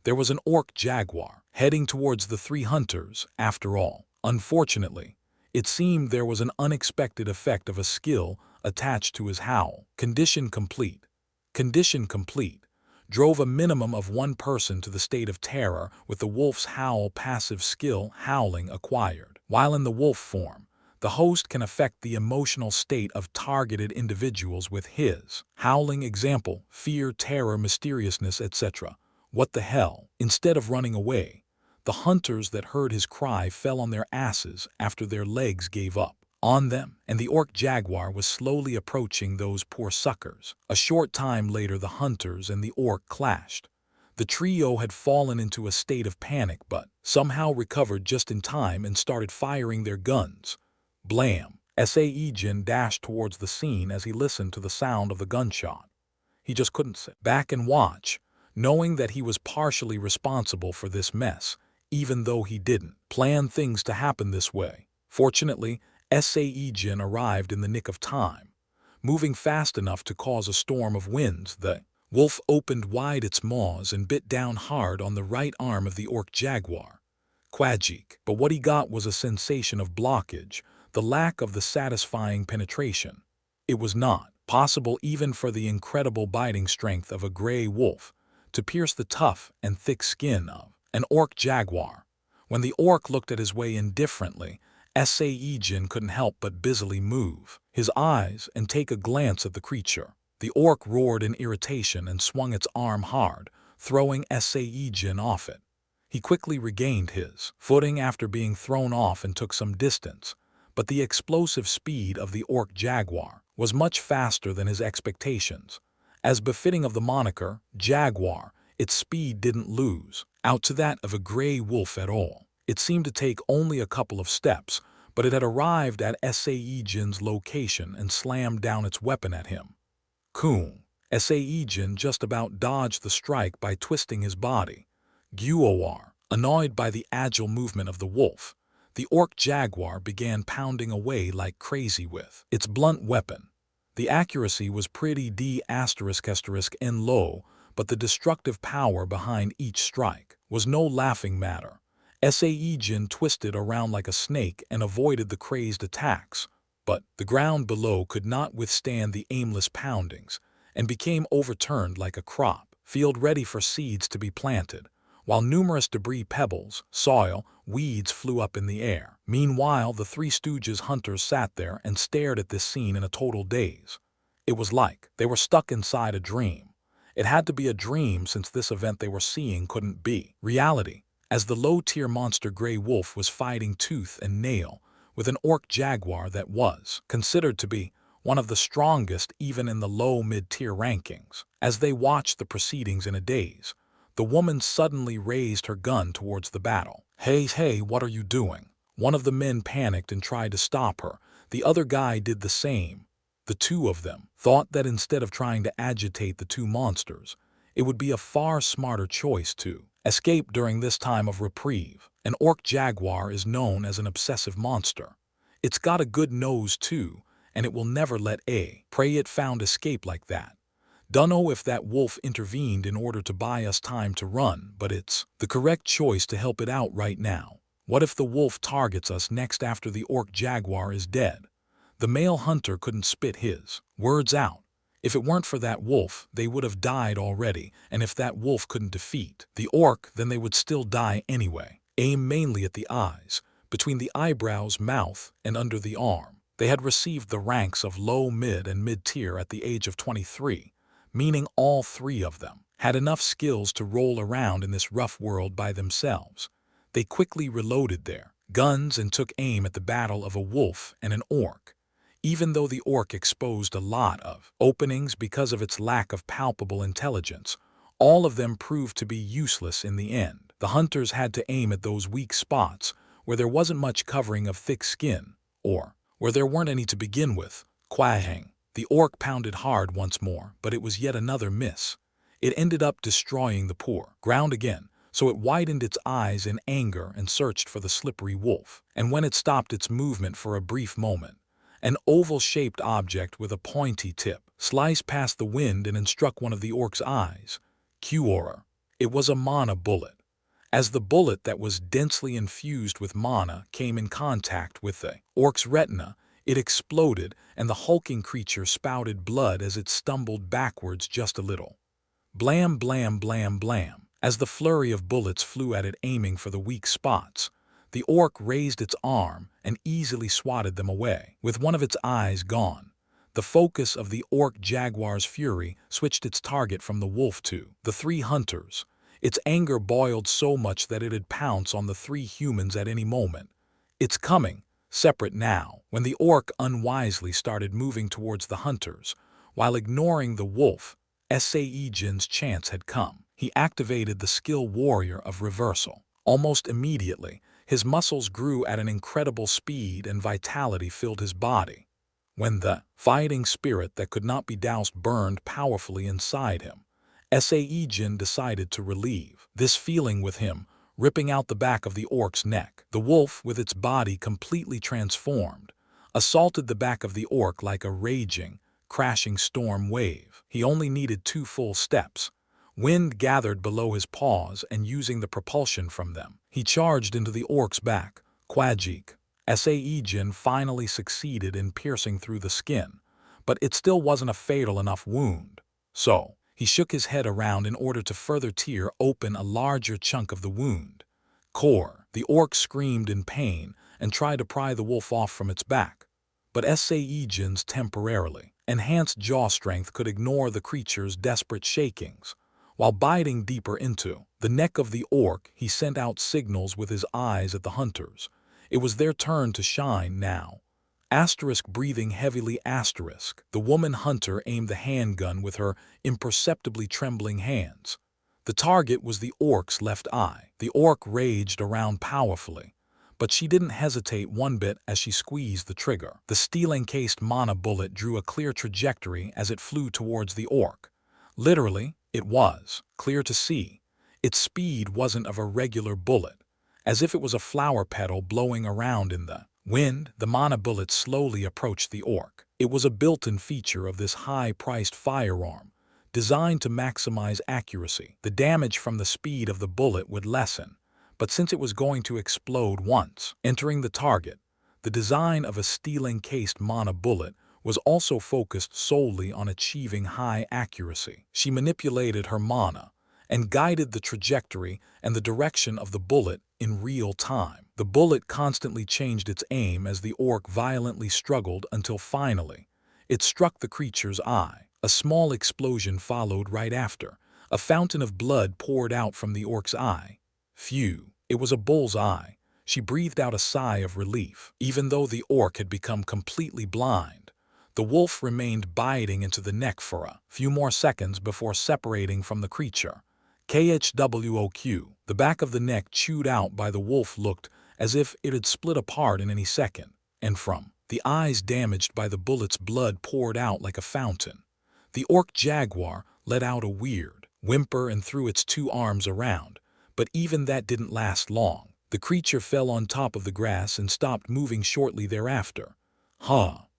There was an orc jaguar heading towards the three hunters, after all. Unfortunately, it seemed there was an unexpected effect of a skill attached to his howl. Condition complete. Condition complete drove a minimum of one person to the state of terror with the wolf's howl passive skill howling acquired. While in the wolf form, the host can affect the emotional state of targeted individuals with his howling, example, fear, terror, mysteriousness, etc. What the hell? Instead of running away, the hunters that heard his cry fell on their asses after their legs gave up on them, and the orc jaguar was slowly approaching those poor suckers. A short time later, the hunters and the orc clashed. The trio had fallen into a state of panic but somehow recovered just in time and started firing their guns. Blam! Sae-Jin dashed towards the scene as he listened to the sound of the gunshot. He just couldn't sit back and watch, knowing that he was partially responsible for this mess, even though he didn't plan things to happen this way. Fortunately, Sae-Jin arrived in the nick of time, moving fast enough to cause a storm of winds. The wolf opened wide its maws and bit down hard on the right arm of the orc jaguar. Quajik. But what he got was a sensation of blockage, the lack of the satisfying penetration. It was not possible even for the incredible biting strength of a gray wolf to pierce the tough and thick skin of an orc jaguar. When the orc looked at his way indifferently, Sae-Jin couldn't help but busily move his eyes and take a glance at the creature. The orc roared in irritation and swung its arm hard, throwing Sae-Jin off it. He quickly regained his footing after being thrown off and took some distance, but the explosive speed of the orc jaguar was much faster than his expectations. As befitting of the moniker, jaguar, its speed didn't lose out to that of a gray wolf at all. It seemed to take only a couple of steps, but it had arrived at Sae-Jin's location and slammed down its weapon at him. Coon! Sae-Jin just about dodged the strike by twisting his body. Guoar, annoyed by the agile movement of the wolf, the orc jaguar began pounding away like crazy with its blunt weapon. The accuracy was pretty d***n low, but the destructive power behind each strike was no laughing matter. Sae-Jin twisted around like a snake and avoided the crazed attacks, but the ground below could not withstand the aimless poundings and became overturned like a crop field ready for seeds to be planted, while numerous debris, pebbles, soil, weeds flew up in the air. Meanwhile, the Three Stooges hunters sat there and stared at this scene in a total daze. It was like they were stuck inside a dream. It had to be a dream since this event they were seeing couldn't be reality, as the low-tier monster gray wolf was fighting tooth and nail with an orc jaguar that was considered to be one of the strongest even in the low mid-tier rankings. As they watched the proceedings in a daze, the woman suddenly raised her gun towards the battle. Hey, what are you doing? One of the men panicked and tried to stop her. The other guy did the same. The two of them thought that instead of trying to agitate the two monsters, it would be a far smarter choice to escape during this time of reprieve. An orc jaguar is known as an obsessive monster. It's got a good nose too, and it will never let a prey it found escape like that. Dunno if that wolf intervened in order to buy us time to run, but it's the correct choice to help it out right now. What if the wolf targets us next after the orc jaguar is dead? The male hunter couldn't spit his words out. If it weren't for that wolf, they would have died already, and if that wolf couldn't defeat the orc, then they would still die anyway. Aim mainly at the eyes, between the eyebrows, mouth, and under the arm. They had received the ranks of low, mid, and mid-tier at the age of 23, meaning all three of them had enough skills to roll around in this rough world by themselves. They quickly reloaded their guns and took aim at the battle of a wolf and an orc. Even though the orc exposed a lot of openings because of its lack of palpable intelligence, all of them proved to be useless in the end. The hunters had to aim at those weak spots where there wasn't much covering of thick skin, or where there weren't any to begin with. Quahang. The orc pounded hard once more, but it was yet another miss. It ended up destroying the poor ground again, so it widened its eyes in anger and searched for the slippery wolf. And when it stopped its movement for a brief moment, An oval-shaped object with a pointy tip sliced past the wind and struck one of the orc's eyes. Qora. It was a mana bullet. As the bullet that was densely infused with mana came in contact with the orc's retina, it exploded and the hulking creature spouted blood as it stumbled backwards just a little. Blam, blam, blam, blam. As the flurry of bullets flew at it aiming for the weak spots, the orc raised its arm and easily swatted them away. With one of its eyes gone, the focus of the orc jaguar's fury switched its target from the wolf to the three hunters. Its anger boiled so much that it'd pounce on the three humans at any moment. It's coming, separate now, when the orc unwisely started moving towards the hunters, while ignoring the wolf. Sae-Jin's chance had come. He activated the skill warrior of reversal. Almost immediately, his muscles grew at an incredible speed and vitality filled his body. When the fighting spirit that could not be doused burned powerfully inside him, Sae-Jin decided to relieve this feeling with him, ripping out the back of the orc's neck. The wolf, with its body completely transformed, assaulted the back of the orc like a raging, crashing storm wave. He only needed 2 full steps. Wind gathered below his paws, and using the propulsion from them, he charged into the orc's back. Quajik. Sae-Jin finally succeeded in piercing through the skin, but it still wasn't a fatal enough wound. So, he shook his head around in order to further tear open a larger chunk of the wound. Core. The orc screamed in pain and tried to pry the wolf off from its back, but Sae-Jin's temporarily enhanced jaw strength could ignore the creature's desperate shakings. While biting deeper into the neck of the orc, he sent out signals with his eyes at the hunters. It was their turn to shine now. Breathing heavily. The woman hunter aimed the handgun with her imperceptibly trembling hands. The target was the orc's left eye. The orc raged around powerfully, but she didn't hesitate one bit as she squeezed the trigger. The steel-encased mana bullet drew a clear trajectory as it flew towards the orc. Literally, it was clear to see. Its speed wasn't of a regular bullet. As if it was a flower petal blowing around in the wind, the mana bullet slowly approached the orc. It was a built-in feature of this high-priced firearm, designed to maximize accuracy. The damage from the speed of the bullet would lessen, but since it was going to explode once entering the target, the design of a steel-encased mana bullet was also focused solely on achieving high accuracy. She manipulated her mana and guided the trajectory and the direction of the bullet in real time. The bullet constantly changed its aim as the orc violently struggled until finally it struck the creature's eye. A small explosion followed right after. A fountain of blood poured out from the orc's eye. Phew, it was a bull's eye. She breathed out a sigh of relief. Even though the orc had become completely blind, the wolf remained biting into the neck for a few more seconds before separating from the creature. KHWOQ. The back of the neck chewed out by the wolf looked as if it had split apart in any second, and from the eyes damaged by the bullet's blood poured out like a fountain. The orc jaguar let out a weird whimper and threw its 2 arms around, but even that didn't last long. The creature fell on top of the grass and stopped moving shortly thereafter.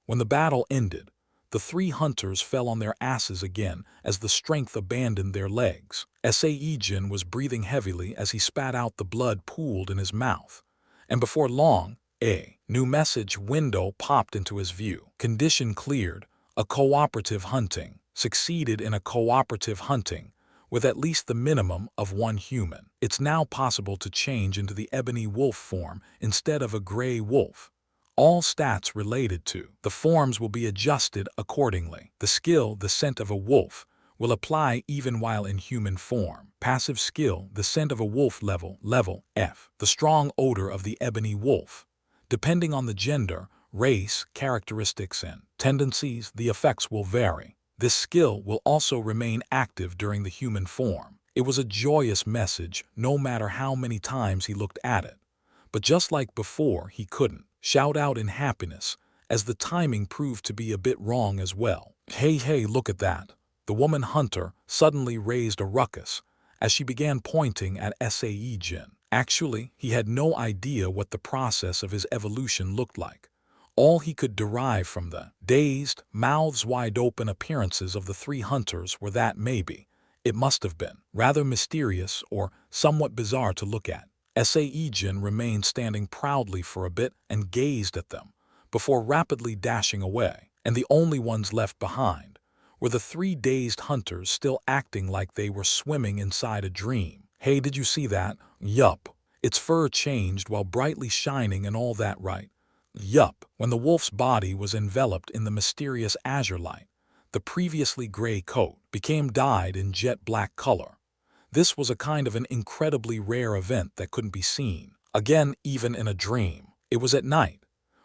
When the battle ended, the 3 hunters fell on their asses again as the strength abandoned their legs. Sae-Jin was breathing heavily as he spat out the blood pooled in his mouth, and before long, a new message window popped into his view. Condition cleared. A cooperative hunting succeeded in a cooperative hunting with at least the minimum of 1 human. It's now possible to change into the ebony wolf form instead of a gray wolf. All stats related to the forms will be adjusted accordingly. The skill, the scent of a wolf, will apply even while in human form. Passive skill, the scent of a wolf level F. The strong odor of the ebony wolf. Depending on the gender, race, characteristics, and tendencies, the effects will vary. This skill will also remain active during the human form. It was a joyous message no matter how many times he looked at it. But just like before, he couldn't shout out in happiness, as the timing proved to be a bit wrong as well. Hey, look at that. The woman hunter suddenly raised a ruckus as she began pointing at Sae-Jin. Actually, he had no idea what the process of his evolution looked like. all he could derive from the dazed, mouths wide open appearances of the three hunters were that maybe it must have been rather mysterious or somewhat bizarre to look at. Sae-Jin remained standing proudly for a bit and gazed at them, before rapidly dashing away, and the only ones left behind were the three dazed hunters still acting like they were swimming inside a dream. Hey, did you see that? Yup. Its fur changed while brightly shining and all that, right? Yup. When the wolf's body was enveloped in the mysterious azure light, the previously gray coat became dyed in jet black color. This was a kind of an incredibly rare event that couldn't be seen again even in a dream. It was at night.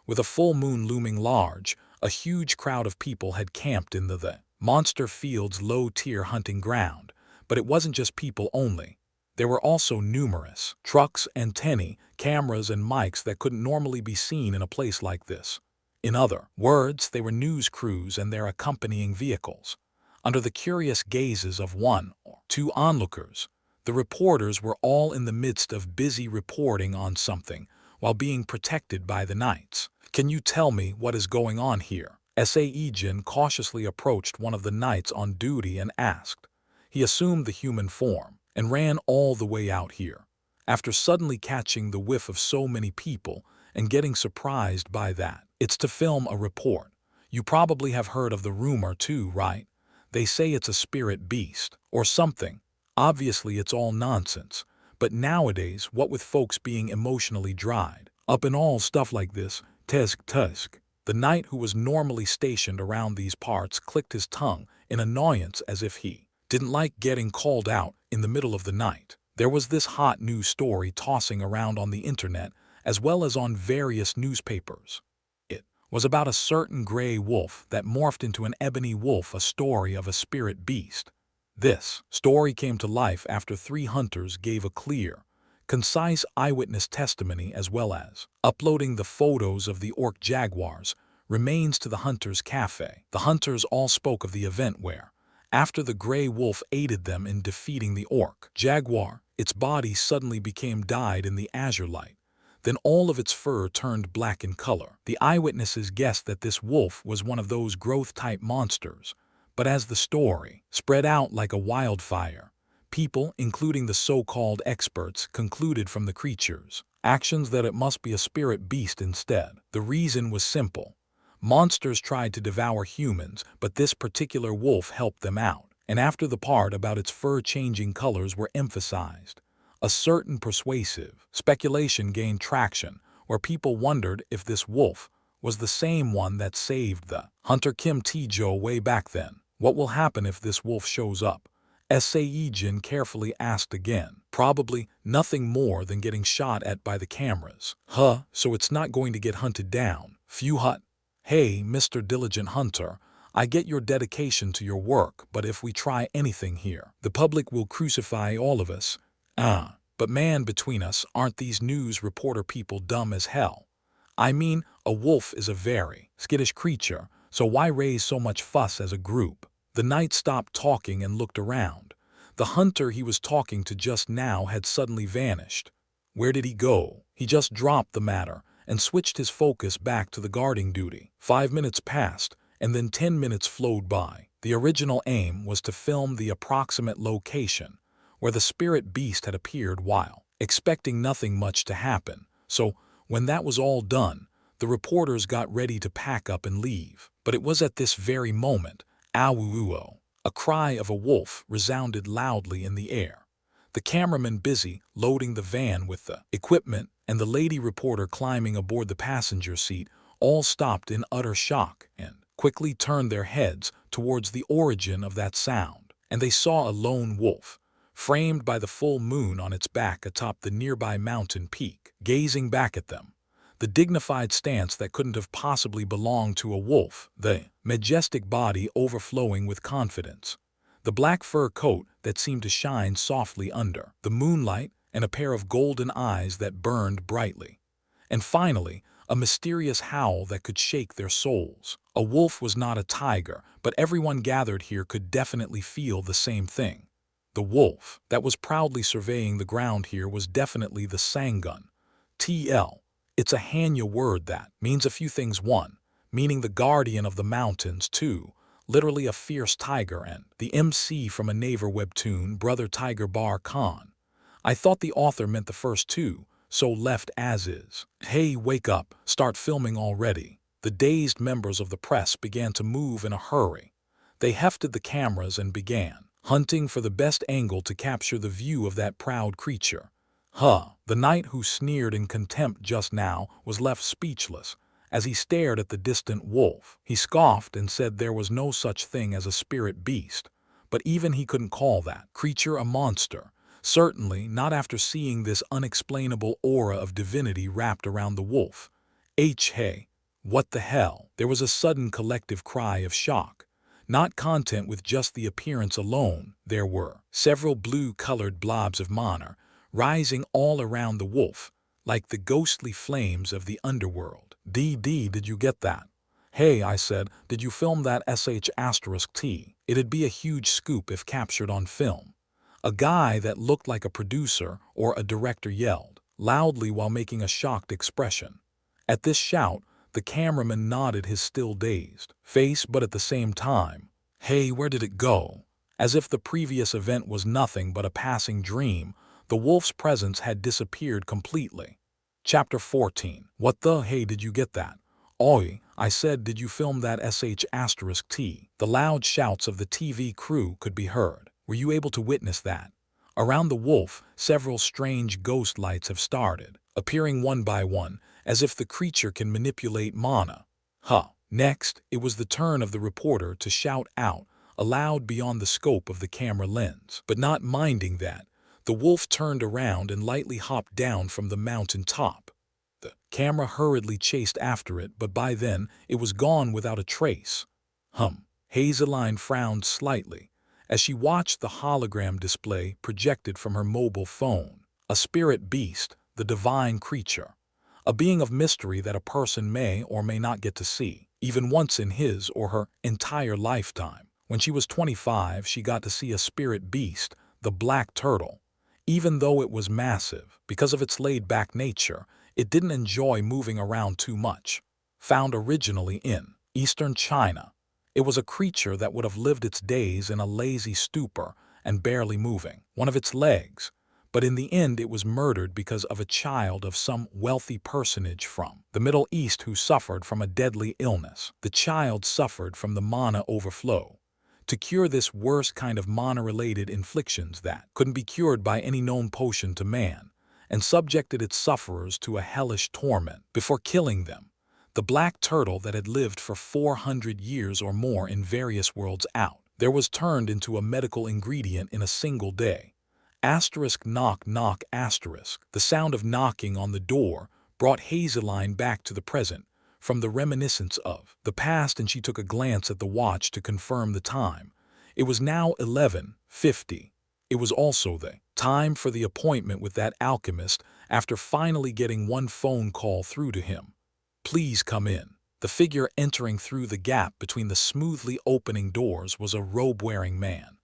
With a full moon looming large, a huge crowd of people had camped in the Monster Field's low-tier hunting ground. But it wasn't just people only. There were also numerous trucks, antennae, cameras, and mics that couldn't normally be seen in a place like this. In other words, they were news crews and their accompanying vehicles. Under the curious gazes of one or two onlookers, the reporters were all in the midst of busy reporting on something while being protected by the knights. Can you tell me what is going on here? Sae-Jin cautiously approached one of the knights on duty and asked. He assumed the human form and ran all the way out here. After suddenly catching the whiff of so many people and getting surprised by that, it's to film a report. You probably have heard of the rumor too, right? They say it's a spirit beast or something. Obviously it's all nonsense. But nowadays, what with folks being emotionally dried up and all stuff like this, tusk. The knight who was normally stationed around these parts clicked his tongue in annoyance as if he didn't like getting called out in the middle of the night. There was this hot news story tossing around on the internet as well as on various newspapers. It was about a certain gray wolf that morphed into an ebony wolf, a story of a spirit beast. This story came to life after three hunters gave a clear, concise eyewitness testimony as well as uploading the photos of the orc jaguars' remains to the Hunters' Cafe. The hunters all spoke of the event where, after the gray wolf aided them in defeating the orc jaguar, its body suddenly became dyed in the azure light. Then all of its fur turned black in color. The eyewitnesses guessed that this wolf was one of those growth-type monsters, but as the story spread out like a wildfire, people, including the so-called experts, concluded from the creature's actions that it must be a spirit beast instead. The reason was simple. Monsters tried to devour humans, but this particular wolf helped them out. And after the part about its fur-changing colors were emphasized, a certain persuasive speculation gained traction, where people wondered if this wolf was the same one that saved the hunter Kim Tae-jo way back then. What will happen if this wolf shows up? Sae-Jin carefully asked again. Probably nothing more than getting shot at by the cameras. So it's not going to get hunted down. Phew hut. Hey, Mr. Diligent Hunter, I get your dedication to your work, but if we try anything here, the public will crucify all of us. But man, between us, aren't these news reporter people dumb as hell? I mean, a wolf is a very skittish creature, so why raise so much fuss as a group? The knight stopped talking and looked around. The hunter he was talking to just now had suddenly vanished. Where did he go? He just dropped the matter and switched his focus back to the guarding duty. 5 minutes passed, and then 10 minutes flowed by. The original aim was to film the approximate location where the spirit beast had appeared while expecting nothing much to happen. So, when that was all done, the reporters got ready to pack up and leave. But it was at this very moment, "Awuo," a cry of a wolf resounded loudly in the air. The cameraman busy loading the van with the equipment and the lady reporter climbing aboard the passenger seat all stopped in utter shock and quickly turned their heads towards the origin of that sound. And they saw a lone wolf, framed by the full moon on its back atop the nearby mountain peak, gazing back at them. The dignified stance that couldn't have possibly belonged to a wolf, the majestic body overflowing with confidence, the black fur coat that seemed to shine softly under the moonlight, and a pair of golden eyes that burned brightly. And finally, a mysterious howl that could shake their souls. A wolf was not a tiger, but everyone gathered here could definitely feel the same thing. The wolf that was proudly surveying the ground here was definitely the Sangun. TL. It's a Hanja word that means a few things. One, meaning the guardian of the mountains. Two, literally a fierce tiger. And the MC from a Naver webtoon, Brother Tiger Bar Khan. I thought the author meant the first two, so left as is. Hey, wake up, start filming already. The dazed members of the press began to move in a hurry. They hefted the cameras and began hunting for the best angle to capture the view of that proud creature. The knight who sneered in contempt just now was left speechless as he stared at the distant wolf. He scoffed and said there was no such thing as a spirit beast, but even he couldn't call that creature a monster. Certainly not after seeing this unexplainable aura of divinity wrapped around the wolf. Hey, what the hell? There was a sudden collective cry of shock. Not content with just the appearance alone, there were several blue-colored blobs of mana rising all around the wolf, like the ghostly flames of the underworld. Did you get that? Hey, I said, did you film that sh*t? It'd be a huge scoop if captured on film. A guy that looked like a producer or a director yelled loudly while making a shocked expression. At this shout, the cameraman nodded his still dazed face, but at the same time, hey, where did it go? As if the previous event was nothing but a passing dream, the wolf's presence had disappeared completely. Chapter 14. What the hey, did you get that? Oi, I said, did you film that sh*t? The loud shouts of the TV crew could be heard. Were you able to witness that? Around the wolf, several strange ghost lights have started, appearing one by one, as if the creature can manipulate mana. Next, it was the turn of the reporter to shout out, aloud beyond the scope of the camera lens. But not minding that, the wolf turned around and lightly hopped down from the mountain top. The camera hurriedly chased after it, but by then it was gone without a trace. Sae-Jin frowned slightly as she watched the hologram display projected from her mobile phone. A spirit beast, the divine creature. A being of mystery that a person may or may not get to see, even once in his or her entire lifetime. When she was 25, she got to see a spirit beast, the black turtle. Even though it was massive, because of its laid-back nature, it didn't enjoy moving around too much. Found originally in eastern China, it was a creature that would have lived its days in a lazy stupor and barely moving one of its legs. But in the end it was murdered because of a child of some wealthy personage from the Middle East who suffered from a deadly illness. The child suffered from the mana overflow. To cure this worst kind of mana-related inflictions that couldn't be cured by any known potion to man, and subjected its sufferers to a hellish torment before killing them. The black turtle that had lived for 400 years or more in various worlds out, there was turned into a medical ingredient in a single day. Knock knock asterisk. The sound of knocking on the door brought Sae-Jin back to the present, from the reminiscence of the past, and she took a glance at the watch to confirm the time. It was now 11:50. It was also the time for the appointment with that alchemist after finally getting one phone call through to him. Please come in. The figure entering through the gap between the smoothly opening doors was a robe-wearing man.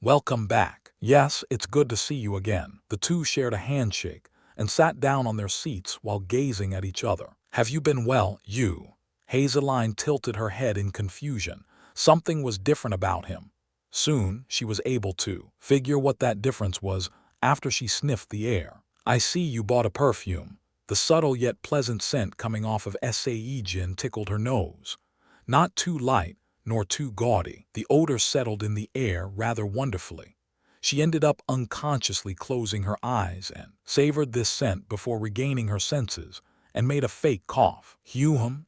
Welcome back. Yes, it's good to see you again. The two shared a handshake and sat down on their seats while gazing at each other. Have you been well, you? Sae-Jin tilted her head in confusion. Something was different about him. Soon, she was able to figure what that difference was after she sniffed the air. I see you bought a perfume. The subtle yet pleasant scent coming off of Sae-Jin tickled her nose. Not too light, nor too gaudy. The odor settled in the air rather wonderfully. She ended up unconsciously closing her eyes and savored this scent before regaining her senses, and made a fake cough.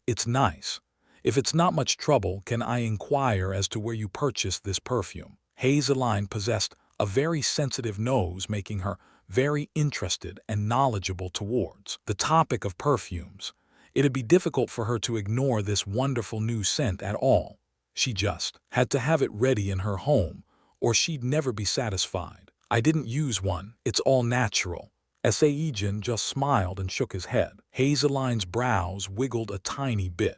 It's nice. If it's not much trouble, can I inquire as to where you purchased this perfume? Sae-Jin possessed a very sensitive nose, making her very interested and knowledgeable towards the topic of perfumes. It'd be difficult for her to ignore this wonderful new scent at all. She just had to have it ready in her home, or she'd never be satisfied. I didn't use one, it's all natural. Sae-Jin just smiled and shook his head. Sae-Jin's brows wiggled a tiny bit.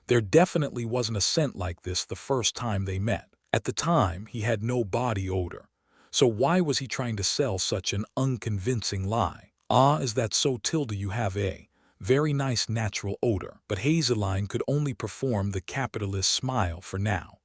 There definitely wasn't a scent like this the first time they met. At the time, he had no body odor. So why was he trying to sell such an unconvincing lie? Is that so? You have a very nice natural odor. But Hazeline could only perform the capitalist smile for now,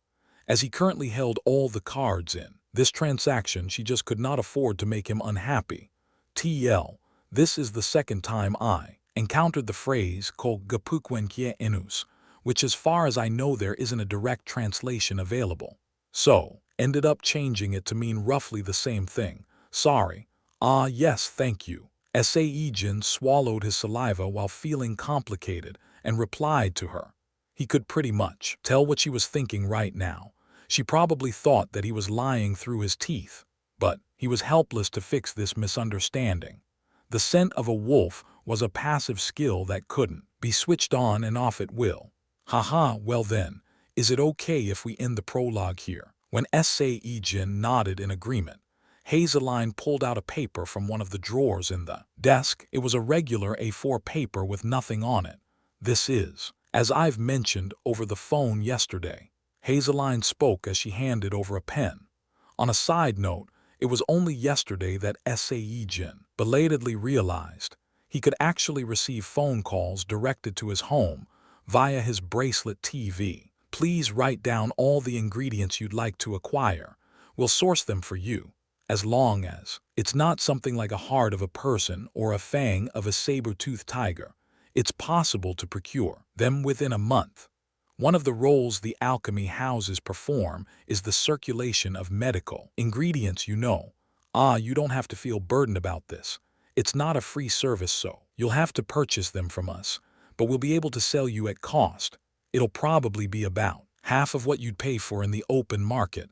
as he currently held all the cards in this transaction. She just could not afford to make him unhappy. TL, this is the second time I encountered the phrase called gapukwenkie enus, which as far as I know there isn't a direct translation available. So, ended up changing it to mean roughly the same thing. Sorry. Ah, yes, thank you. Sae-Jin swallowed his saliva while feeling complicated and replied to her. He could pretty much tell what she was thinking right now. She probably thought that he was lying through his teeth, but he was helpless to fix this misunderstanding. The scent of a wolf was a passive skill that couldn't be switched on and off at will. Haha, well then, is it okay if we end the prologue here? When Sae-Jin nodded in agreement, Hazeline pulled out a paper from one of the drawers in the desk. It was a regular A4 paper with nothing on it. This is, as I've mentioned over the phone yesterday. Hazeline spoke as she handed over a pen. On a side note, it was only yesterday that Sae-Jin belatedly realized he could actually receive phone calls directed to his home via his bracelet TV. Please write down all the ingredients you'd like to acquire. We'll source them for you, as long as it's not something like a heart of a person or a fang of a saber-toothed tiger. It's possible to procure them within a month. One of the roles the alchemy houses perform is the circulation of medical ingredients, you know. You don't have to feel burdened about this. It's not a free service, so you'll have to purchase them from us, but we'll be able to sell you at cost. It'll probably be about half of what you'd pay for in the open market.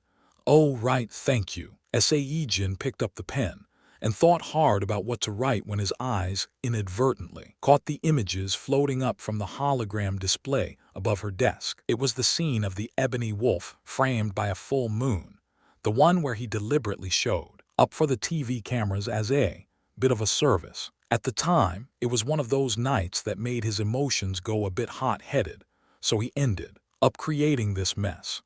Oh, right, thank you. Sae-Jin picked up the pen and thought hard about what to write when his eyes inadvertently caught the images floating up from the hologram display above her desk. It was the scene of the ebony wolf framed by a full moon, the one where he deliberately showed up for the TV cameras as a bit of a service. At the time, it was one of those nights that made his emotions go a bit hot-headed, so he ended up creating this mess.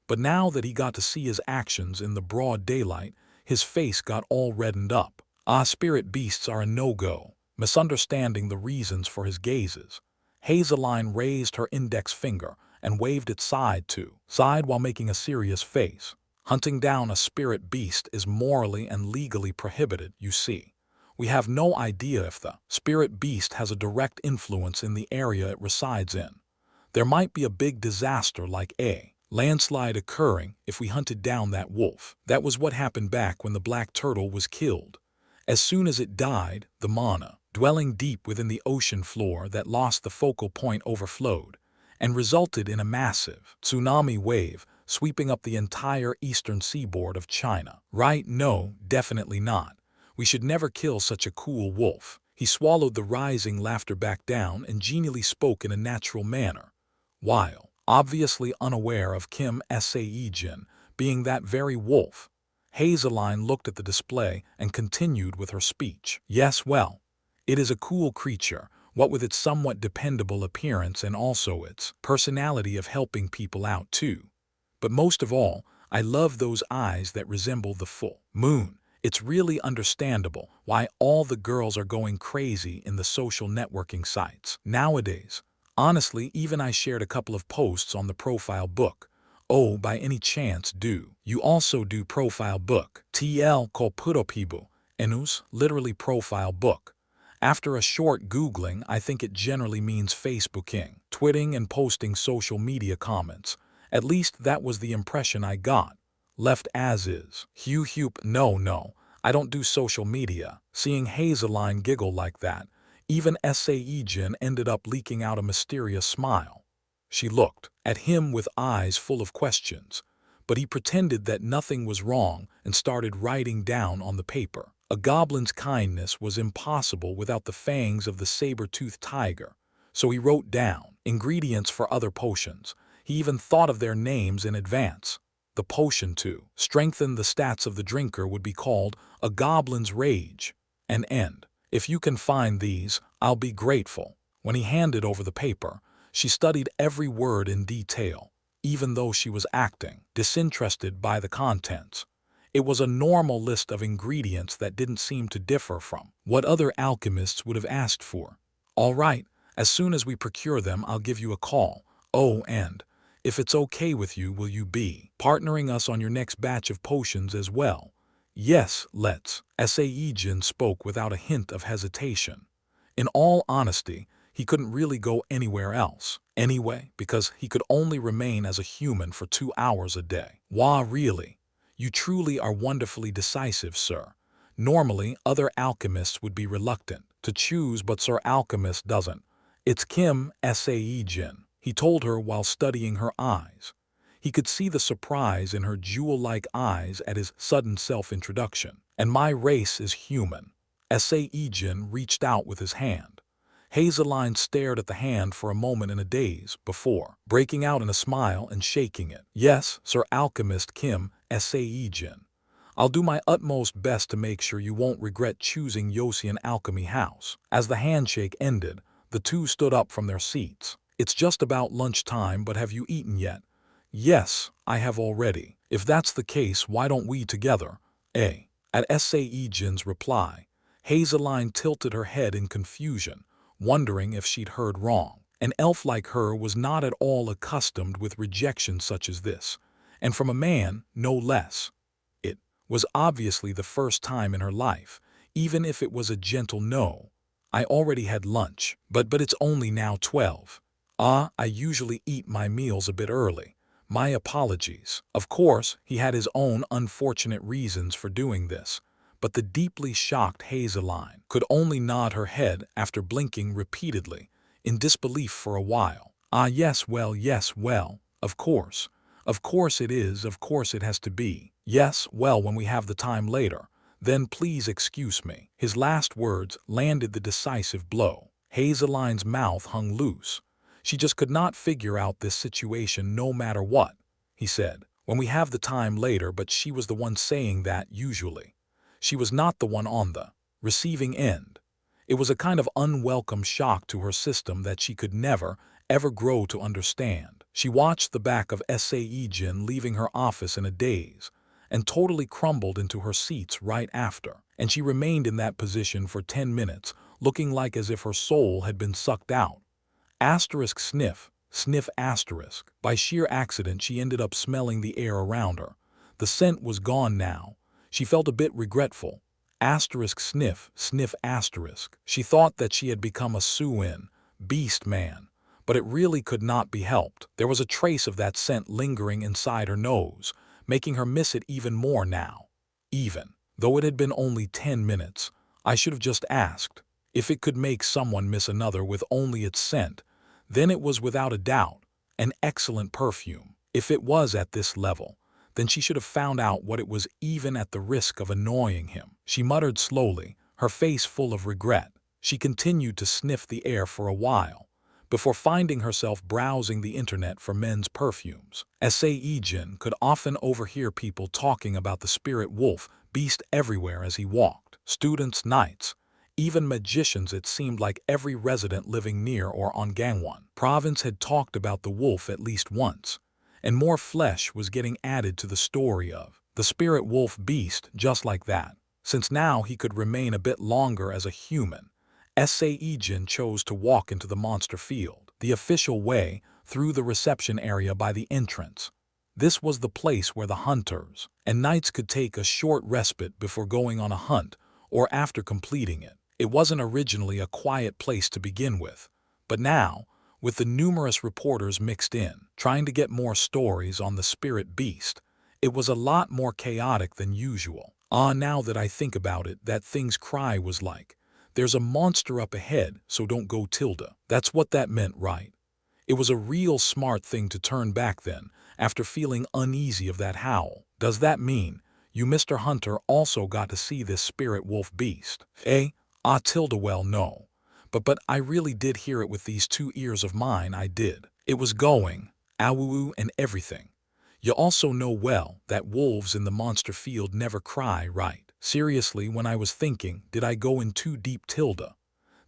But now that he got to see his actions in the broad daylight, his face got all reddened up. Spirit beasts are a no-go. Misunderstanding the reasons for his gazes, Hazeline raised her index finger and waved it side to side while making a serious face. Hunting down a spirit beast is morally and legally prohibited, you see. We have no idea if the spirit beast has a direct influence in the area it resides in. There might be a big disaster like a landslide occurring if we hunted down that wolf. That was what happened back when the black turtle was killed. As soon as it died, the mana, dwelling deep within the ocean floor that lost the focal point, overflowed and resulted in a massive tsunami wave sweeping up the entire eastern seaboard of China. Right? No, definitely not. We should never kill such a cool wolf. He swallowed the rising laughter back down and genially spoke in a natural manner, while obviously unaware of Kim Sae-Jin being that very wolf. Hazeline looked at the display and continued with her speech. Yes, well, it is a cool creature, what with its somewhat dependable appearance and also its personality of helping people out too. But most of all, I love those eyes that resemble the full moon. It's really understandable why all the girls are going crazy in the social networking sites nowadays. Honestly, even I shared a couple of posts on the profile book. Oh, by any chance do you also do profile book? TL Kolpuropibu, enus, literally profile book. After a short Googling, I think it generally means Facebooking, twitting and posting social media comments. At least that was the impression I got. Left as is. Hugh, no, I don't do social media. Seeing Hazeline giggle like that, even Sae-Jin ended up leaking out a mysterious smile. She looked at him with eyes full of questions, but he pretended that nothing was wrong and started writing down on the paper. A goblin's kindness was impossible without the fangs of the saber-toothed tiger, so he wrote down ingredients for other potions. He even thought of their names in advance. The potion to strengthen the stats of the drinker would be called a goblin's rage. And end. If you can find these, I'll be grateful. When he handed over the paper, she studied every word in detail, even though she was acting disinterested by the contents. It was a normal list of ingredients that didn't seem to differ from what other alchemists would have asked for. All right, as soon as we procure them, I'll give you a call. Oh, and if it's okay with you, will you be partnering us on your next batch of potions as well? Yes, let's. Sae-Jin spoke without a hint of hesitation. In all honesty, he couldn't really go anywhere else. Anyway, because he could only remain as a human for 2 hours a day. Wah, really? You truly are wonderfully decisive, sir. Normally, other alchemists would be reluctant to choose, but Sir Alchemist doesn't. It's Kim, Sae-Jin, he told her while studying her eyes. He could see the surprise in her jewel-like eyes at his sudden self-introduction. And my race is human. Sae-Jin reached out with his hand. Hazeline stared at the hand for a moment in a daze before breaking out in a smile and shaking it. Yes, Sir Alchemist Kim, Sae-Jin. I'll do my utmost best to make sure you won't regret choosing Yosian Alchemy House. As the handshake ended, the two stood up from their seats. It's just about lunchtime, but have you eaten yet? Yes, I have already. If that's the case, why don't we together? At Sae-Jin's reply, Hazeline tilted her head in confusion, wondering if she'd heard wrong. An elf like her was not at all accustomed with rejection such as this, and from a man, no less. It was obviously the first time in her life, even if it was a gentle no. I already had lunch, but it's only now 12. I usually eat my meals a bit early. My apologies. Of course, he had his own unfortunate reasons for doing this, but the deeply shocked Hazeline could only nod her head after blinking repeatedly, in disbelief for a while. Yes, well, of course. Of course it is, of course it has to be. Yes, well, when we have the time later, then please excuse me. His last words landed the decisive blow. Hazeline's mouth hung loose. She just could not figure out this situation no matter what, he said. When we have the time later, but she was the one saying that usually. She was not the one on the receiving end. It was a kind of unwelcome shock to her system that she could never, ever grow to understand. She watched the back of Sae-Jin leaving her office in a daze, and totally crumbled into her seats right after. And she remained in that position for 10 minutes, looking like as if her soul had been sucked out. Asterisk sniff, sniff asterisk. By sheer accident, she ended up smelling the air around her. The scent was gone now. She felt a bit regretful. Asterisk sniff, sniff asterisk. She thought that she had become a Sae-Jin, beast man. But it really could not be helped. There was a trace of that scent lingering inside her nose, making her miss it even more now. Even though it had been only 10 minutes, I should have just asked. If it could make someone miss another with only its scent, then it was without a doubt an excellent perfume. If it was at this level, then she should have found out what it was even at the risk of annoying him. She muttered slowly, her face full of regret. She continued to sniff the air for a while, before finding herself browsing the internet for men's perfumes. Sae-Jin could often overhear people talking about the spirit wolf beast everywhere as he walked. Students' nights, even magicians. It seemed like every resident living near or on Gangwon province had talked about the wolf at least once, and more flesh was getting added to the story of the spirit wolf beast just like that. Since now he could remain a bit longer as a human, Sae-Jin chose to walk into the monster field, the official way, through the reception area by the entrance. This was the place where the hunters and knights could take a short respite before going on a hunt or after completing it. It wasn't originally a quiet place to begin with, but now, with the numerous reporters mixed in, trying to get more stories on the spirit beast, it was a lot more chaotic than usual. Now that I think about it, that thing's cry was like, "There's a monster up ahead, so don't go tilde." That's what that meant, right? It was a real smart thing to turn back then, after feeling uneasy of that howl. Does that mean you, Mr. Hunter, also got to see this spirit wolf beast? Tilde, well, no. But I really did hear it with these 2 ears of mine, I did. It was going, awoo and everything. You also know well that wolves in the monster field never cry, right? Seriously, when I was thinking, did I go in too deep, tilde?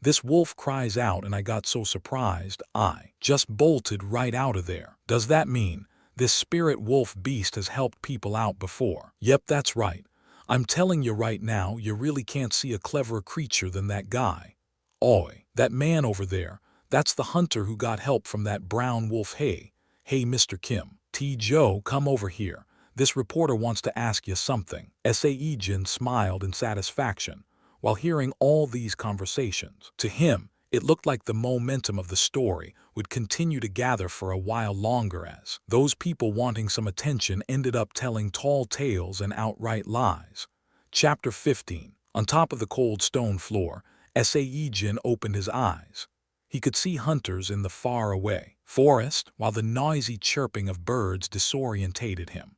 This wolf cries out and I got so surprised, I just bolted right out of there. Does that mean this spirit wolf beast has helped people out before? Yep, that's right. I'm telling you right now, you really can't see a cleverer creature than that guy. "Oi, that man over there, that's the hunter who got help from that brown wolf. Hey, Mr. Kim. Joe, come over here. This reporter wants to ask you something." Sae-Jin smiled in satisfaction while hearing all these conversations. To him, it looked like the momentum of the story would continue to gather for a while longer as those people wanting some attention ended up telling tall tales and outright lies. Chapter 15. On top of the cold stone floor, Sae-Jin opened his eyes. He could see hunters in the far-away forest, while the noisy chirping of birds disorientated him.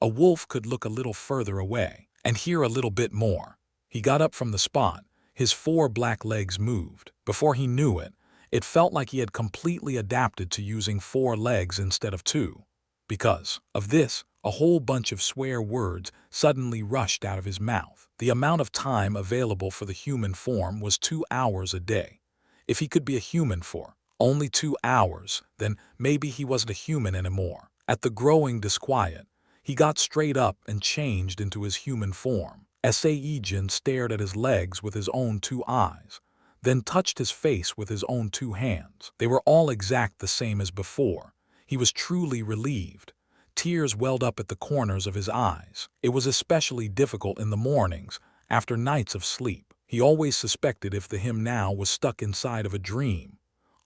A wolf could look a little further away and hear a little bit more. He got up from the spot. His 4 black legs moved. Before he knew it, it felt like he had completely adapted to using 4 legs instead of 2. Because of this, a whole bunch of swear words suddenly rushed out of his mouth. The amount of time available for the human form was 2 hours a day. If he could be a human for only 2 hours, then maybe he wasn't a human anymore. At the growing disquiet, he got straight up and changed into his human form. Sae-Jin stared at his legs with his own 2 eyes, then touched his face with his own 2 hands. They were all exact the same as before. He was truly relieved. Tears welled up at the corners of his eyes. It was especially difficult in the mornings, after nights of sleep. He always suspected if the him now was stuck inside of a dream.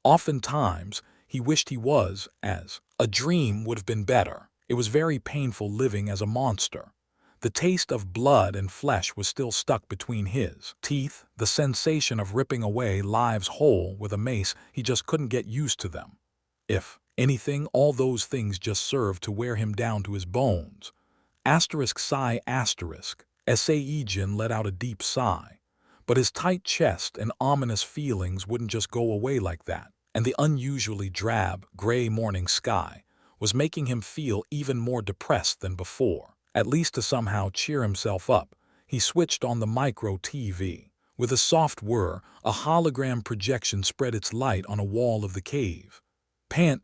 Oftentimes, he wished he was, as a dream would have been better. It was very painful living as a monster. The taste of blood and flesh was still stuck between his teeth, the sensation of ripping away lives whole with a mace. He just couldn't get used to them. If anything, all those things just served to wear him down to his bones. Sigh. Sae-Jin let out a deep sigh. But his tight chest and ominous feelings wouldn't just go away like that, and the unusually drab, gray morning sky was making him feel even more depressed than before. At least to somehow cheer himself up, he switched on the micro TV. With a soft whir, a hologram projection spread its light on a wall of the cave. Pant.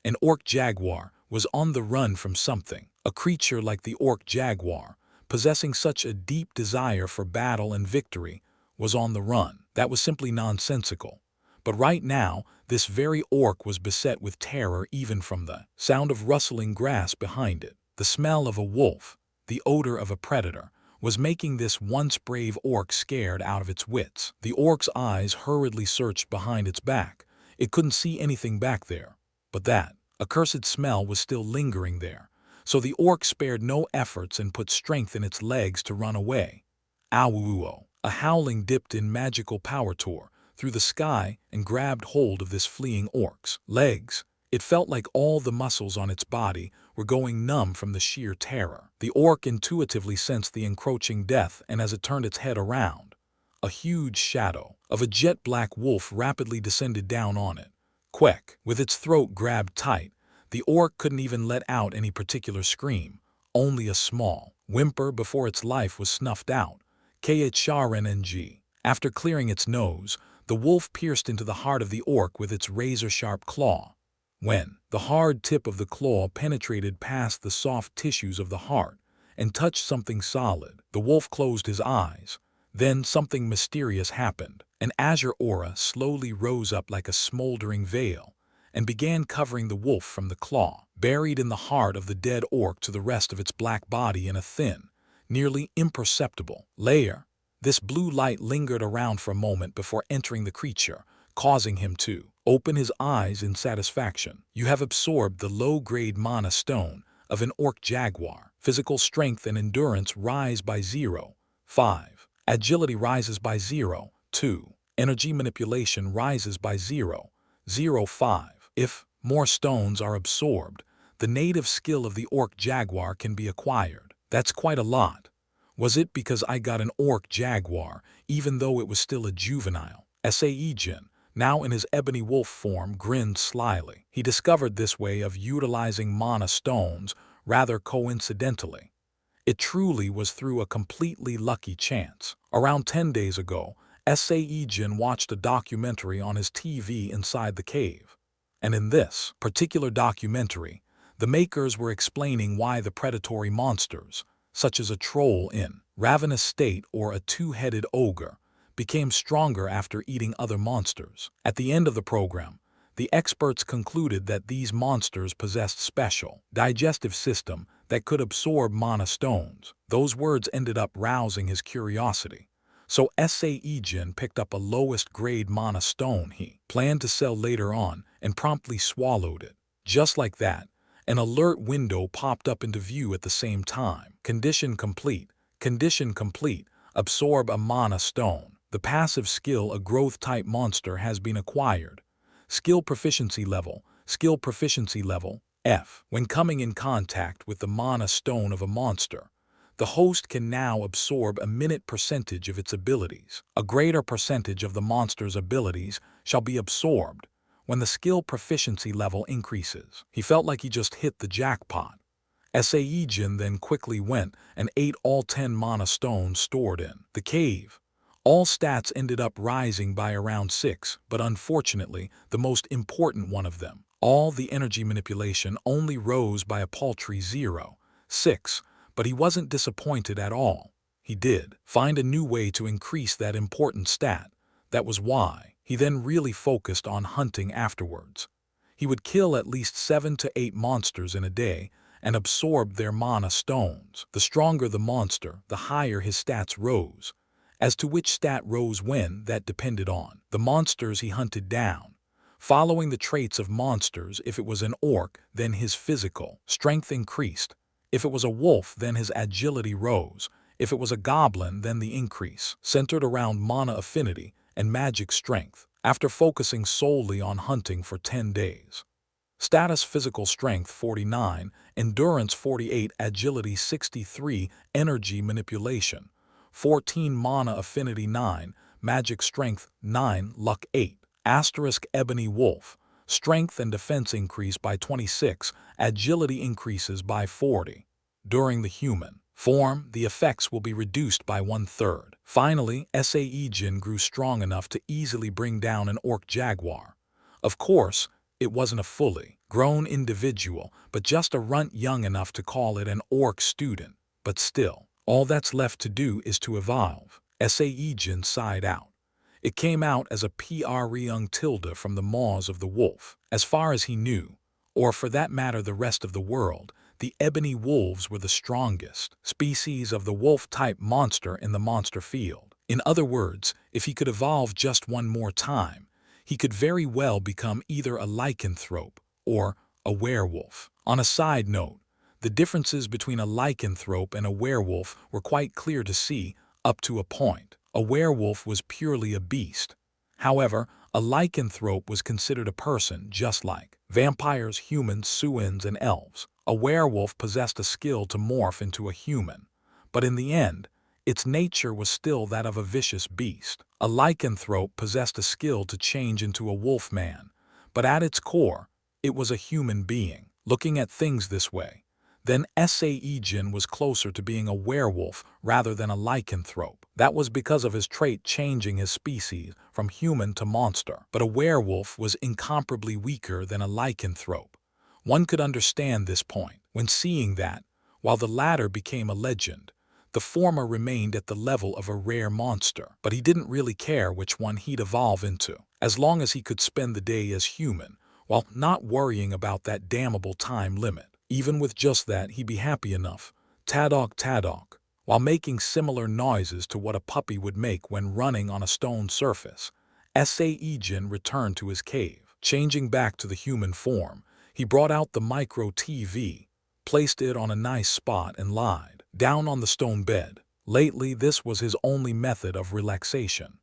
An orc jaguar was on the run from something. A creature like the orc jaguar, possessing such a deep desire for battle and victory, was on the run. That was simply nonsensical. But right now, this very orc was beset with terror even from the sound of rustling grass behind it. The smell of a wolf, the odor of a predator, was making this once brave orc scared out of its wits. The orc's eyes hurriedly searched behind its back. It couldn't see anything back there. But that accursed smell was still lingering there. So the orc spared no efforts and put strength in its legs to run away. Awuo! A howling dipped in magical power tore through the sky and grabbed hold of this fleeing orc's legs. It felt like all the muscles on its body were going numb from the sheer terror. The orc intuitively sensed the encroaching death, and as it turned its head around, a huge shadow of a jet-black wolf rapidly descended down on it. Quack! With its throat grabbed tight, the orc couldn't even let out any particular scream, only a small whimper before its life was snuffed out. Khrng. After clearing its nose, the wolf pierced into the heart of the orc with its razor-sharp claw. When the hard tip of the claw penetrated past the soft tissues of the heart and touched something solid, the wolf closed his eyes. Then something mysterious happened. An azure aura slowly rose up like a smoldering veil and began covering the wolf from the claw, buried in the heart of the dead orc to the rest of its black body in a thin, nearly imperceptible layer. This blue light lingered around for a moment before entering the creature, causing him to open his eyes in satisfaction. You have absorbed the low-grade mana stone of an orc jaguar. Physical strength and endurance rise by 0.5. Agility rises by 0.2. Energy manipulation rises by 0.05. If more stones are absorbed, the native skill of the orc jaguar can be acquired. That's quite a lot. Was it because I got an orc jaguar, even though it was still a juvenile? Sae-Jin, now in his ebony wolf form, grinned slyly. He discovered this way of utilizing mana stones rather coincidentally. It truly was through a completely lucky chance. Around 10 days ago, Sae-Jin watched a documentary on his TV inside the cave. And in this particular documentary, the makers were explaining why the predatory monsters, such as a troll in ravenous state or a two-headed ogre, became stronger after eating other monsters. At the end of the program, the experts concluded that these monsters possessed special digestive system that could absorb mana stones. Those words ended up rousing his curiosity. So Sae-Jin picked up a lowest grade mana stone he planned to sell later on and promptly swallowed it. Just like that, an alert window popped up into view at the same time. Condition complete. Condition complete. Absorb a mana stone. The passive skill, a growth-type monster, has been acquired. Skill proficiency level. Skill proficiency level, F. When coming in contact with the mana stone of a monster, the host can now absorb a minute percentage of its abilities. A greater percentage of the monster's abilities shall be absorbed when the skill proficiency level increases. He felt like he just hit the jackpot. Sae-Jin then quickly went and ate all 10 mana stones stored in the cave. All stats ended up rising by around 6, but unfortunately, the most important one of them, all the energy manipulation, only rose by a paltry 0.6, but he wasn't disappointed at all. He did find a new way to increase that important stat. That was why he then really focused on hunting afterwards. He would kill at least 7 to 8 monsters in a day and absorb their mana stones. The stronger the monster, the higher his stats rose. As to which stat rose when, that depended on the monsters he hunted down. Following the traits of monsters, if it was an orc, then his physical strength increased. If it was a wolf, then his agility rose. If it was a goblin, then the increase centered around mana affinity and magic strength. After focusing solely on hunting for 10 days. Status: physical strength 49, endurance 48, agility 63, energy manipulation 14, mana affinity 9, magic strength 9, luck 8. Asterisk: ebony wolf. Strength and defense increase by 26, agility increases by 40. During the human form, the effects will be reduced by 1/3. Finally, Sae-Jin grew strong enough to easily bring down an orc jaguar. Of course, it wasn't a fully grown individual, but just a runt young enough to call it an orc student. But still, all that's left to do is to evolve. Sae-Jin sighed out. It came out as a young tilde from the maws of the wolf. As far as he knew, or for that matter the rest of the world, the ebony wolves were the strongest species of the wolf-type monster in the monster field. In other words, if he could evolve just one more time, he could very well become either a lycanthrope or a werewolf. On a side note, the differences between a lycanthrope and a werewolf were quite clear to see up to a point. A werewolf was purely a beast. However, a lycanthrope was considered a person just like vampires, humans, Suins, and elves. A werewolf possessed a skill to morph into a human, but in the end, its nature was still that of a vicious beast. A lycanthrope possessed a skill to change into a wolfman, but at its core, it was a human being. Looking at things this way, then Sae-Jin was closer to being a werewolf rather than a lycanthrope. That was because of his trait changing his species from human to monster. But a werewolf was incomparably weaker than a lycanthrope. One could understand this point when seeing that, while the latter became a legend, the former remained at the level of a rare monster. But he didn't really care which one he'd evolve into, as long as he could spend the day as human, while not worrying about that damnable time limit. Even with just that, he'd be happy enough. Tadok tadok, while making similar noises to what a puppy would make when running on a stone surface. Sae-Jin returned to his cave. Changing back to the human form, he brought out the micro TV, placed it on a nice spot and lied down on the stone bed. Lately, this was his only method of relaxation.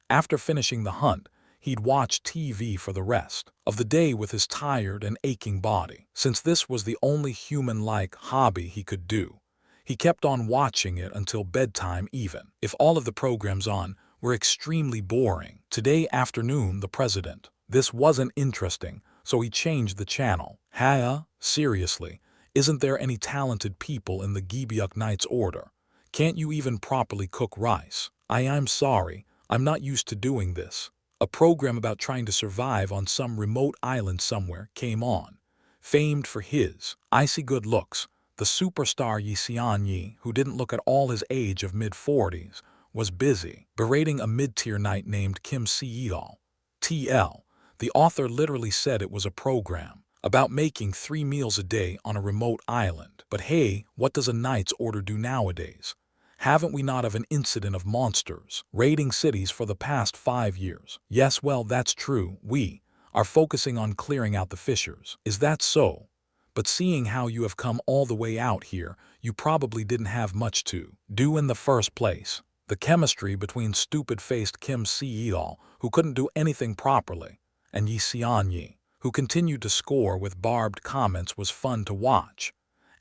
After finishing the hunt, he'd watch TV for the rest of the day with his tired and aching body. Since this was the only human-like hobby he could do, he kept on watching it until bedtime even if all of the programs on were extremely boring. Today afternoon, the president. This wasn't interesting, so he changed the channel. Seriously, isn't there any talented people in the Gibeok Knights Order? Can't you even properly cook rice? I'm sorry, I'm not used to doing this. A program about trying to survive on some remote island somewhere came on. Famed for his icy good looks, the superstar Yi Xianyi, who didn't look at all his age of mid-40s, was busy, berating a mid-tier knight named Kim Sae-Jin. TL. The author literally said it was a program about making 3 meals a day on a remote island. But hey, what does a knight's order do nowadays? Haven't we not of an incident of monsters raiding cities for the past 5 years? Yes, well, that's true. We are focusing on clearing out the fissures. Is that so? But seeing how you have come all the way out here, you probably didn't have much to do in the first place. The chemistry between stupid-faced Kim Sae-Jin, who couldn't do anything properly, and Yi Seon-yi, who continued to score with barbed comments, was fun to watch.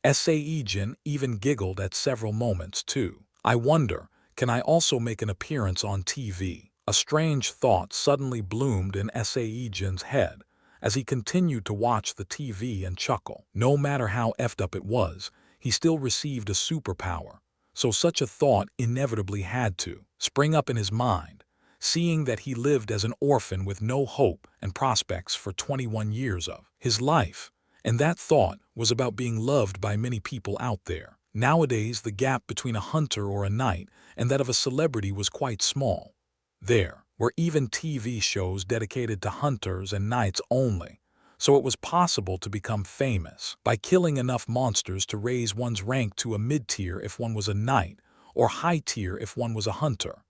Sae-Jin even giggled at several moments too. I wonder, can I also make an appearance on TV? A strange thought suddenly bloomed in Sae-Jin's head as he continued to watch the TV and chuckle. No matter how effed up it was, he still received a superpower, so such a thought inevitably had to spring up in his mind, seeing that he lived as an orphan with no hope and prospects for 21 years of his life. And that thought was about being loved by many people out there. Nowadays, the gap between a hunter or a knight and that of a celebrity was quite small. There were even TV shows dedicated to hunters and knights only, so it was possible to become famous by killing enough monsters to raise one's rank to a mid-tier if one was a knight, or high-tier if one was a hunter.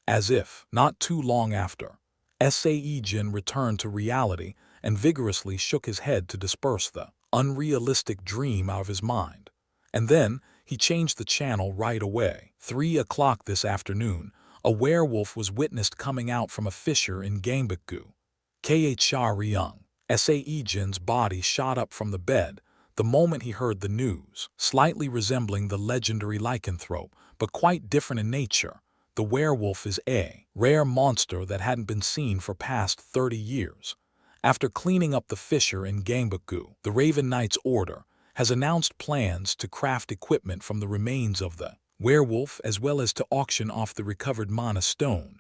As if, not too long after, Sae-Jin returned to reality and vigorously shook his head to disperse the unrealistic dream out of his mind. And then he changed the channel right away. 3 o'clock this afternoon, a werewolf was witnessed coming out from a fissure in Gangwon. Khyang. Sae-Jin's body shot up from the bed the moment he heard the news. Slightly resembling the legendary lycanthrope, but quite different in nature, the werewolf is a rare monster that hadn't been seen for past 30 years. After cleaning up the fissure in Gangwon, the Raven Knight's Order has announced plans to craft equipment from the remains of the werewolf as well as to auction off the recovered mana stone.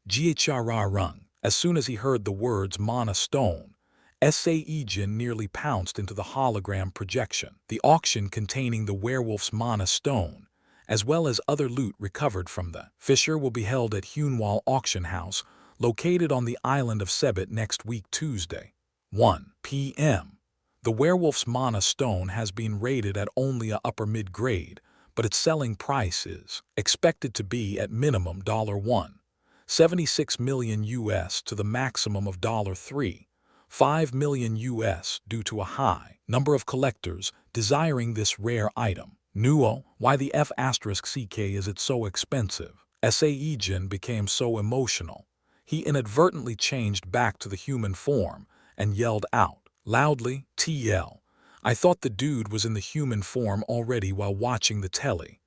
Ghrrung. As soon as he heard the words mana stone, Sae-Jin nearly pounced into the hologram projection. The auction containing the werewolf's mana stone, as well as other loot recovered from the fissure, will be held at Hunwall Auction House, located on the island of Sebit next week Tuesday, 1 p.m. The werewolf's mana stone has been rated at only a upper mid-grade, but its selling price is expected to be at minimum $1.76 million US to the maximum of $3.5 million US due to a high number of collectors desiring this rare item. Nuo, why the F***ck is it so expensive? Sae-Jin became so emotional. He inadvertently changed back to the human form and yelled out loudly, TL. I thought the dude was in the human form already while watching the telly.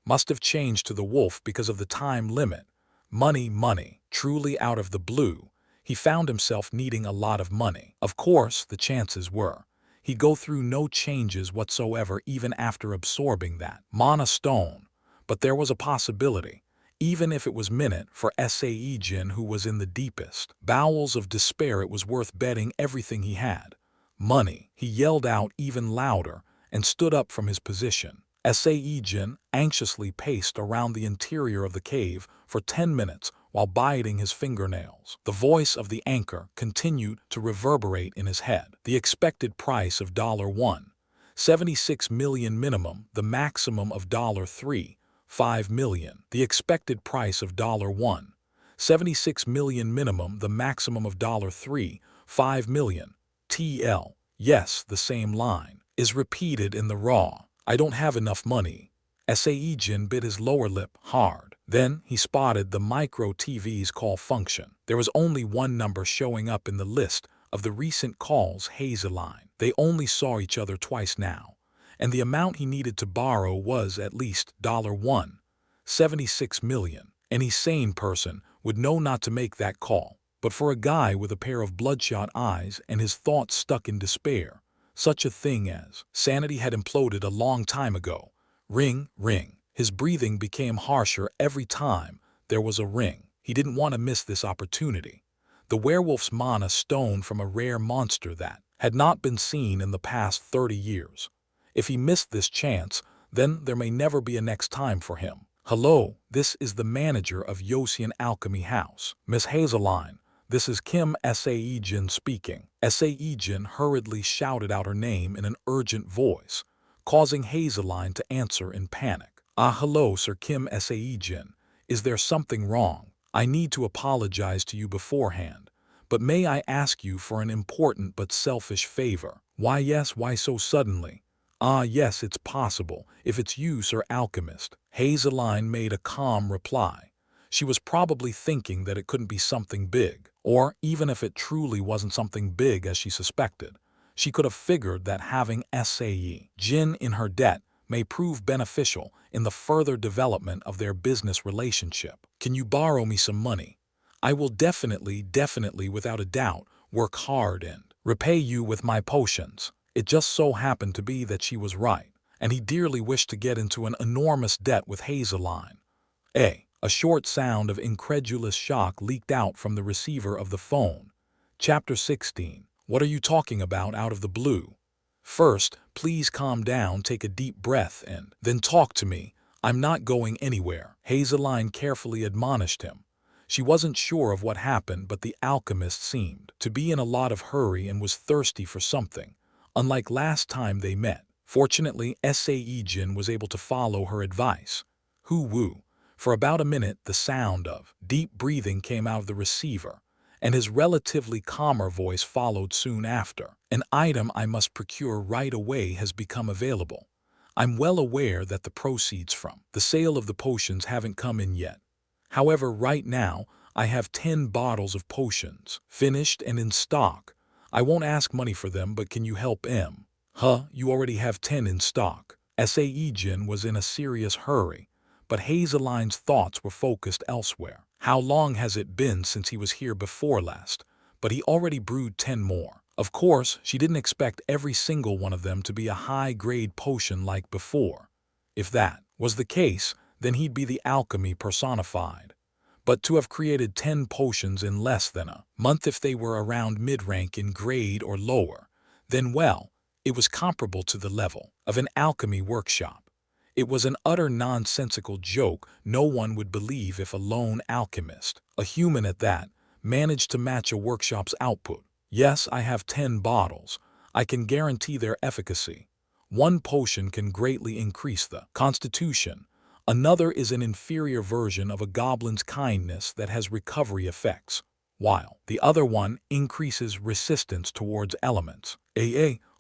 Must have changed to the wolf because of the time limit. Money. Truly out of the blue, he found himself needing a lot of money. Of course, the chances were he'd go through no changes whatsoever even after absorbing that mana stone. But there was a possibility, even if it was minute, for Sae-Jin, who was in the deepest bowels of despair. It was worth betting everything he had. Money, he yelled out even louder and stood up from his position. Sae-Jin anxiously paced around the interior of the cave for 10 minutes while biting his fingernails. The voice of the anchor continued to reverberate in his head. The expected price of $1.76 million minimum, the maximum of $3.5 million. The expected price of $1.76 million minimum, the maximum of $3.5 million. TL. Yes, the same line is repeated in the raw. I don't have enough money. Sae-Jin bit his lower lip hard. Then he spotted the micro TV's call function. There was only one number showing up in the list of the recent calls, Hazeline. They only saw each other twice now, and the amount he needed to borrow was at least $1.76 million. Any sane person would know not to make that call. But for a guy with a pair of bloodshot eyes and his thoughts stuck in despair, such a thing as sanity had imploded a long time ago. Ring. His breathing became harsher every time there was a ring. He didn't want to miss this opportunity. The werewolf's mana stone from a rare monster that had not been seen in the past 30 years. If he missed this chance, then there may never be a next time for him. Hello, this is the manager of Yosian Alchemy House. Miss Hazeline, this is Kim Sae-Jin speaking. Sae-Jin hurriedly shouted out her name in an urgent voice, causing Hazeline to answer in panic. Hello, Sir Kim Sae-Jin. Is there something wrong? I need to apologize to you beforehand, but may I ask you for an important but selfish favor? Why yes, why so suddenly? Yes, it's possible, if it's you, Sir Alchemist. Hazeline made a calm reply. She was probably thinking that it couldn't be something big, or even if it truly wasn't something big as she suspected, she could have figured that having Sae-Jin in her debt may prove beneficial in the further development of their business relationship. Can you borrow me some money? I will definitely, without a doubt, work hard and repay you with my potions. It just so happened to be that she was right, and he dearly wished to get into an enormous debt with Hazeline. A short sound of incredulous shock leaked out from the receiver of the phone. Chapter 16. What are you talking about out of the blue? First, please calm down, take a deep breath, and then talk to me. I'm not going anywhere, Hazeline carefully admonished him. She wasn't sure of what happened, but the alchemist seemed to be in a lot of hurry and was thirsty for something. Unlike last time they met, fortunately, Sae-Jin was able to follow her advice. Hoo-woo. For about a minute, the sound of deep breathing came out of the receiver, and his relatively calmer voice followed soon after. An item I must procure right away has become available. I'm well aware that the proceeds from the sale of the potions haven't come in yet. However, right now, I have 10 bottles of potions, finished and in stock. I won't ask money for them, but can you help him? You already have 10 in stock. Sae-Jin was in a serious hurry, but Hazeline's thoughts were focused elsewhere. How long has it been since he was here before last? But he already brewed 10 more. Of course, she didn't expect every single one of them to be a high-grade potion like before. If that was the case, then he'd be the alchemy personified. But to have created 10 potions in less than a month, if they were around mid-rank in grade or lower, then well, it was comparable to the level of an alchemy workshop. It was an utter nonsensical joke no one would believe if a lone alchemist, a human at that, managed to match a workshop's output. Yes, I have 10 bottles. I can guarantee their efficacy. One potion can greatly increase the constitution. Another is an inferior version of a goblin's kindness that has recovery effects, while the other one increases resistance towards elements.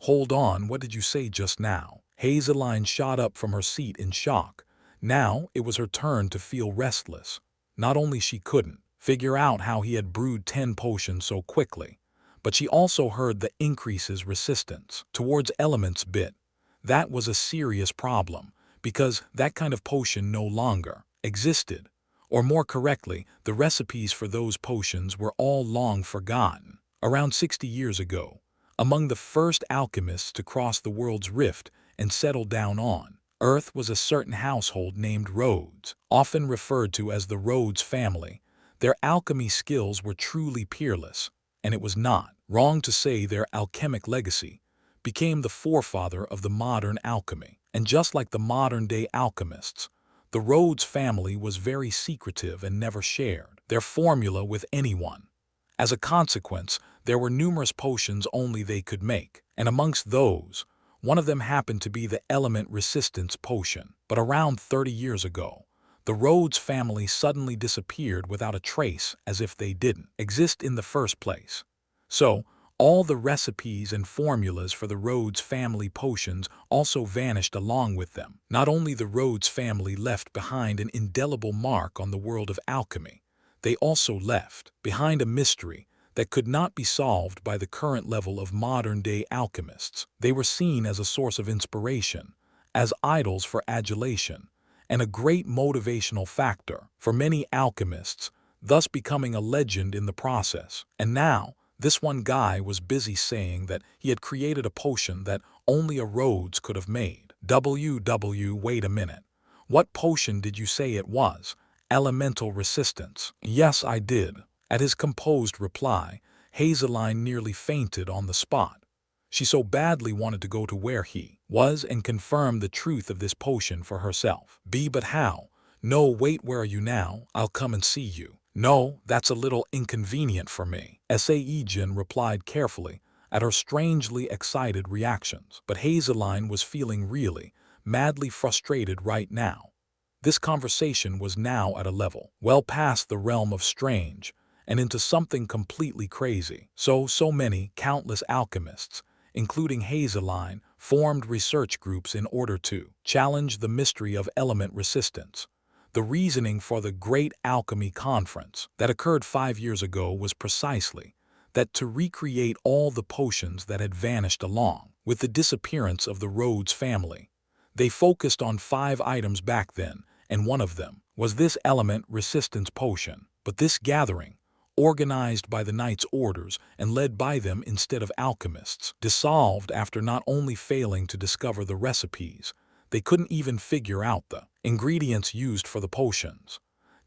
Hold on, what did you say just now? Hazeline shot up from her seat in shock. Now it was her turn to feel restless. Not only she couldn't figure out how he had brewed 10 potions so quickly, but she also heard the increases resistance towards elements bit. That was a serious problem, because that kind of potion no longer existed. Or more correctly, the recipes for those potions were all long forgotten. Around 60 years ago, among the first alchemists to cross the world's rift and settle down on Earth was a certain household named Rhodes, often referred to as the Rhodes family. Their alchemy skills were truly peerless, and it was not wrong to say their alchemic legacy became the forefather of the modern alchemy. And just like the modern-day alchemists, the Rhodes family was very secretive and never shared their formula with anyone. As a consequence, there were numerous potions only they could make, and amongst those, one of them happened to be the element resistance potion. But around 30 years ago, the Rhodes family suddenly disappeared without a trace, as if they didn't exist in the first place. So, all the recipes and formulas for the Rhodes family potions also vanished along with them. Not only the Rhodes family left behind an indelible mark on the world of alchemy, they also left behind a mystery that could not be solved by the current level of modern-day alchemists. They were seen as a source of inspiration, as idols for adulation, and a great motivational factor for many alchemists, thus becoming a legend in the process. And now, this one guy was busy saying that he had created a potion that only a Rhodes could have made. Wait a minute. What potion did you say it was? Elemental resistance. Yes, I did. At his composed reply, Hazeline nearly fainted on the spot. She so badly wanted to go to where he was and confirm the truth of this potion for herself. But how? No, wait, where are you now? I'll come and see you. No, that's a little inconvenient for me, Sae-Jin replied carefully at her strangely excited reactions. But Hazeline was feeling really, madly frustrated right now. This conversation was now at a level well past the realm of strange and into something completely crazy. So many, countless alchemists, including Hazeline, formed research groups in order to challenge the mystery of element resistance. The reasoning for the Great Alchemy Conference that occurred 5 years ago was precisely that to recreate all the potions that had vanished along with the disappearance of the Rhodes family. They focused on 5 items back then, and one of them was this element resistance potion. But this gathering, organized by the Knights' Orders and led by them instead of alchemists, dissolved after not only failing to discover the recipes, they couldn't even figure out the ingredients used for the potions.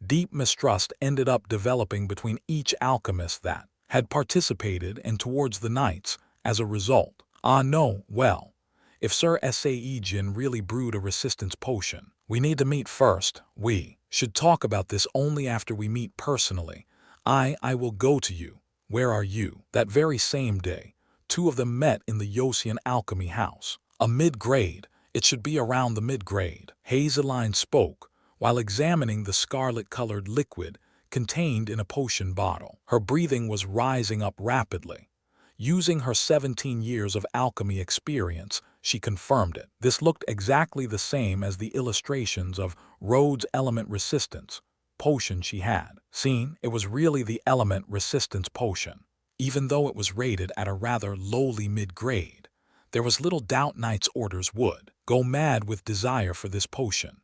Deep mistrust ended up developing between each alchemist that had participated and towards the knights as a result. Ah no, well, if Sir Sae-Jin really brewed a resistance potion, we need to meet first. We should talk about this only after we meet personally. I will go to you. Where are you? That very same day, 2 of them met in the Yosian alchemy house. A mid-grade. It should be around the mid-grade. Hazeline spoke while examining the scarlet-colored liquid contained in a potion bottle. Her breathing was rising up rapidly. Using her 17 years of alchemy experience, she confirmed it. This looked exactly the same as the illustrations of Rhodes' element resistance potion she had seen. It was really the element resistance potion. Even though it was rated at a rather lowly mid-grade, there was little doubt Knights' Orders would go mad with desire for this potion.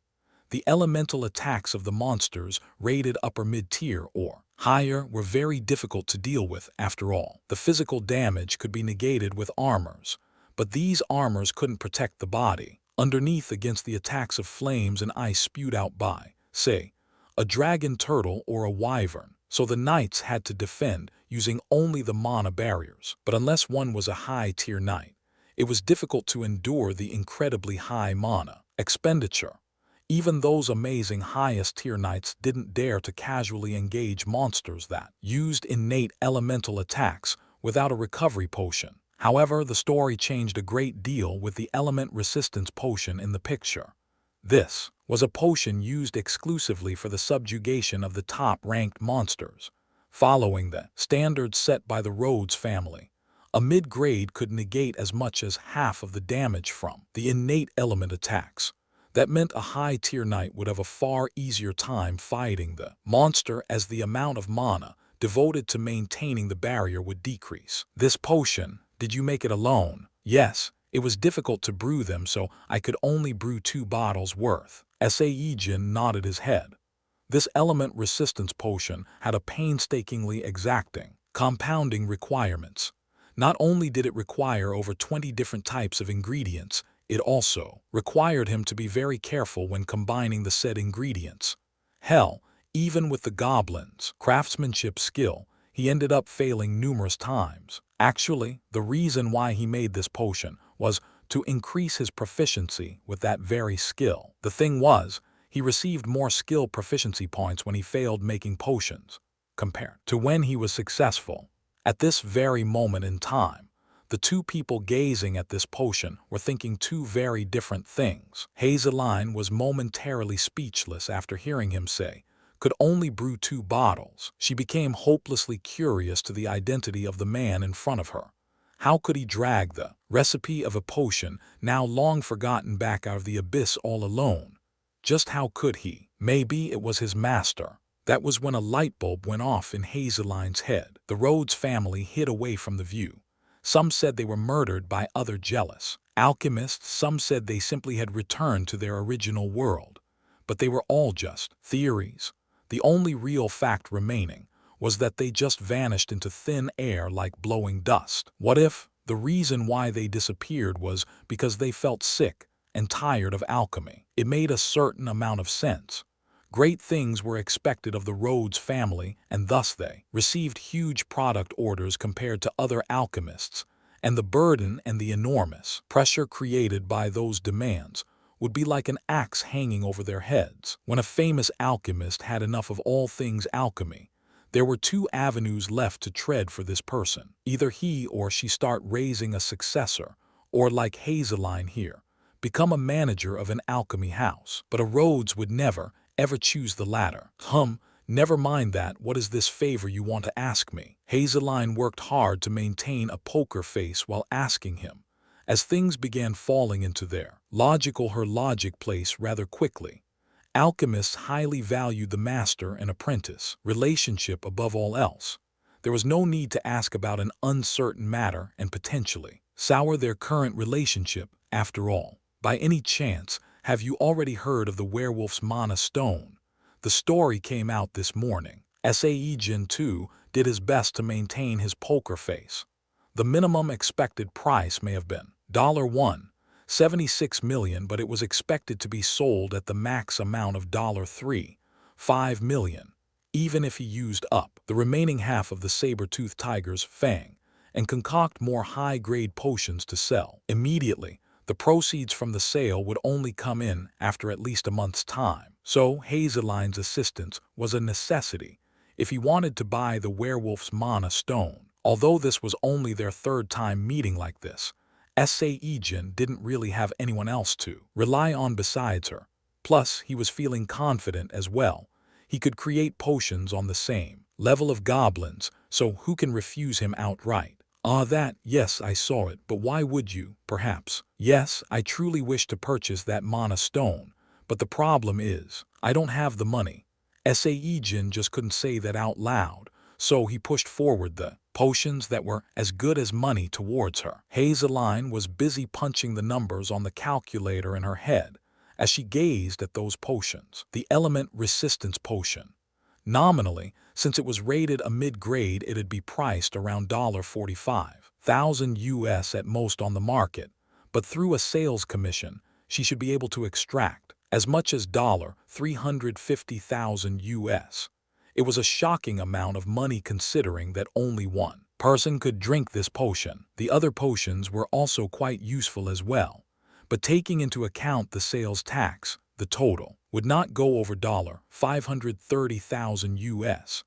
The elemental attacks of the monsters rated upper mid-tier or higher were very difficult to deal with after all. The physical damage could be negated with armors, but these armors couldn't protect the body underneath against the attacks of flames and ice spewed out by, say, a dragon turtle or a wyvern. So the knights had to defend using only the mana barriers. But unless one was a high-tier knight, it was difficult to endure the incredibly high mana expenditure. Even those amazing highest-tier knights didn't dare to casually engage monsters that used innate elemental attacks without a recovery potion. However, the story changed a great deal with the element resistance potion in the picture. This was a potion used exclusively for the subjugation of the top-ranked monsters, following the standards set by the Rhodes family. A mid-grade could negate as much as half of the damage from the innate element attacks. That meant a high-tier knight would have a far easier time fighting the monster as the amount of mana devoted to maintaining the barrier would decrease. This potion, did you make it alone? Yes, it was difficult to brew them, so I could only brew 2 bottles worth. Sae-Jin nodded his head. This element resistance potion had a painstakingly exacting compounding requirements. Not only did it require over 20 different types of ingredients, it also required him to be very careful when combining the said ingredients. Hell, even with the goblin's craftsmanship skill, he ended up failing numerous times. Actually, the reason why he made this potion was to increase his proficiency with that very skill. The thing was, he received more skill proficiency points when he failed making potions, compared to when he was successful. At this very moment in time, the 2 people gazing at this potion were thinking 2 very different things. Hazeline was momentarily speechless after hearing him say, could only brew 2 bottles. She became hopelessly curious to the identity of the man in front of her. How could he drag the recipe of a potion now long forgotten back out of the abyss all alone? Just how could he? Maybe it was his master. That was when a light bulb went off in Hazeline's head. The Rhodes family hid away from the view. Some said they were murdered by other jealous alchemists. Some said they simply had returned to their original world. But they were all just theories. The only real fact remaining was that they just vanished into thin air like blowing dust. What if the reason why they disappeared was because they felt sick and tired of alchemy? It made a certain amount of sense. Great things were expected of the Rhodes family, and thus they received huge product orders compared to other alchemists, and the burden and the enormous pressure created by those demands would be like an axe hanging over their heads. When a famous alchemist had enough of all things alchemy, there were two avenues left to tread for this person. Either he or she start raising a successor, or like Hazeline here, become a manager of an alchemy house. But a Rhodes would never, ever choose the latter. Never mind that. What is this favor you want to ask me? Hazeline worked hard to maintain a poker face while asking him. As things began falling into their her logic place rather quickly. Alchemists highly valued the master and apprentice relationship above all else. There was no need to ask about an uncertain matter and potentially sour their current relationship, after all. By any chance, have you already heard of the werewolf's mana stone? The story came out this morning. Sae-Jin too did his best to maintain his poker face. The minimum expected price may have been $1.76 million, but it was expected to be sold at the max amount of $3.5 million, even if he used up the remaining half of the saber-toothed tiger's fang and concoct more high-grade potions to sell. Immediately, the proceeds from the sale would only come in after at least a month's time. So Hazeline's assistance was a necessity if he wanted to buy the werewolf's mana stone. Although this was only their third time meeting like this, Sae-Jin didn't really have anyone else to rely on besides her. Plus, he was feeling confident as well. He could create potions on the same level of goblins, so who can refuse him outright? Yes, I saw it, but why would you, perhaps? Yes, I truly wish to purchase that mana stone, but the problem is, I don't have the money. Sae-Jin just couldn't say that out loud, so he pushed forward the potions that were as good as money towards her. Hazeline was busy punching the numbers on the calculator in her head as she gazed at those potions. The element resistance potion. Nominally, since it was rated a mid-grade, it'd be priced around $45,000 US at most on the market, but through a sales commission, she should be able to extract as much as $350,000 US. It was a shocking amount of money considering that only one person could drink this potion. The other potions were also quite useful as well, but taking into account the sales tax, the total would not go over $530,000 US.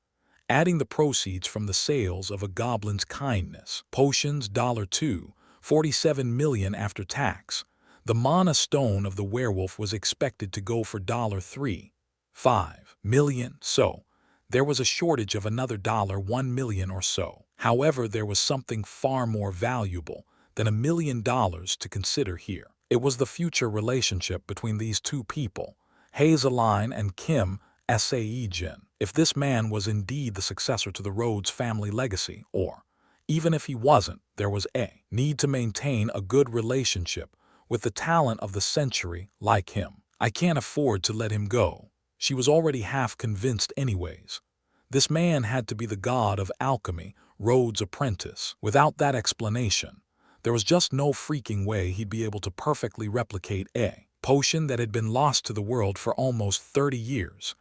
Adding the proceeds from the sales of a goblin's kindness potions $2.47 million after tax. The mana stone of the werewolf was expected to go for $3.5 million, so there was a shortage of another $1 million or so. However, there was something far more valuable than $1 million to consider here. It was the future relationship between these two people, Hazeline and Kim Sae-Jin. If this man was indeed the successor to the Rhodes family legacy, or even if he wasn't, there was a need to maintain a good relationship with the talent of the century like him. I can't afford to let him go. She was already half convinced anyways. This man had to be the god of alchemy, Rhodes' apprentice. Without that explanation, there was just no freaking way he'd be able to perfectly replicate a potion that had been lost to the world for almost 30 years.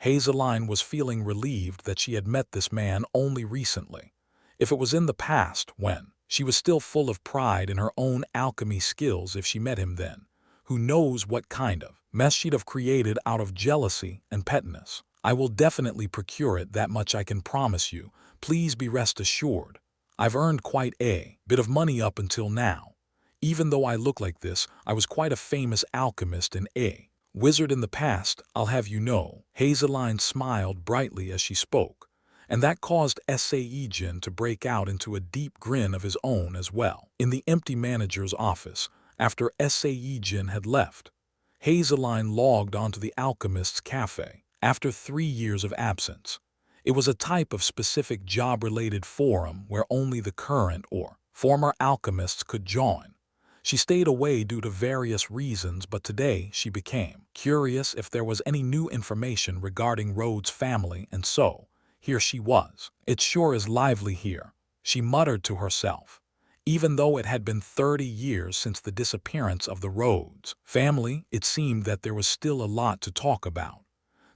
Hazeline was feeling relieved that she had met this man only recently. If it was in the past, when she was still full of pride in her own alchemy skills, if she met him then, who knows what kind of mess she'd have created out of jealousy and pettiness. I will definitely procure it, that much I can promise you. Please be rest assured. I've earned quite a bit of money up until now. Even though I look like this, I was quite a famous alchemist and a wizard in the past, I'll have you know. Hazeline smiled brightly as she spoke, and that caused Sae-Jin to break out into a deep grin of his own as well. In the empty manager's office, after Sae-Jin had left, Hazeline logged onto the alchemist's cafe. After 3 years of absence, it was a type of specific job-related forum where only the current or former alchemists could join. She stayed away due to various reasons, but today she became curious if there was any new information regarding Rhodes' family, and so here she was. It sure is lively here, she muttered to herself. Even though it had been 30 years since the disappearance of the Rhodes family, it seemed that there was still a lot to talk about.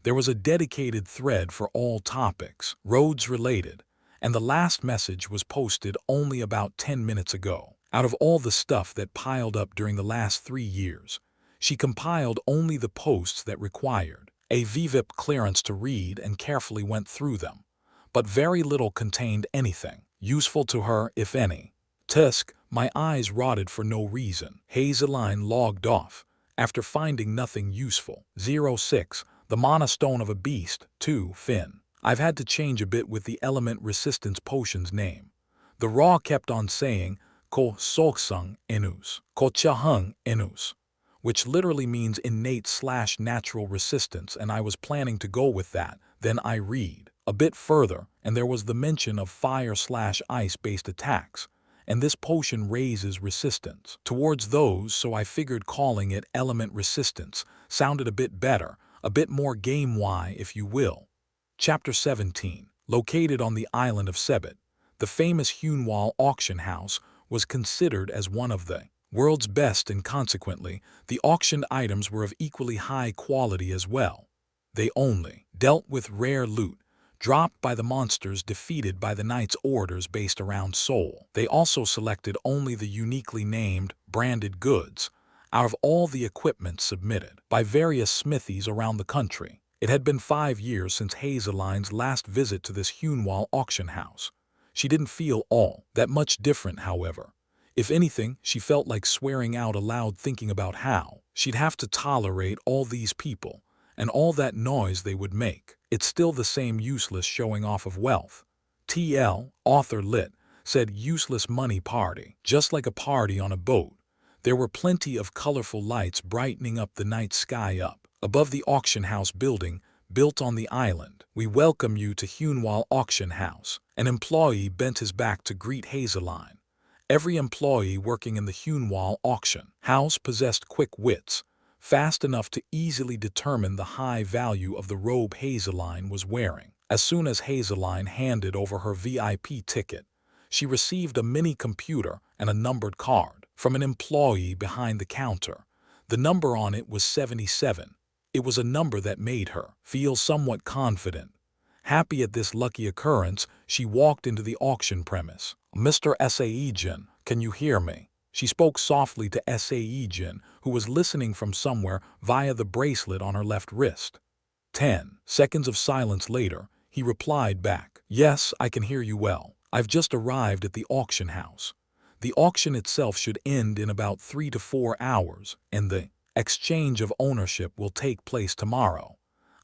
There was a dedicated thread for all topics Rhodes related, and the last message was posted only about 10 minutes ago. Out of all the stuff that piled up during the last 3 years, She compiled only the posts that required a VVIP clearance to read and carefully went through them. But very little contained anything useful to her, if any. Tusk, my eyes rotted for no reason. Hazeline logged off after finding nothing useful. 06. The Mana Stone of a Beast. 2. Finn. I've had to change a bit with the element resistance potion's name. The Raw kept on saying, Ko Soksung Enus, Ko Chahung Enus, which literally means innate/natural resistance, and I was planning to go with that. Then I read a bit further, and there was the mention of fire/ice-based attacks, and this potion raises resistance towards those, so I figured calling it element resistance sounded a bit better, a bit more game-y, if you will. Chapter 17. Located on the island of Sebit, the famous Hunwall auction house was considered as one of the world's best, and consequently, the auctioned items were of equally high quality as well. They only dealt with rare loot, dropped by the monsters defeated by the Knight's orders based around Seoul. They also selected only the uniquely named, branded goods out of all the equipment submitted by various smithies around the country. It had been 5 years since Hazeline's last visit to this Hunwall auction house. She didn't feel all that much different, however. If anything, she felt like swearing out aloud, thinking about how she'd have to tolerate all these people and all that noise they would make. It's still the same useless showing off of wealth. TL, author lit, said useless money party, just like a party on a boat. There were plenty of colorful lights brightening up the night sky up above the auction house building built on the island. We welcome you to Hunwall Auction House. An employee bent his back to greet Hazeline. Every employee working in the Hunwall auction house possessed quick wits, fast enough to easily determine the high value of the robe Hazeline was wearing. As soon as Hazeline handed over her VIP ticket, she received a mini computer and a numbered card from an employee behind the counter. The number on it was 77. It was a number that made her feel somewhat confident. Happy at this lucky occurrence, she walked into the auction premise. Mr. Sae-Jin, can you hear me? She spoke softly to Sae-Jin, who was listening from somewhere via the bracelet on her left wrist. 10 seconds of silence later, he replied back, Yes, I can hear you well. I've just arrived at the auction house. The auction itself should end in about 3 to 4 hours, and the exchange of ownership will take place tomorrow.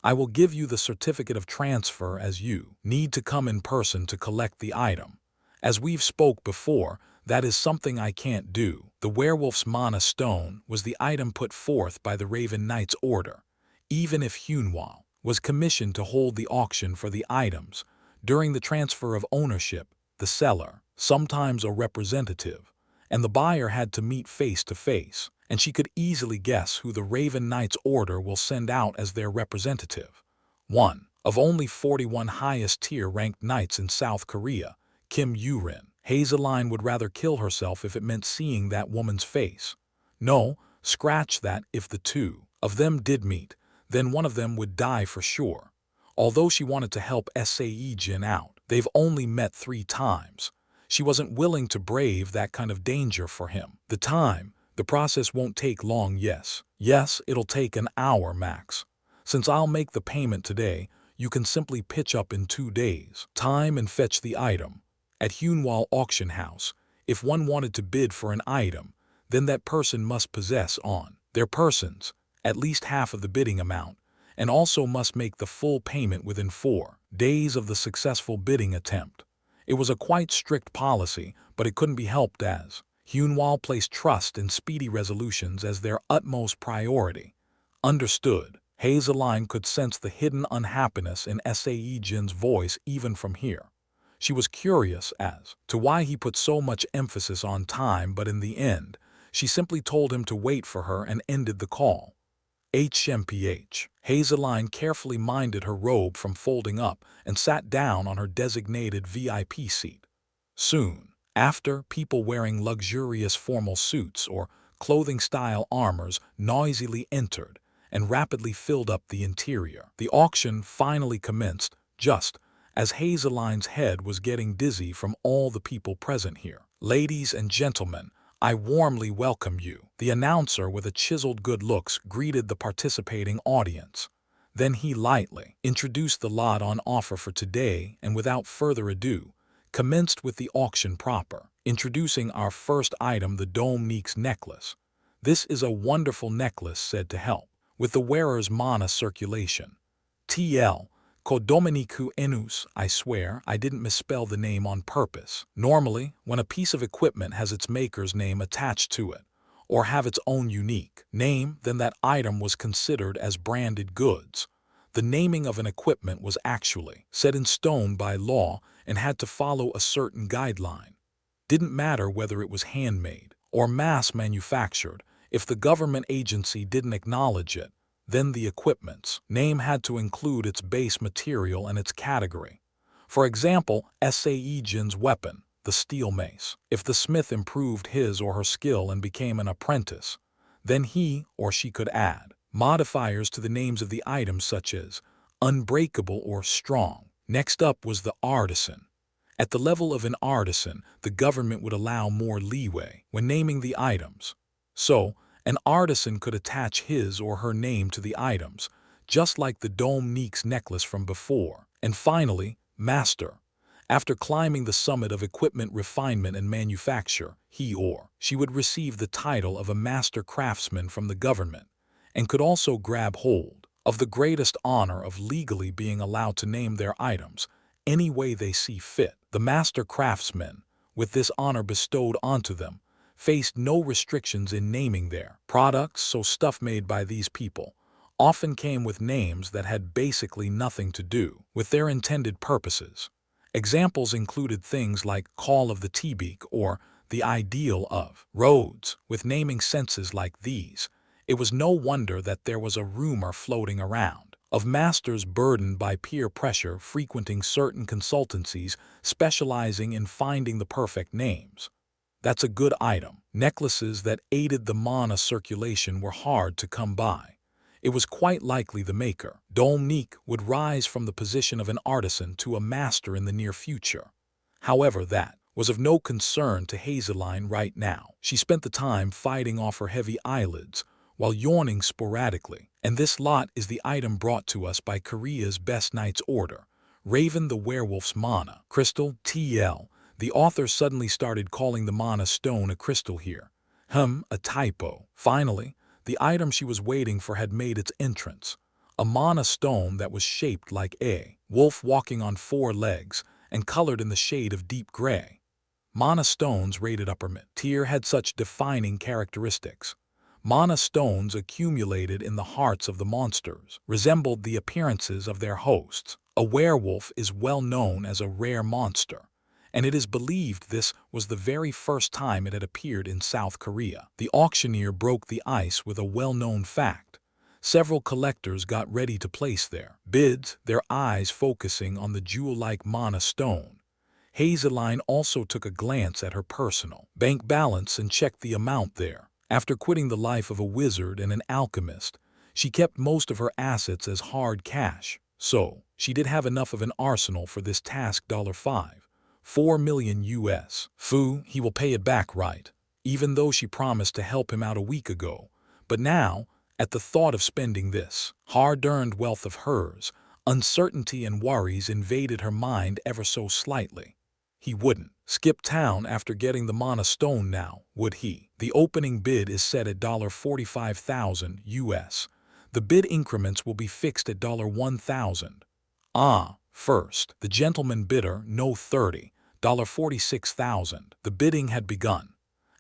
I will give you the certificate of transfer, as you need to come in person to collect the item. As we've spoke before, that is something I can't do. The werewolf's mana stone was the item put forth by the Raven Knight's order. Even if Hunwall was commissioned to hold the auction for the items, during the transfer of ownership, the seller, sometimes a representative, and the buyer had to meet face to face, and she could easily guess who the Raven Knight's order will send out as their representative. One of only 41 highest-tier ranked knights in South Korea, Kim Yurin. Hazeline would rather kill herself if it meant seeing that woman's face. No, scratch that. If the two of them did meet, then one of them would die for sure. Although she wanted to help Sae-Jin out, they've only met 3 times. She wasn't willing to brave that kind of danger for him. The process won't take long, yes, it'll take an hour max. Since I'll make the payment today, you can simply pitch up in 2 days' time and fetch the item. At Hunwall Auction House, if one wanted to bid for an item, then that person must possess on their persons at least half of the bidding amount, and also must make the full payment within 4 days of the successful bidding attempt. It was a quite strict policy, but it couldn't be helped, as Hunwall placed trust in speedy resolutions as their utmost priority. Understood. Hazeline could sense the hidden unhappiness in Sae-Jin's voice even from here. She was curious as to why he put so much emphasis on time, but in the end, she simply told him to wait for her and ended the call. HMPH. Hazeline carefully minded her robe from folding up and sat down on her designated VIP seat. Soon after, people wearing luxurious formal suits or clothing-style armors noisily entered and rapidly filled up the interior. The auction finally commenced, just as Hazeline's head was getting dizzy from all the people present here. Ladies and gentlemen, I warmly welcome you." The announcer with a chiseled good looks greeted the participating audience. Then he lightly introduced the lot on offer for today and without further ado, commenced with the auction proper, introducing our first item, the Dome Neeks necklace. This is a wonderful necklace said to help with the wearer's mana circulation. TL. Kodominiku Enus, I swear I didn't misspell the name on purpose. Normally, when a piece of equipment has its maker's name attached to it, or have its own unique name, then that item was considered as branded goods. The naming of an equipment was actually set in stone by law and had to follow a certain guideline. Didn't matter whether it was handmade or mass manufactured, if the government agency didn't acknowledge it, then the equipment's name had to include its base material and its category. For example, Sae-Jin's weapon, the steel mace. If the smith improved his or her skill and became an apprentice, then he or she could add modifiers to the names of the items such as unbreakable or strong. Next up was the artisan. At the level of an artisan, the government would allow more leeway when naming the items. So, an artisan could attach his or her name to the items, just like the Dome Neeks necklace from before. And finally, master. After climbing the summit of equipment refinement and manufacture, he or she would receive the title of a master craftsman from the government, and could also grab hold of the greatest honor of legally being allowed to name their items any way they see fit. The master craftsmen, with this honor bestowed onto them, faced no restrictions in naming their products, so stuff made by these people often came with names that had basically nothing to do with their intended purposes. Examples included things like Call of the T-Beak or The Ideal of Rhodes. With naming senses like these, it was no wonder that there was a rumor floating around of masters burdened by peer pressure frequenting certain consultancies specializing in finding the perfect names. That's a good item. Necklaces that aided the mana circulation were hard to come by. It was quite likely the maker, Dome Neek, would rise from the position of an artisan to a master in the near future. However, that was of no concern to Hazeline right now. She spent the time fighting off her heavy eyelids while yawning sporadically. And this lot is the item brought to us by Korea's Best Knight's Order, Raven the Werewolf's Mana Crystal TL. The author suddenly started calling the mana stone a crystal here. A typo. Finally, the item she was waiting for had made its entrance. A mana stone that was shaped like a wolf walking on 4 legs and colored in the shade of deep gray. Mana stones rated upper mid tier had such defining characteristics. Mana stones accumulated in the hearts of the monsters resembled the appearances of their hosts. A werewolf is well known as a rare monster, and it is believed this was the very first time it had appeared in South Korea. The auctioneer broke the ice with a well-known fact. Several collectors got ready to place their bids, their eyes focusing on the jewel-like mana stone. Hazeline also took a glance at her personal bank balance and checked the amount there. After quitting the life of a wizard and an alchemist, she kept most of her assets as hard cash. So, she did have enough of an arsenal for this task. $4 million US. He will pay it back, right? Even though she promised to help him out a week ago. But now, at the thought of spending this hard-earned wealth of hers, uncertainty and worries invaded her mind ever so slightly. He wouldn't skip town after getting the mana stone now, would he? The opening bid is set at $45,000 US. The bid increments will be fixed at $1,000. First, the gentleman bidder, no 30. $46,000. The bidding had begun.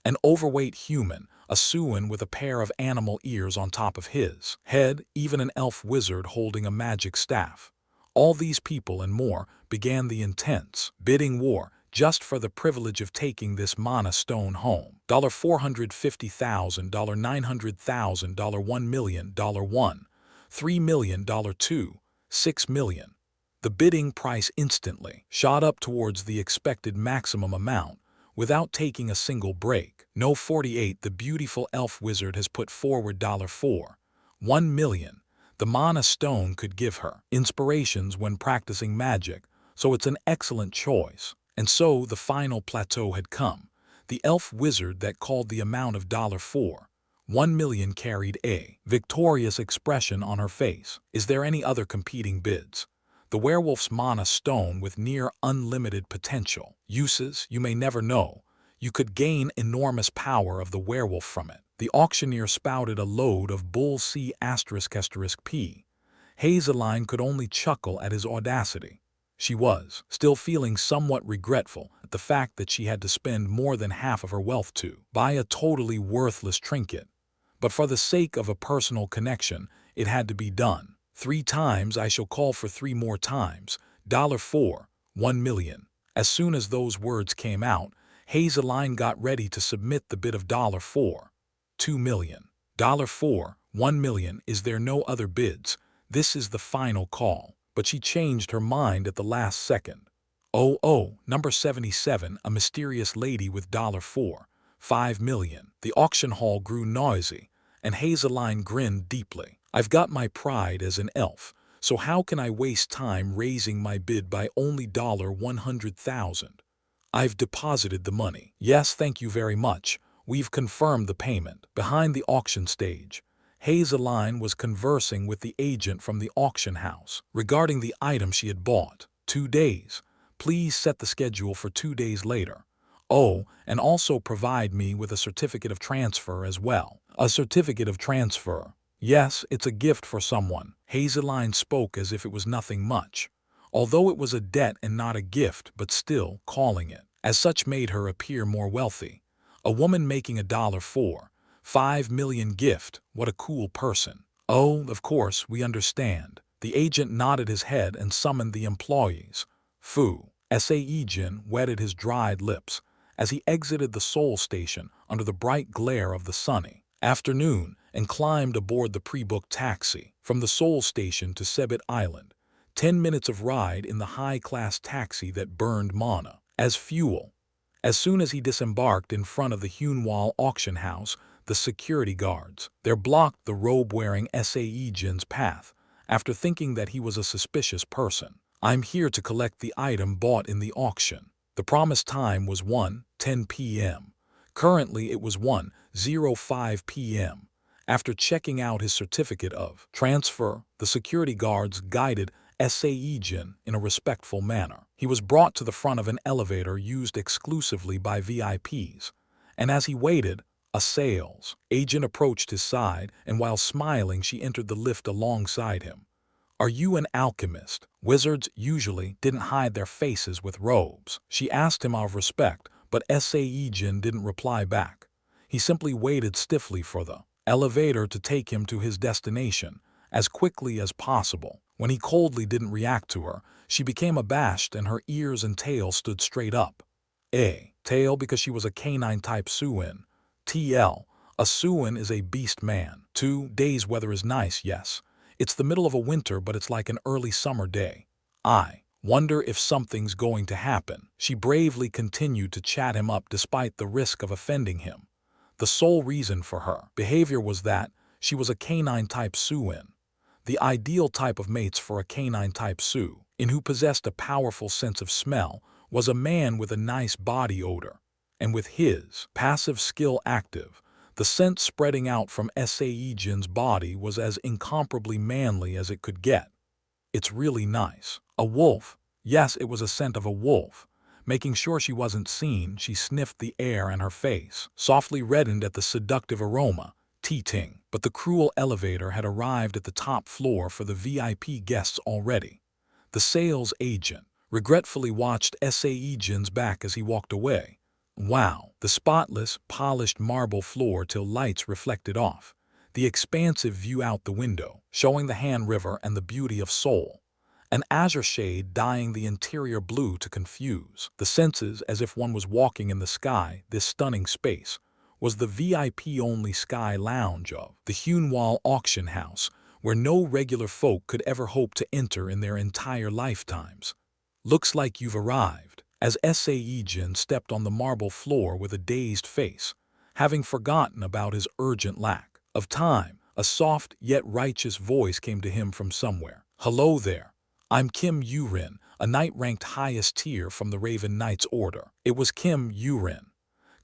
An overweight human, a Suan with a pair of animal ears on top of his head, even an elf wizard holding a magic staff. All these people and more began the intense bidding war just for the privilege of taking this mana stone home. $450,000, $900,000, $1 million, $1, $3 million, $2, $6 million. The bidding price instantly shot up towards the expected maximum amount without taking a single break. No 48, the beautiful elf wizard has put forward $4, $1 million. The mana stone could give her inspirations when practicing magic, so it's an excellent choice. And so the final plateau had come. The elf wizard that called the amount of $4 million carried a victorious expression on her face. Is there any other competing bids? The werewolf's mana stone with near unlimited potential. Uses, you may never know. You could gain enormous power of the werewolf from it. The auctioneer spouted a load of bull C***P. Hazeline could only chuckle at his audacity. She was still feeling somewhat regretful at the fact that she had to spend more than half of her wealth to buy a totally worthless trinket. But for the sake of a personal connection, it had to be done. 3 times I shall call for 3 more times. $4, $1 million. As soon as those words came out, Hazeline got ready to submit the bid of $4, $2 million. $4, $1 million. Is there no other bids? This is the final call. But she changed her mind at the last second. Oh, number 77, a mysterious lady with $4, $5 million. The auction hall grew noisy, and Hazeline grinned deeply. I've got my pride as an elf, so how can I waste time raising my bid by only $100,000? I've deposited the money. Yes, thank you very much. We've confirmed the payment. Behind the auction stage, Hazeline was conversing with the agent from the auction house regarding the item she had bought. 2 days. Please set the schedule for 2 days later. Oh, and also provide me with a certificate of transfer as well. A certificate of transfer. Yes, it's a gift for someone. Hazeline spoke as if it was nothing much. Although it was a debt and not a gift, but still, calling it as such made her appear more wealthy. A woman making a $4, $5 million gift. What a cool person. Oh, of course, we understand. The agent nodded his head and summoned the employees. Fu. Sae-Jin wetted his dried lips as he exited the Seoul station under the bright glare of the sunny afternoon and climbed aboard the pre-booked taxi from the Seoul station to Sebit Island. 10 minutes of ride in the high-class taxi that burned mana as fuel. As soon as he disembarked in front of the Hunwall auction house, the security guards there blocked the robe-wearing Sae-Jin's path after thinking that he was a suspicious person. I'm here to collect the item bought in the auction. The promised time was 1:10 p.m. Currently it was 1:05 p.m. After checking out his certificate of transfer, the security guards guided Sae-Jin in a respectful manner. He was brought to the front of an elevator used exclusively by VIPs, and as he waited, a sales agent approached his side, and while smiling she entered the lift alongside him. Are you an alchemist? Wizards usually didn't hide their faces with robes. She asked him out of respect, but Sae-Jin didn't reply back. He simply waited stiffly for the elevator to take him to his destination as quickly as possible. When he coldly didn't react to her, she became abashed and her ears and tail stood straight up. Tail because she was a canine-type Suin. TL. A Suin is a beast man. 2 days weather is nice, yes. It's the middle of a winter, but it's like an early summer day. I wonder if something's going to happen. She bravely continued to chat him up despite the risk of offending him. The sole reason for her behavior was that she was a canine-type Suin. The ideal type of mates for a canine-type Suin who possessed a powerful sense of smell was a man with a nice body odor. And with his passive skill active, the scent spreading out from Sae-Jin's body was as incomparably manly as it could get. It's really nice. A wolf. Yes, it was a scent of a wolf. Making sure she wasn't seen, she sniffed the air and her face softly reddened at the seductive aroma. Ting. But the cruel elevator had arrived at the top floor for the VIP guests already. The sales agent regretfully watched Sae-Jin's back as he walked away. Wow, the spotless, polished marble floor till lights reflected off. The expansive view out the window, showing the Han River and the beauty of Seoul. An azure shade dyeing the interior blue to confuse the senses as if one was walking in the sky. This stunning space was the VIP-only sky lounge of the Hunwall auction house, where no regular folk could ever hope to enter in their entire lifetimes. Looks like you've arrived. As Sae-Jin stepped on the marble floor with a dazed face, having forgotten about his urgent lack of time, a soft yet righteous voice came to him from somewhere. Hello there. I'm Kim Yurin, a knight ranked highest tier from the Raven Knight's order. It was Kim Yurin.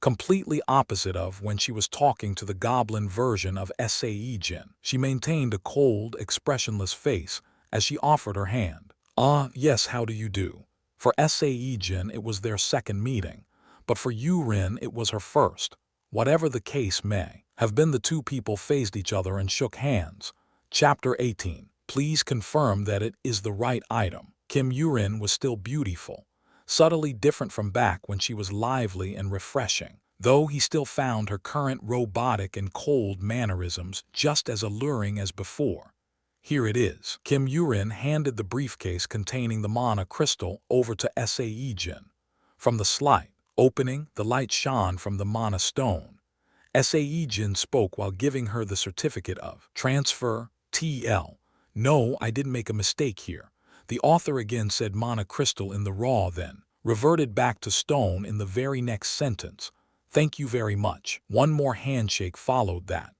completely opposite of when she was talking to the goblin version of Sae-Jin. She maintained a cold, expressionless face as she offered her hand. "Ah, yes, how do you do?" For Sae-Jin, it was their second meeting, but for Yurin, it was her first. Whatever the case may have been, the two people faced each other and shook hands. Chapter 18. Please confirm that it is the right item. Kim Yurin was still beautiful, subtly different from back when she was lively and refreshing, though he still found her current robotic and cold mannerisms just as alluring as before. "Here it is." Kim Yurin handed the briefcase containing the mana crystal over to Sae-Jin. From the slight opening, the light shone from the mana stone. Sae-Jin spoke while giving her the certificate of transfer, TL. "No, I didn't make a mistake here." The author again said mana crystal in the raw, then reverted back to stone in the very next sentence. "Thank you very much." One more handshake followed that.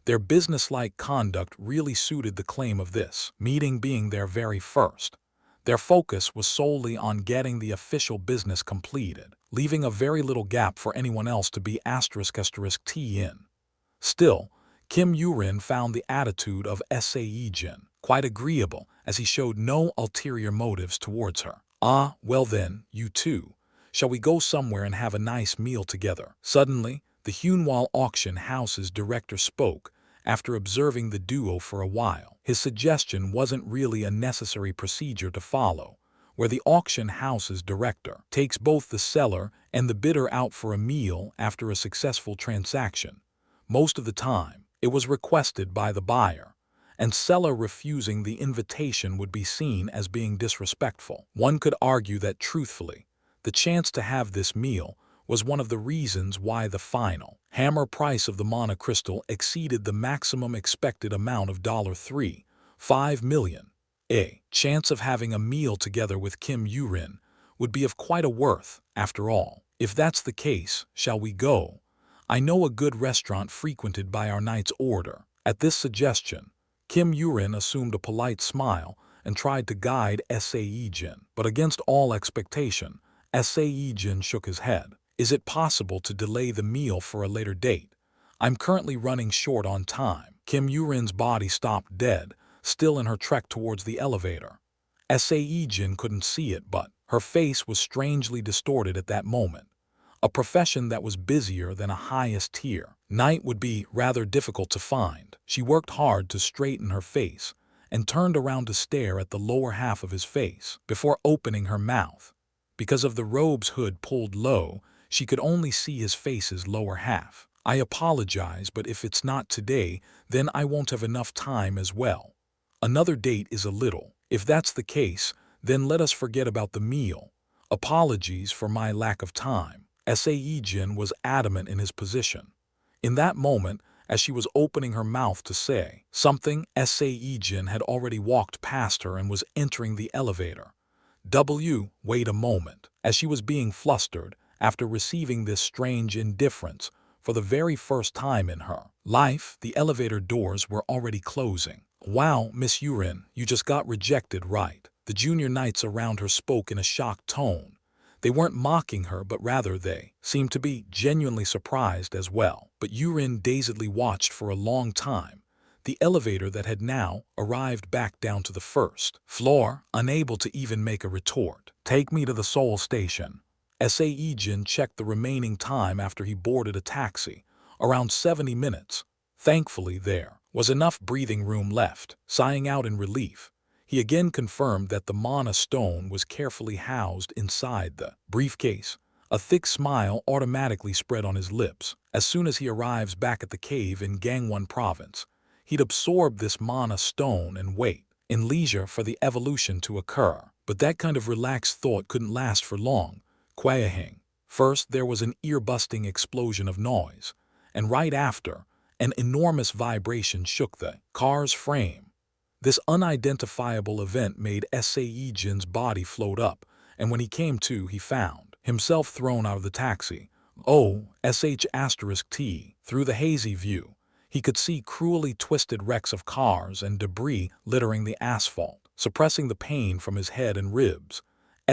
Their businesslike conduct really suited the claim of this meeting being their very first. Their focus was solely on getting the official business completed, leaving a very little gap for anyone else to be **T in. Still, Kim Yurin found the attitude of Sae-Jin quite agreeable, as he showed no ulterior motives towards her. "Ah, well then, you two. Shall we go somewhere and have a nice meal together?" Suddenly, the Hunwall auction house's director spoke, after observing the duo for a while. His suggestion wasn't really a necessary procedure to follow, where the auction house's director takes both the seller and the bidder out for a meal after a successful transaction. Most of the time, it was requested by the buyer, and seller refusing the invitation would be seen as being disrespectful. One could argue that, truthfully, the chance to have this meal was one of the reasons why the final hammer price of the mana crystal exceeded the maximum expected amount of $3.5 million. A chance of having a meal together with Kim Yurin would be of quite a worth, after all. "If that's the case, shall we go? I know a good restaurant frequented by our knight's order." At this suggestion, Kim Yurin assumed a polite smile and tried to guide Sae-Jin, but against all expectation, Sae-Jin shook his head. "Is it possible to delay the meal for a later date? I'm currently running short on time." Kim Yurin's body stopped dead, still in her trek towards the elevator. Sae-Jin couldn't see it, but her face was strangely distorted at that moment. A profession that was busier than a highest tier knight would be rather difficult to find. She worked hard to straighten her face and turned around to stare at the lower half of his face before opening her mouth. Because of the robe's hood pulled low, she could only see his face's lower half. "I apologize, but if it's not today, then I won't have enough time as well. Another date is a little. If that's the case, then let us forget about the meal. Apologies for my lack of time." Sae-Jin was adamant in his position. In that moment, as she was opening her mouth to say something, Sae-Jin had already walked past her and was entering the elevator. Wait a moment. As she was being flustered, after receiving this strange indifference for the very first time in her life, the elevator doors were already closing. "Wow, Miss Yurin, you just got rejected, right?" The junior knights around her spoke in a shocked tone. They weren't mocking her, but rather they seemed to be genuinely surprised as well. But Yurin dazedly watched for a long time the elevator that had now arrived back down to the first floor, unable to even make a retort. "Take me to the Seoul station." Sae-Jin checked the remaining time after he boarded a taxi, around 70 minutes. Thankfully, there was enough breathing room left. Sighing out in relief, he again confirmed that the mana stone was carefully housed inside the briefcase. A thick smile automatically spread on his lips. As soon as he arrives back at the cave in Gangwon province, he'd absorb this mana stone and wait in leisure for the evolution to occur. But that kind of relaxed thought couldn't last for long. Quayahing. First, there was an ear-busting explosion of noise, and right after, an enormous vibration shook the car's frame. This unidentifiable event made Sae-Jin's body float up, and when he came to, he found himself thrown out of the taxi. Through the hazy view, he could see cruelly twisted wrecks of cars and debris littering the asphalt, suppressing the pain from his head and ribs.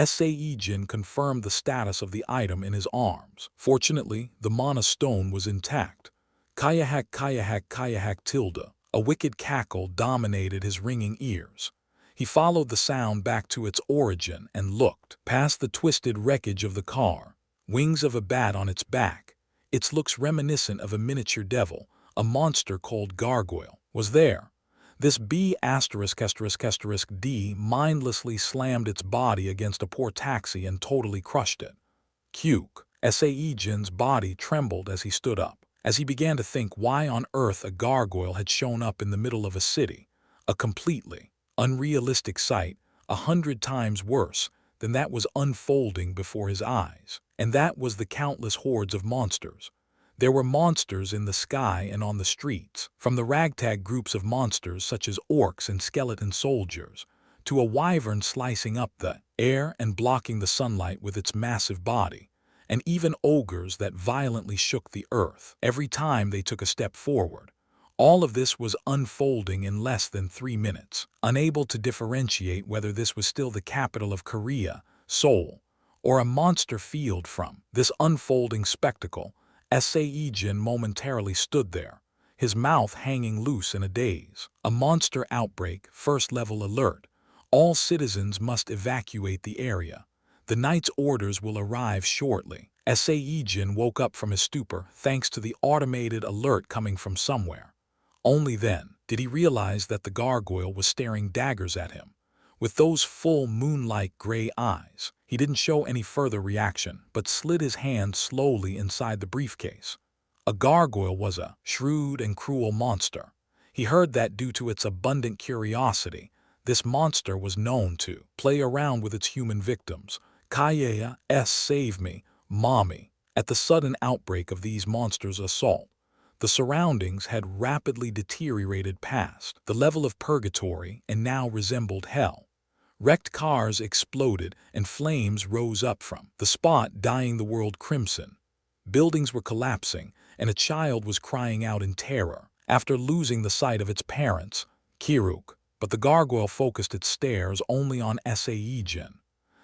Sae-Jin confirmed the status of the item in his arms. Fortunately, the mana stone was intact. Kayahack kayahack kayahack tilde. A wicked cackle dominated his ringing ears. He followed the sound back to its origin and looked past the twisted wreckage of the car. Wings of a bat on its back. Its looks reminiscent of a miniature devil, a monster called gargoyle, was there. This B***** D mindlessly slammed its body against a poor taxi and totally crushed it. Cuke. Sae-Jin's body trembled as he stood up, as he began to think why on earth a gargoyle had shown up in the middle of a city, a completely unrealistic sight, 100 times worse than that was unfolding before his eyes. And that was the countless hordes of monsters. There were monsters in the sky and on the streets, from the ragtag groups of monsters such as orcs and skeleton soldiers, to a wyvern slicing up the air and blocking the sunlight with its massive body, and even ogres that violently shook the earth every time they took a step forward. All of this was unfolding in less than 3 minutes, unable to differentiate whether this was still the capital of Korea, Seoul, or a monster field from this unfolding spectacle. Sae-Jin momentarily stood there, his mouth hanging loose in a daze. A monster outbreak, first level alert. All citizens must evacuate the area. The knight's orders will arrive shortly. Sae-Jin woke up from his stupor thanks to the automated alert coming from somewhere. Only then did he realize that the gargoyle was staring daggers at him. With those full moon-like gray eyes, he didn't show any further reaction, but slid his hand slowly inside the briefcase. A gargoyle was a shrewd and cruel monster. He heard that due to its abundant curiosity, this monster was known to play around with its human victims. Kaya save me, mommy. At the sudden outbreak of these monsters' assault, the surroundings had rapidly deteriorated past the level of purgatory and now resembled hell. Wrecked cars exploded and flames rose up from the spot, dyeing the world crimson. Buildings were collapsing and a child was crying out in terror after losing the sight of its parents, Kiruk. But the gargoyle focused its stares only on Sae-Jin.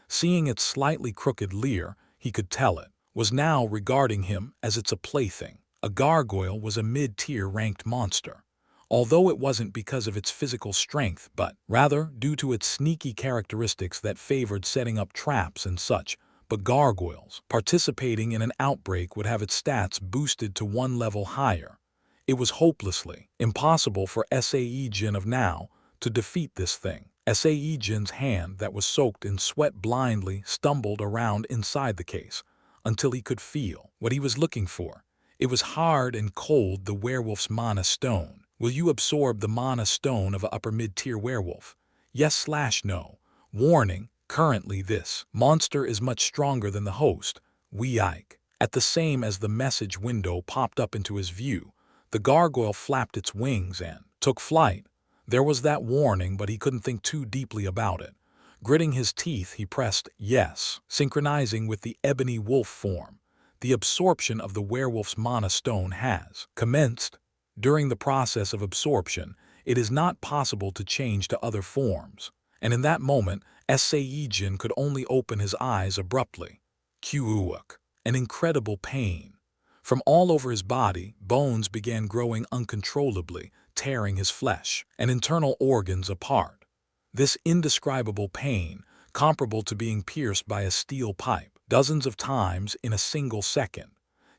Seeing its slightly crooked leer, he could tell it was now regarding him as its plaything. A gargoyle was a mid-tier ranked monster, although it wasn't because of its physical strength, but rather due to its sneaky characteristics that favored setting up traps and such. But gargoyles participating in an outbreak would have its stats boosted to 1 level higher. It was hopelessly impossible for Sae-Jin of now to defeat this thing. Sae-Jin's hand that was soaked in sweat blindly stumbled around inside the case until he could feel what he was looking for. It was hard and cold, the werewolf's mana stone. Will you absorb the mana stone of an upper mid-tier werewolf? Yes/no. Warning, currently this monster is much stronger than the host, Ike. At the same as the message window popped up into his view, the gargoyle flapped its wings and took flight. There was that warning, but he couldn't think too deeply about it. Gritting his teeth, he pressed yes, synchronizing with the ebony wolf form. The absorption of the werewolf's mana stone has commenced. During the process of absorption, it is not possible to change to other forms, and in that moment, Sae-Jin could only open his eyes abruptly. Kuuak. An incredible pain. From all over his body, bones began growing uncontrollably, tearing his flesh and internal organs apart. This indescribable pain, comparable to being pierced by a steel pipe dozens of times in a single second.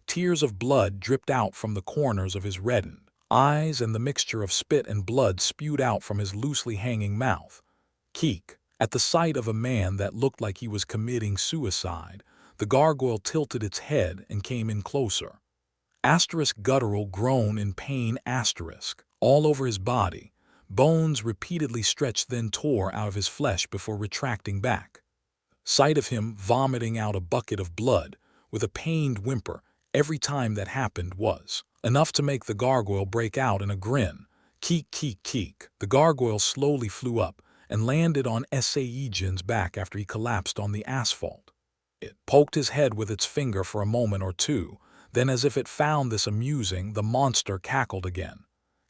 Tears of blood dripped out from the corners of his reddened eyes, and the mixture of spit and blood spewed out from his loosely hanging mouth. Keek. At the sight of a man that looked like he was committing suicide, the gargoyle tilted its head and came in closer. Guttural groan in pain. All over his body, bones repeatedly stretched then tore out of his flesh before retracting back. Sight of him vomiting out a bucket of blood with a pained whimper every time that happened was enough to make the gargoyle break out in a grin. Keek, keek, keek. The gargoyle slowly flew up and landed on Sae-Jin's back after he collapsed on the asphalt. It poked his head with its finger for a moment or two, then as if it found this amusing, the monster cackled again.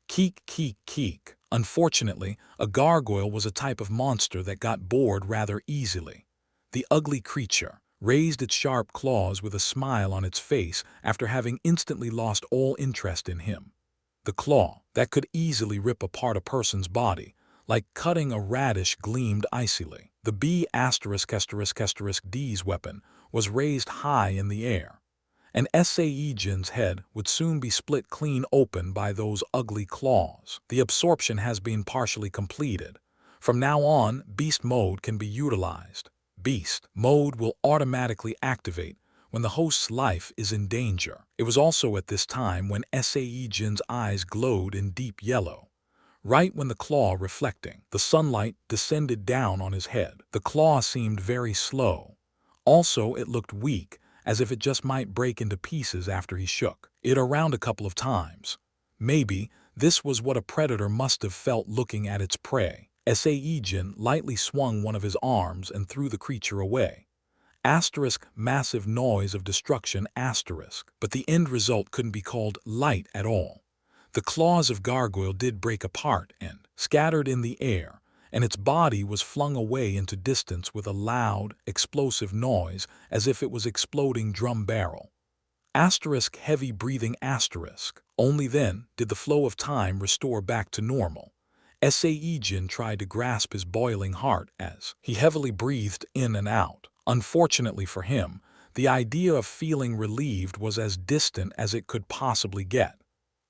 Keek, keek, keek. Unfortunately, a gargoyle was a type of monster that got bored rather easily. The ugly creature raised its sharp claws with a smile on its face after having instantly lost all interest in him. The claw that could easily rip apart a person's body, like cutting a radish, gleamed icily. The B*****D's weapon was raised high in the air, and Sae-Jin's head would soon be split clean open by those ugly claws. The absorption has been partially completed. From now on, Beast Mode can be utilized. Beast Mode will automatically activate when the host's life is in danger. It was also at this time when Sae-Jin's eyes glowed in deep yellow. Right when the claw reflecting the sunlight descended down on his head, the claw seemed very slow. Also, it looked weak, as if it just might break into pieces after he shook it around a couple of times. Maybe this was what a predator must have felt looking at its prey. Sae-Jin lightly swung one of his arms and threw the creature away. Massive noise of destruction, but the end result couldn't be called light at all. The claws of Gargoyle did break apart and scattered in the air, and its body was flung away into distance with a loud, explosive noise as if it was exploding drum barrel. Heavy breathing. Only then did the flow of time restore back to normal. Sae-Jin tried to grasp his boiling heart as he heavily breathed in and out. Unfortunately for him, the idea of feeling relieved was as distant as it could possibly get.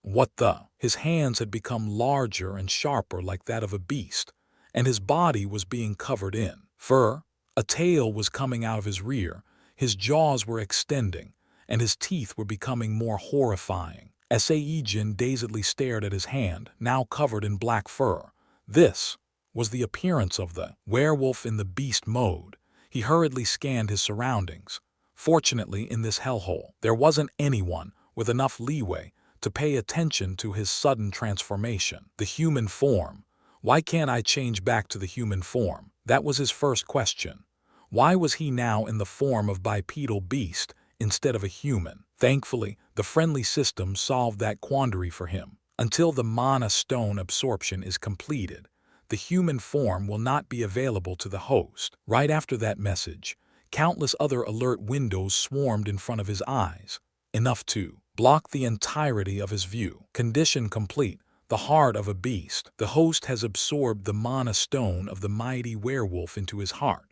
What the? His hands had become larger and sharper like that of a beast, and his body was being covered in fur. A tail was coming out of his rear, his jaws were extending, and his teeth were becoming more horrifying. Sae-Jin dazedly stared at his hand, now covered in black fur. This was the appearance of the werewolf in the beast mode. He hurriedly scanned his surroundings. Fortunately, in this hellhole, there wasn't anyone with enough leeway to pay attention to his sudden transformation. The human form. Why can't I change back to the human form? That was his first question. Why was he now in the form of bipedal beast instead of a human? Thankfully, the friendly system solved that quandary for him. Until the mana stone absorption is completed, the human form will not be available to the host. Right after that message, countless other alert windows swarmed in front of his eyes, enough to block the entirety of his view. Condition complete. The heart of a beast. The host has absorbed the mana stone of the mighty werewolf into his heart.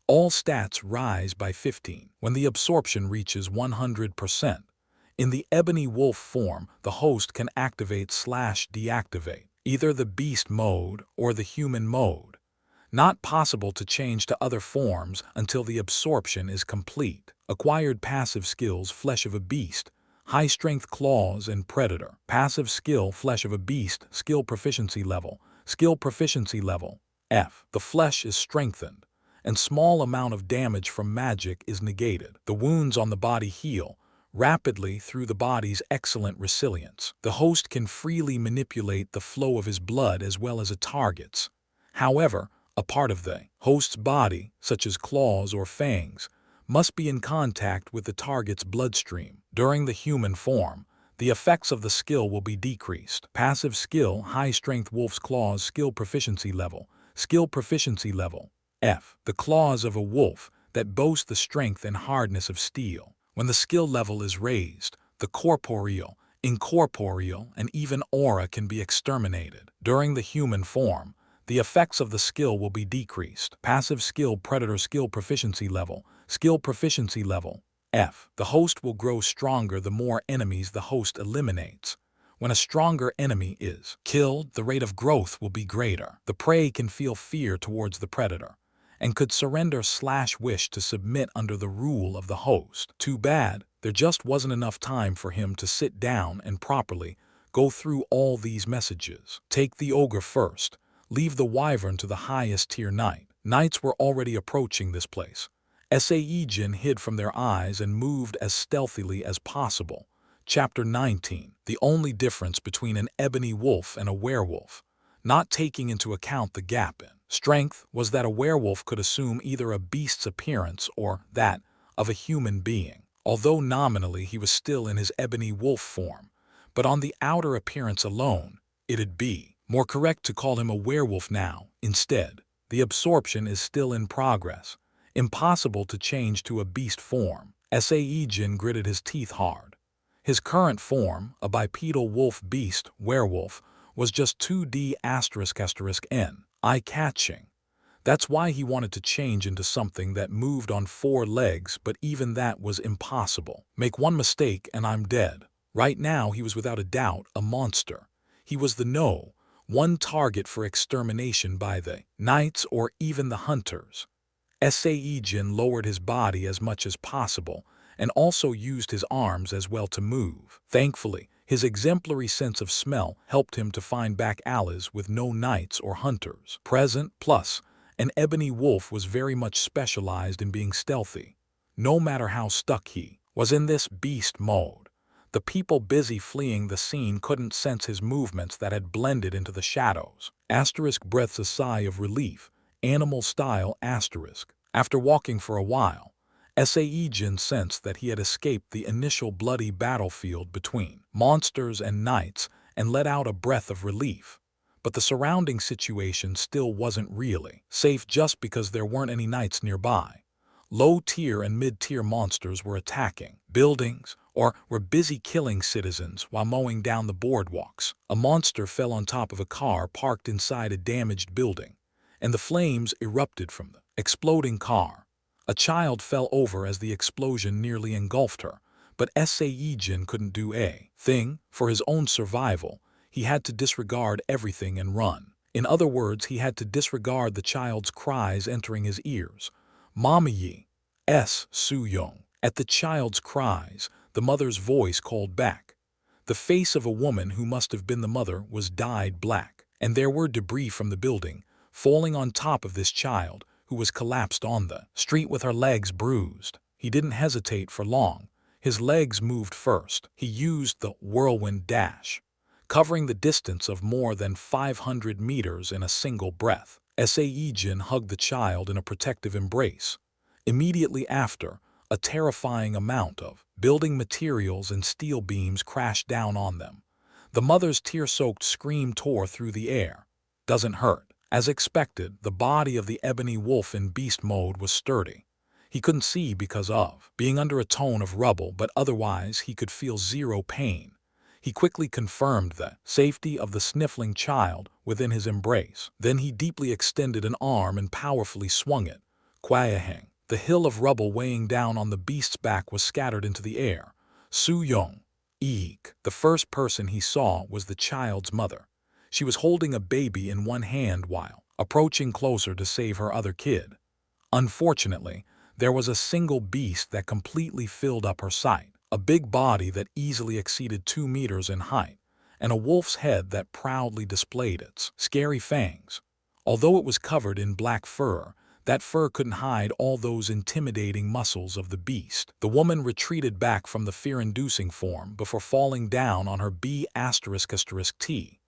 All stats rise by 15 when the absorption reaches 100%. In the ebony wolf form, the host can activate/deactivate either the beast mode or the human mode. Not possible to change to other forms until the absorption is complete. Acquired passive skills: Flesh of a Beast, High Strength Claws and Predator. Passive skill: Flesh of a Beast, Skill Proficiency Level F. The flesh is strengthened, and small amount of damage from magic is negated. The wounds on the body heal rapidly through the body's excellent resilience. The host can freely manipulate the flow of his blood as well as a target's. However, a part of the host's body, such as claws or fangs, must be in contact with the target's bloodstream. During the human form, the effects of the skill will be decreased. Passive skill: High Strength Wolf's Claws, Skill Proficiency Level F. The claws of a wolf that boast the strength and hardness of steel. When the skill level is raised, the corporeal, incorporeal, and even aura can be exterminated. During the human form, the effects of the skill will be decreased. Passive skill: Predator, Skill Proficiency Level F. The host will grow stronger the more enemies the host eliminates. When a stronger enemy is killed, the rate of growth will be greater. The prey can feel fear towards the predator and could surrender/wish to submit under the rule of the host. Too bad, there just wasn't enough time for him to sit down and properly go through all these messages. Take the ogre first. Leave the wyvern to the highest tier knight. Knights were already approaching this place. Sae-Jin hid from their eyes and moved as stealthily as possible. Chapter 19. The only difference between an ebony wolf and a werewolf, not taking into account the gap in strength, was that a werewolf could assume either a beast's appearance or that of a human being. Although nominally he was still in his ebony wolf form, but on the outer appearance alone, it'd be more correct to call him a werewolf now. Instead, the absorption is still in progress. Impossible to change to a beast form. Sae-Jin gritted his teeth hard. His current form, a bipedal wolf beast werewolf, was just 2D **n, eye-catching. That's why he wanted to change into something that moved on 4 legs, but even that was impossible. Make one mistake and I'm dead. Right now he was without a doubt a monster. He was the one target for extermination by the knights or even the hunters. Sae-Jin lowered his body as much as possible and also used his arms as well to move. Thankfully, his exemplary sense of smell helped him to find back alleys with no knights or hunters present, plus an ebony wolf was very much specialized in being stealthy. No matter how stuck he was in this beast mode, the people busy fleeing the scene couldn't sense his movements that had blended into the shadows. Breathes a sigh of relief, animal style. After walking for a while, Sae-Jin sensed that he had escaped the initial bloody battlefield between monsters and knights and let out a breath of relief. But the surrounding situation still wasn't really safe just because there weren't any knights nearby. Low-tier and mid-tier monsters were attacking buildings or were busy killing citizens while mowing down the boardwalks. A monster fell on top of a car parked inside a damaged building, and the flames erupted from the exploding car. A child fell over as the explosion nearly engulfed her, but Sae-Jin couldn't do a thing. For his own survival, he had to disregard everything and run. In other words, he had to disregard the child's cries entering his ears. "Mama Yi, Soo-young." At the child's cries, the mother's voice called back. The face of a woman who must have been the mother was dyed black, and there were debris from the building falling on top of this child, who was collapsed on the street with her legs bruised. He didn't hesitate for long. His legs moved first. He used the whirlwind dash, covering the distance of more than 500 meters in a single breath. Sae-Jin hugged the child in a protective embrace. Immediately after, a terrifying amount of building materials and steel beams crashed down on them. The mother's tear-soaked scream tore through the air. "Doesn't hurt." As expected, the body of the ebony wolf in beast mode was sturdy. He couldn't see because of being under a ton of rubble, but otherwise he could feel zero pain. He quickly confirmed the safety of the sniffling child within his embrace. Then he deeply extended an arm and powerfully swung it. Kwayaheng. The hill of rubble weighing down on the beast's back was scattered into the air. Soo-young. Eek. The first person he saw was the child's mother. She was holding a baby in one hand while approaching closer to save her other kid. Unfortunately, there was a single beast that completely filled up her sight. A big body that easily exceeded 2 meters in height, and a wolf's head that proudly displayed its scary fangs. Although it was covered in black fur, that fur couldn't hide all those intimidating muscles of the beast. The woman retreated back from the fear-inducing form before falling down on her B***T.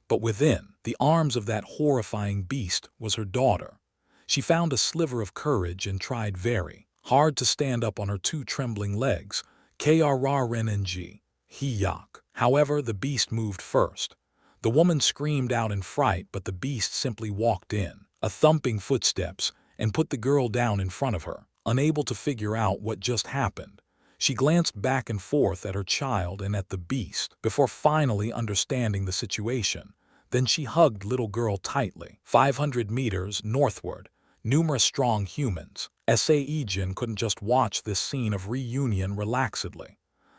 But within the arms of that horrifying beast was her daughter. She found a sliver of courage and tried very hard to stand up on her 2 trembling legs. Krrng. Hiyak. However, the beast moved first. The woman screamed out in fright, but the beast simply walked in, a thumping footsteps, and put the girl down in front of her. Unable to figure out what just happened, she glanced back and forth at her child and at the beast before finally understanding the situation. Then she hugged little girl tightly. 500 meters northward, numerous strong humans. Sae-Jin couldn't just watch this scene of reunion relaxedly.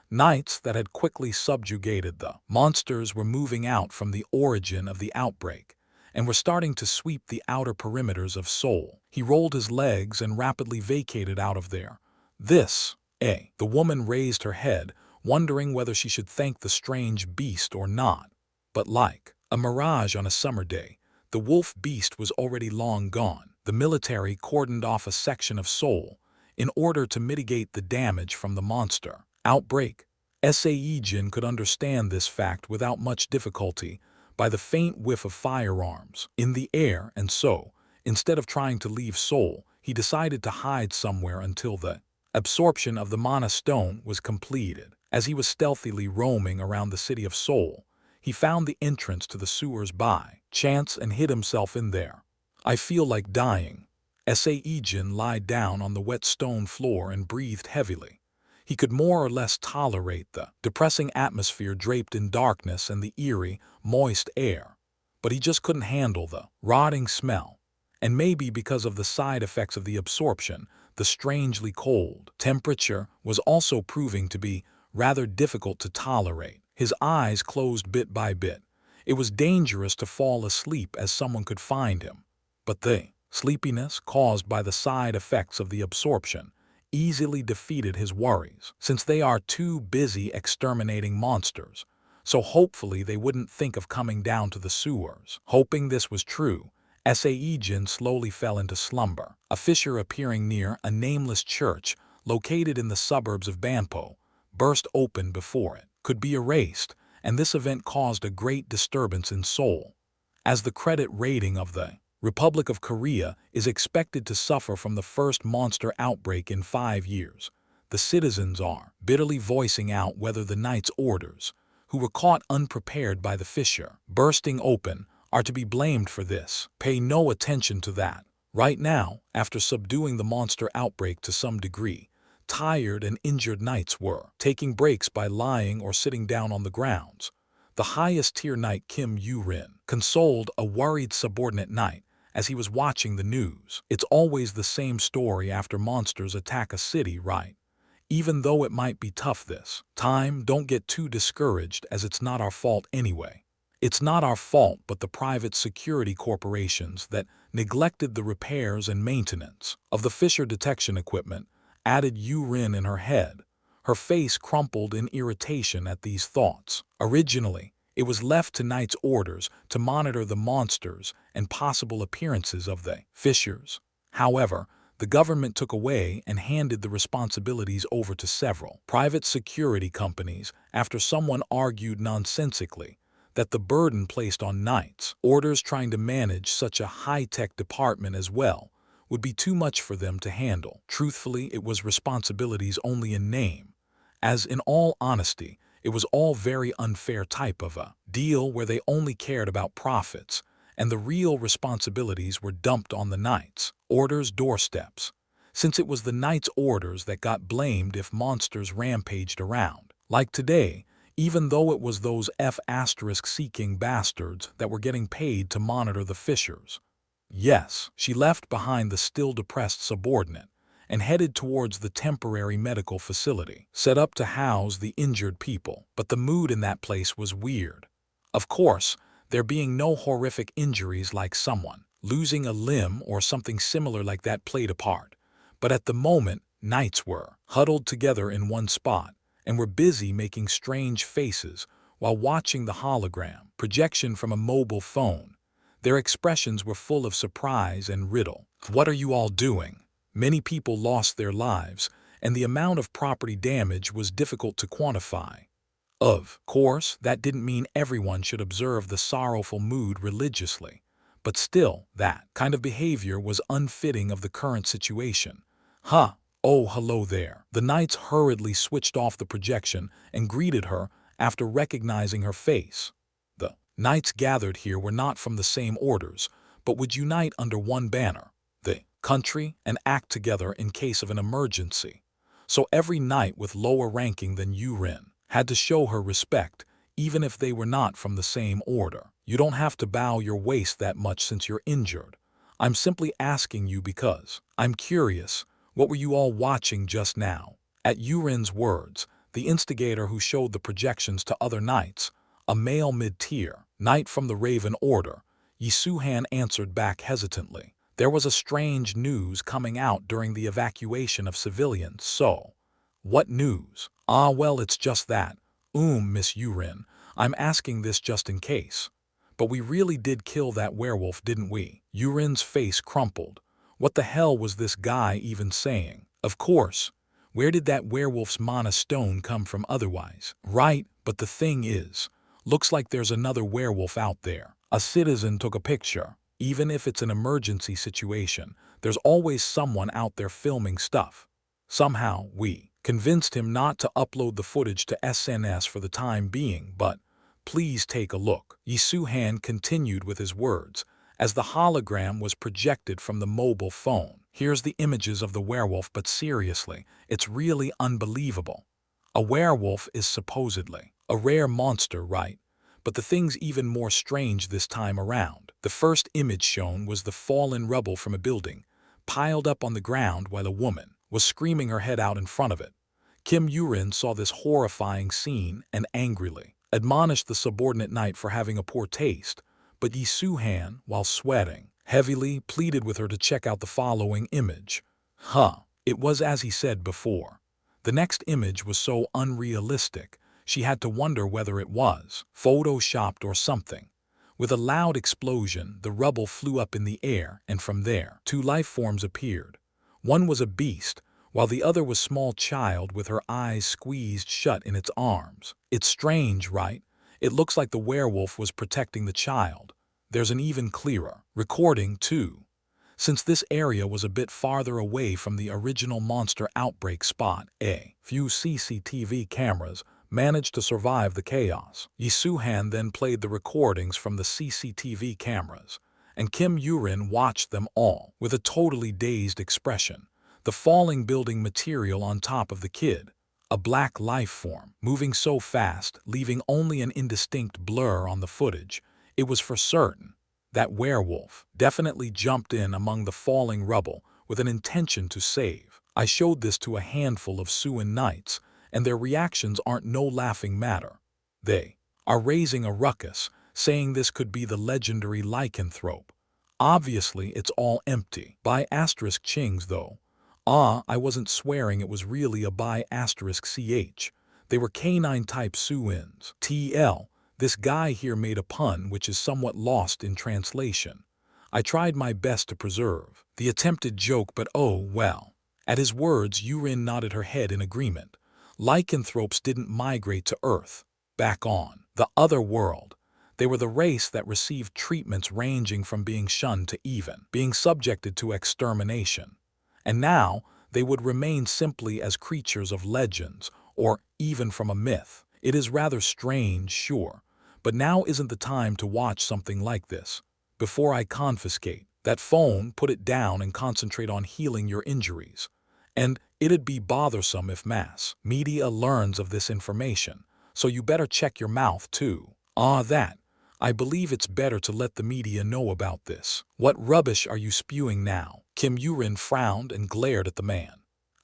Knights that had quickly subjugated the monsters were moving out from the origin of the outbreak and were starting to sweep the outer perimeters of Seoul. He rolled his legs and rapidly vacated out of there. The woman raised her head, wondering whether she should thank the strange beast or not. But like a mirage on a summer day, the wolf beast was already long gone. The military cordoned off a section of Seoul in order to mitigate the damage from the monster outbreak. Sae-Jin could understand this fact without much difficulty by the faint whiff of firearms in the air, and so, instead of trying to leave Seoul, he decided to hide somewhere until the absorption of the mana stone was completed. As he was stealthily roaming around the city of Seoul, he found the entrance to the sewers by chance and hid himself in there. "I feel like dying," Sae-Jin lied down on the wet stone floor and breathed heavily. He could more or less tolerate the depressing atmosphere draped in darkness and the eerie, moist air, but he just couldn't handle the rotting smell. And maybe because of the side effects of the absorption, the strangely cold temperature was also proving to be rather difficult to tolerate. His eyes closed bit by bit. It was dangerous to fall asleep as someone could find him. But the sleepiness caused by the side effects of the absorption easily defeated his worries, since they are too busy exterminating monsters. So hopefully they wouldn't think of coming down to the sewers. Hoping this was true, Sae-Jin slowly fell into slumber. A fissure appearing near a nameless church located in the suburbs of Banpo burst open before it could be erased, and this event caused a great disturbance in Seoul, as the credit rating of the Republic of Korea is expected to suffer from the first monster outbreak in 5 years. The citizens are bitterly voicing out whether the knight's orders, who were caught unprepared by the fissure bursting open, are to be blamed for this. Pay no attention to that. Right now, after subduing the monster outbreak to some degree, tired and injured knights were taking breaks by lying or sitting down on the grounds. The highest-tier knight Kim Yu-rin consoled a worried subordinate knight as he was watching the news. It's always the same story after monsters attack a city, right? Even though it might be tough this time, don't get too discouraged, as it's not our fault anyway. It's not our fault but the private security corporations that neglected the repairs and maintenance of the fissure detection equipment, added Yu-rin in her head. Her face crumpled in irritation at these thoughts. Originally, it was left to Knight's orders to monitor the monsters and possible appearances of the fissures. However, the government took away and handed the responsibilities over to several private security companies after someone argued nonsensically that the burden placed on Knight's orders trying to manage such a high-tech department as well would be too much for them to handle. Truthfully, it was responsibilities only in name, as in all honesty, it was all very unfair type of a deal where they only cared about profits, and the real responsibilities were dumped on the Knight's orders' doorsteps, since it was the Knight's orders that got blamed if monsters rampaged around. Like today, even though it was those F***-seeking bastards that were getting paid to monitor the fissures. Yes, she left behind the still depressed subordinate and headed towards the temporary medical facility set up to house the injured people. But the mood in that place was weird. Of course, there being no horrific injuries like someone losing a limb or something similar like that played a part. But at the moment, knights were huddled together in one spot and were busy making strange faces while watching the hologram projection from a mobile phone. Their expressions were full of surprise and riddle. What are you all doing? Many people lost their lives, and the amount of property damage was difficult to quantify. Of course, that didn't mean everyone should observe the sorrowful mood religiously, but still, that kind of behavior was unfitting of the current situation. Huh, oh hello there. The knights hurriedly switched off the projection and greeted her after recognizing her face. The knights gathered here were not from the same orders, but would unite under one banner, the country, and act together in case of an emergency. So every knight with lower ranking than Yu-rin had to show her respect, even if they were not from the same order. You don't have to bow your waist that much since you're injured. I'm simply asking you because I'm curious. What were you all watching just now? At Yu-rin's words, the instigator who showed the projections to other knights, a male mid-tier knight from the Raven Order, Yi Su-han answered back hesitantly. There was a strange news coming out during the evacuation of civilians, so... What news? Ah, well, it's just that. Miss Yu-rin, I'm asking this just in case. But we really did kill that werewolf, didn't we? Yu-rin's face crumpled. What the hell was this guy even saying? Of course. Where did that werewolf's mana stone come from otherwise? Right, but the thing is, looks like there's another werewolf out there. A citizen took a picture. Even if it's an emergency situation, there's always someone out there filming stuff. Somehow, we convinced him not to upload the footage to SNS for the time being, but please take a look. Yi Su-han continued with his words, as the hologram was projected from the mobile phone. Here's the images of the werewolf, but seriously, it's really unbelievable. A werewolf is supposedly a rare monster, right? But the thing's even more strange this time around. The first image shown was the fallen rubble from a building, piled up on the ground while a woman was screaming her head out in front of it. Kim Yurin saw this horrifying scene and angrily admonished the subordinate knight for having a poor taste, but Yi Su-han, while sweating heavily, pleaded with her to check out the following image. It was as he said before. The next image was so unrealistic, she had to wonder whether it was photoshopped or something. With a loud explosion, the rubble flew up in the air, and from there, two life forms appeared. One was a beast, while the other was a small child with her eyes squeezed shut in its arms. It's strange, right? It looks like the werewolf was protecting the child. There's an even clearer recording, too. Since this area was a bit farther away from the original monster outbreak spot, a few CCTV cameras managed to survive the chaos. Yi Su-han then played the recordings from the CCTV cameras, and Kim Yurin watched them all with a totally dazed expression. The falling building material on top of the kid, a black life form, moving so fast, leaving only an indistinct blur on the footage. It was for certain that werewolf definitely jumped in among the falling rubble with an intention to save. I showed this to a handful of Suin knights, and their reactions aren't no laughing matter. They are raising a ruckus, saying this could be the legendary lycanthrope. Obviously, it's all empty. By asterisk chings, though. I wasn't swearing, it was really a by asterisk ch. They were canine-type Suins. TL. This guy here made a pun which is somewhat lost in translation. I tried my best to preserve the attempted joke, but oh well. At his words, Yurin nodded her head in agreement. Lycanthropes didn't migrate to Earth. Back on the other world, they were the race that received treatments ranging from being shunned to even being subjected to extermination. And now, they would remain simply as creatures of legends, or even from a myth. It is rather strange, sure, but now isn't the time to watch something like this. Before I confiscate that phone, put it down and concentrate on healing your injuries. And it'd be bothersome if mass media learns of this information, so you better check your mouth too. I believe it's better to let the media know about this. What rubbish are you spewing now? Kim Yurin frowned and glared at the man.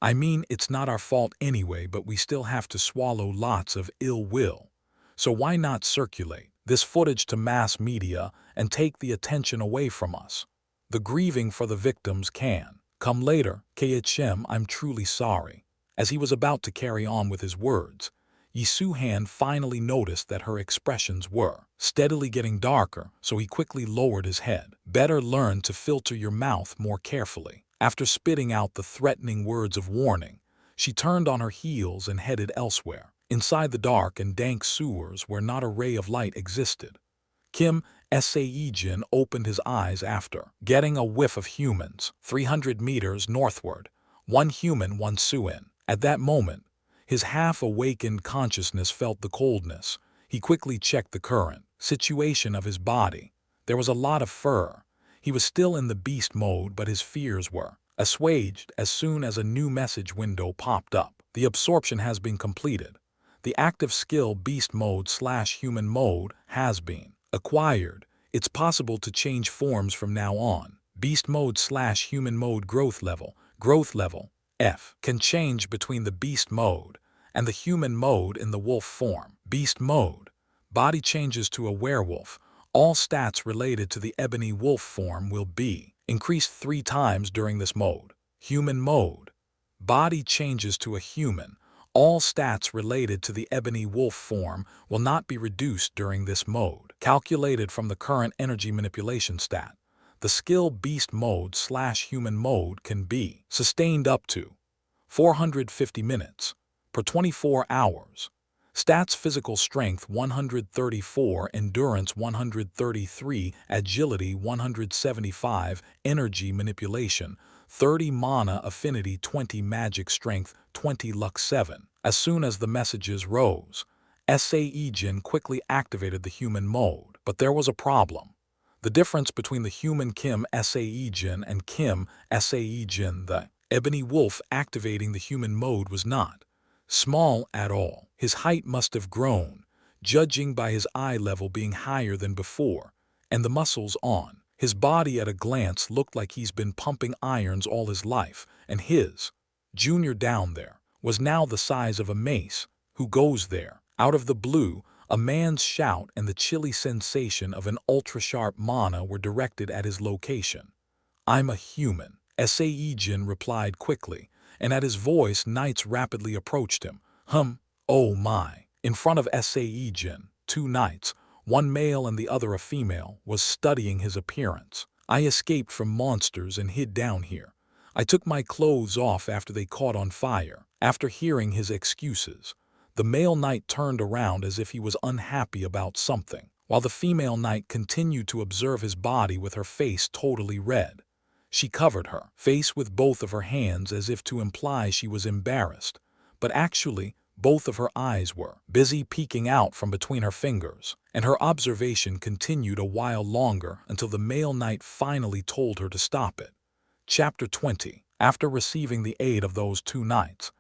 I mean, it's not our fault anyway, but we still have to swallow lots of ill will. So why not circulate this footage to mass media and take the attention away from us? The grieving for the victims can come later. KHM, I'm truly sorry. As he was about to carry on with his words, Yi Su-han finally noticed that her expressions were steadily getting darker, so he quickly lowered his head. Better learn to filter your mouth more carefully. After spitting out the threatening words of warning, she turned on her heels and headed elsewhere, inside the dark and dank sewers where not a ray of light existed. Kim Sae-Jin opened his eyes after getting a whiff of humans 300 meters northward. One human, one Suin. At that moment, his half-awakened consciousness felt the coldness. He quickly checked the current situation of his body. There was a lot of fur. He was still in the beast mode, but his fears were assuaged as soon as a new message window popped up. The absorption has been completed. The active skill beast mode/human mode has been acquired. It's possible to change forms from now on. Beast mode/human mode growth level. F can change between the beast mode and the human mode in the wolf form. Beast mode. Body changes to a werewolf. All stats related to the ebony wolf form will be increased 3 times during this mode. Human mode. Body changes to a human. All stats related to the ebony wolf form will not be reduced during this mode. Calculated from the current energy manipulation stat. The skill beast mode/human mode can be sustained up to 450 minutes per 24 hours. Stats: physical strength 134, endurance 133, agility 175, energy manipulation 30, mana affinity 20, magic strength 20, luck 7. As soon as the messages rose, Sae-Jin quickly activated the human mode, but there was a problem. The difference between the human Kim Sae-Jin and Kim Sae-Jin, the ebony wolf activating the human mode, was not small at all. His height must have grown, judging by his eye level being higher than before, and the muscles on his body at a glance looked like he's been pumping irons all his life, and his junior down there was now the size of a mace. Who goes there? Out of the blue, a man's shout and the chilly sensation of an ultra-sharp mana were directed at his location. "I'm a human," Sae-Jin replied quickly, and at his voice knights rapidly approached him. Oh my. In front of Sae-Jin, two knights, one male and the other a female, was studying his appearance. "I escaped from monsters and hid down here. I took my clothes off after they caught on fire." After hearing his excuses, the male knight turned around as if he was unhappy about something, while the female knight continued to observe his body with her face totally red. She covered her face with both of her hands as if to imply she was embarrassed, but actually both of her eyes were busy peeking out from between her fingers, and her observation continued a while longer until the male knight finally told her to stop it. Chapter 20. After receiving the aid of those two knights,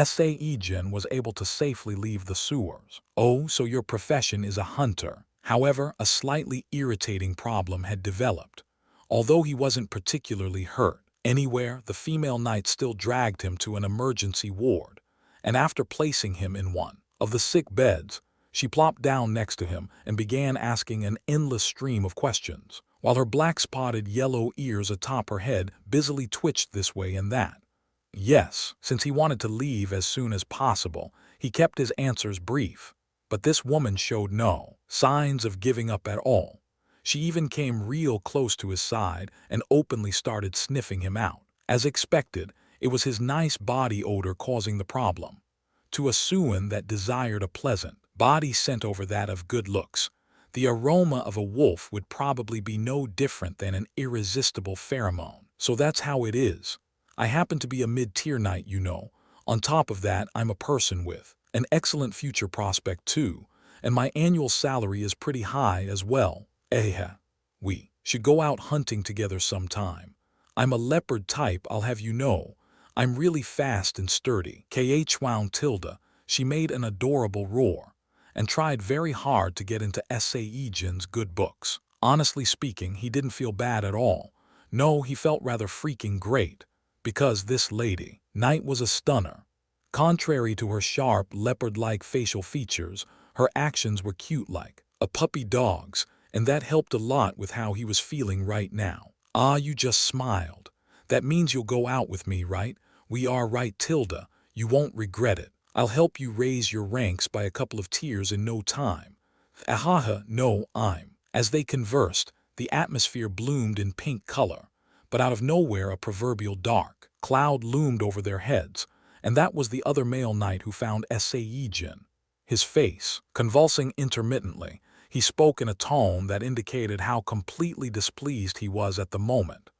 Sae-Jin was able to safely leave the sewers. "Oh, so your profession is a hunter." However, a slightly irritating problem had developed. Although he wasn't particularly hurt anywhere, the female knight still dragged him to an emergency ward, and after placing him in one of the sick beds, she plopped down next to him and began asking an endless stream of questions, while her black-spotted yellow ears atop her head busily twitched this way and that. Yes, since he wanted to leave as soon as possible, he kept his answers brief, but this woman showed no signs of giving up at all. She even came real close to his side and openly started sniffing him out. As expected, it was his nice body odor causing the problem. To a Suan that desired a pleasant body scent over that of good looks, the aroma of a wolf would probably be no different than an irresistible pheromone. So that's how it is. I happen to be a mid-tier knight, you know. On top of that, I'm a person with an excellent future prospect too, and my annual salary is pretty high as well. We should go out hunting together sometime. I'm a leopard type, I'll have you know. I'm really fast and sturdy. Tilda, she made an adorable roar, and tried very hard to get into Sae-Jin's good books. Honestly speaking, he didn't feel bad at all. No, he felt rather freaking great, because this lady knight was a stunner. Contrary to her sharp, leopard-like facial features, her actions were cute like a puppy dog's, and that helped a lot with how he was feeling right now. "Ah, you just smiled. That means you'll go out with me, right?" "We are right, Tilda. You won't regret it. I'll help you raise your ranks by a couple of tiers in no time." "Ahaha, no, I'm." As they conversed, the atmosphere bloomed in pink color, but out of nowhere a proverbial dark cloud loomed over their heads, and that was the other male knight who found Sae-Jin. His face convulsing intermittently, he spoke in a tone that indicated how completely displeased he was at the moment.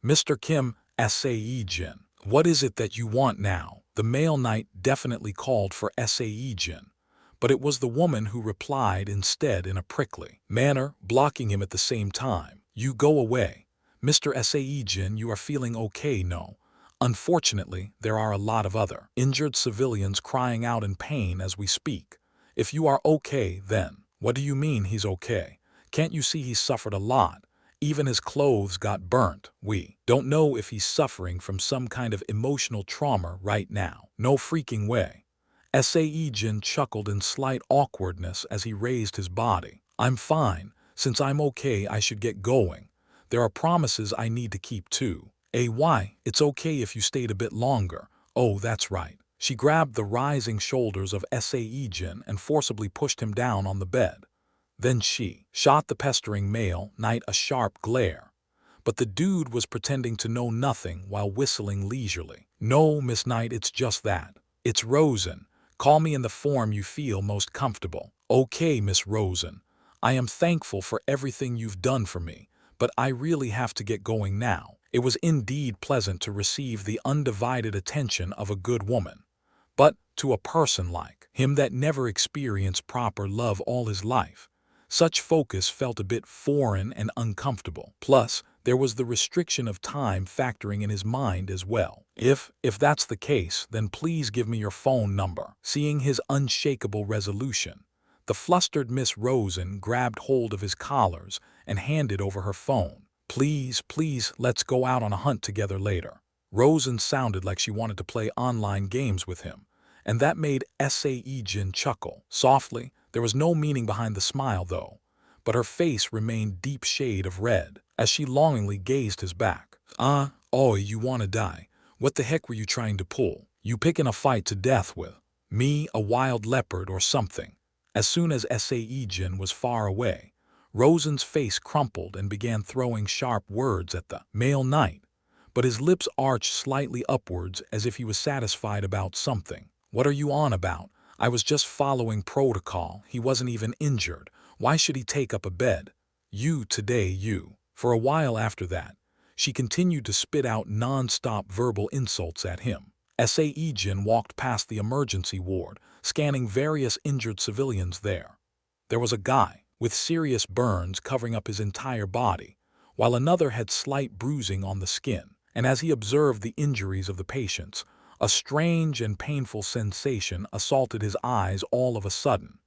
"Mr. Kim Sae-Jin, what is it that you want now?" The male knight definitely called for Sae-Jin, but it was the woman who replied instead in a prickly manner, blocking him at the same time. "You go away. Mr. Sae-Jin, you are feeling okay, no? Unfortunately, there are a lot of other injured civilians crying out in pain as we speak. If you are okay, then..." "What do you mean he's okay? Can't you see he's suffered a lot? Even his clothes got burnt." "We don't know if he's suffering from some kind of emotional trauma right now." "No freaking way." Sae-Jin chuckled in slight awkwardness as he raised his body. "I'm fine. Since I'm okay, I should get going. There are promises I need to keep too." Why? It's okay if you stayed a bit longer." "Oh, that's right." She grabbed the rising shoulders of Sae-Jin and forcibly pushed him down on the bed. Then she shot the pestering male knight a sharp glare. But the dude was pretending to know nothing while whistling leisurely. "No, Miss Knight, it's just that. It's Rosen. Call me in the form you feel most comfortable." "Okay, Miss Rosen. I am thankful for everything you've done for me, but I really have to get going now." It was indeed pleasant to receive the undivided attention of a good woman. But to a person like him that never experienced proper love all his life, Such focus felt a bit foreign and uncomfortable. Plus, there was the restriction of time factoring in his mind as well. If that's the case, then please give me your phone number. Seeing his unshakable resolution, the flustered Miss Rosen grabbed hold of his collars and handed over her phone. Please, please, let's go out on a hunt together later. Rosen sounded like she wanted to play online games with him, and that made Sae-Jin chuckle. Softly, there was no meaning behind the smile though, but her face remained deep shade of red as she longingly gazed his back. Oh, you wanna die. What the heck were you trying to pull? You picking a fight to death with me, a wild leopard or something? As soon as Sae-Jin was far away, Rosen's face crumpled and began throwing sharp words at the male knight, but his lips arched slightly upwards as if he was satisfied about something. What are you on about? I was just following protocol. He wasn't even injured. Why should he take up a bed? You today, you. For a while after that, she continued to spit out non-stop verbal insults at him. Sae-Jin walked past the emergency ward, scanning various injured civilians there. There was a guy with serious burns covering up his entire body, while another had slight bruising on the skin. And as he observed the injuries of the patients, a strange and painful sensation assaulted his eyes all of a sudden.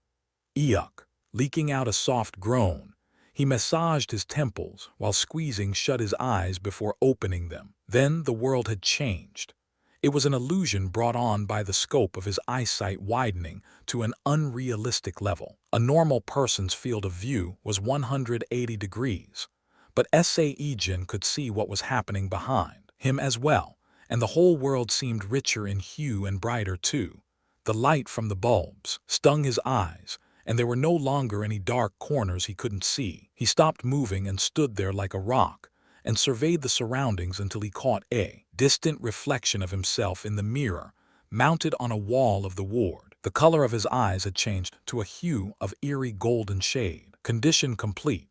Yuck! Leaking out a soft groan, he massaged his temples while squeezing shut his eyes before opening them. Then the world had changed. It was an illusion brought on by the scope of his eyesight widening to an unrealistic level. A normal person's field of view was 180 degrees, but Sae-Jin could see what was happening behind him as well, and the whole world seemed richer in hue and brighter too. The light from the bulbs stung his eyes, and there were no longer any dark corners he couldn't see. He stopped moving and stood there like a rock, and surveyed the surroundings until he caught a distant reflection of himself in the mirror, mounted on a wall of the ward. The color of his eyes had changed to a hue of eerie golden shade. Condition complete.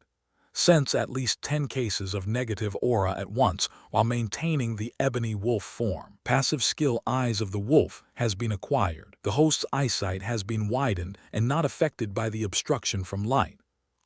Sense at least 10 cases of negative aura at once while maintaining the ebony wolf form. Passive skill Eyes of the Wolf has been acquired. The host's eyesight has been widened and not affected by the obstruction from light.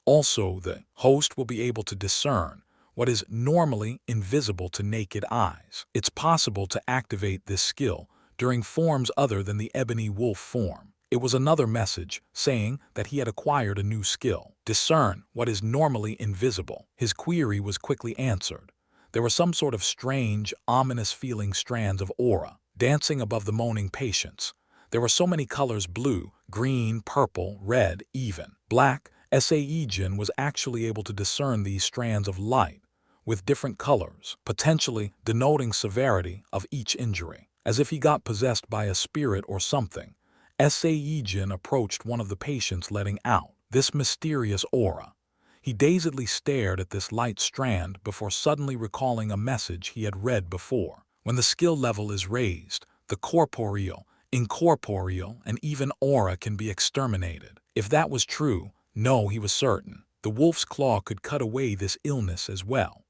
Also, the host will be able to discern what is normally invisible to naked eyes. It's possible to activate this skill during forms other than the ebony wolf form. It was another message saying that he had acquired a new skill. Discern what is normally invisible. His query was quickly answered. There were some sort of strange, ominous-feeling strands of aura dancing above the moaning patients. There were so many colors: blue, green, purple, red, even black. Sae-Jin was actually able to discern these strands of light with different colors, potentially denoting severity of each injury. As if he got possessed by a spirit or something, Sae-Jin approached one of the patients, letting out this mysterious aura. He dazedly stared at this light strand before suddenly recalling a message he had read before. When the skill level is raised, the corporeal, incorporeal, and even aura can be exterminated. If that was true, no, he was certain, the wolf's claw could cut away this illness as well.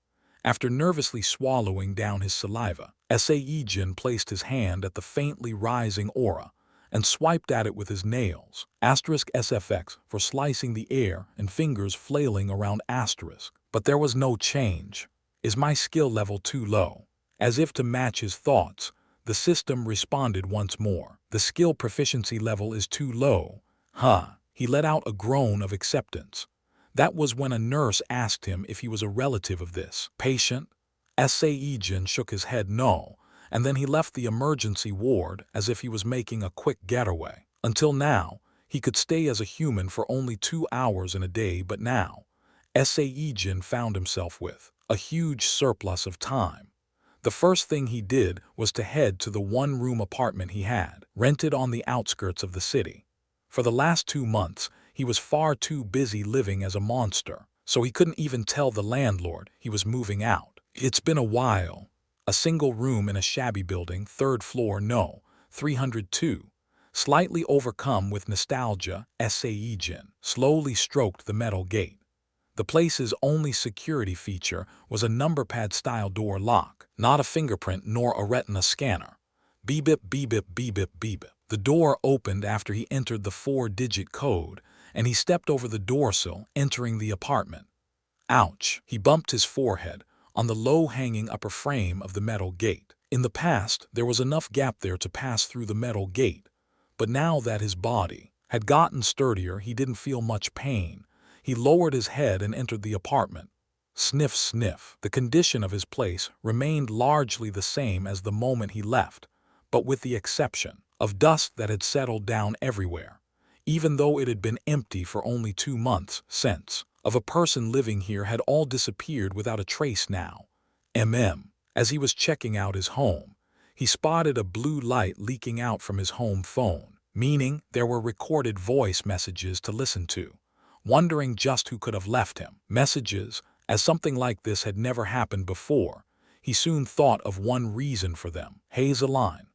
After nervously swallowing down his saliva, Sae-Jin placed his hand at the faintly rising aura and swiped at it with his nails. *SFX for slicing the air and fingers flailing around asterisk. But there was no change. Is my skill level too low? As if to match his thoughts, the system responded once more. The skill proficiency level is too low. He let out a groan of acceptance. That was when a nurse asked him if he was a relative of this patient. Sae-Jin shook his head no, and then he left the emergency ward as if he was making a quick getaway. Until now, he could stay as a human for only 2 hours in a day, but now, Sae-Jin found himself with a huge surplus of time. The first thing he did was to head to the one-room apartment he had rented on the outskirts of the city. For the last 2 months, he was far too busy living as a monster, so he couldn't even tell the landlord he was moving out. It's been a while. A single room in a shabby building, 3rd floor, no, 302. Slightly overcome with nostalgia, Sae-Jin slowly stroked the metal gate. The place's only security feature was a number pad-style door lock, not a fingerprint nor a retina scanner. Beep-bip, beep-bip, beep-bip, beep-bip. The door opened after he entered the 4-digit code, and he stepped over the doorsill, entering the apartment. Ouch! He bumped his forehead on the low-hanging upper frame of the metal gate. In the past, there was enough gap there to pass through the metal gate, but now that his body had gotten sturdier, he didn't feel much pain. He lowered his head and entered the apartment. Sniff, sniff. The condition of his place remained largely the same as the moment he left, but with the exception of dust that had settled down everywhere. Even though it had been empty for only 2 months, sense of a person living here had all disappeared without a trace now. As he was checking out his home, he spotted a blue light leaking out from his home phone, meaning there were recorded voice messages to listen to. Wondering just who could have left him messages, as something like this had never happened before, he soon thought of one reason for them. Sae-Jin.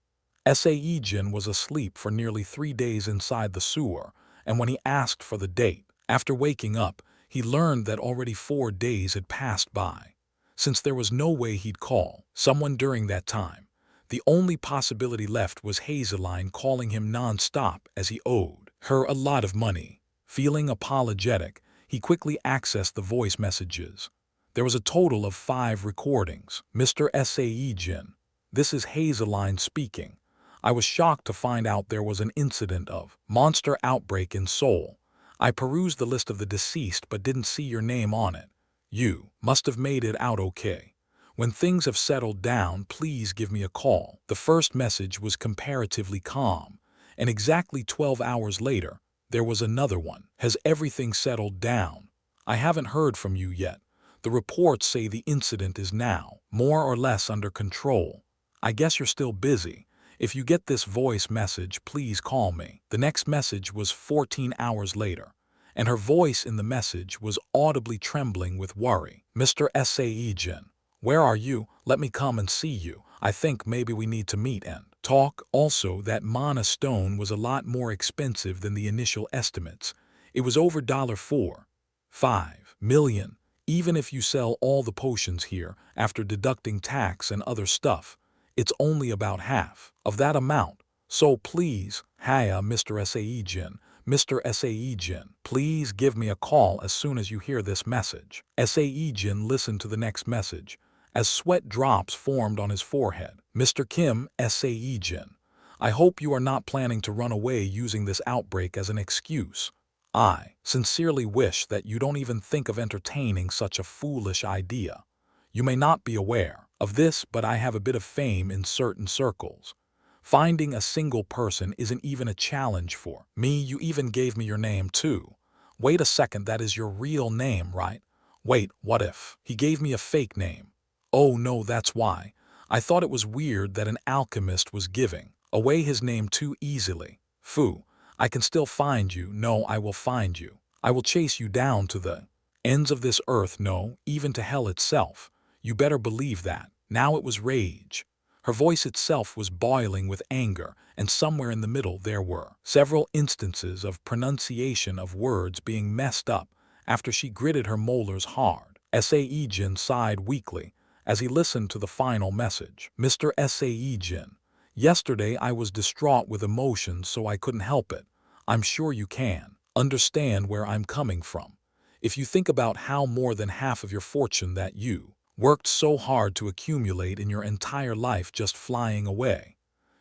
Sae-Jin was asleep for nearly 3 days inside the sewer, and when he asked for the date, after waking up, he learned that already 4 days had passed by. Since there was no way he'd call someone during that time, the only possibility left was Sae-Jin calling him non-stop as he owed her a lot of money. Feeling apologetic, he quickly accessed the voice messages. There was a total of 5 recordings. Mr. Sae-Jin, this is Sae-Jin speaking. I was shocked to find out there was an incident of monster outbreak in Seoul. I perused the list of the deceased but didn't see your name on it. You must have made it out okay. When things have settled down, please give me a call. The first message was comparatively calm, and exactly 12 hours later, there was another one. Has everything settled down? I haven't heard from you yet. The reports say the incident is now more or less under control. I guess you're still busy. If you get this voice message, please call me. The next message was 14 hours later, and her voice in the message was audibly trembling with worry. Mr. Sae-Jin, where are you? Let me come and see you. I think maybe we need to meet and talk. Also, that mana stone was a lot more expensive than the initial estimates. It was over $4.5 million, even if you sell all the potions here after deducting tax and other stuff. It's only about half of that amount. So please, Mr. Sae-Jin, Mr. Sae-Jin, please give me a call as soon as you hear this message. Sae-Jin listened to the next message as sweat drops formed on his forehead. Mr. Kim, Sae-Jin, I hope you are not planning to run away using this outbreak as an excuse. I sincerely wish that you don't even think of entertaining such a foolish idea. You may not be aware of this, but I have a bit of fame in certain circles. Finding a single person isn't even a challenge for me. You even gave me your name too. Wait a second, that is your real name, right? Wait, what if he gave me a fake name? Oh no, that's why. I thought it was weird that an alchemist was giving away his name too easily. Phew, I can still find you. No, I will find you. I will chase you down to the ends of this earth, no, even to hell itself. You better believe that. Now it was rage. Her voice itself was boiling with anger, and somewhere in the middle there were several instances of pronunciation of words being messed up after she gritted her molars hard. Sae-Jin sighed weakly as he listened to the final message. Mr. Sae-Jin, yesterday I was distraught with emotions, so I couldn't help it. I'm sure you can understand where I'm coming from. If you think about how more than half of your fortune that you worked so hard to accumulate in your entire life just flying away,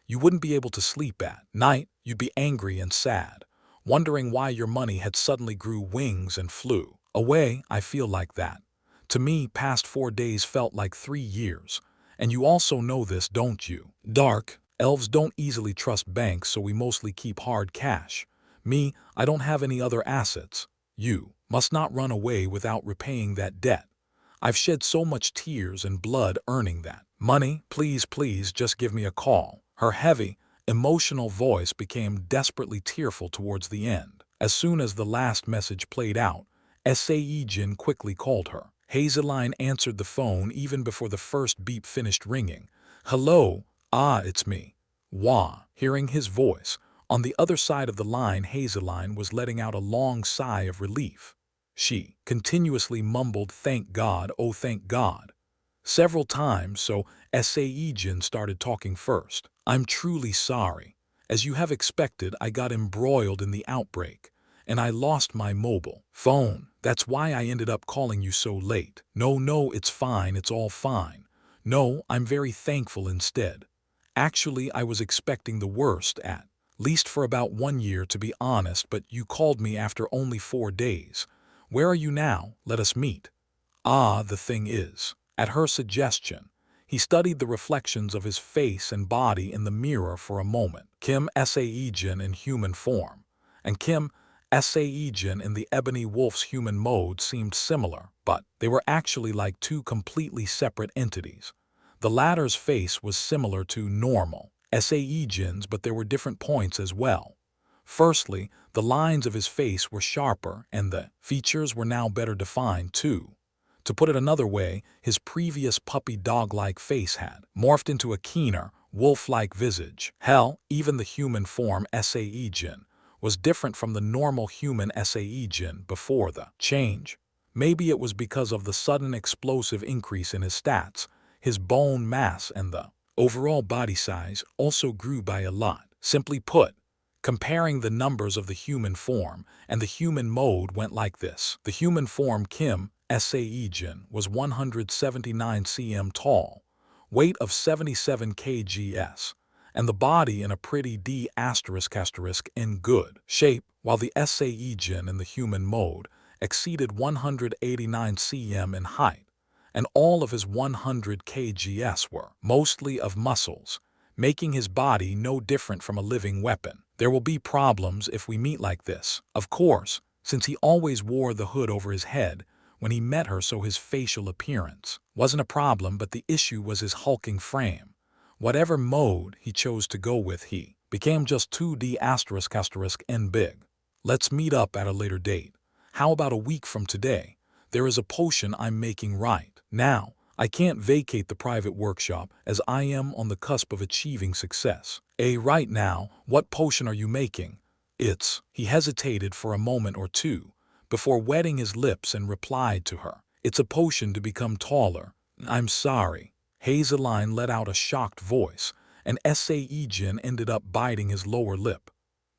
you wouldn't be able to sleep at night. You'd be angry and sad, wondering why your money had suddenly grew wings and flew away. I feel like that. To me, past 4 days felt like 3 years. And you also know this, don't you? Dark elves don't easily trust banks, so we mostly keep hard cash. Me, I don't have any other assets. You must not run away without repaying that debt. I've shed so much tears and blood earning that money. Please, please, just give me a call. Her heavy, emotional voice became desperately tearful towards the end. As soon as the last message played out, Sae-Jin quickly called her. Sae-Jin answered the phone even before the first beep finished ringing. Hello, it's me. Wah. Hearing his voice on the other side of the line, Sae-Jin was letting out a long sigh of relief. She continuously mumbled, "Thank God, oh thank God," several times, so Sae-Jin started talking first. I'm truly sorry. As you have expected, I got embroiled in the outbreak, and I lost my mobile phone. That's why I ended up calling you so late. No, it's fine, it's all fine. No, I'm very thankful instead. Actually, I was expecting the worst at least for about 1 year, to be honest, but you called me after only 4 days. Where are you now? Let us meet. Ah, the thing is, at her suggestion, he studied the reflections of his face and body in the mirror for a moment. Kim Sae-Jin in human form, and Kim Sae-Jin in the ebony wolf's human mode seemed similar, but they were actually like two completely separate entities. The latter's face was similar to normal Sae-Jin's, but there were different points as well. Firstly, the lines of his face were sharper, and the features were now better defined too. To put it another way, his previous puppy dog-like face had morphed into a keener, wolf-like visage. Hell, even the human form Sae-Jin was different from the normal human Sae-Jin before the change. Maybe it was because of the sudden explosive increase in his stats. His bone mass and the overall body size also grew by a lot. Simply put, comparing the numbers of the human form and the human mode went like this. The human form Kim Sae-Jin was 179 cm tall, weight of 77 kgs, and the body in a pretty D** in good shape, while the Sae-Jin in the human mode exceeded 189 cm in height, and all of his 100 kgs were mostly of muscles, making his body no different from a living weapon. There will be problems if we meet like this, of course, since he always wore the hood over his head when he met her, so his facial appearance wasn't a problem, but the issue was his hulking frame. Whatever mode he chose to go with, he became just 2D** and big. Let's meet up at a later date. How about a week from today? There is a potion I'm making right now. I can't vacate the private workshop as I am on the cusp of achieving success. Right now, what potion are you making? He hesitated for a moment or two before wetting his lips and replied to her. It's a potion to become taller. I'm sorry. Hazeline let out a shocked voice, and Sae-Jin ended up biting his lower lip.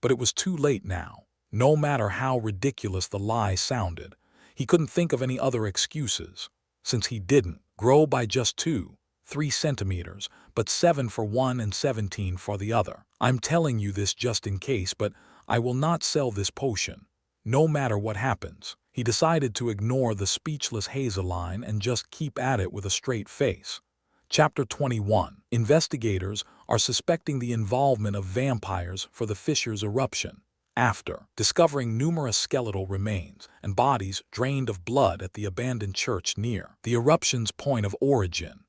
But it was too late now. No matter how ridiculous the lie sounded, he couldn't think of any other excuses, since he didn't grow by just 3 centimeters, but 7 for one and 17 for the other. I'm telling you this just in case, but I will not sell this potion, no matter what happens. He decided to ignore the speechless Hazeline and just keep at it with a straight face. Chapter 21. Investigators are suspecting the involvement of vampires for the fissure's eruption. After discovering numerous skeletal remains and bodies drained of blood at the abandoned church near the eruption's point of origin,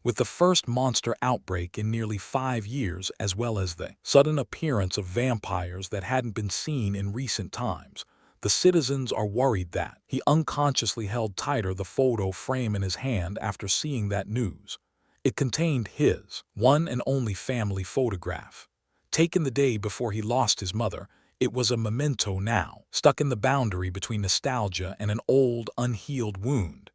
with the first monster outbreak in nearly 5 years, as well as the sudden appearance of vampires that hadn't been seen in recent times, the citizens are worried that he unconsciously held tighter the photo frame in his hand after seeing that news. It contained his one and only family photograph, taken the day before he lost his mother. It was a memento now, stuck in the boundary between nostalgia and an old, unhealed wound.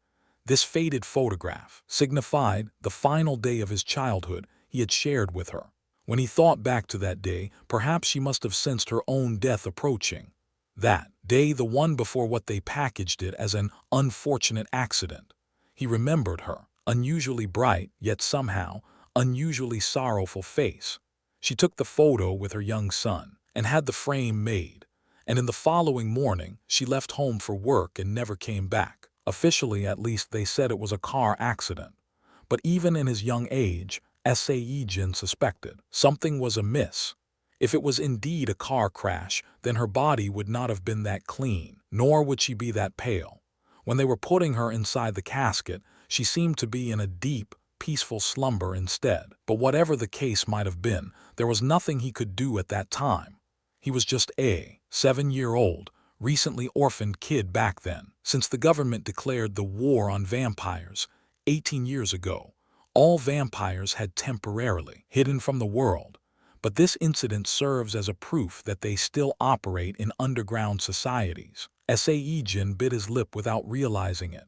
This faded photograph signified the final day of his childhood he had shared with her. When he thought back to that day, perhaps she must have sensed her own death approaching. That day, the one before what they packaged it as an unfortunate accident. He remembered her unusually bright, yet somehow unusually sorrowful face. She took the photo with her young son and had the frame made, and in the following morning she left home for work and never came back. Officially, at least, they said it was a car accident. But even in his young age, Sae-Jin suspected something was amiss. If it was indeed a car crash, then her body would not have been that clean, nor would she be that pale. When they were putting her inside the casket, she seemed to be in a deep, peaceful slumber instead. But whatever the case might have been, there was nothing he could do at that time. He was just a 7-year-old, recently orphaned kid back then. Since the government declared the war on vampires 18 years ago, all vampires had temporarily hidden from the world. But this incident serves as a proof that they still operate in underground societies. Sae-Jin bit his lip without realizing it.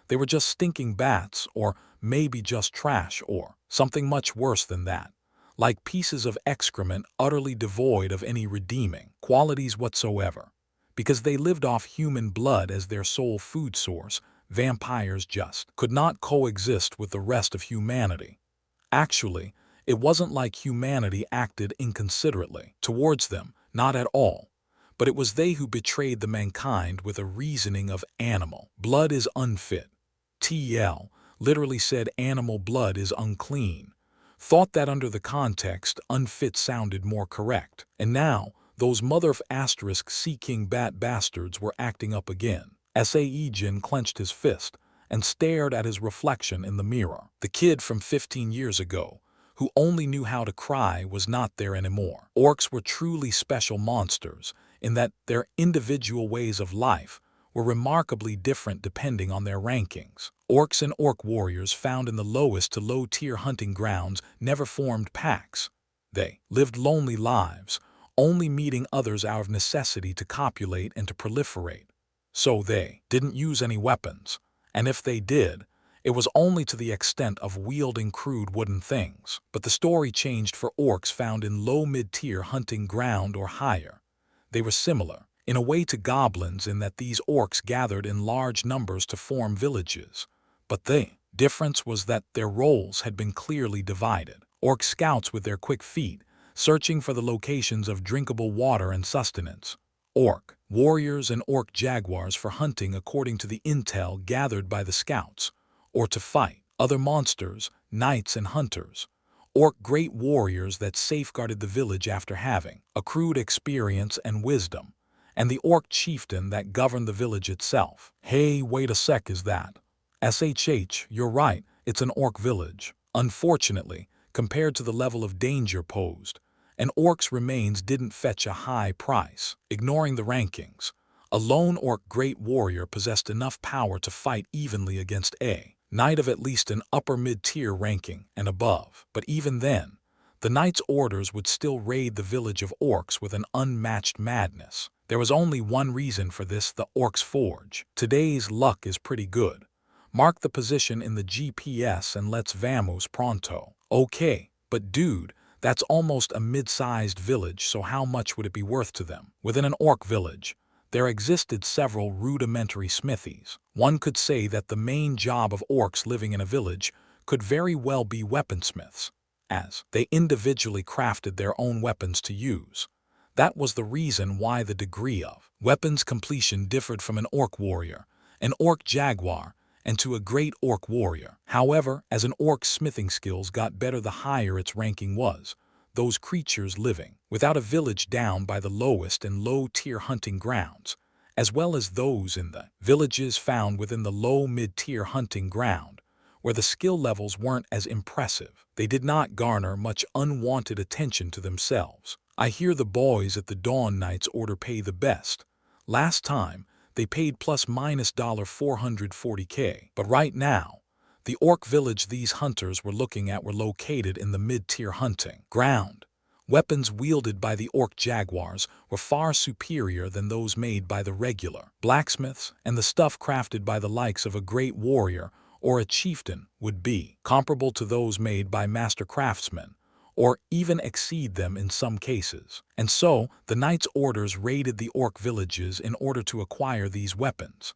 They were just stinking bats, or maybe just trash, or something much worse than that. Like pieces of excrement utterly devoid of any redeeming qualities whatsoever. Because they lived off human blood as their sole food source, vampires just could not coexist with the rest of humanity. Actually, it wasn't like humanity acted inconsiderately towards them, not at all. But it was they who betrayed the mankind with a reasoning of animal blood is unfit. TL literally said animal blood is unclean. Thought that under the context, unfit sounded more correct. And now, those mother of asterisk sea king bat bastards were acting up again. Sae-Jin clenched his fist and stared at his reflection in the mirror. The kid from 15 years ago, who only knew how to cry, was not there anymore. Orcs were truly special monsters in that their individual ways of life were remarkably different depending on their rankings. Orcs and orc warriors found in the lowest to low-tier hunting grounds never formed packs. They lived lonely lives, only meeting others out of necessity to copulate and to proliferate. So they didn't use any weapons, and if they did, it was only to the extent of wielding crude wooden things. But the story changed for orcs found in low mid-tier hunting ground or higher. They were similar, in a way, to goblins in that these orcs gathered in large numbers to form villages. But the difference was that their roles had been clearly divided. Orc scouts with their quick feet, searching for the locations of drinkable water and sustenance. Orc warriors and orc jaguars for hunting according to the intel gathered by the scouts, or to fight other monsters, knights and hunters. Orc great warriors that safeguarded the village after having accrued experience and wisdom, and the orc chieftain that governed the village itself. Hey, wait a sec, is that? SHH, you're right, it's an orc village. Unfortunately, compared to the level of danger posed, an orc's remains didn't fetch a high price. Ignoring the rankings, a lone orc great warrior possessed enough power to fight evenly against a knight of at least an upper mid-tier ranking and above. But even then, the knight's orders would still raid the village of orcs with an unmatched madness. There was only one reason for this: the orc's forge. Today's luck is pretty good. Mark the position in the GPS and let's vamos pronto. Okay, but dude, that's almost a mid-sized village, so how much would it be worth to them? Within an orc village, there existed several rudimentary smithies. One could say that the main job of orcs living in a village could very well be weaponsmiths, as they individually crafted their own weapons to use. That was the reason why the degree of weapons completion differed from an orc warrior, an orc jaguar, and to a great orc warrior. However, as an orc's smithing skills got better the higher its ranking was, those creatures living without a village down by the lowest and low-tier hunting grounds, as well as those in the villages found within the low-mid-tier hunting ground, where the skill levels weren't as impressive, they did not garner much unwanted attention to themselves. I hear the boys at the Dawn Knights order pay the best. Last time, they paid plus minus $440K. But right now, the orc village these hunters were looking at were located in the mid-tier hunting ground. Weapons wielded by the orc jaguars were far superior than those made by the regular blacksmiths, and the stuff crafted by the likes of a great warrior or a chieftain would be comparable to those made by master craftsmen, or even exceed them in some cases. And so, the knights' orders raided the orc villages in order to acquire these weapons.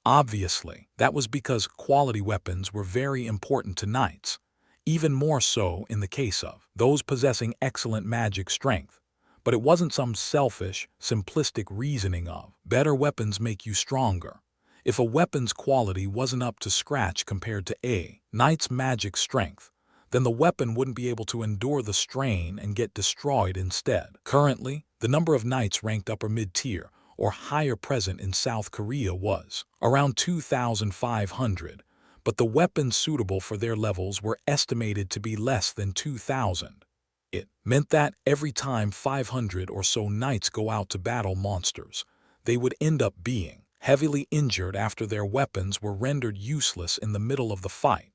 Obviously, that was because quality weapons were very important to knights, even more so in the case of those possessing excellent magic strength. But it wasn't some selfish, simplistic reasoning of better weapons make you stronger. If a weapon's quality wasn't up to scratch compared to a knight's magic strength, then the weapon wouldn't be able to endure the strain and get destroyed instead. Currently, the number of knights ranked upper mid-tier or higher present in South Korea was around 2,500, but the weapons suitable for their levels were estimated to be less than 2,000. It meant that every time 500 or so knights go out to battle monsters, they would end up being heavily injured after their weapons were rendered useless in the middle of the fight.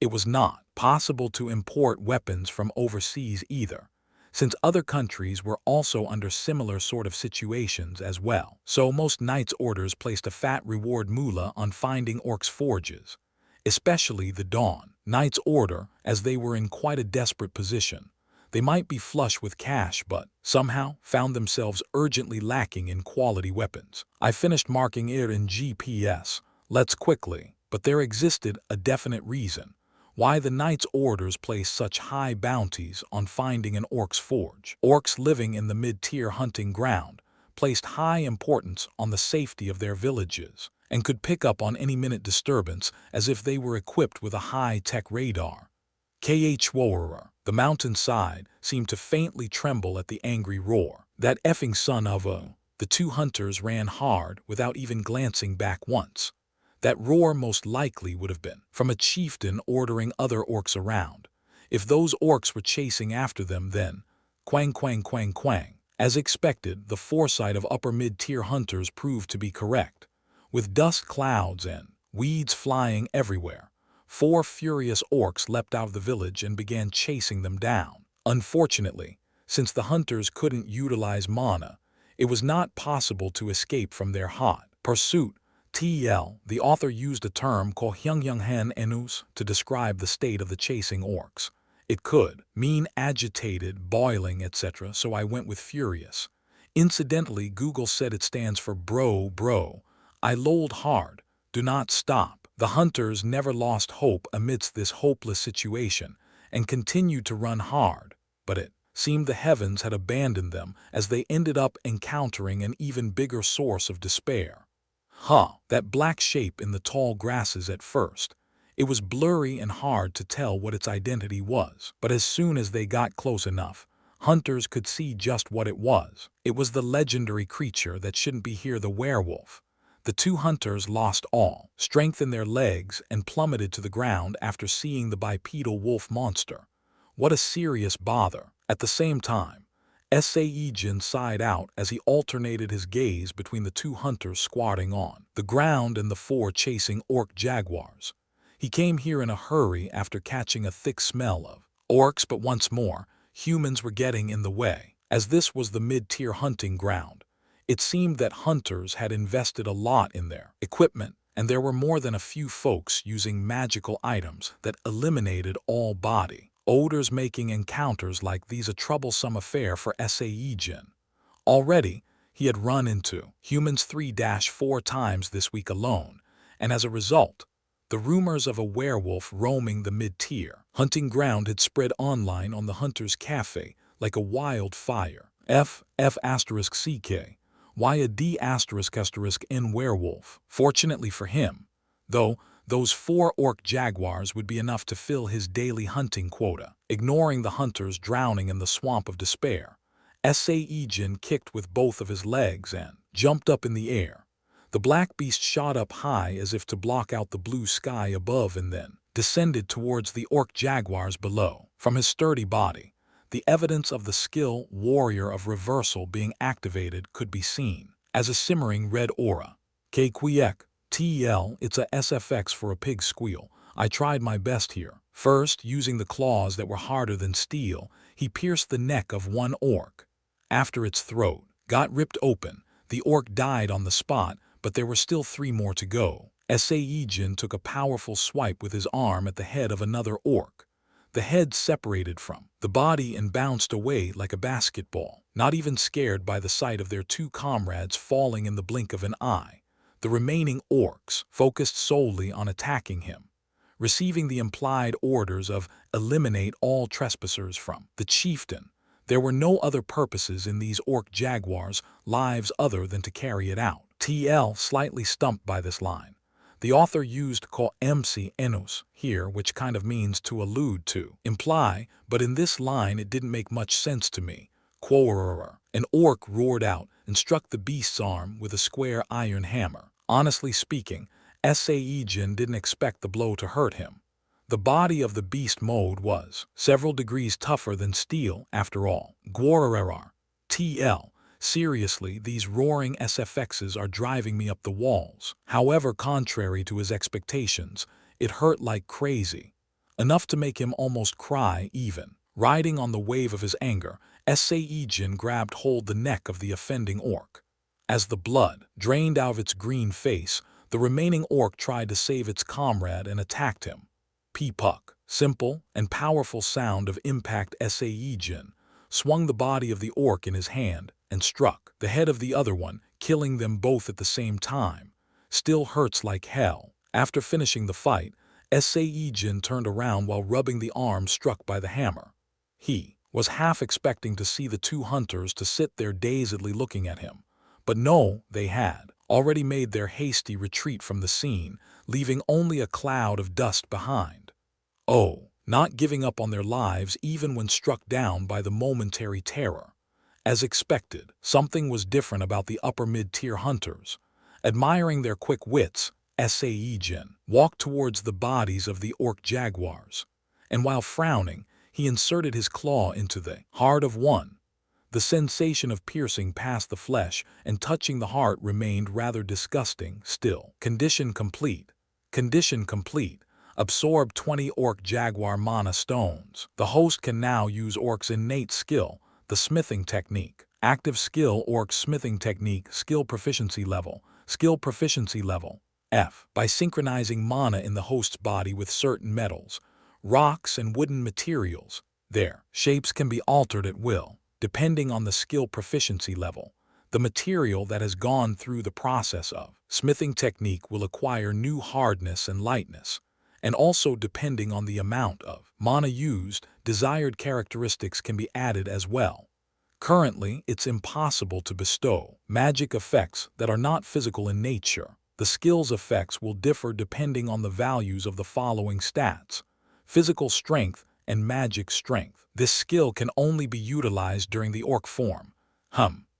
It was not possible to import weapons from overseas either, since other countries were also under similar sort of situations as well. So most knights' orders placed a fat reward moolah on finding orcs' forges, especially the Dawn Knights' order, as they were in quite a desperate position. They might be flush with cash but, somehow, found themselves urgently lacking in quality weapons. I finished marking it in GPS. Let's quickly. But there existed a definite reason why the knight's orders placed such high bounties on finding an orc's forge. Orcs living in the mid-tier hunting ground placed high importance on the safety of their villages and could pick up on any minute disturbance as if they were equipped with a high-tech radar. The mountainside seemed to faintly tremble at the angry roar. That effing son of a... The two hunters ran hard without even glancing back once. That roar most likely would have been from a chieftain ordering other orcs around. If those orcs were chasing after them, then quang quang quang quang. As expected, the foresight of upper mid-tier hunters proved to be correct. With dust clouds and weeds flying everywhere, 4 furious orcs leapt out of the village and began chasing them down. Unfortunately, since the hunters couldn't utilize mana, it was not possible to escape from their hot pursuit. The author used a term called hyungyunghan enus to describe the state of the chasing orcs. It could mean agitated, boiling, etc., so I went with furious. Incidentally, Google said it stands for bro. I lolled hard. Do not stop. The hunters never lost hope amidst this hopeless situation and continued to run hard, but it seemed the heavens had abandoned them as they ended up encountering an even bigger source of despair. That black shape in the tall grasses at first. It was blurry and hard to tell what its identity was, but as soon as they got close enough, hunters could see just what it was. It was the legendary creature that shouldn't be here, the werewolf. The two hunters lost all strength in their legs and plummeted to the ground after seeing the bipedal wolf monster. What a serious bother. At the same time, Sae-Jin sighed out as he alternated his gaze between the two hunters squatting on the ground and the 4 chasing orc jaguars. He came here in a hurry after catching a thick smell of orcs, but once more, humans were getting in the way. As this was the mid-tier hunting ground, it seemed that hunters had invested a lot in their equipment, and there were more than a few folks using magical items that eliminated all body odors, making encounters like these a troublesome affair for Sae-Jin. Already, he had run into humans 3-4 times this week alone, and as a result, the rumors of a werewolf roaming the mid-tier hunting ground had spread online on the Hunter's Cafe like a wildfire. CK. Why a D***N werewolf? Fortunately for him, though, those 4 orc jaguars would be enough to fill his daily hunting quota. Ignoring the hunters drowning in the swamp of despair, Sae-Jin kicked with both of his legs and jumped up in the air. The black beast shot up high as if to block out the blue sky above and then descended towards the orc jaguars below. From his sturdy body, the evidence of the skill warrior of reversal being activated could be seen as a simmering red aura. It's a SFX for a pig squeal. I tried my best here. First, using the claws that were harder than steel, he pierced the neck of one orc. After its throat got ripped open, the orc died on the spot, but there were still 3 more to go. Sae-Jin took a powerful swipe with his arm at the head of another orc. The head separated from the body and bounced away like a basketball, not even scared by the sight of their 2 comrades falling in the blink of an eye. The remaining orcs focused solely on attacking him, receiving the implied orders of eliminate all trespassers from the chieftain. There were no other purposes in these orc jaguars' lives other than to carry it out. Slightly stumped by this line. The author used ko MC enus here, which kind of means to allude to, imply, but in this line it didn't make much sense to me. Quorer. An orc roared out and struck the beast's arm with a square iron hammer. Honestly speaking, Sae-Jin didn't expect the blow to hurt him. The body of the beast mode was several degrees tougher than steel after all. Seriously, these roaring SFXs are driving me up the walls. However, contrary to his expectations, it hurt like crazy. Enough to make him almost cry even. Riding on the wave of his anger, Sae-Jin grabbed hold the neck of the offending orc. As the blood drained out of its green face, the remaining orc tried to save its comrade and attacked him. P-Puck. simple and powerful sound of impact. Sae-Jin swung the body of the orc in his hand and struck the head of the other one, killing them both at the same time. Still hurts like hell. After finishing the fight, Sae-Jin turned around while rubbing the arm struck by the hammer. He was half expecting to see the two hunters to sit there dazedly looking at him. But no, they had already made their hasty retreat from the scene, leaving only a cloud of dust behind. Oh, not giving up on their lives even when struck down by the momentary terror. As expected, something was different about the upper mid-tier hunters. Admiring their quick wits, Sae-Jin walked towards the bodies of the orc jaguars, and while frowning, he inserted his claw into the heart of one. The sensation of piercing past the flesh and touching the heart remained rather disgusting still. Condition complete. Condition complete. Absorb 20 orc jaguar mana stones. The host can now use orc's innate skill, the smithing technique. Active skill orc's smithing technique. Skill proficiency level. Skill proficiency level F. By synchronizing mana in the host's body with certain metals, rocks, and wooden materials, their shapes can be altered at will, depending on the skill proficiency level. The material that has gone through the process of smithing technique will acquire new hardness and lightness, and also depending on the amount of mana used, desired characteristics can be added as well. Currently, it's impossible to bestow magic effects that are not physical in nature. The skill's effects will differ depending on the values of the following stats: physical strength and magic strength. This skill can only be utilized during the orc form.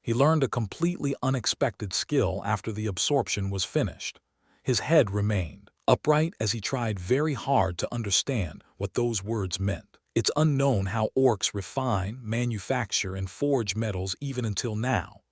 He learned a completely unexpected skill after the absorption was finished. His head remained upright as he tried very hard to understand what those words meant. It's unknown how orcs refine, manufacture, and forge metals even until now.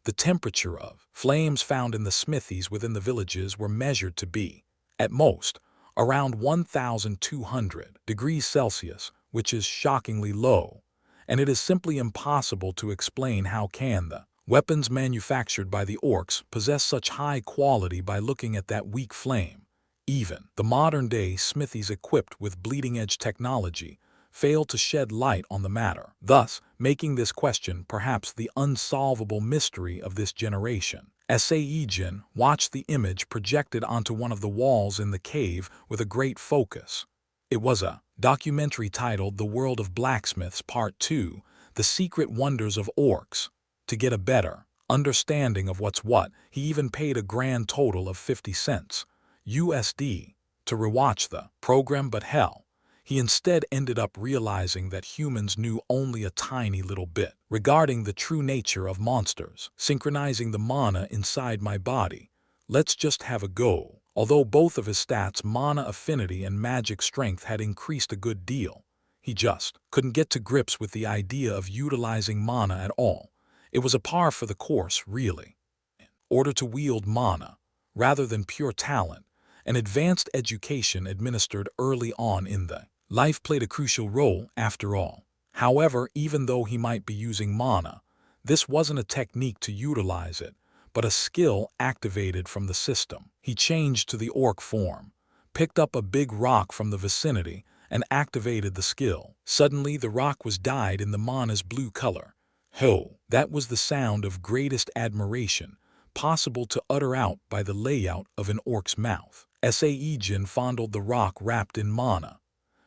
The temperature of flames found in the smithies within the villages were measured to be, at most, around 1,200 degrees Celsius, which is shockingly low, and it is simply impossible to explain how can the weapons manufactured by the orcs possess such high quality by looking at that weak flame. Even the modern-day smithies equipped with bleeding-edge technology fail to shed light on the matter, thus making this question perhaps the unsolvable mystery of this generation. Sae-Jin watched the image projected onto one of the walls in the cave with a great focus. It was a documentary titled The World of Blacksmiths Part 2, The Secret Wonders of Orcs. To get a better understanding of what's what, he even paid a grand total of 50 cents USD to rewatch the program, but hell, he instead ended up realizing that humans knew only a tiny little bit regarding the true nature of monsters. Synchronizing the mana inside my body. Let's just have a go. Although both of his stats, mana affinity and magic strength, had increased a good deal, he just couldn't get to grips with the idea of utilizing mana at all. It was a par for the course, really. In order to wield mana, rather than pure talent, an advanced education administered early on in the life played a crucial role after all. However, even though he might be using mana, this wasn't a technique to utilize it, but a skill activated from the system. He changed to the orc form, picked up a big rock from the vicinity, and activated the skill. Suddenly, the rock was dyed in the mana's blue color. Ho! That was the sound of greatest admiration possible to utter out by the layout of an orc's mouth. Sae-Jin fondled the rock wrapped in mana.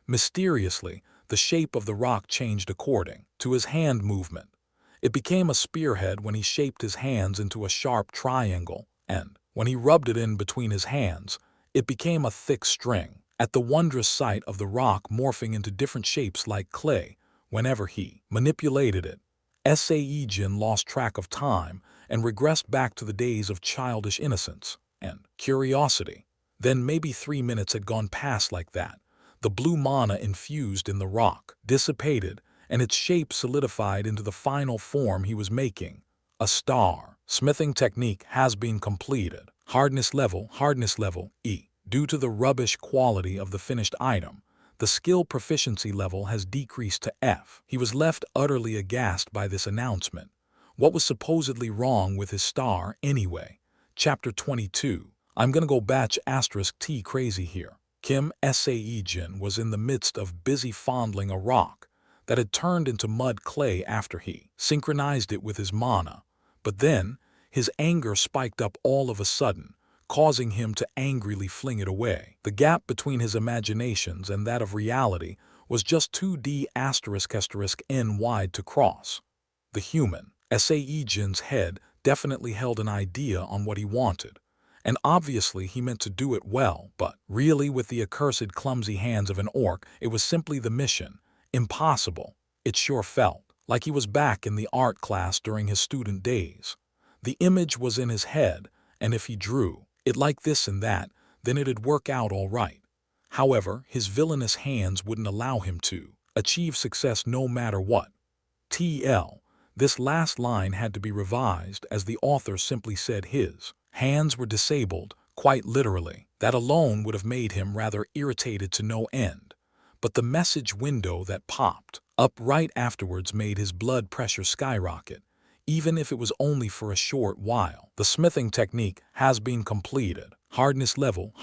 Mysteriously, the shape of the rock changed according to his hand movement. It became a spearhead when he shaped his hands into a sharp triangle, and when he rubbed it in between his hands, it became a thick string. At the wondrous sight of the rock morphing into different shapes like clay, whenever he manipulated it, Sae-Jin lost track of time and regressed back to the days of childish innocence and curiosity. Then maybe 3 minutes had gone past like that. The blue mana infused in the rock dissipated, and its shape solidified into the final form he was making, a star. Smithing technique has been completed. Hardness level E. Due to the rubbish quality of the finished item, the skill proficiency level has decreased to F. He was left utterly aghast by this announcement. What was supposedly wrong with his star anyway? Chapter 22. I'm gonna go batch *T crazy here. Kim Sae-Jin was in the midst of busy fondling a rock that had turned into mud clay after he synchronized it with his mana. But then, his anger spiked up all of a sudden, causing him to angrily fling it away. The gap between his imaginations and that of reality was just 2D ***n wide to cross. The human, Sae-Jin's head definitely held an idea on what he wanted, and obviously he meant to do it well, but really with the accursed clumsy hands of an orc, it was simply the mission. Impossible. It sure felt like he was back in the art class during his student days. The image was in his head, and if he drew it like this and that, then it'd work out all right. However, his villainous hands wouldn't allow him to achieve success no matter what. TL. This last line had to be revised as the author simply said his hands were disabled, quite literally. That alone would have made him rather irritated to no end. But the message window that popped up right afterwards made his blood pressure skyrocket, even if it was only for a short while. The smithing technique has been completed. Hardness level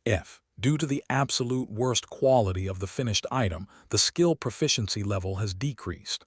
F. Due to the absolute worst quality of the finished item, the skill proficiency level has decreased.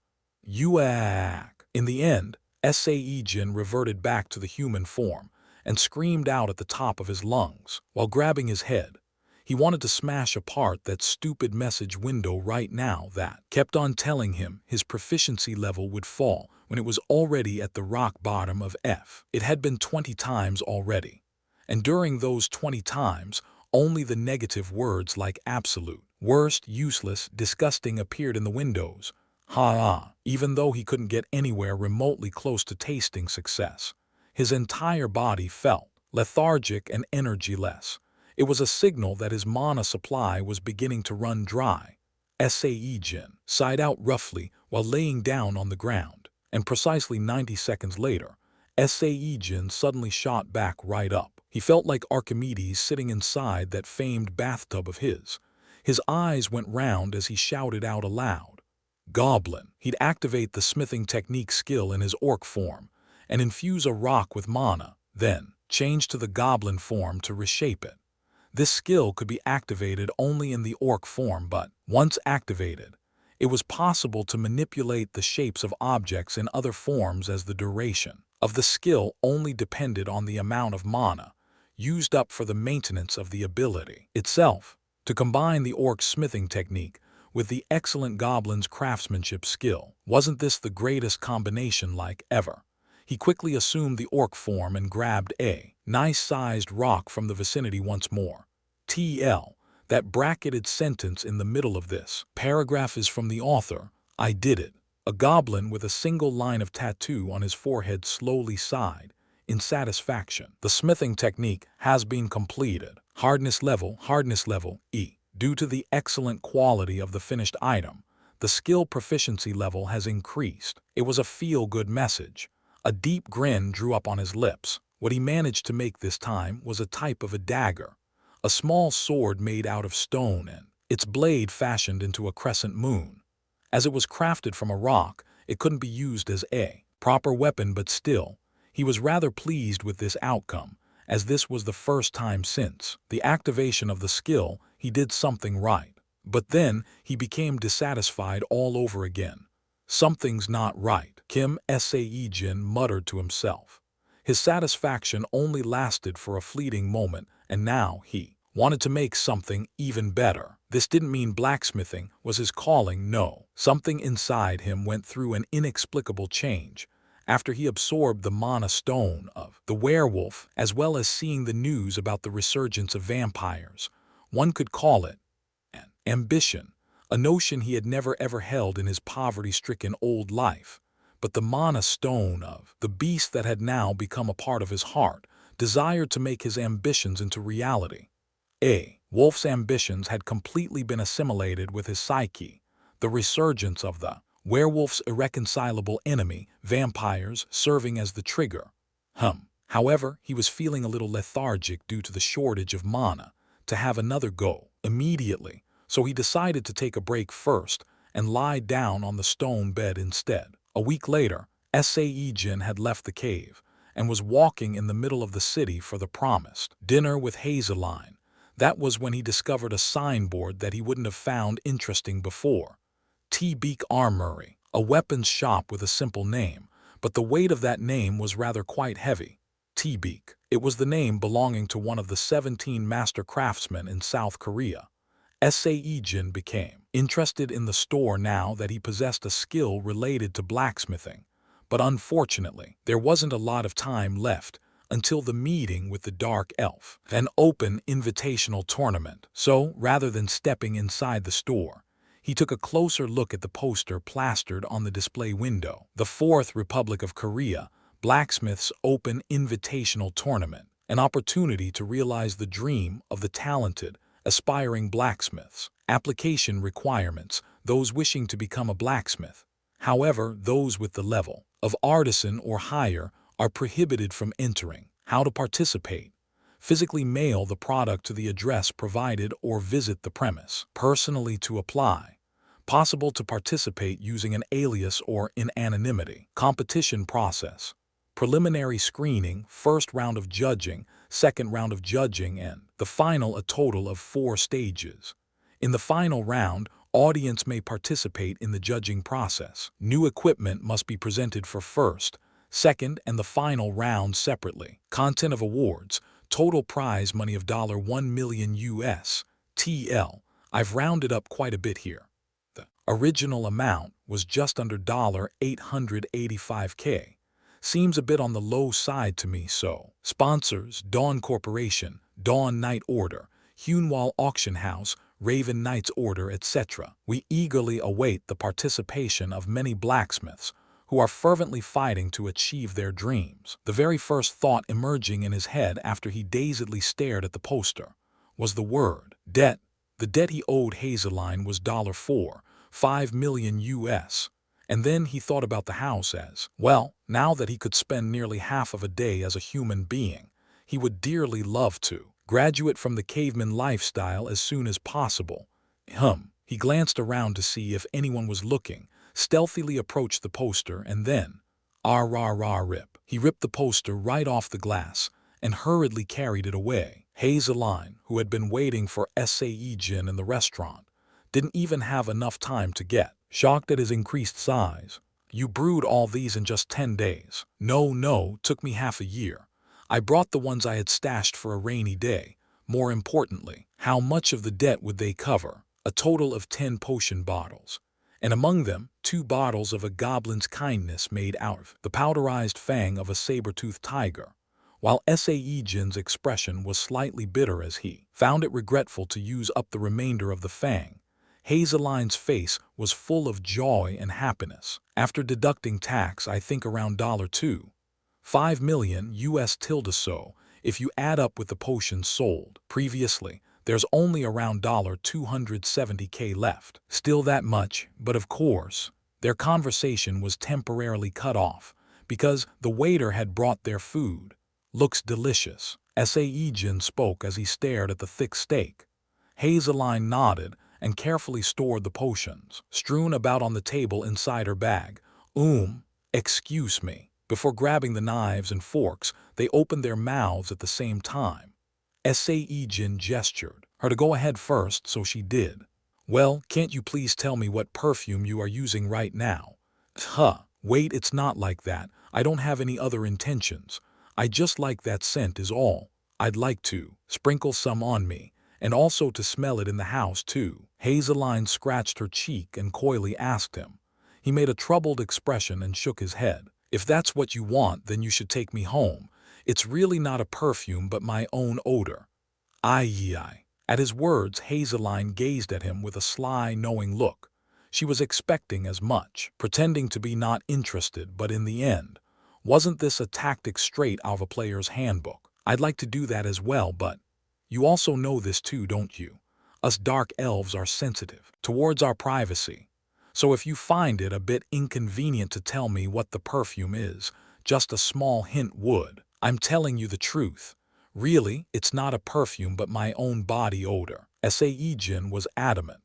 Uaak. In the end, Sae-Jin reverted back to the human form and screamed out at the top of his lungs while grabbing his head. He wanted to smash apart that stupid message window right now that kept on telling him his proficiency level would fall when it was already at the rock bottom of F. It had been 20 times already. And during those 20 times, only the negative words like absolute, worst, useless, disgusting appeared in the windows. Even though he couldn't get anywhere remotely close to tasting success. His entire body felt lethargic and energyless. It was a signal that his mana supply was beginning to run dry. Sae-Jin sighed out roughly while laying down on the ground, and precisely 90 seconds later, Sae-Jin suddenly shot back right up. He felt like Archimedes sitting inside that famed bathtub of his. His eyes went round as he shouted out aloud. Goblin. He'd activate the smithing technique skill in his orc form and infuse a rock with mana, then change to the goblin form to reshape it. This skill could be activated only in the orc form, but once activated, it was possible to manipulate the shapes of objects in other forms as the duration of the skill only depended on the amount of mana used up for the maintenance of the ability itself. To combine the orc's smithing technique with the excellent goblin's craftsmanship skill, wasn't this the greatest combination like ever? He quickly assumed the orc form and grabbed a nice-sized rock from the vicinity once more. TL. That bracketed sentence in the middle of this paragraph is from the author. I did it. A goblin with a single line of tattoo on his forehead slowly sighed in satisfaction. The smithing technique has been completed. Hardness level E. Due to the excellent quality of the finished item, the skill proficiency level has increased. It was a feel-good message. A deep grin drew up on his lips. What he managed to make this time was a type of a dagger, a small sword made out of stone and its blade fashioned into a crescent moon. As it was crafted from a rock, it couldn't be used as a proper weapon, but still, he was rather pleased with this outcome, as this was the first time since the activation of the skill he did something right. But then he became dissatisfied all over again. Something's not right, Kim Sae-Jin muttered to himself. His satisfaction only lasted for a fleeting moment, and now he wanted to make something even better. This didn't mean blacksmithing was his calling, no. Something inside him went through an inexplicable change after he absorbed the mana stone of the werewolf, as well as seeing the news about the resurgence of vampires. One could call it an ambition, a notion he had never ever held in his poverty-stricken old life. But the mana stone of the beast that had now become a part of his heart desired to make his ambitions into reality. A wolf's ambitions had completely been assimilated with his psyche. The resurgence of the werewolf's irreconcilable enemy, vampires, serving as the trigger. However, he was feeling a little lethargic due to the shortage of mana to have another go immediately, so he decided to take a break first and lie down on the stone bed instead. A week later, Sae-Jin had left the cave and was walking in the middle of the city for the promised dinner with Hazeline. That was when he discovered a signboard that he wouldn't have found interesting before. T-Beak Armory, a weapons shop with a simple name, but the weight of that name was rather quite heavy. T-Beak. It was the name belonging to one of the 17 master craftsmen in South Korea. Sae-Jin became interested in the store now that he possessed a skill related to blacksmithing. But unfortunately, there wasn't a lot of time left until the meeting with the Dark Elf, an open invitational tournament. So, rather than stepping inside the store, he took a closer look at the poster plastered on the display window. The Fourth Republic of Korea, Blacksmith's Open Invitational Tournament, an opportunity to realize the dream of the talented, aspiring blacksmiths. Application requirements: those wishing to become a blacksmith. However, those with the level of artisan or higher are prohibited from entering. How to participate: physically mail the product to the address provided or visit the premise personally to apply. Possible to participate using an alias or in anonymity. Competition process: preliminary screening, first round of judging, second round of judging, and the final, a total of 4 stages. In the final round, audience may participate in the judging process. New equipment must be presented for first, second, and the final round separately. Content of awards: total prize money of $1 million US. TL. I've rounded up quite a bit here. The original amount was just under $885K. Seems a bit on the low side to me, so. Sponsors: Dawn Corporation, Dawn Night Order, Hunwall Auction House, Raven Knight's Order, etc. We eagerly await the participation of many blacksmiths who are fervently fighting to achieve their dreams. The very first thought emerging in his head after he dazedly stared at the poster was the word debt. The debt he owed Hazeline was $5 million US. And then he thought about the house as, well, now that he could spend nearly half of a day as a human being, he would dearly love to graduate from the caveman lifestyle as soon as possible. He glanced around to see if anyone was looking, stealthily approached the poster, and then, rip. He ripped the poster right off the glass and hurriedly carried it away. Hazeline, who had been waiting for Sae-Jin in the restaurant, didn't even have enough time to get shocked at his increased size. You brewed all these in just 10 days. No, took me half a year. I brought the ones I had stashed for a rainy day. More importantly, how much of the debt would they cover? A total of 10 potion bottles. And among them, 2 bottles of a goblin's kindness made out of the powderized fang of a saber-toothed tiger. While Sae-Jin's expression was slightly bitter as he found it regretful to use up the remainder of the fang, Hazeline's face was full of joy and happiness. After deducting tax, I think around $5 million US tilde, so if you add up with the potions sold previously, there's only around $270K left. Still that much, but of course, their conversation was temporarily cut off because the waiter had brought their food. Looks delicious. Sae-Jin spoke as he stared at the thick steak. Hazeline nodded and carefully stored the potions, strewn about on the table inside her bag. Excuse me. Before grabbing the knives and forks, they opened their mouths at the same time. Sae-Jin gestured her to go ahead first, so she did. Well, can't you please tell me what perfume you are using right now? Wait, it's not like that. I don't have any other intentions. I just like that scent is all. I'd like to sprinkle some on me, and also to smell it in the house too. Hazeline scratched her cheek and coyly asked him. He made a troubled expression and shook his head. If that's what you want, then you should take me home. It's really not a perfume but my own odor. Aye. At his words, Hazeline gazed at him with a sly, knowing look. She was expecting as much, pretending to be not interested, but in the end, wasn't this a tactic straight out of a player's handbook? I'd like to do that as well, but you also know this too, don't you? Us dark elves are sensitive towards our privacy. So if you find it a bit inconvenient to tell me what the perfume is, just a small hint would. I'm telling you the truth. Really, it's not a perfume but my own body odor. Sae-Jin was adamant.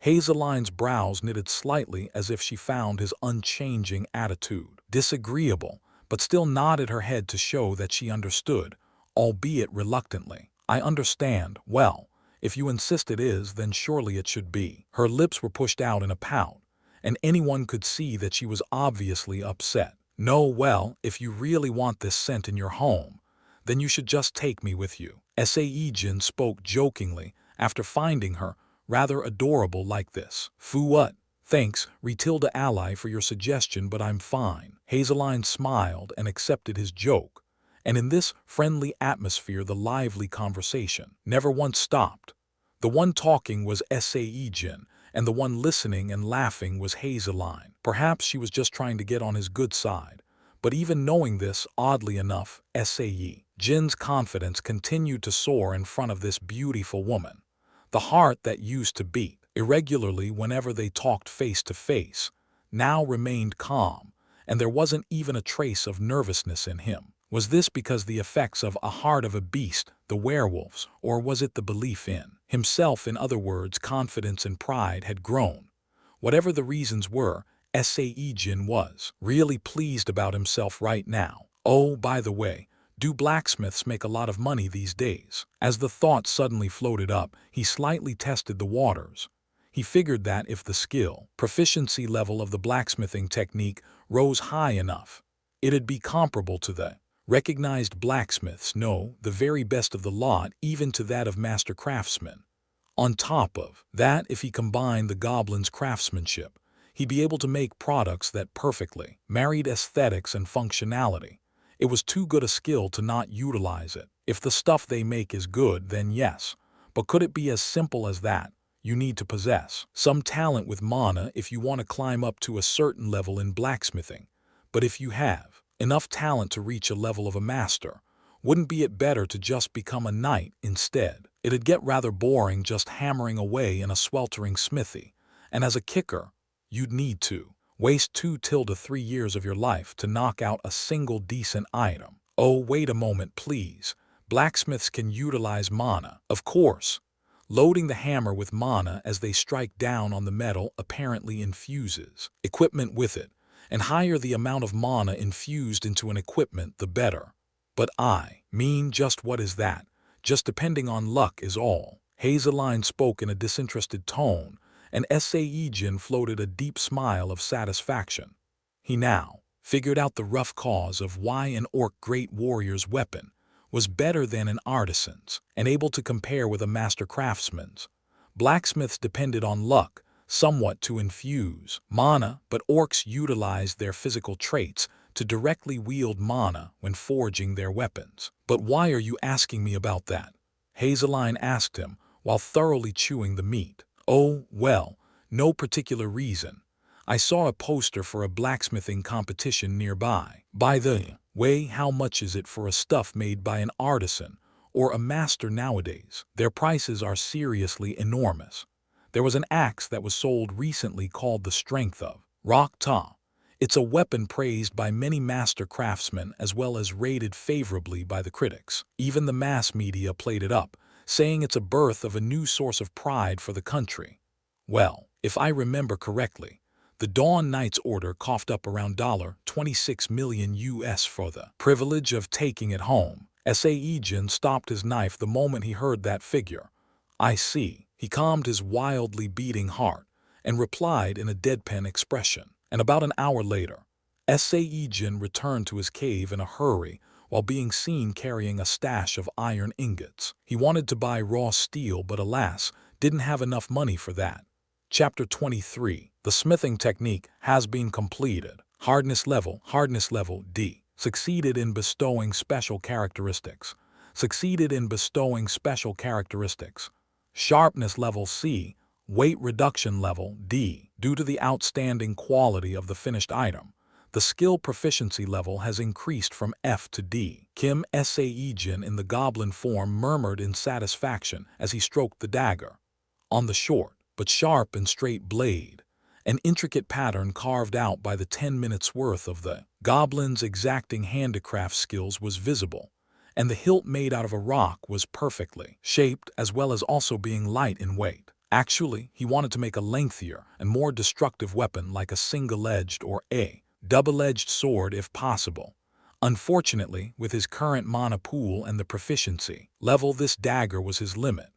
Hazeline's brows knitted slightly as if she found his unchanging attitude disagreeable, but still nodded her head to show that she understood, albeit reluctantly. I understand. Well, if you insist it is, then surely it should be. Her lips were pushed out in a pout, and anyone could see that she was obviously upset. No, well, if you really want this scent in your home, then you should just take me with you. Sae-Jin spoke jokingly after finding her rather adorable like this. Fu what? Thanks, Retilda ally, for your suggestion, but I'm fine. Hazeline smiled and accepted his joke, and in this friendly atmosphere the lively conversation never once stopped. The one talking was Sae-Jin, and the one listening and laughing was Hazeline. Perhaps she was just trying to get on his good side, but even knowing this, oddly enough, Sae-Jin's confidence continued to soar in front of this beautiful woman. The heart that used to beat irregularly whenever they talked face to face now remained calm, and there wasn't even a trace of nervousness in him. Was this because the effects of a heart of a beast, the werewolves, or was it the belief in himself? In other words, confidence and pride had grown. Whatever the reasons were, Sae-Jin was really pleased about himself right now. Oh, by the way, do blacksmiths make a lot of money these days? As the thought suddenly floated up, he slightly tested the waters. He figured that if the proficiency level of the blacksmithing technique rose high enough, it'd be comparable to the recognized blacksmiths, no, the very best of the lot, even to that of master craftsmen. On top of that, if he combined the goblin's craftsmanship, he'd be able to make products that perfectly married aesthetics and functionality. It was too good a skill to not utilize it. If the stuff they make is good, then yes. But could it be as simple as that? You need to possess some talent with mana if you want to climb up to a certain level in blacksmithing. But if you have enough talent to reach a level of a master, wouldn't be it better to just become a knight instead? It'd get rather boring just hammering away in a sweltering smithy, and as a kicker, you'd need to waste 2 to 3 years of your life to knock out a single decent item. Oh, wait a moment, please. Blacksmiths can utilize mana, of course. Loading the hammer with mana as they strike down on the metal apparently infuses equipment with it, and higher the amount of mana infused into an equipment, the better. But I mean, just what is that? Just depending on luck is all. Hazeline spoke in a disinterested tone, and Sae-Jin floated a deep smile of satisfaction. He now figured out the rough cause of why an orc great warrior's weapon was better than an artisan's, and able to compare with a master craftsman's. Blacksmiths depended on luck somewhat to infuse mana, but orcs utilized their physical traits to directly wield mana when forging their weapons. But why are you asking me about that? Hazeline asked him while thoroughly chewing the meat. Oh, well, no particular reason. I saw a poster for a blacksmithing competition nearby. By the way, how much is it for a stuff made by an artisan or a master nowadays? Their prices are seriously enormous. There was an axe that was sold recently called the Strength of Rock Ta. It's a weapon praised by many master craftsmen as well as rated favorably by the critics. Even the mass media played it up, saying it's a birth of a new source of pride for the country. Well, if I remember correctly, the Dawn Knights Order coughed up around $26 million US for the privilege of taking it home. Sae-Jin stopped his knife the moment he heard that figure. I see. He calmed his wildly beating heart and replied in a deadpan expression. And about an hour later, Sae-Jin returned to his cave in a hurry while being seen carrying a stash of iron ingots. He wanted to buy raw steel, but alas, didn't have enough money for that. Chapter 23. The smithing technique has been completed. Hardness level D. Succeeded in bestowing special characteristics. Succeeded in bestowing special characteristics. Sharpness level C. Weight reduction level D. Due to the outstanding quality of the finished item, the skill proficiency level has increased from F to D. Kim Sae-Jin in the goblin form murmured in satisfaction as he stroked the dagger. On the short but sharp and straight blade, an intricate pattern carved out by the 10 minutes worth of the goblin's exacting handicraft skills was visible, and the hilt made out of a rock was perfectly shaped as well as also being light in weight. Actually, he wanted to make a lengthier and more destructive weapon like a single-edged or a double-edged sword if possible. Unfortunately, with his current mana pool and the proficiency level, this dagger was his limit.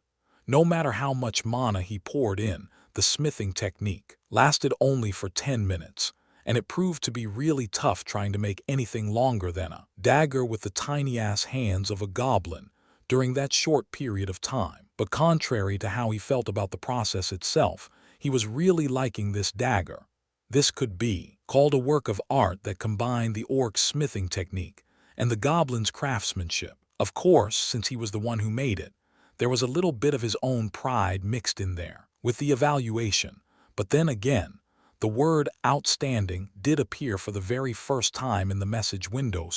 No matter how much mana he poured in, the smithing technique lasted only for 10 minutes, and it proved to be really tough trying to make anything longer than a dagger with the tiny-ass hands of a goblin during that short period of time. But contrary to how he felt about the process itself, he was really liking this dagger. This could be called a work of art that combined the orc's smithing technique and the goblin's craftsmanship. Of course, since he was the one who made it, there was a little bit of his own pride mixed in there with the evaluation. But then again, the word outstanding did appear for the very first time in the message window,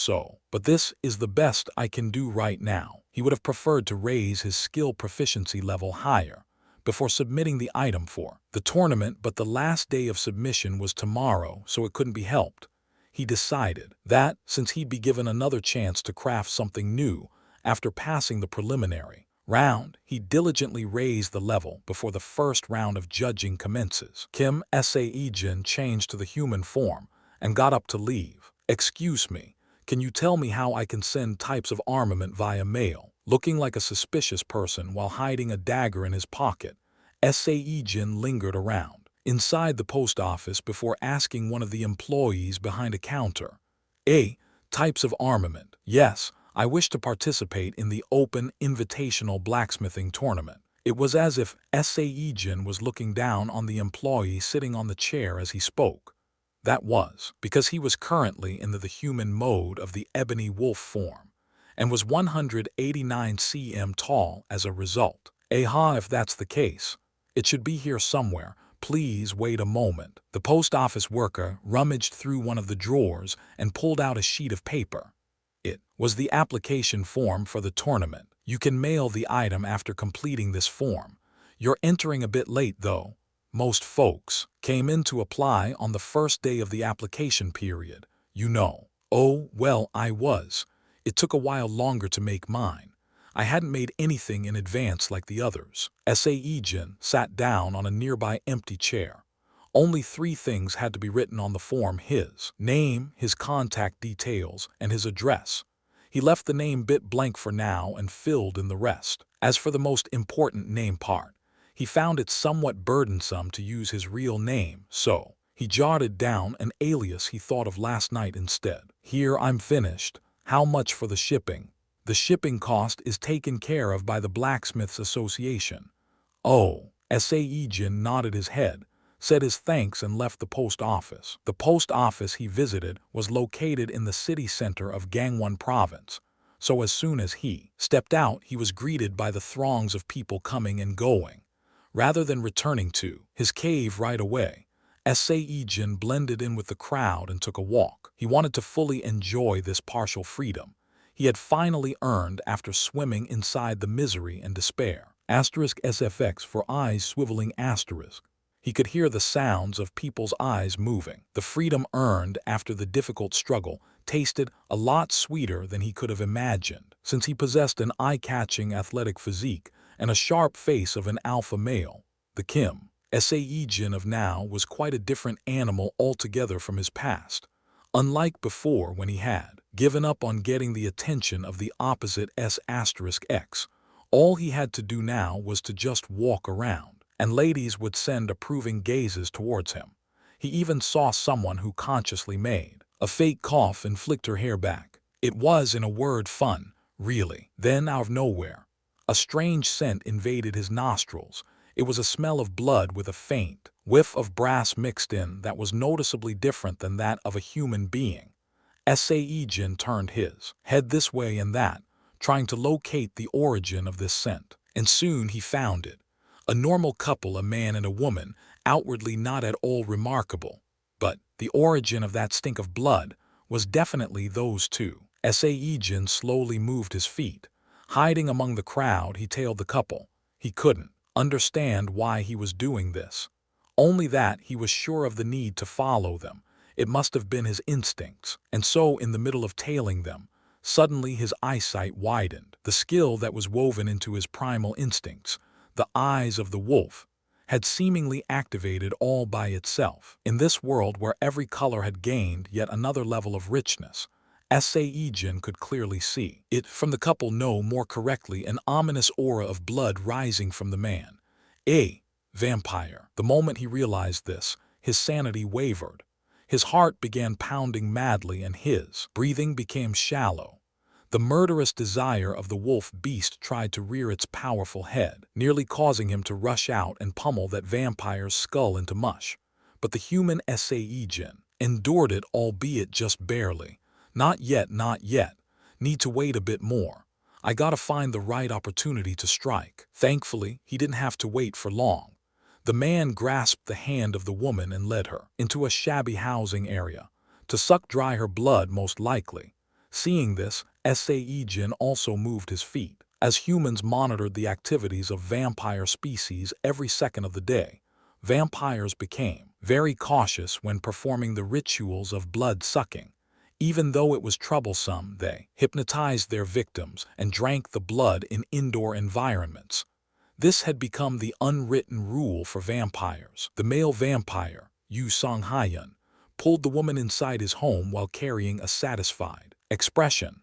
but this is the best I can do right now. He would have preferred to raise his skill proficiency level higher before submitting the item for the tournament, but the last day of submission was tomorrow, so it couldn't be helped. He decided that, since he'd be given another chance to craft something new after passing the preliminary round, he diligently raised the level before the first round of judging commences. Kim Sae-Jin changed to the human form and got up to leave. "Excuse me, can you tell me how I can send types of armament via mail?" Looking like a suspicious person while hiding a dagger in his pocket, Sae-Jin lingered around inside the post office before asking one of the employees behind a counter. Types of armament. Yes, I wish to participate in the open invitational blacksmithing tournament. It was as if Sae-Jin was looking down on the employee sitting on the chair as he spoke. That was because he was currently in the human mode of the ebony wolf form and was 189 cm tall as a result. If that's the case, it should be here somewhere. Please wait a moment. The post office worker rummaged through one of the drawers and pulled out a sheet of paper. It was the application form for the tournament. You can mail the item after completing this form. You're entering a bit late, though. Most folks came in to apply on the first day of the application period, you know. Oh, well, I was. It took a while longer to make mine. I hadn't made anything in advance like the others. Sae-Jin sat down on a nearby empty chair. Only 3 things had to be written on the form: his name, his contact details, and his address. He left the name bit blank for now and filled in the rest. As for the most important name part, he found it somewhat burdensome to use his real name, so he jotted down an alias he thought of last night instead. "Here, I'm finished. How much for the shipping?" "The shipping cost is taken care of by the Blacksmiths Association." "Oh." Sae-Jin nodded his head, said his thanks and left the post office. The post office he visited was located in the city center of Gangwon province, so as soon as he stepped out, he was greeted by the throngs of people coming and going. Rather than returning to his cave right away, Sae-Jin blended in with the crowd and took a walk. He wanted to fully enjoy this partial freedom he had finally earned after swimming inside the misery and despair. *SFX for eyes swiveling *. He could hear the sounds of people's eyes moving. The freedom earned after the difficult struggle tasted a lot sweeter than he could have imagined, since he possessed an eye-catching athletic physique and a sharp face of an alpha male. The Kim Sae-Jin of now was quite a different animal altogether from his past. Unlike before, when he had given up on getting the attention of the opposite S*X, all he had to do now was to just walk around, and ladies would send approving gazes towards him. He even saw someone who consciously made a fake cough and flicked her hair back. It was, in a word, fun, really. Then, out of nowhere, a strange scent invaded his nostrils. It was a smell of blood with a faint whiff of brass mixed in that was noticeably different than that of a human being. Sae-Jin turned his head this way and that, trying to locate the origin of this scent. And soon he found it. A normal couple, a man and a woman, outwardly not at all remarkable. But the origin of that stink of blood was definitely those two. Sae-Jin slowly moved his feet. Hiding among the crowd, he tailed the couple. He couldn't understand why he was doing this. Only that he was sure of the need to follow them. It must have been his instincts. And so, in the middle of tailing them, suddenly his eyesight widened. The skill that was woven into his primal instincts, the eyes of the wolf, had seemingly activated all by itself. In this world where every color had gained yet another level of richness, Sae-Jin could clearly see it from the couple, no more correctly, an ominous aura of blood rising from the man. A vampire. The moment he realized this, his sanity wavered. His heart began pounding madly and his breathing became shallow. The murderous desire of the wolf beast tried to rear its powerful head, nearly causing him to rush out and pummel that vampire's skull into mush. But the human Sae-Jin endured it, albeit just barely. Not yet, not yet. Need to wait a bit more. I gotta find the right opportunity to strike. Thankfully, he didn't have to wait for long. The man grasped the hand of the woman and led her into a shabby housing area, to suck dry her blood most likely. Seeing this, Sae-Jin also moved his feet. As humans monitored the activities of vampire species every second of the day, vampires became very cautious when performing the rituals of blood-sucking. Even though it was troublesome, they hypnotized their victims and drank the blood in indoor environments. This had become the unwritten rule for vampires. The male vampire, Sang-hyun, pulled the woman inside his home while carrying a satisfied expression.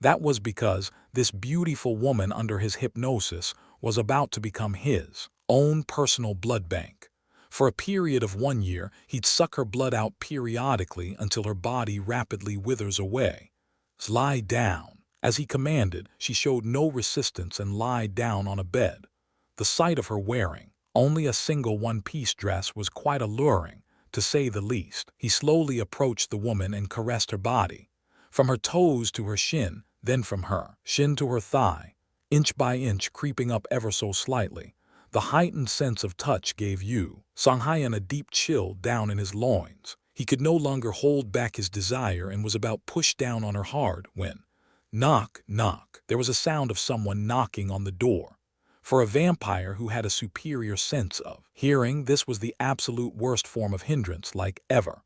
That was because this beautiful woman under his hypnosis was about to become his own personal blood bank. For a period of 1 year, he'd suck her blood out periodically until her body rapidly withers away. Lie down. As he commanded, she showed no resistance and lied down on a bed. The sight of her wearing only a single one-piece dress was quite alluring, to say the least. He slowly approached the woman and caressed her body, from her toes to her shin, then from her shin to her thigh, inch by inch creeping up ever so slightly. The heightened sense of touch gave Sang-hyun a deep chill down in his loins. He could no longer hold back his desire and was about pushed down on her hard when, knock, knock, there was a sound of someone knocking on the door. For a vampire who had a superior sense of hearing, this was the absolute worst form of hindrance like ever.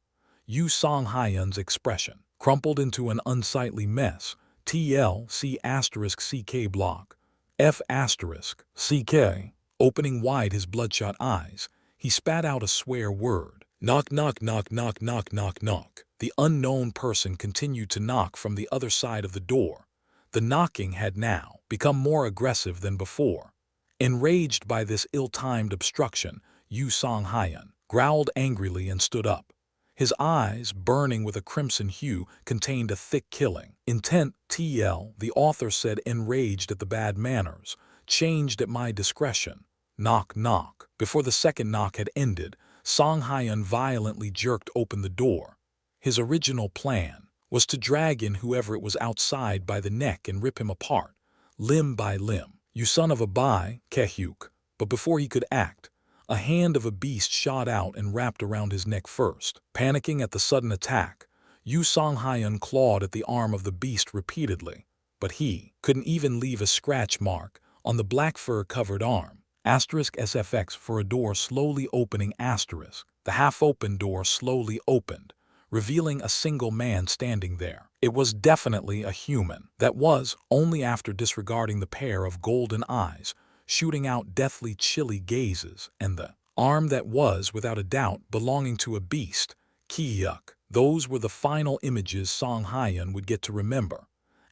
Sang-hyun's expression crumpled into an unsightly mess. TLC*CK block. F*CK. Opening wide his bloodshot eyes, he spat out a swear word. Knock, knock, knock, knock, knock, knock, knock. The unknown person continued to knock from the other side of the door. The knocking had now become more aggressive than before. Enraged by this ill-timed obstruction, Sang-hyun growled angrily and stood up. His eyes, burning with a crimson hue, contained a thick killing intent. The author said, enraged at the bad manners, changed at my discretion. Knock, knock. Before the second knock had ended, Sang-hyun violently jerked open the door. His original plan was to drag in whoever it was outside by the neck and rip him apart, limb by limb. You son of a Kehyuk. But before he could act, a hand of a beast shot out and wrapped around his neck first. Panicking at the sudden attack, Sang-hyun clawed at the arm of the beast repeatedly, but he couldn't even leave a scratch mark on the black fur-covered arm. *SFX for a door slowly opening. The half-open door slowly opened, revealing a single man standing there. It was definitely a human. That was, only after disregarding the pair of golden eyes, shooting out deathly chilly gazes, and the arm that was, without a doubt, belonging to a beast. Kyuk. Those were the final images Sang-hyun would get to remember.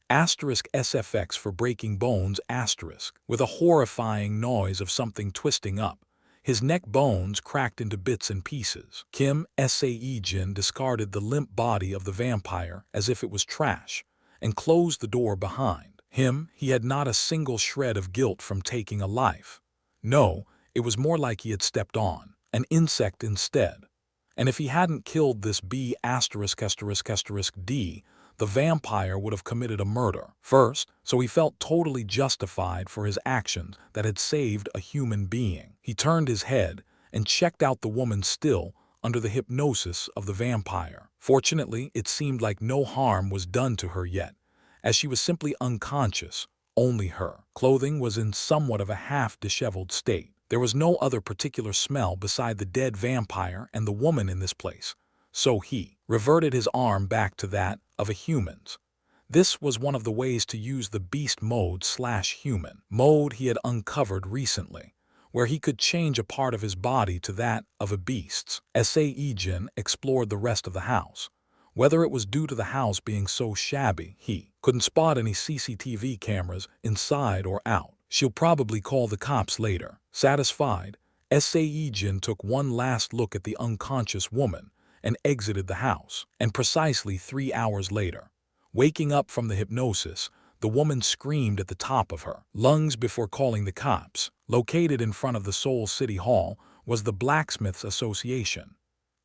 *SFX for breaking bones. With a horrifying noise of something twisting up, his neck bones cracked into bits and pieces. Sae-Jin discarded the limp body of the vampire as if it was trash, and closed the door behind him. He had not a single shred of guilt from taking a life. No, it was more like he had stepped on an insect instead. And if he hadn't killed this B*******, the vampire would have committed a murder first, so he felt totally justified for his actions that had saved a human being. He turned his head and checked out the woman still under the hypnosis of the vampire. Fortunately, it seemed like no harm was done to her yet, as she was simply unconscious. Only her clothing was in somewhat of a half-disheveled state. There was no other particular smell beside the dead vampire and the woman in this place, so he reverted his arm back to that of a human's. This was one of the ways to use the beast mode/human mode he had uncovered recently, where he could change a part of his body to that of a beast's. Sae-Jin explored the rest of the house. Whether it was due to the house being so shabby, he couldn't spot any CCTV cameras inside or out. She'll probably call the cops later. Satisfied, Sae-Jin took one last look at the unconscious woman and exited the house. And precisely 3 hours later, waking up from the hypnosis, the woman screamed at the top of her lungs before calling the cops. Located in front of the Seoul City Hall was the Blacksmiths Association.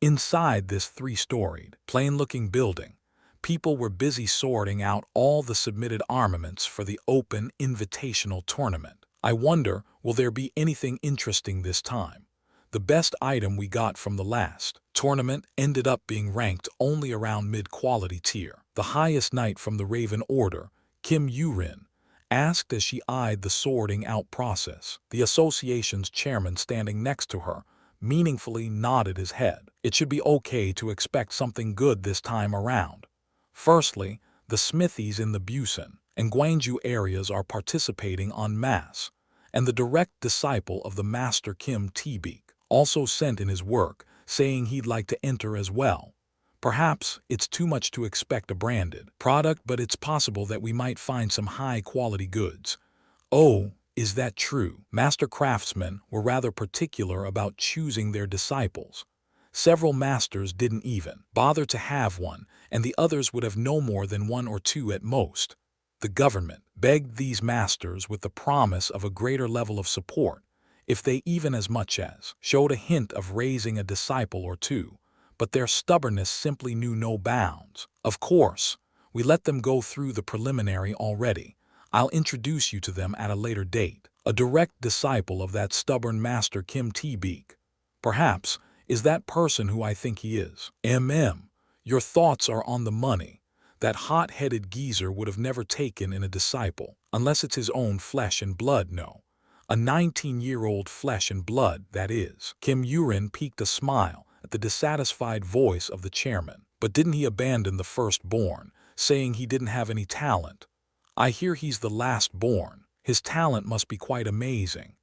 Inside this three-storied, plain-looking building, people were busy sorting out all the submitted armaments for the open invitational tournament. I wonder, will there be anything interesting this time? The best item we got from the last tournament ended up being ranked only around mid-quality tier. The highest knight from the Raven Order, Kim Yoo-rin, asked as she eyed the sorting out process. The association's chairman standing next to her meaningfully nodded his head. It should be okay to expect something good this time around. Firstly, the smithies in the Busan and Gwangju areas are participating en masse, and the direct disciple of the master Kim Tae-beek also sent in his work saying he'd like to enter as well. Perhaps it's too much to expect a branded product, but it's possible that we might find some high-quality goods. Oh, is that true? Master craftsmen were rather particular about choosing their disciples. Several masters didn't even bother to have one, and the others would have no more than 1 or 2 at most. The government begged these masters with the promise of a greater level of support if they even as much as showed a hint of raising a disciple or two, but their stubbornness simply knew no bounds. Of course, we let them go through the preliminary already. I'll introduce you to them at a later date. A direct disciple of that stubborn master Kim Tae-beek, perhaps, is that person who I think he is. Your thoughts are on the money. That hot-headed geezer would have never taken in a disciple, unless it's his own flesh and blood, no. A 19-year-old flesh and blood, that is. Kim Yoo-rin peeked a smile at the dissatisfied voice of the chairman. But didn't he abandon the firstborn, saying he didn't have any talent? I hear he's the last-born. His talent must be quite amazing.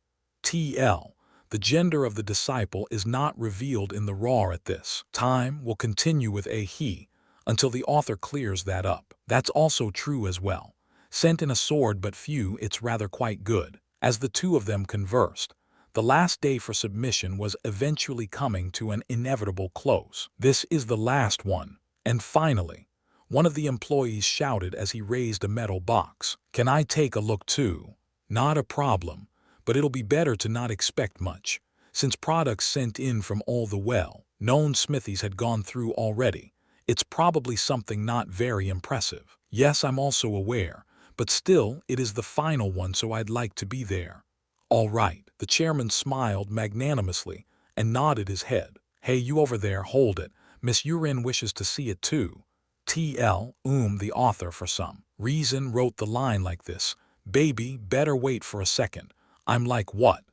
The gender of the disciple is not revealed in the raw at this time. Will continue with a he until the author clears that up. That's also true as well. Sent in a sword but few, it's rather quite good. As the two of them conversed, the last day for submission was eventually coming to an inevitable close. This is the last one. And finally, one of the employees shouted as he raised a metal box. Can I take a look too? Not a problem, but it'll be better to not expect much, since products sent in from all the well-known smithies had gone through already. It's probably something not very impressive. Yes, I'm also aware, but still, it is the final one, so I'd like to be there. All right. The chairman smiled magnanimously and nodded his head. Hey, you over there, hold it. Miss Yoo-rin wishes to see it too. The author for some reason wrote the line like this. Baby, better wait for a second. I'm like, what?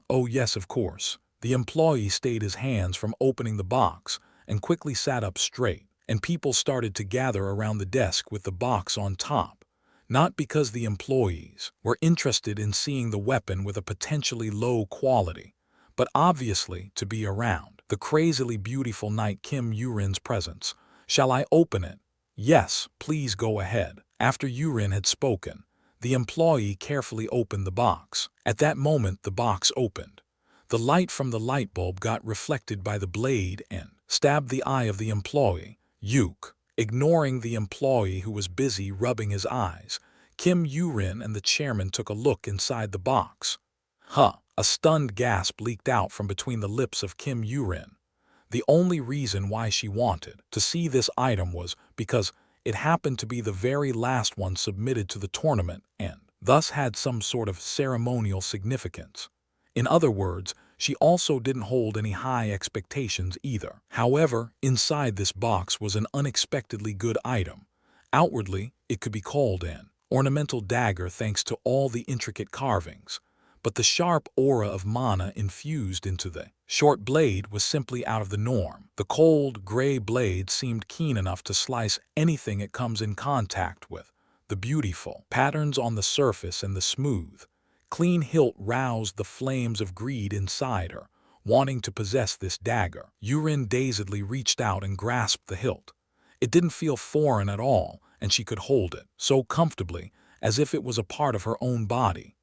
Oh yes, of course. The employee stayed his hands from opening the box and quickly sat up straight, and people started to gather around the desk with the box on top. Not because the employees were interested in seeing the weapon with a potentially low quality, but obviously to be around the crazily beautiful knight Kim Yoo-rin's presence. Shall I open it? Yes, please go ahead. After Yoo-rin had spoken, the employee carefully opened the box. At that moment, the box opened. The light from the light bulb got reflected by the blade and stabbed the eye of the employee. Ignoring the employee who was busy rubbing his eyes, Kim Yoo-rin and the chairman took a look inside the box. A stunned gasp leaked out from between the lips of Kim Yoo-rin. The only reason why she wanted to see this item was because it happened to be the very last one submitted to the tournament and thus had some sort of ceremonial significance. In other words, she also didn't hold any high expectations either. However, inside this box was an unexpectedly good item. Outwardly, it could be called an ornamental dagger thanks to all the intricate carvings, but the sharp aura of mana infused into the short blade was simply out of the norm. The cold, gray blade seemed keen enough to slice anything it comes in contact with. The beautiful patterns on the surface and the smooth, clean hilt roused the flames of greed inside her, wanting to possess this dagger. Yoo-rin dazedly reached out and grasped the hilt. It didn't feel foreign at all, and she could hold it so comfortably, as if it was a part of her own body.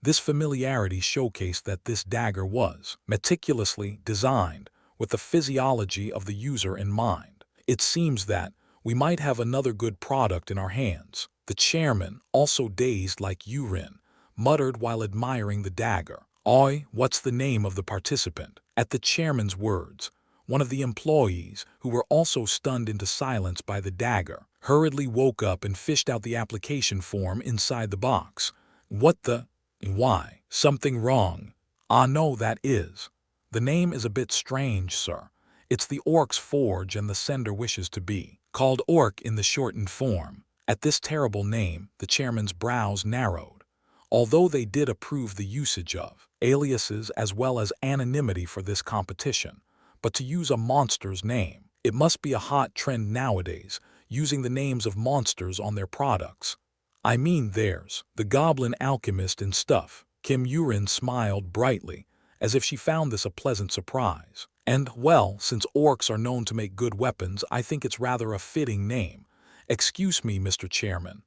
This familiarity showcased that this dagger was meticulously designed with the physiology of the user in mind. It seems that we might have another good product in our hands. The chairman, also dazed like urine, muttered while admiring the dagger. "Oi, what's the name of the participant?" At the chairman's words, one of the employees, who were also stunned into silence by the dagger, hurriedly woke up and fished out the application form inside the box. "What the? Why? Something wrong?" "Ah, no, that is. The name is a bit strange, sir. It's the Orc's Forge, and the sender wishes to be called Orc in the shortened form." At this terrible name, the chairman's brows narrowed. Although they did approve the usage of aliases as well as anonymity for this competition, but to use a monster's name, it must be a hot trend nowadays, using the names of monsters on their products. I mean theirs, the goblin alchemist and stuff. Kim Yurin smiled brightly, as if she found this a pleasant surprise. "And, well, since orcs are known to make good weapons, I think it's rather a fitting name. Excuse me, Mr. Chairman.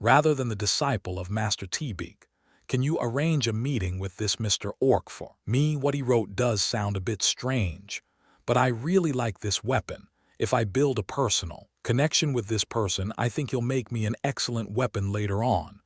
Rather than the disciple of Master T-Beak. Can you arrange a meeting with this Mr. Orc for me? What he wrote does sound a bit strange, but I really like this weapon. If I build a personal connection with this person, I think he'll make me an excellent weapon later on."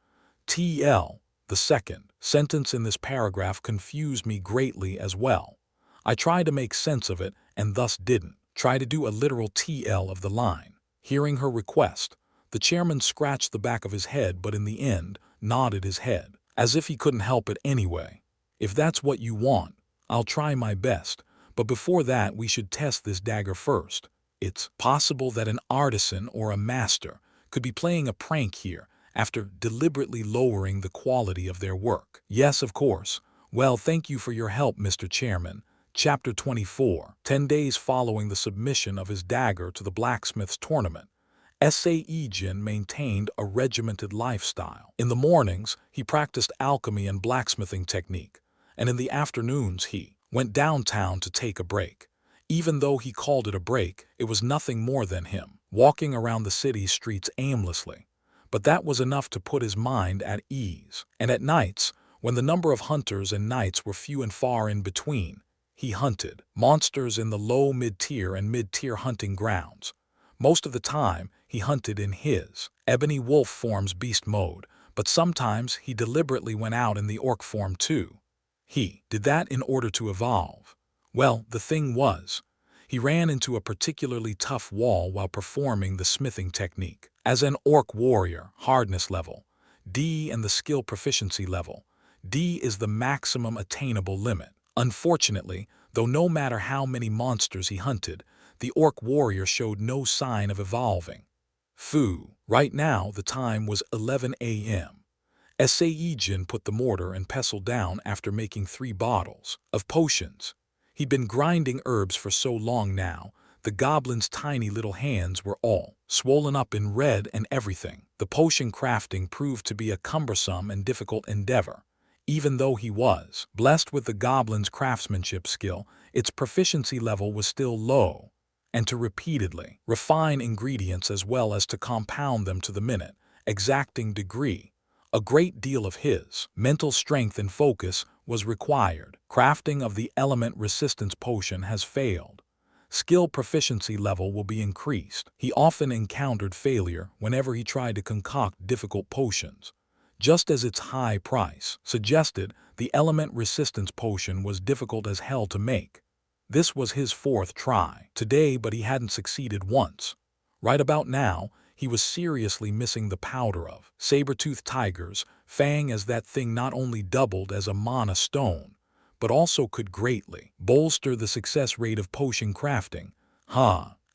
TL. The second sentence in this paragraph confused me greatly as well. I tried to make sense of it and thus didn't try to do a literal TL of the line. Hearing her request, the chairman scratched the back of his head, but in the end nodded his head, as if he couldn't help it anyway. "If that's what you want, I'll try my best, but before that we should test this dagger first. It's possible that an artisan or a master could be playing a prank here after deliberately lowering the quality of their work." "Yes, of course. Well, thank you for your help, Mr. Chairman." Chapter 24. 10 days following the submission of his dagger to the blacksmith's tournament, Sae-Jin maintained a regimented lifestyle. In the mornings, he practiced alchemy and blacksmithing technique, and in the afternoons he went downtown to take a break. Even though he called it a break, it was nothing more than him walking around the city streets aimlessly. But that was enough to put his mind at ease. And at nights, when the number of hunters and knights were few and far in between, he hunted monsters in the low, mid-tier and mid-tier hunting grounds. Most of the time, he hunted in his ebony wolf form's beast mode, but sometimes he deliberately went out in the orc form too. He did that in order to evolve. Well, the thing was, he ran into a particularly tough wall while performing the smithing technique. As an orc warrior, hardness level D and the skill proficiency level D is the maximum attainable limit. Unfortunately, though no matter how many monsters he hunted, the orc warrior showed no sign of evolving. Right now the time was 11 a.m. Sae-Jin put the mortar and pestle down after making 3 bottles of potions. He'd been grinding herbs for so long now, the goblin's tiny little hands were all swollen up in red and everything. The potion crafting proved to be a cumbersome and difficult endeavor. Even though he was blessed with the goblin's craftsmanship skill, its proficiency level was still low, and to repeatedly refine ingredients as well as to compound them to the minute, exacting degree, a great deal of his mental strength and focus was required. Crafting of the element resistance potion has failed. Skill proficiency level will be increased. He often encountered failure whenever he tried to concoct difficult potions. Just as its high price suggested, the element resistance potion was difficult as hell to make. This was his 4th try today, but he hadn't succeeded once. Right about now, he was seriously missing the powder of saber-toothed tiger's fang, as that thing not only doubled as a mana stone, but also could greatly bolster the success rate of potion crafting.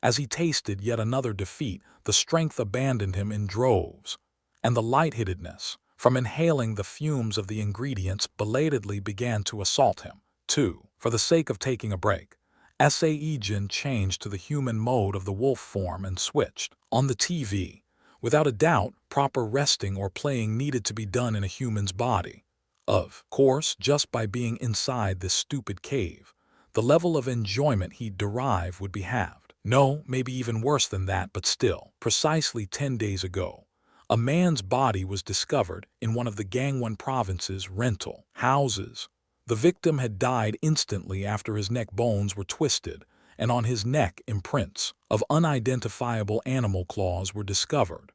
As he tasted yet another defeat, the strength abandoned him in droves, and the lightheadedness from inhaling the fumes of the ingredients belatedly began to assault him. For the sake of taking a break, Sae-Jin changed to the human mode of the wolf form and switched on the TV. Without a doubt, proper resting or playing needed to be done in a human's body. Of course, just by being inside this stupid cave, the level of enjoyment he'd derive would be halved. No, maybe even worse than that, but still. Precisely 10 days ago, a man's body was discovered in one of the Gangwon province's rental houses. The victim had died instantly after his neck bones were twisted, and on his neck imprints of unidentifiable animal claws were discovered.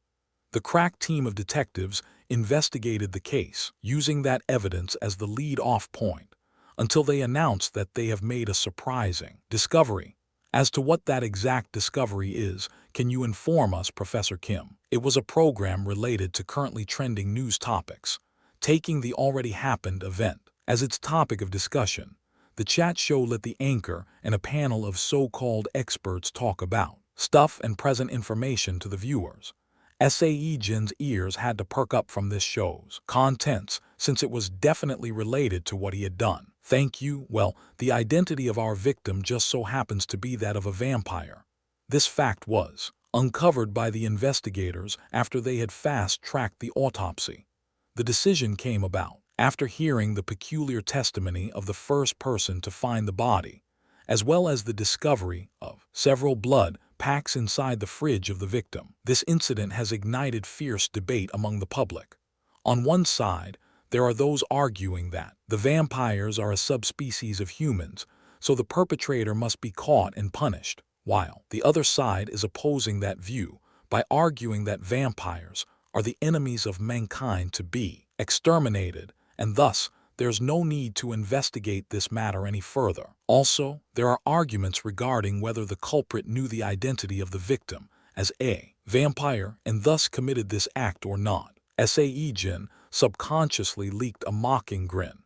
The crack team of detectives investigated the case, using that evidence as the lead-off point, until they announced that they have made a surprising discovery. As to what that exact discovery is, can you inform us, Professor Kim? It was a program related to currently trending news topics, taking the already happened event as its topic of discussion. The chat show let the anchor and a panel of so-called experts talk about stuff and present information to the viewers. Sae-Jin's ears had to perk up from this show's contents, since it was definitely related to what he had done. Thank you. Well, the identity of our victim just so happens to be that of a vampire. This fact was uncovered by the investigators after they had fast-tracked the autopsy. The decision came about after hearing the peculiar testimony of the first person to find the body, as well as the discovery of several blood packs inside the fridge of the victim. This incident has ignited fierce debate among the public. On one side, there are those arguing that the vampires are a subspecies of humans, so the perpetrator must be caught and punished, while the other side is opposing that view by arguing that vampires are the enemies of mankind to be exterminated, and thus there's no need to investigate this matter any further. Also, there are arguments regarding whether the culprit knew the identity of the victim as a vampire and thus committed this act or not. Sae-Jin subconsciously leaked a mocking grin.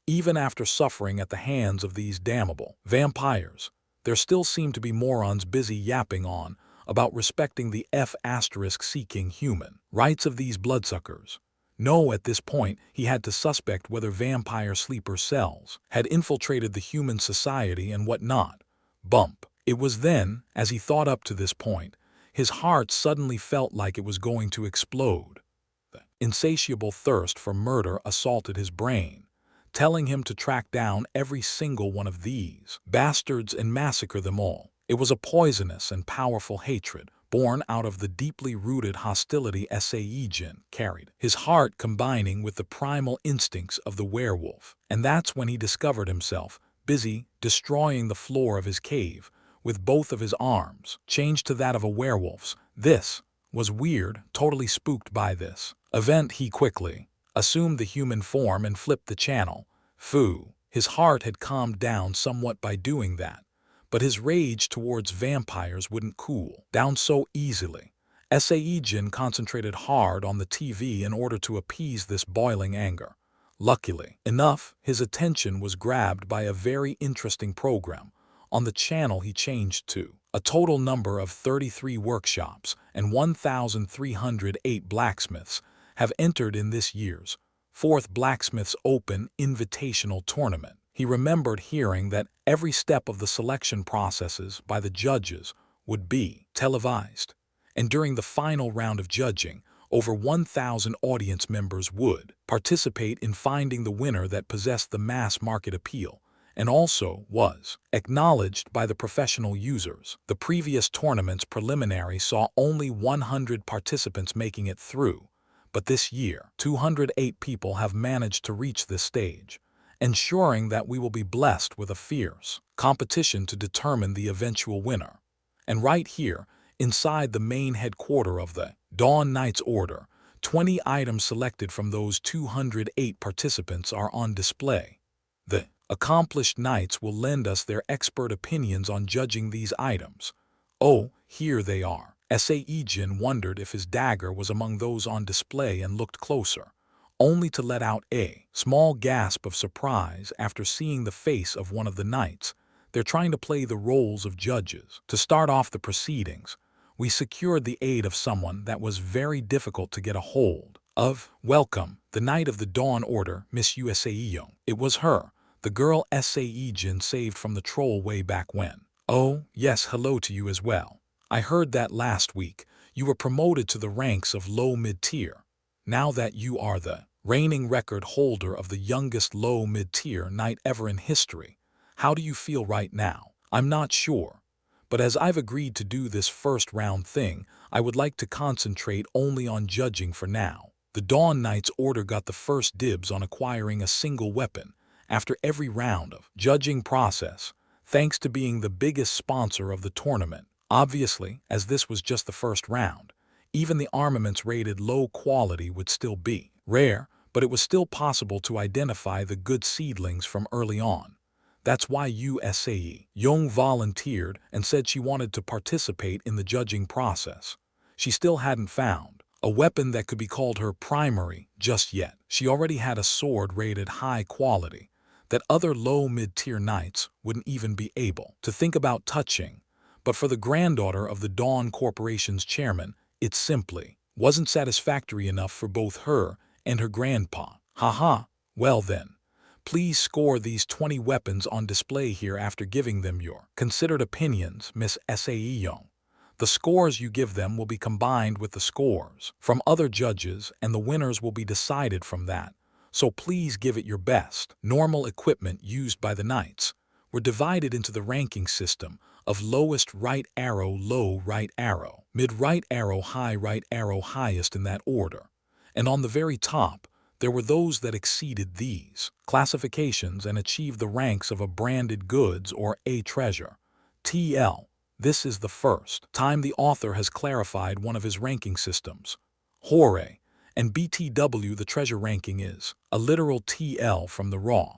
Even after suffering at the hands of these damnable vampires, there still seem to be morons busy yapping on about respecting the F***-seeking human rights of these bloodsuckers. No, at this point, he had to suspect whether vampire sleeper cells had infiltrated the human society and what not. Bump. It was then, as he thought up to this point, his heart suddenly felt like it was going to explode. The insatiable thirst for murder assaulted his brain, telling him to track down every single one of these bastards and massacre them all. It was a poisonous and powerful hatred, born out of the deeply rooted hostility Sae-Jin carried, his heart combining with the primal instincts of the werewolf. And that's when he discovered himself busy destroying the floor of his cave with both of his arms, changed to that of a werewolf's. This was weird, totally spooked by this event. He quickly assumed the human form and flipped the channel. Phoo. His heart had calmed down somewhat by doing that, but his rage towards vampires wouldn't cool down so easily. Sae-Jin concentrated hard on the TV in order to appease this boiling anger. Luckily enough, his attention was grabbed by a very interesting program on the channel he changed to. A total number of 33 workshops and 1,308 blacksmiths have entered in this year's 4th Blacksmiths Open Invitational Tournament. He remembered hearing that every step of the selection processes by the judges would be televised, and during the final round of judging, over 1,000 audience members would participate in finding the winner that possessed the mass market appeal and also was acknowledged by the professional users. The previous tournament's preliminary saw only 100 participants making it through, but this year, 208 people have managed to reach this stage, ensuring that we will be blessed with a fierce competition to determine the eventual winner. And right here, inside the main headquarters of the Dawn Knights Order, 20 items selected from those 208 participants are on display. The accomplished knights will lend us their expert opinions on judging these items. Oh, here they are. Sae-Jin wondered if his dagger was among those on display and looked closer, only to let out a small gasp of surprise after seeing the face of one of the knights. They're trying to play the roles of judges. To start off the proceedings, we secured the aid of someone that was very difficult to get a hold of. Welcome, the Knight of the Dawn Order, Miss Sae-Jin. It was her, the girl Sae-Jin saved from the troll way back when. Oh, yes, hello to you as well. I heard that last week you were promoted to the ranks of low mid-tier. Now that you are the reigning record holder of the youngest low mid-tier knight ever in history, how do you feel right now? I'm not sure, But as I've agreed to do this first round thing, I would like to concentrate only on judging for now. The Dawn Knight's order got the first dibs on acquiring a single weapon after every round of judging process, thanks to being the biggest sponsor of the tournament. Obviously, as this was just the first round, even the armaments rated low quality would still be rare, but it was still possible to identify the good seedlings from early on. That's why Sae-Jin volunteered and said she wanted to participate in the judging process. She still hadn't found a weapon that could be called her primary just yet. She already had a sword rated high quality that other low mid-tier knights wouldn't even be able to think about touching. But for the granddaughter of the Dawn Corporation's chairman, it simply wasn't satisfactory enough for both her and her grandpa. Haha, well then. Please score these 20 weapons on display here after giving them your considered opinions, Miss Sae-Jin. The scores you give them will be combined with the scores from other judges, and the winners will be decided from that. So please give it your best. Normal equipment used by the knights were divided into the ranking system of lowest right arrow, low right arrow, mid right arrow, high right arrow, highest in that order. And on the very top, there were those that exceeded these classifications and achieved the ranks of a branded goods or a treasure. TL. This is the first time the author has clarified one of his ranking systems. Hooray! And BTW, the treasure ranking is a literal TL from the raw.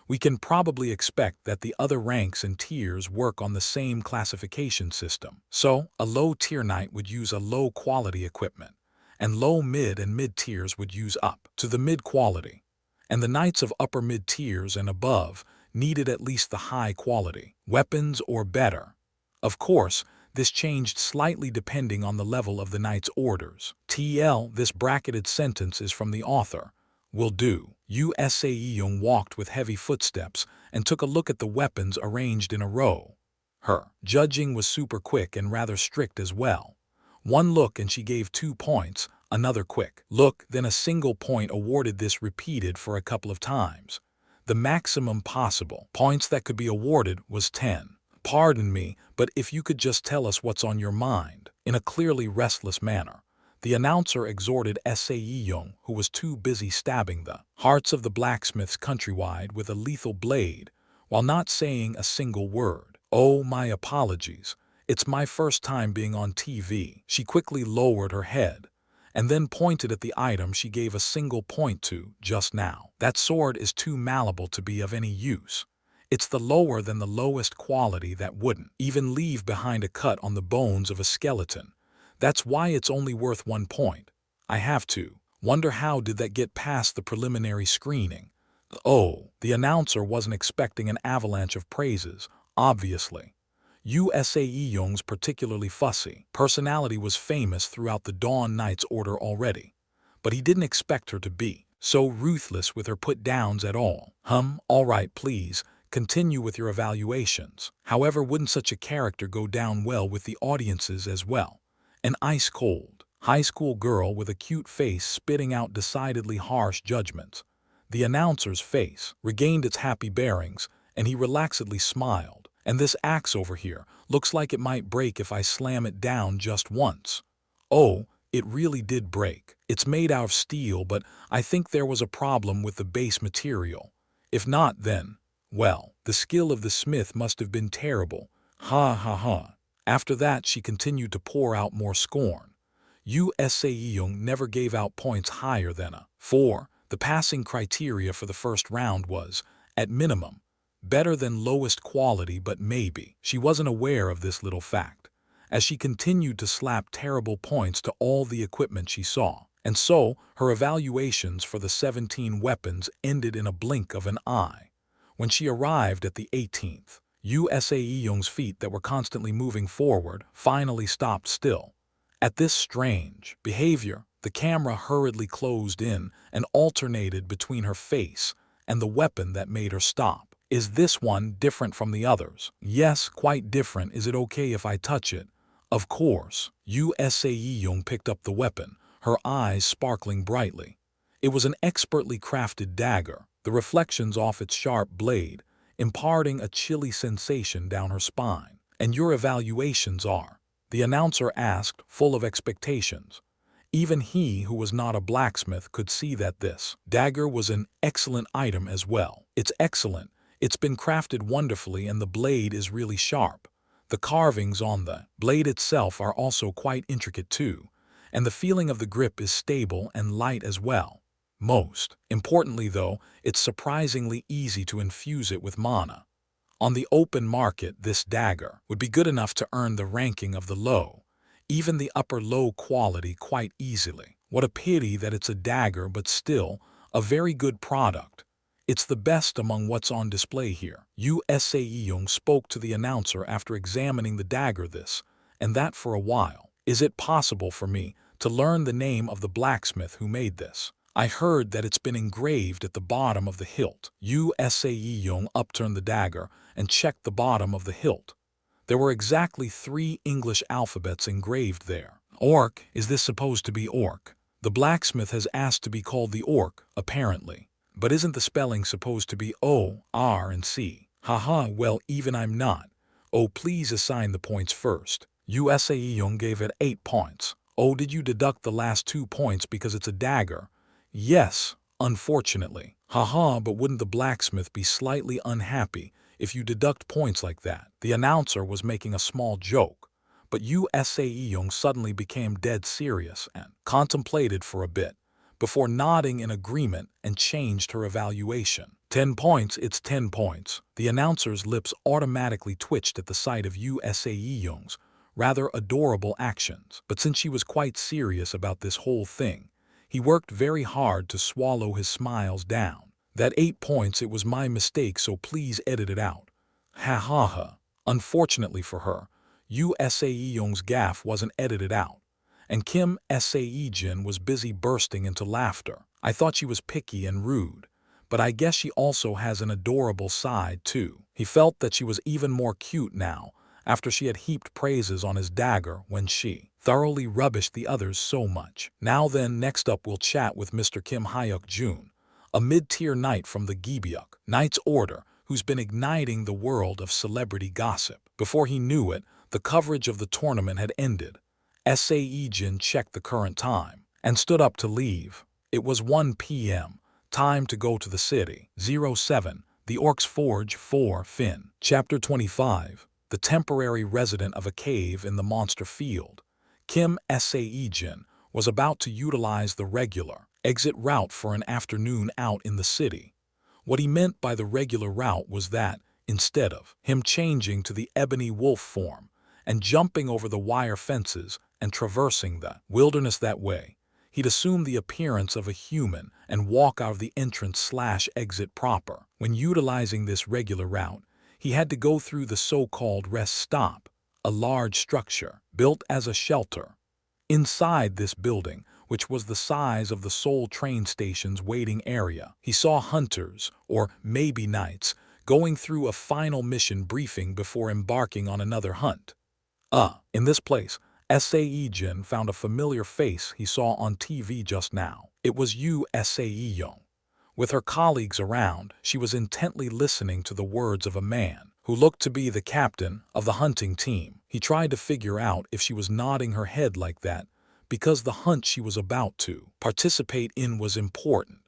We can probably expect that the other ranks and tiers work on the same classification system. So, a low-tier knight would use a low-quality equipment, and low mid and mid tiers would use up to the mid quality, and the knights of upper mid tiers and above needed at least the high quality weapons or better. Of course, this changed slightly depending on the level of the knight's orders. TL, this bracketed sentence is from the author. Will do. Sae-Jin walked with heavy footsteps and took a look at the weapons arranged in a row. Her judging was super quick and rather strict as well. One look and she gave 2 points, another quick look, then a single point awarded. This repeated for a couple of times. The maximum possible points that could be awarded was 10. Pardon me, but if you could just tell us what's on your mind, in a clearly restless manner. The announcer exhorted Sae-Jin, who was too busy stabbing the hearts of the blacksmiths countrywide with a lethal blade, while not saying a single word. Oh, my apologies. It's my first time being on TV. She quickly lowered her head, and then pointed at the item she gave a single point to just now. That sword is too malleable to be of any use. It's the lower than the lowest quality that wouldn't even leave behind a cut on the bones of a skeleton. That's why it's only worth 1 point. I have to wonder how did that get past the preliminary screening. Oh, the announcer wasn't expecting an avalanche of praises, obviously. Sae-Jin's particularly fussy personality was famous throughout the Dawn Knight's order already, but he didn't expect her to be so ruthless with her put-downs at all. All right, please, continue with your evaluations. However, wouldn't such a character go down well with the audiences as well? An ice-cold high school girl with a cute face spitting out decidedly harsh judgments. The announcer's face regained its happy bearings, and he relaxedly smiled. And this axe over here looks like it might break if I slam it down just once. Oh, it really did break. It's made out of steel, but I think there was a problem with the base material. If not, then, well, the skill of the smith must have been terrible. Ha ha ha. After that, she continued to pour out more scorn. Sae-Jin never gave out points higher than a 4. The passing criteria for the first round was, at minimum, better than lowest quality, but maybe she wasn't aware of this little fact, as she continued to slap terrible points to all the equipment she saw. And so, her evaluations for the 17 weapons ended in a blink of an eye. When she arrived at the 18th, Sae-Jin's feet that were constantly moving forward finally stopped still. At this strange behavior, the camera hurriedly closed in and alternated between her face and the weapon that made her stop. Is this one different from the others? Yes, quite different. Is it okay if I touch it? Of course. Sae-Jin picked up the weapon, her eyes sparkling brightly. It was an expertly crafted dagger, the reflections off its sharp blade imparting a chilly sensation down her spine. And your evaluations are? The announcer asked, full of expectations. Even he, who was not a blacksmith, could see that this dagger was an excellent item as well. It's excellent. It's been crafted wonderfully and the blade is really sharp. The carvings on the blade itself are also quite intricate too, and the feeling of the grip is stable and light as well. Most importantly though, it's surprisingly easy to infuse it with mana. On the open market, this dagger would be good enough to earn the ranking of the low, even the upper low quality quite easily. What a pity that it's a dagger but still a very good product. It's the best among what's on display here. Sae-Jin spoke to the announcer after examining the dagger this and that for a while. Is it possible for me to learn the name of the blacksmith who made this? I heard that it's been engraved at the bottom of the hilt. Sae-Jin upturned the dagger and checked the bottom of the hilt. There were exactly 3 English alphabets engraved there. Orc, is this supposed to be orc? The blacksmith has asked to be called the orc, apparently. But isn't the spelling supposed to be O, R, and C? Haha, well, even I'm not. Oh, please assign the points first. Sae-Jin gave it 8 points. Oh, did you deduct the last 2 points because it's a dagger? Yes, unfortunately. Haha, but wouldn't the blacksmith be slightly unhappy if you deduct points like that? The announcer was making a small joke, but Sae-Jin suddenly became dead serious and contemplated for a bit before nodding in agreement and changed her evaluation. 10 points, it's 10 points. The announcer's lips automatically twitched at the sight of Sae-Jin's rather adorable actions, but since she was quite serious about this whole thing, he worked very hard to swallow his smiles down. That 8 points, it was my mistake, so please edit it out. Ha ha ha. Unfortunately for her, Sae-Jin's gaffe wasn't edited out, and Kim Sae-Jin was busy bursting into laughter. I thought she was picky and rude, but I guess she also has an adorable side too. He felt that she was even more cute now, after she had heaped praises on his dagger when she thoroughly rubbished the others so much. Now then, next up we'll chat with Mr. Kim Hyuk-jun, a mid-tier knight from the Gibyuk Knight's Order who's been igniting the world of celebrity gossip. Before he knew it, the coverage of the tournament had ended. Sae-Jin checked the current time and stood up to leave. It was 1 p.m. Time to go to the city. 07. The Orc's Forge 4 Fin. Chapter 25. The temporary resident of a cave in the monster field. Kim Sae-Jin was about to utilize the regular exit route for an afternoon out in the city. What he meant by the regular route was that, instead of him changing to the ebony wolf form and jumping over the wire fences and traversing the wilderness that way, he'd assume the appearance of a human and walk out of the entrance/exit proper. When utilizing this regular route, he had to go through the so-called rest stop, a large structure built as a shelter. Inside this building, which was the size of the Seoul train station's waiting area, he saw hunters, or maybe knights, going through a final mission briefing before embarking on another hunt. In this place, Sae-Jin found a familiar face he saw on TV just now. It was Sae-Jin. With her colleagues around, she was intently listening to the words of a man who looked to be the captain of the hunting team. He tried to figure out if she was nodding her head like that because the hunt she was about to participate in was important,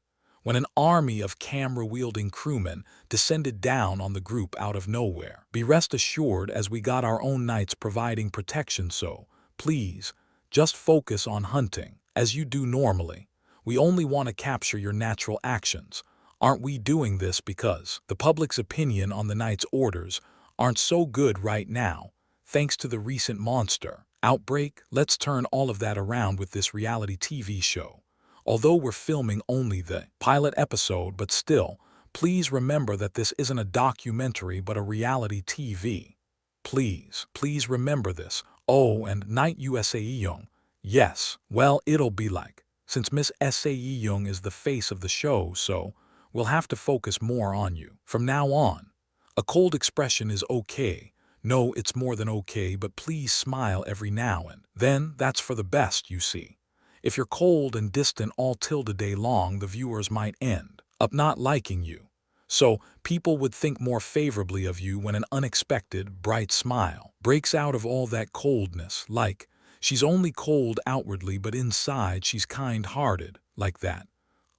when an army of camera-wielding crewmen descended down on the group out of nowhere. Be rest assured, as we got our own knights providing protection, so please, just focus on hunting, as you do normally. We only want to capture your natural actions. Aren't we doing this because the public's opinion on the knight's orders aren't so good right now, thanks to the recent monster outbreak? Let's turn all of that around with this reality TV show. Although we're filming only the pilot episode, but still, please remember that this isn't a documentary but a reality TV. Please remember this. Oh, and Knight Sae-Jin. Yes, well, it'll be like, since Miss Sae-Jin is the face of the show, so we'll have to focus more on you. From now on, a cold expression is okay. No, it's more than okay, but please smile every now and then. That's for the best, you see. If you're cold and distant all till the day long, the viewers might end up not liking you. So people would think more favorably of you when an unexpected, bright smile breaks out of all that coldness, like, she's only cold outwardly but inside she's kind-hearted, like that.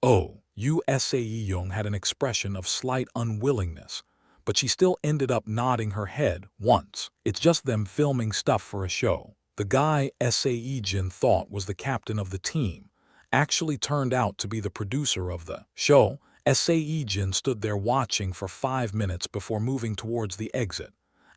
Oh, Sae-Jin had an expression of slight unwillingness, but she still ended up nodding her head once. It's just them filming stuff for a show. The guy Sae-Jin thought was the captain of the team actually turned out to be the producer of the show. Sae-Jin stood there watching for 5 minutes before moving towards the exit.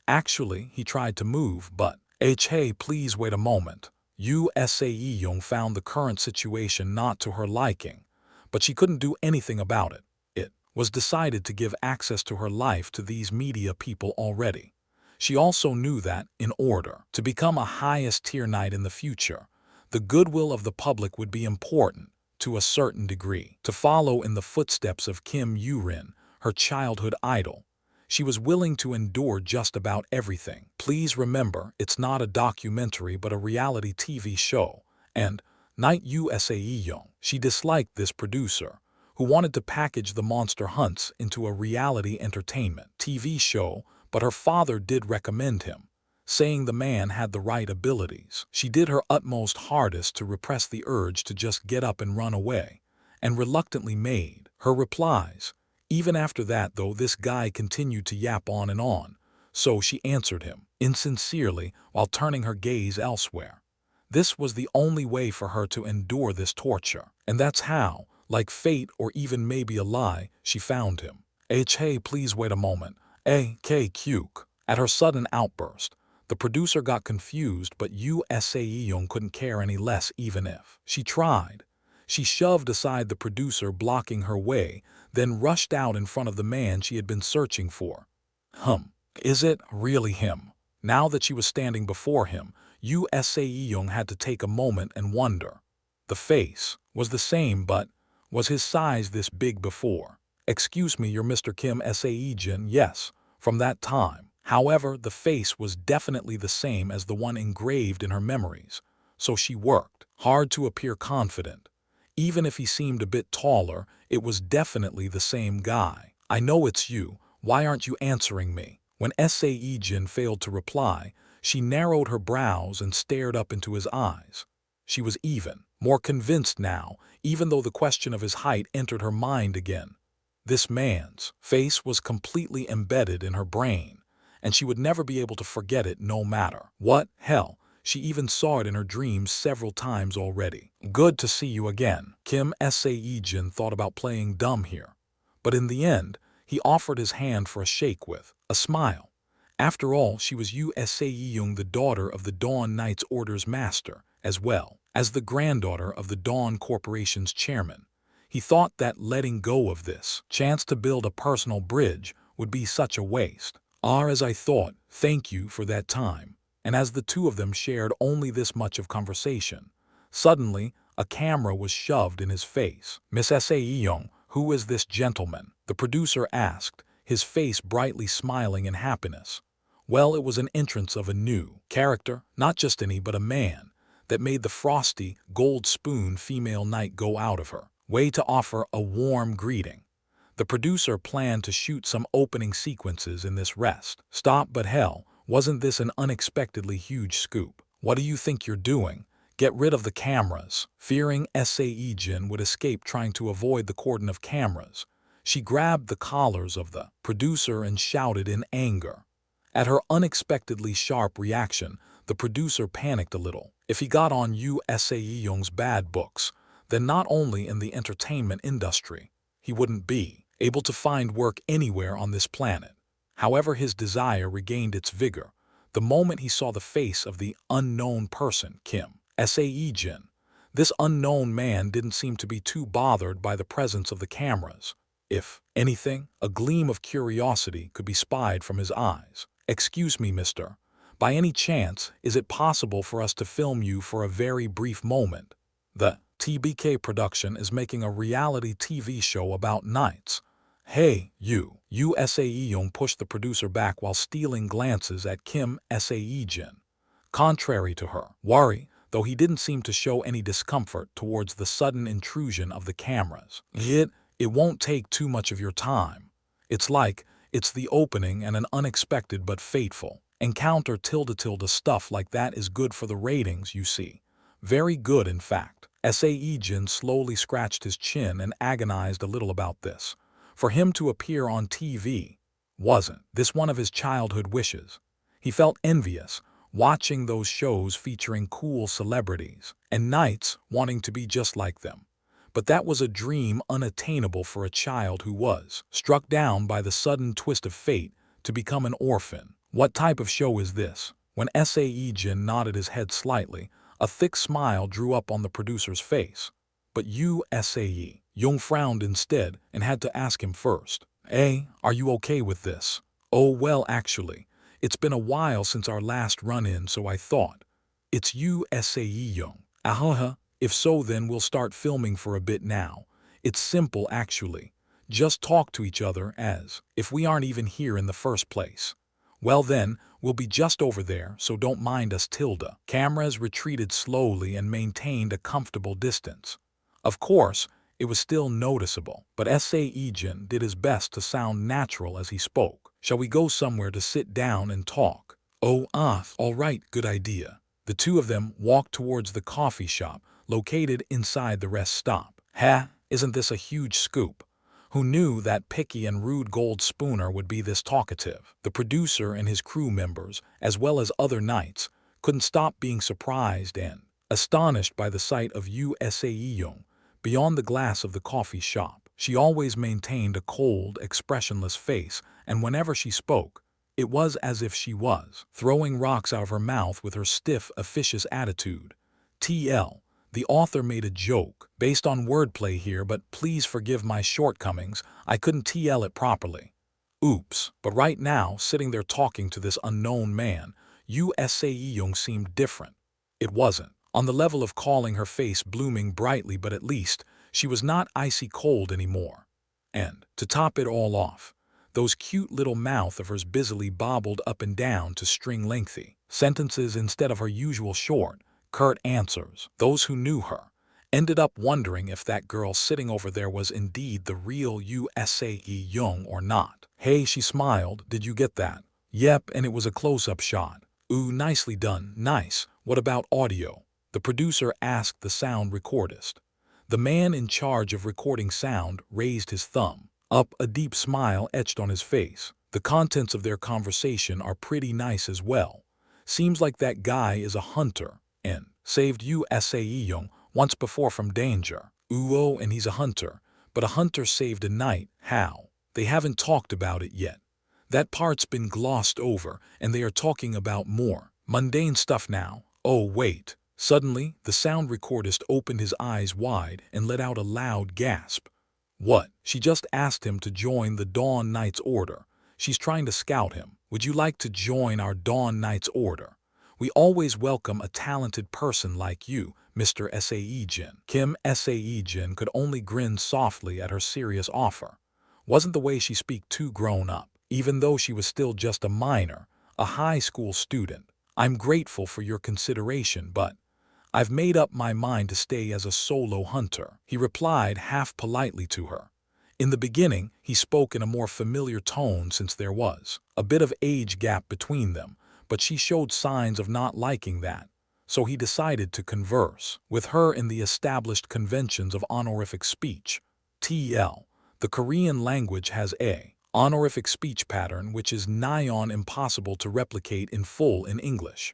Actually, he tried to move, but, hey, please wait a moment. Sae-Jin found the current situation not to her liking, but she couldn't do anything about it. It was decided to give access to her life to these media people already. She also knew that, in order to become a highest-tier knight in the future, the goodwill of the public would be important, to a certain degree. To follow in the footsteps of Kim Yoo-rin, her childhood idol, she was willing to endure just about everything. Please remember, it's not a documentary but a reality TV show, and Night Sae-Jin. She disliked this producer, who wanted to package the monster hunts into a reality entertainment TV show, but her father did recommend him, saying the man had the right abilities. She did her utmost hardest to repress the urge to just get up and run away, and reluctantly made her replies. Even after that, though, this guy continued to yap on and on, so she answered him, insincerely, while turning her gaze elsewhere. This was the only way for her to endure this torture, and that's how, like fate or even maybe a lie, she found him. Hey, please wait a moment. Kuke. At her sudden outburst, the producer got confused, but Sae-Jin couldn't care any less even if she tried. She shoved aside the producer blocking her way, then rushed out in front of the man she had been searching for. Is it really him? Now that she was standing before him, Sae-Jin had to take a moment and wonder. The face was the same, but was his size this big before? Excuse me, you're Mr. Kim Sae-Jin, yes, from that time. However, the face was definitely the same as the one engraved in her memories, so she worked hard to appear confident. Even if he seemed a bit taller, it was definitely the same guy. I know it's you. Why aren't you answering me? When Sae-Jin failed to reply, she narrowed her brows and stared up into his eyes. She was even more convinced now, even though the question of his height entered her mind again. This man's face was completely embedded in her brain, and she would never be able to forget it no matter what. Hell, she even saw it in her dreams several times already. Good to see you again. Kim Sae-Jin thought about playing dumb here, but in the end, he offered his hand for a shake with a smile. After all, she was Sae-Jin, the daughter of the Dawn Knights Order's master, as well as the granddaughter of the Dawn Corporation's chairman. He thought that letting go of this chance to build a personal bridge would be such a waste. As I thought, thank you for that time. And as the two of them shared only this much of conversation, suddenly a camera was shoved in his face. Miss Sae-Jin, who is this gentleman? The producer asked, his face brightly smiling in happiness. Well, it was an entrance of a new character, not just any but a man, that made the frosty, gold spoon female knight go out of her way to offer a warm greeting. The producer planned to shoot some opening sequences in this rest stop, but hell, wasn't this an unexpectedly huge scoop? What do you think you're doing? Get rid of the cameras. Fearing Sae-Jin would escape trying to avoid the cordon of cameras, she grabbed the collars of the producer and shouted in anger. At her unexpectedly sharp reaction, the producer panicked a little. If he got on Sae-Jing's bad books, then not only in the entertainment industry, he wouldn't be able to find work anywhere on this planet. However, his desire regained its vigor the moment he saw the face of the unknown person, Kim Sae-Jin. This unknown man didn't seem to be too bothered by the presence of the cameras. If anything, a gleam of curiosity could be spied from his eyes. Excuse me, mister. By any chance, is it possible for us to film you for a very brief moment? The TBK production is making a reality TV show about knights. Hey, you. Sae-Jin pushed the producer back while stealing glances at Kim Sae-Jin. Contrary to her worry, though, he didn't seem to show any discomfort towards the sudden intrusion of the cameras. It won't take too much of your time. It's the opening and an unexpected but fateful encounter tilde stuff like that is good for the ratings, you see. Very good, in fact. Sae-Jin slowly scratched his chin and agonized a little about this. For him to appear on TV, wasn't this one of his childhood wishes? He felt envious, watching those shows featuring cool celebrities, and knights wanting to be just like them. But that was a dream unattainable for a child who was struck down by the sudden twist of fate to become an orphan. What type of show is this? When Sae-Jin nodded his head slightly, a thick smile drew up on the producer's face. But you, Sae-Jin frowned instead and had to ask him first. Are you okay with this? Oh, well, actually, it's been a while since our last run-in, so I thought. It's you, Sae-Jin. If so, then we'll start filming for a bit now. It's simple, actually. Just talk to each other as if we aren't even here in the first place. Well then, we'll be just over there, so don't mind us, tilde. Cameras retreated slowly and maintained a comfortable distance. Of course, it was still noticeable, but Sae-Jin did his best to sound natural as he spoke. Shall we go somewhere to sit down and talk? Oh, all right, good idea. The two of them walked towards the coffee shop, located inside the rest stop. Isn't this a huge scoop? Who knew that picky and rude Gold Spooner would be this talkative? The producer and his crew members, as well as other knights, couldn't stop being surprised and astonished by the sight of Yu Sae-Jin beyond the glass of the coffee shop. She always maintained a cold, expressionless face, and whenever she spoke, it was as if she was throwing rocks out of her mouth with her stiff, officious attitude. The author made a joke based on wordplay here, but please forgive my shortcomings. I couldn't TL it properly. Oops. But right now, sitting there talking to this unknown man, Yu Sae-Jin seemed different. It wasn't on the level of calling her face blooming brightly, but at least she was not icy cold anymore. And, to top it all off, those cute little mouth of hers busily bobbled up and down to string lengthy sentences instead of her usual short, curt answers. Those who knew her ended up wondering if that girl sitting over there was indeed the real Yu Sae-Jin or not. Hey, she smiled, did you get that? Yep, and it was a close-up shot. Ooh, nicely done, nice. What about audio? The producer asked the sound recordist. The man in charge of recording sound raised his thumb up, a deep smile etched on his face. The contents of their conversation are pretty nice as well. Seems like that guy is a hunter and saved Yu Sae-Jin once before from danger. Ooh, and he's a hunter, but a hunter saved a knight. How? They haven't talked about it yet. That part's been glossed over, and they are talking about more mundane stuff now. Oh, wait. Suddenly, the sound recordist opened his eyes wide and let out a loud gasp. What? She just asked him to join the Dawn Knight's Order. She's trying to scout him. Would you like to join our Dawn Knight's Order? We always welcome a talented person like you, Mr. Sae-Jin. Kim Sae-Jin could only grin softly at her serious offer. Wasn't the way she speak too grown up? Even though she was still just a minor, a high school student. I'm grateful for your consideration, but I've made up my mind to stay as a solo hunter, he replied half politely to her. In the beginning, he spoke in a more familiar tone since there was a bit of age gap between them, but she showed signs of not liking that, so he decided to converse with her in the established conventions of honorific speech. The Korean language has a honorific speech pattern which is nigh on impossible to replicate in full in English.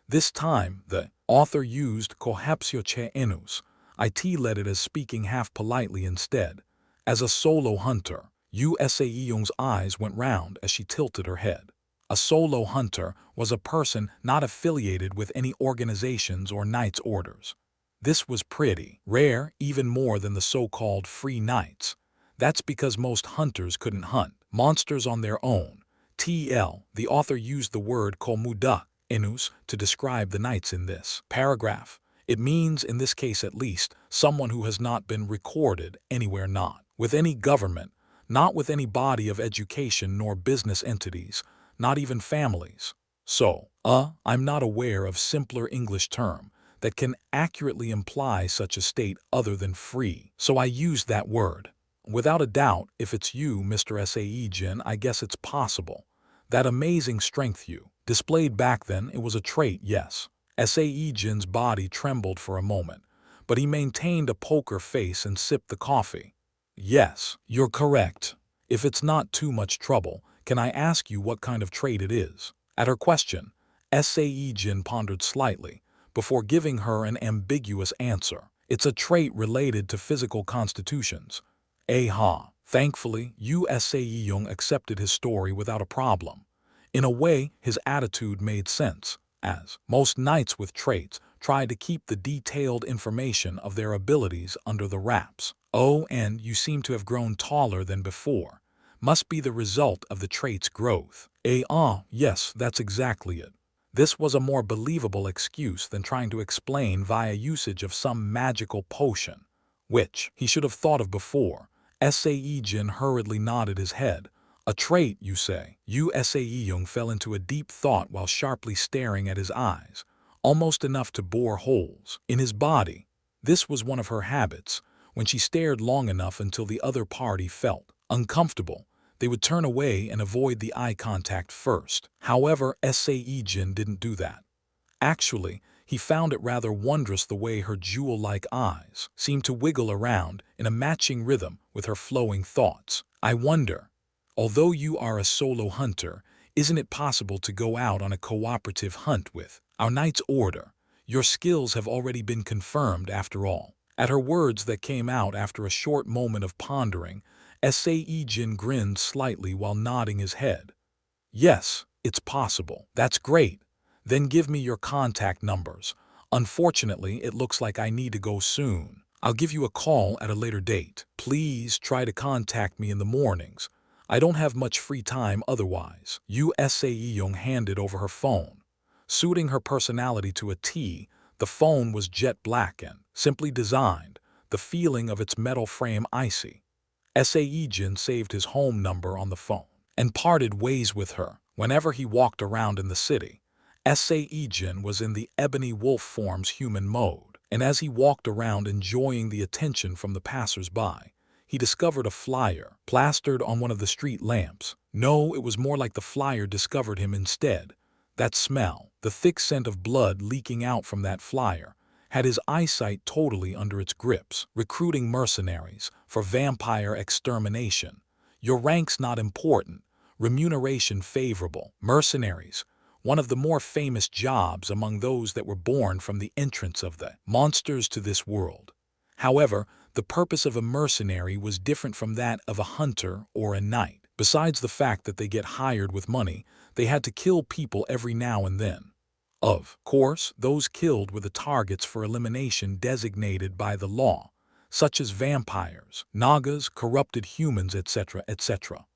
This time, the author used kohapsyoche enus. It led it as speaking half politely instead. As a solo hunter, Yu Sae-Jun's eyes went round as she tilted her head. A solo hunter was a person not affiliated with any organizations or knight's orders. This was pretty rare, even more than the so-called free knights. That's because most hunters couldn't hunt monsters on their own. The author used the word komuda enus to describe the knights in this paragraph. It means, in this case at least, someone who has not been recorded anywhere, not with any government, not with any body of education nor business entities, not even families. So, I'm not aware of simpler English term that can accurately imply such a state other than free, so I used that word. Without a doubt, if it's you, Mr. Sae-Jin, I guess it's possible. That amazing strength you displayed back then, it was a trait, yes. Sae-Jin's body trembled for a moment, but he maintained a poker face and sipped the coffee. Yes, you're correct. If it's not too much trouble, can I ask you what kind of trait it is? At her question, Sae-Jin pondered slightly, before giving her an ambiguous answer. It's a trait related to physical constitutions. Aha. Thankfully, Sae-Young accepted his story without a problem. In a way, his attitude made sense, as most knights with traits try to keep the detailed information of their abilities under the wraps. Oh, and you seem to have grown taller than before. Must be the result of the trait's growth. Yes, that's exactly it. This was a more believable excuse than trying to explain via usage of some magical potion, which he should have thought of before. Sae-Jin hurriedly nodded his head. A trait, you say? Sae-Young fell into a deep thought while sharply staring at his eyes, almost enough to bore holes in his body. This was one of her habits. When she stared long enough until the other party felt uncomfortable, they would turn away and avoid the eye contact first. However, Sae-Jin didn't do that. Actually, he found it rather wondrous the way her jewel-like eyes seemed to wiggle around in a matching rhythm with her flowing thoughts. I wonder, although you are a solo hunter, isn't it possible to go out on a cooperative hunt with our knight's order? Your skills have already been confirmed after all. At her words that came out after a short moment of pondering, Sae-Jin grinned slightly while nodding his head. Yes, it's possible. That's great. Then give me your contact numbers. Unfortunately, it looks like I need to go soon. I'll give you a call at a later date. Please try to contact me in the mornings. I don't have much free time otherwise. Sae-Young handed over her phone. Suiting her personality to a T, the phone was jet black and simply designed, the feeling of its metal frame icy. Sae-Jin saved his home number on the phone and parted ways with her whenever he walked around in the city. Sae-Jin was in the ebony wolf form's human mode, and as he walked around enjoying the attention from the passers-by, he discovered a flyer plastered on one of the street lamps. No, it was more like the flyer discovered him instead. That smell, the thick scent of blood leaking out from that flyer, had his eyesight totally under its grips. Recruiting mercenaries for vampire extermination. Your rank's not important. Remuneration favorable. Mercenaries, one of the more famous jobs among those that were born from the entrance of the monsters to this world. However, the purpose of a mercenary was different from that of a hunter or a knight. Besides the fact that they get hired with money, they had to kill people every now and then. Of course, those killed were the targets for elimination designated by the law, such as vampires, nagas, corrupted humans, etc., etc.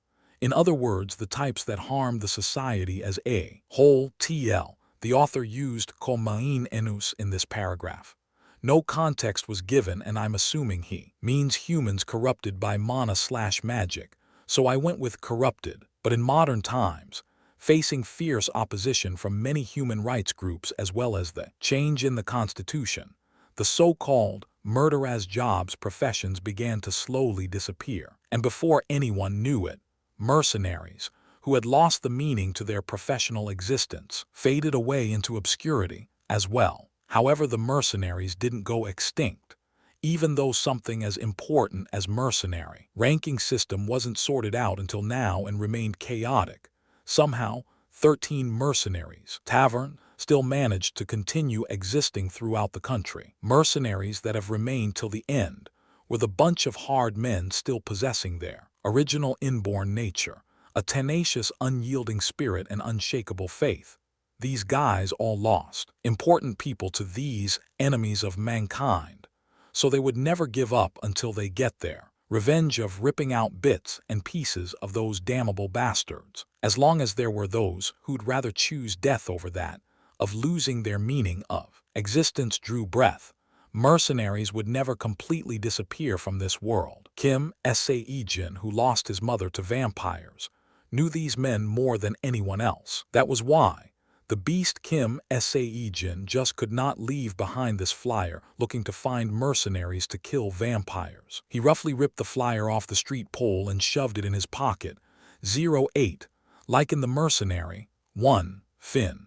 In other words, the types that harm the society as a whole. The author used komain enus in this paragraph. No context was given, and I'm assuming he means humans corrupted by mana/magic, so I went with corrupted. But in modern times, facing fierce opposition from many human rights groups as well as the change in the Constitution, the so-called murder-as-jobs professions began to slowly disappear. And before anyone knew it, mercenaries, who had lost the meaning to their professional existence, faded away into obscurity as well. However, the mercenaries didn't go extinct. Even though something as important as mercenary ranking system wasn't sorted out until now and remained chaotic, somehow 13 mercenaries tavern still managed to continue existing throughout the country. Mercenaries that have remained till the end, with a bunch of hard men still possessing their original inborn nature, a tenacious, unyielding spirit and unshakable faith. These guys all lost important people to these enemies of mankind, so they would never give up until they get their revenge of ripping out bits and pieces of those damnable bastards. As long as there were those who'd rather choose death over that of losing their meaning of existence drew breath, mercenaries would never completely disappear from this world. Kim Sae-Jin, who lost his mother to vampires, knew these men more than anyone else. That was why The beast Kim Sae-Jin just could not leave behind this flyer, looking to find mercenaries to kill vampires. He roughly ripped the flyer off the street pole and shoved it in his pocket. 08. Like in the Mercenary. 1. Finn.